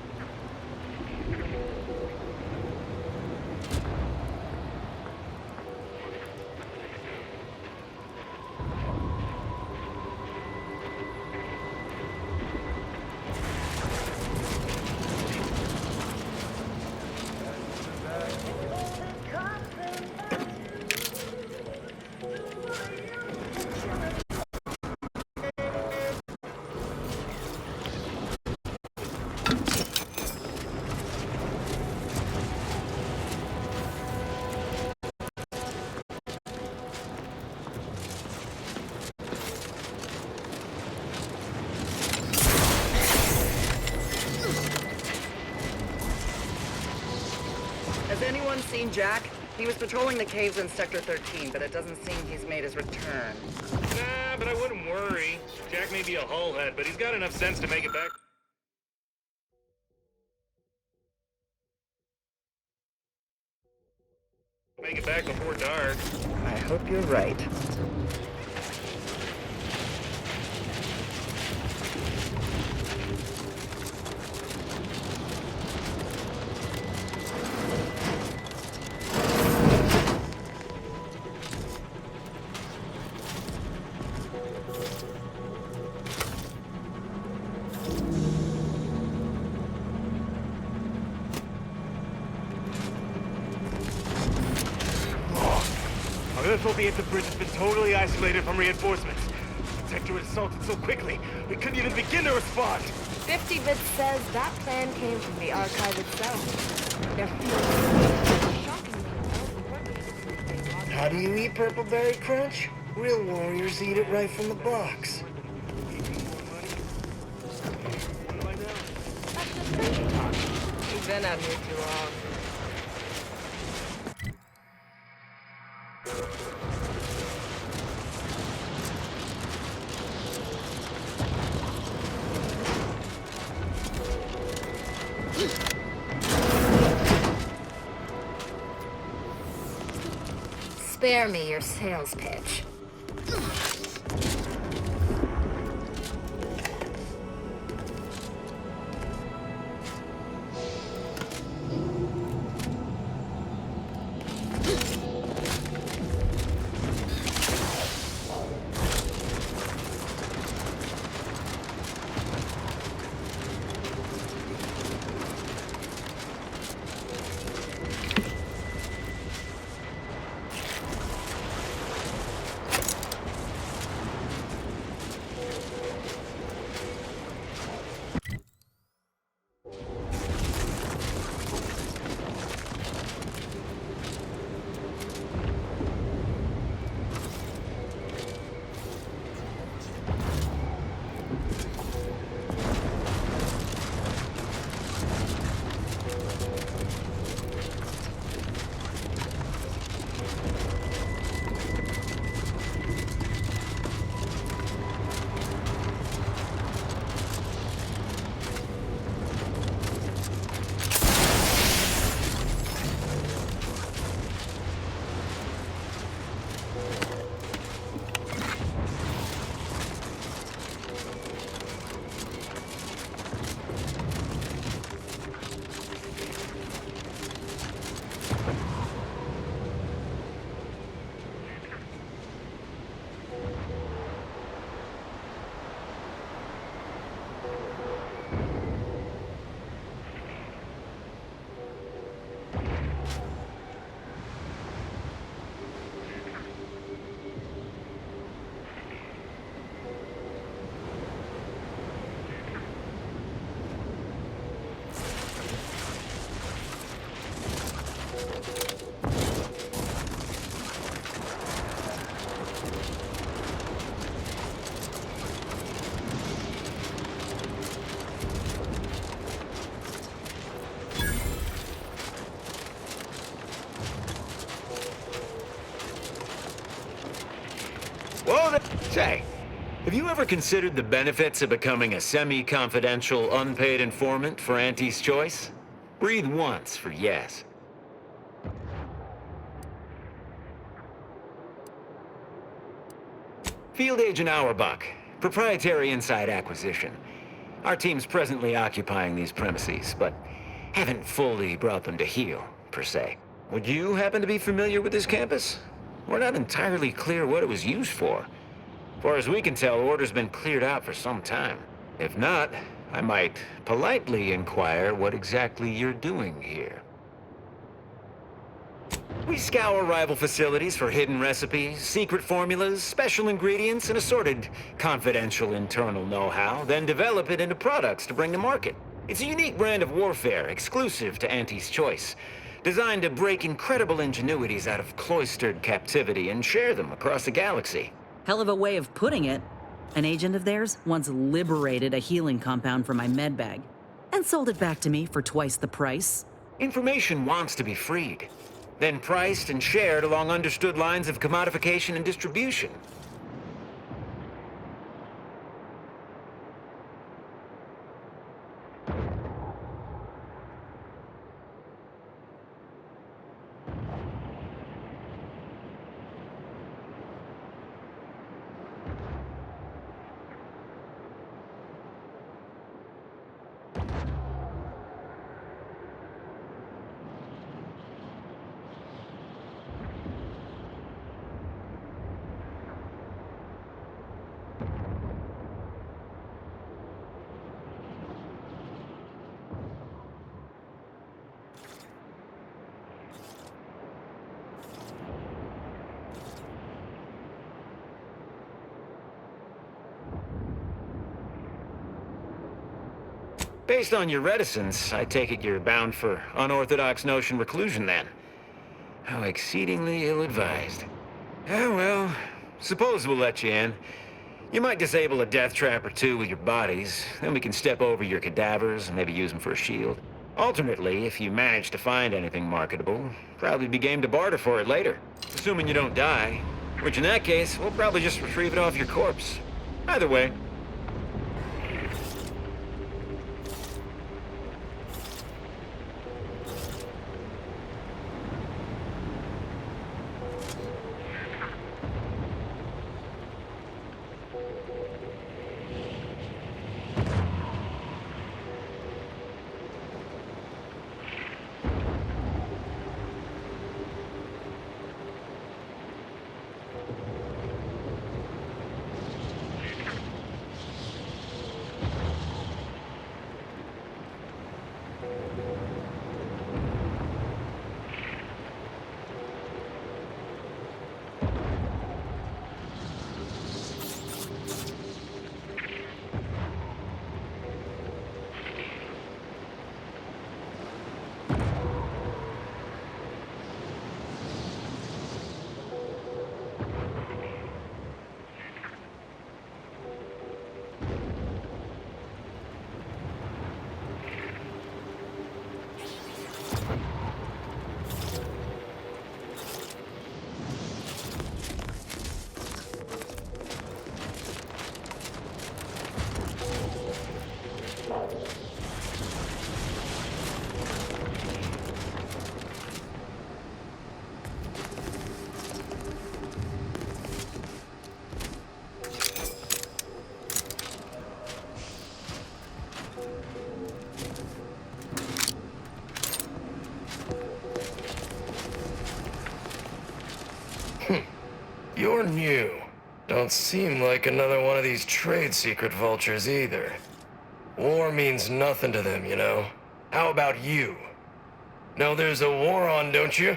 Speaker 3: Has anyone seen Jack? He was patrolling the caves in Sector 13, but it doesn't seem he's made his return.
Speaker 9: Nah, but I wouldn't worry. Jack may be a hullhead, but he's got enough sense to make it back. Make it back before dark.
Speaker 3: I hope you're right.
Speaker 17: This will be if the bridge has been totally isolated from reinforcements. The Protectorate assaulted so quickly, we couldn't even begin to respond.
Speaker 14: 50 Bits says that plan came from the Archive itself. Their
Speaker 17: How do you eat Purple Berry Crunch? Real warriors eat it right from the box.
Speaker 3: You've been out here too long.
Speaker 14: Spare me your sales pitch.
Speaker 5: Say, have you ever considered the benefits of becoming a semi-confidential, unpaid informant for Auntie's Choice? Breathe once for yes. Field Agent Auerbach, proprietary inside acquisition. Our team's presently occupying these premises, but haven't fully brought them to heel, per se. Would you happen to be familiar with this campus? We're not entirely clear what it was used for. As far as we can tell, order's been cleared out for some time. If not, I might politely inquire what exactly you're doing here. We scour rival facilities for hidden recipes, secret formulas, special ingredients, and assorted confidential internal know-how, then develop it into products to bring to market. It's a unique brand of warfare, exclusive to Auntie's Choice, designed to break incredible ingenuities out of cloistered captivity and share them across the galaxy.
Speaker 21: Hell of a way of putting it. An agent of theirs once liberated a healing compound from my med bag and sold it back to me for twice the price.
Speaker 5: Information wants to be freed, then priced and shared along understood lines of commodification and distribution. Based on your reticence, I take it you're bound for unorthodox notion reclusion then. How exceedingly ill-advised. Yeah, well, suppose we'll let you in. You might disable a death trap or two with your bodies, then we can step over your cadavers and maybe use them for a shield. Alternately, if you manage to find anything marketable, probably be game to barter for it later. Assuming you don't die, which in that case, we'll probably just retrieve it off your corpse. Either way.
Speaker 17: You're new. Don't seem like another one of these trade secret vultures either. War means nothing to them, you know. How about you? Know there's a war on, don't you?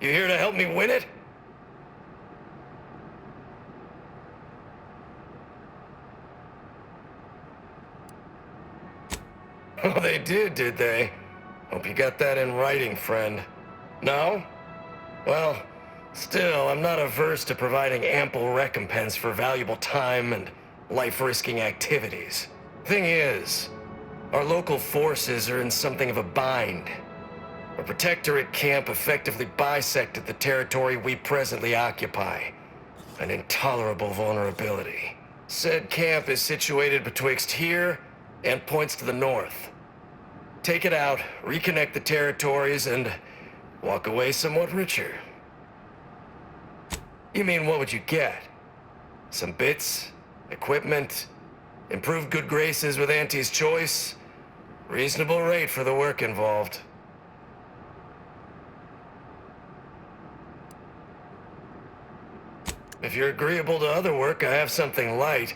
Speaker 17: You here to help me win it? Oh, they did they? Hope you got that in writing, friend. No? Well, still, I'm not averse to providing ample recompense for valuable time and life-risking activities. Thing is, our local forces are in something of a bind. A protectorate camp effectively bisected the territory we presently occupy. An intolerable vulnerability. Said camp is situated betwixt here and points to the north. Take it out, reconnect the territories, and walk away somewhat richer. You mean, what would you get? Some bits? Equipment? Improved good graces with Auntie's choice? Reasonable rate for the work involved. If you're agreeable to other work, I have something light.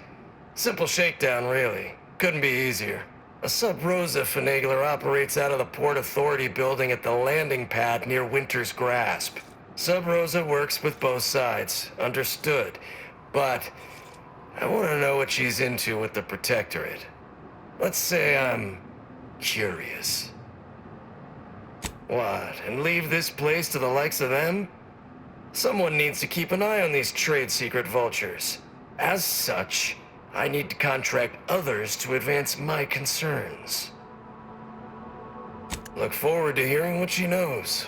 Speaker 17: Simple shakedown, really. Couldn't be easier. A Sub Rosa finagler operates out of the Port Authority building at the landing pad near Winter's Grasp. Sub Rosa works with both sides, understood. But I want to know what she's into with the Protectorate. Let's say I'm curious. What, and leave this place to the likes of them? Someone needs to keep an eye on these trade secret vultures. As such, I need to contract others to advance my concerns. Look forward to hearing what she knows.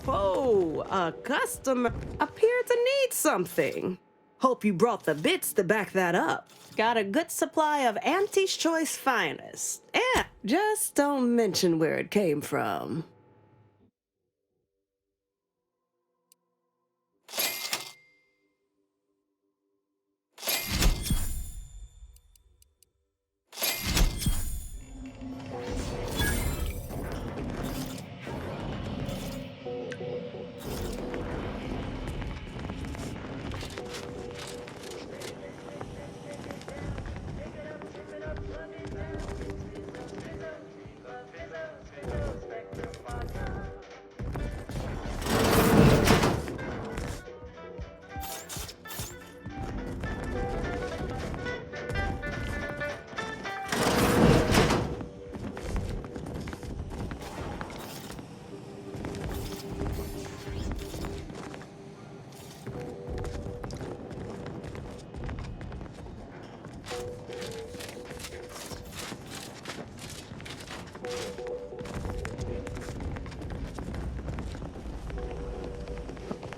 Speaker 13: Oh, a customer appeared to need something. Hope you brought the bits to back that up. Got a good supply of Auntie's Choice finest. And just don't mention where it came from.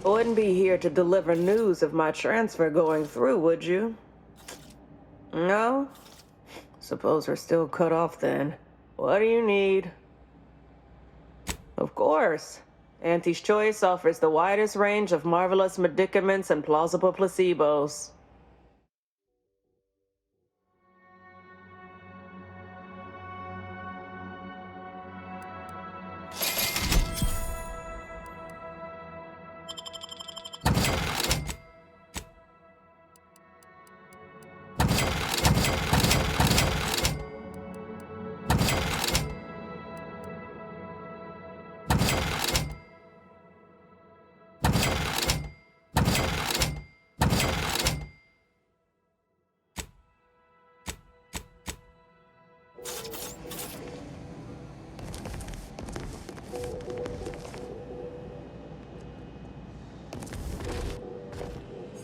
Speaker 13: Wouldn't be here to deliver news of my transfer going through, would you? No? Suppose we're still cut off then. What do you need? Of course. Auntie's Choice offers the widest range of marvelous medicaments and plausible placebos.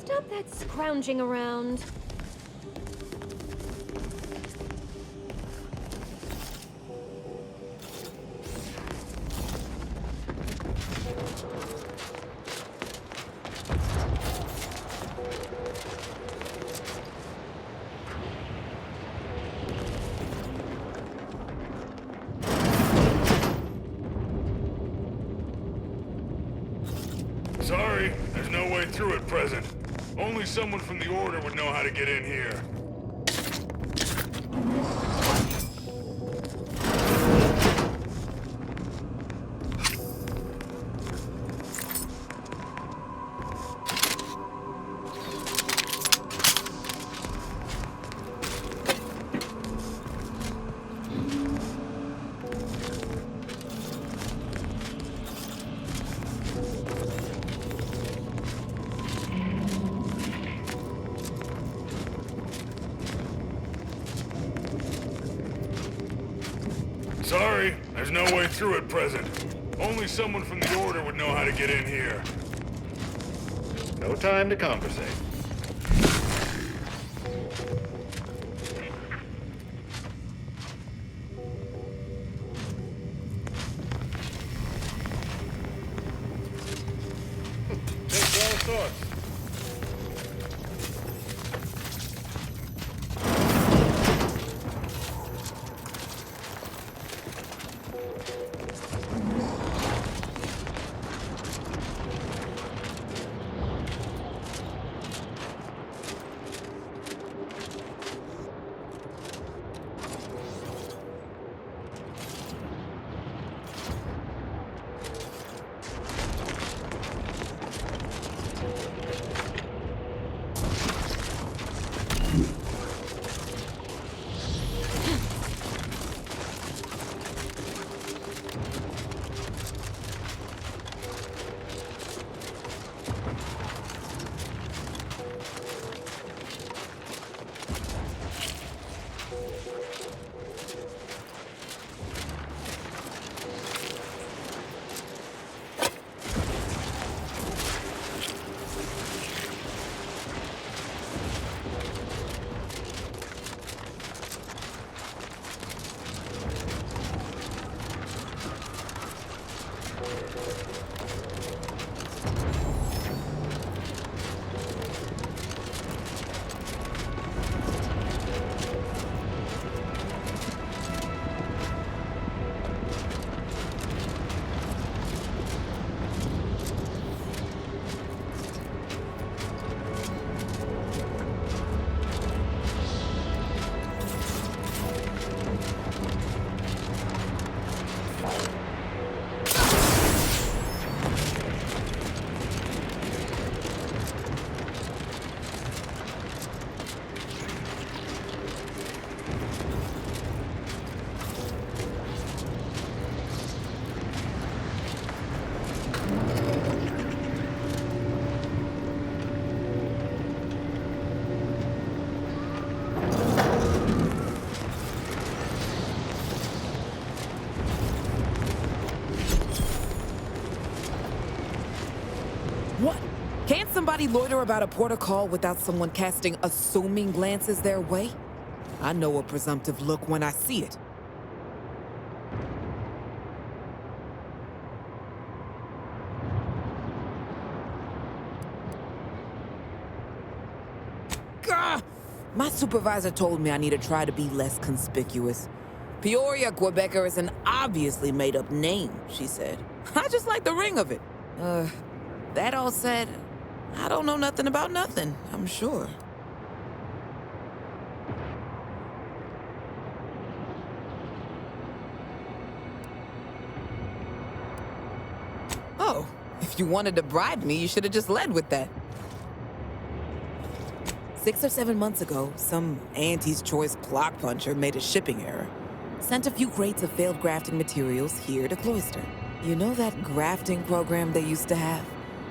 Speaker 7: Stop that scrounging around.
Speaker 18: Sorry, there's no way through at present. Only someone from the Order would know how to get in here. Sorry, there's no way through at present. Only someone from the Order would know how to get in here.
Speaker 9: No time to conversate.
Speaker 18: Takes all sorts.
Speaker 19: anybody loiter about a protocol without someone casting assuming glances their way? I know a presumptive look when I see it. Gah! My supervisor told me I need to try to be less conspicuous. Peoria Quebecer is an obviously made-up name, she said. I just like the ring of it. That all said, I don't know nothing about nothing, I'm sure. Oh, if you wanted to bribe me, you should have just led with that. 6 or 7 months ago, some Auntie's Choice clock puncher made a shipping error. Sent a few crates of failed grafting materials here to Cloister. You know that grafting program they used to have?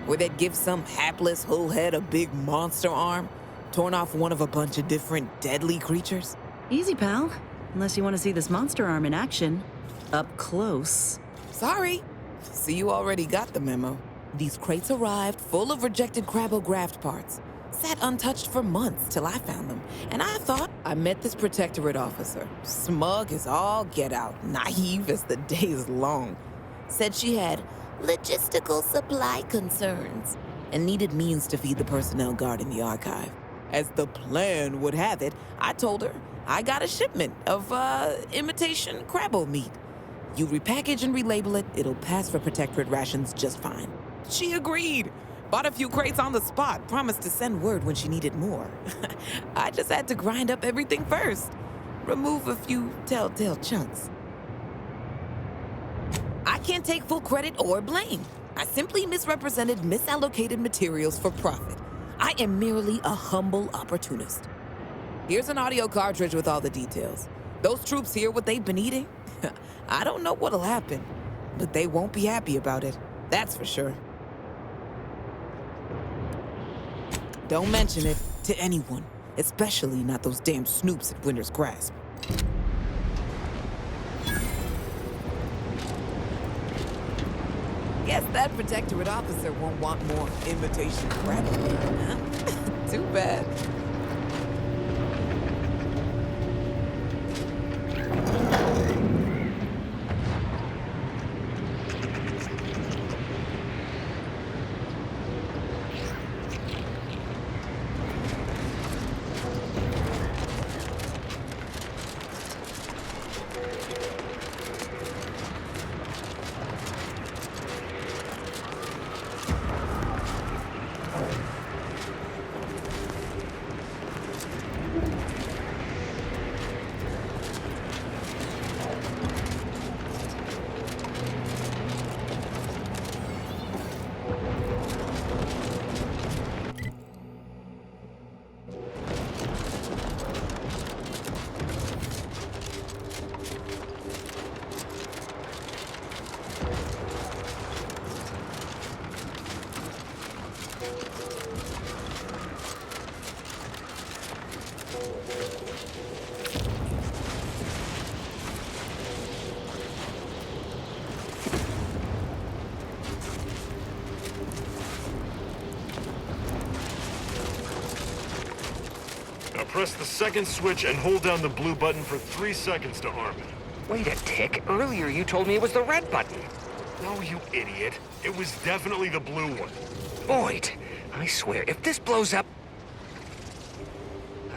Speaker 19: Where they'd give some hapless hullhead a big monster arm, torn off one of a bunch of different deadly creatures?
Speaker 21: Easy, pal. Unless you want to see this monster arm in action. Up close.
Speaker 19: Sorry. See, you already got the memo. These crates arrived full of rejected Crabbo graft parts. Sat untouched for months till I found them. And I thought I met this Protectorate officer. Smug as all get out, naive as the day is long. Said she had logistical supply concerns and needed means to feed the personnel guarding the archive. As the plan would have it, I told her I got a shipment of, imitation Crabbo meat. You repackage and relabel it, it'll pass for Protectorate rations just fine. She agreed. Bought a few crates on the spot, promised to send word when she needed more. I just had to grind up everything first. Remove a few telltale chunks. I can't take full credit or blame. I simply misrepresented misallocated materials for profit. I am merely a humble opportunist. Here's an audio cartridge with all the details. Those troops hear what they've been eating? I don't know what'll happen, but they won't be happy about it. That's for sure. Don't mention it to anyone, especially not those damn snoops at Winter's Grasp. Guess that Protectorate officer won't want more imitation crap, huh? Too bad.
Speaker 15: Press the second switch and hold down the blue button for 3 seconds to arm it.
Speaker 9: Wait a tick. Earlier you told me it was the red button.
Speaker 15: No, you idiot. It was definitely the blue one.
Speaker 9: Boyd, I swear, if this blows up...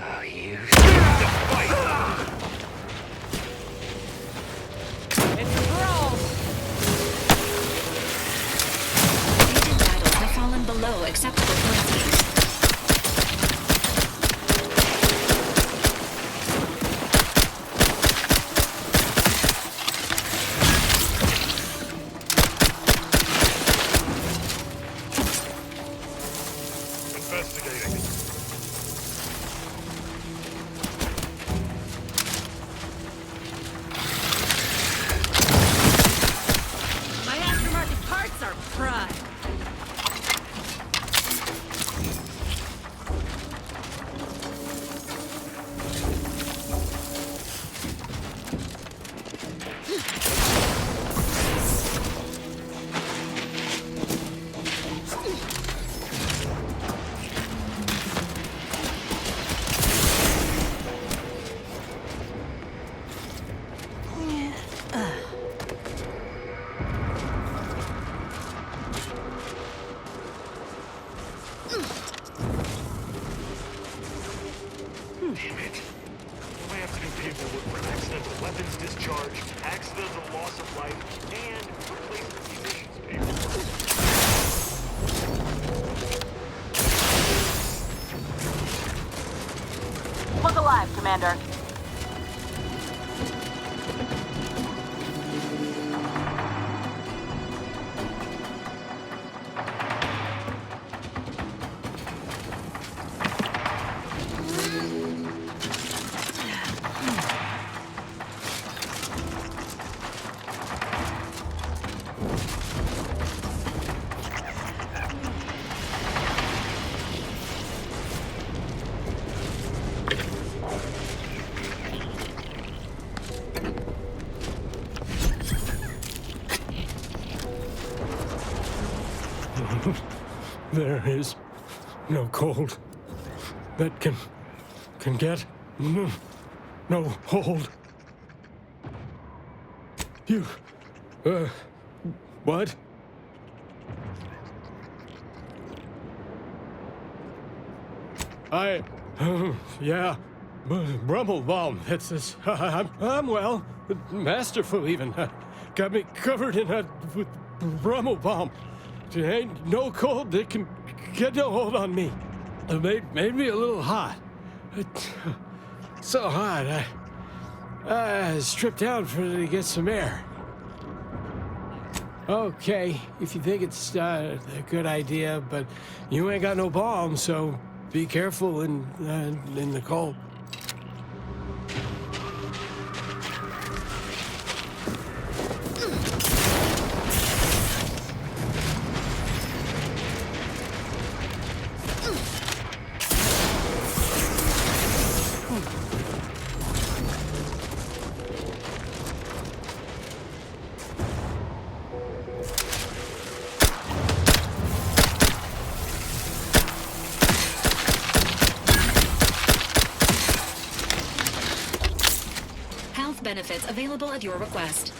Speaker 9: Oh, you...
Speaker 21: It's a brawl!
Speaker 12: Agent battles have fallen below acceptable currencies.
Speaker 18: Damn it. We have to do paperwork for accidental weapons discharge, accidental loss of life, and replacement munitions paperwork.
Speaker 11: Look alive, Commander.
Speaker 1: There is no cold that can get no hold. You, what? Yeah, Brummel bomb. It's this. I'm well, masterful even. Got me covered in with Brummel bomb. There ain't no cold that can get no hold on me. It made me a little hot. So hot, I stripped down to get some air. Okay, if you think it's a good idea, but you ain't got no bomb, so be careful in the cold.
Speaker 12: Benefits available at your request.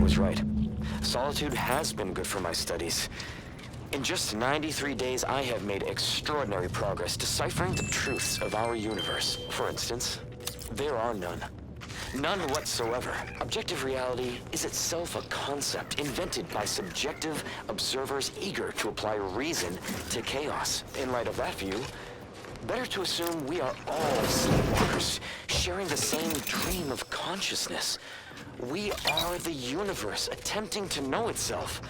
Speaker 15: was right. Solitude has been good for my studies. In just 93 days, I have made extraordinary progress deciphering the truths of our universe. For instance, there are none. None whatsoever. Objective reality is itself a concept invented by subjective observers eager to apply reason to chaos. In light of that view, better to assume we are all sleepwalkers, sharing the same dream of consciousness. We are the universe attempting to know itself.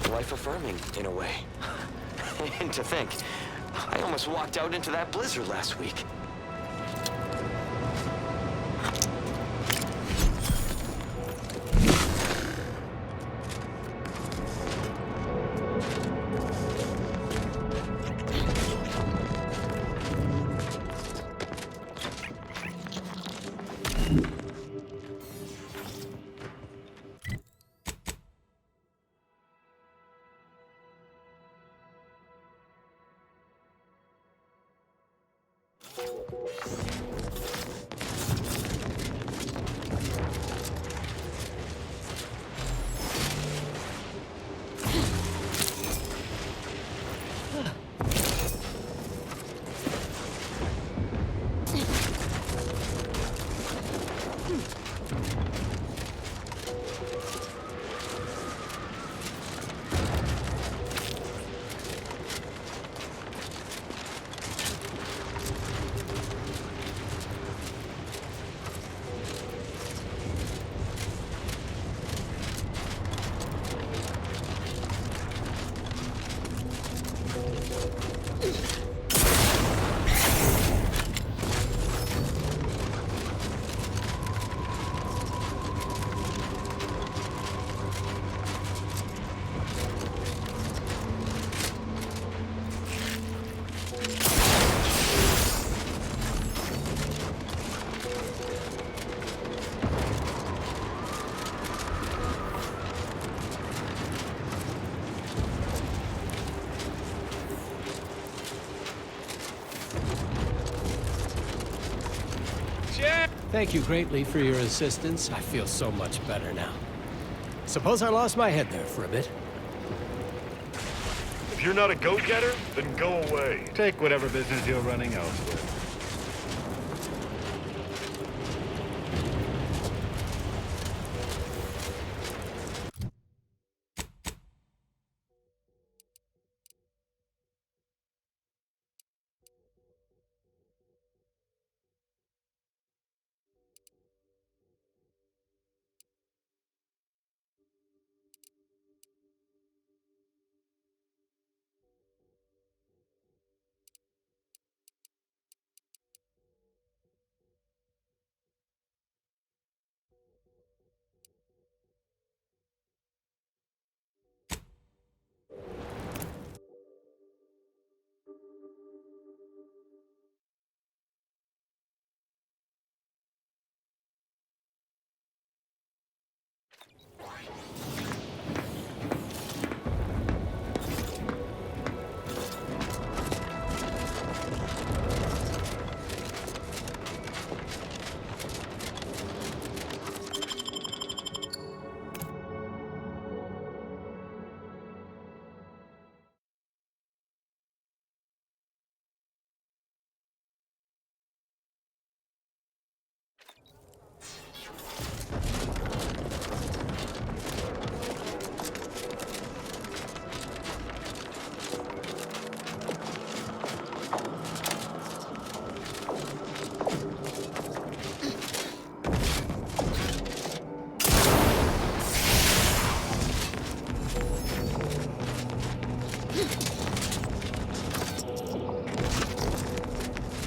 Speaker 15: Life-affirming, in a way. And to think, I almost walked out into that blizzard last week.
Speaker 1: Thank you greatly for your assistance. I feel so much better now. Suppose I lost my head there for a bit.
Speaker 18: If you're not a go-getter, then go away. Take whatever business you're running elsewhere.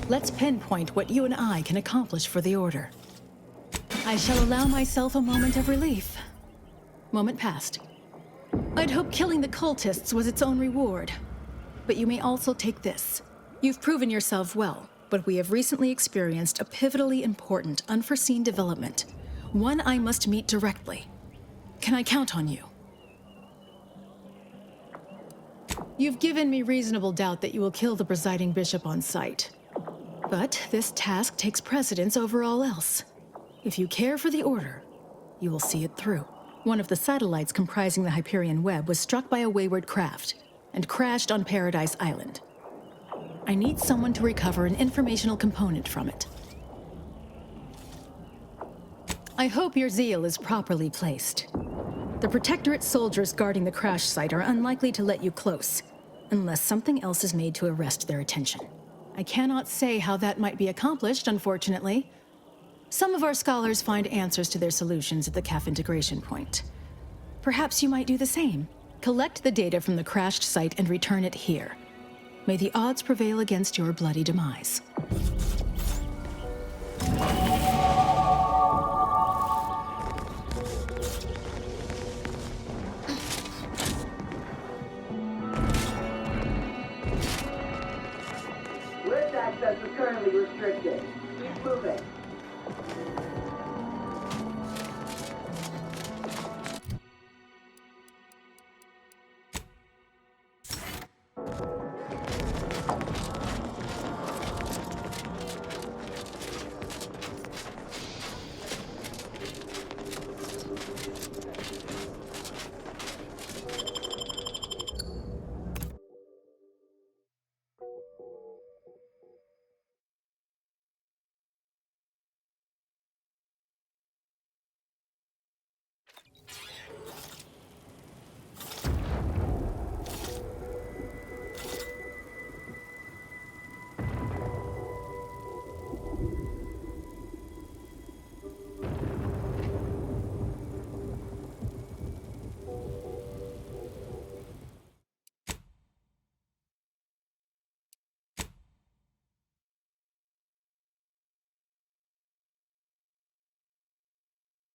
Speaker 10: Let's pinpoint what you and I can accomplish for the Order. I shall allow myself a moment of relief. Moment passed. I'd hoped killing the cultists was its own reward. But you may also take this. You've proven yourself well, but we have recently experienced a pivotally important, unforeseen development. One I must meet directly. Can I count on you? You've given me reasonable doubt that you will kill the presiding bishop on sight. But this task takes precedence over all else. If you care for the Order, you will see it through. One of the satellites comprising the Hyperion Web was struck by a wayward craft and crashed on Paradise Island. I need someone to recover an informational component from it. I hope your zeal is properly placed. The Protectorate soldiers guarding the crash site are unlikely to let you close, unless something else is made to arrest their attention. I cannot say how that might be accomplished, unfortunately. Some of our scholars find answers to their solutions at the CAF integration point. Perhaps you might do the same. Collect the data from the crashed site and return it here. May the odds prevail against your bloody demise.
Speaker 4: Lift access is currently restricted. Keep moving.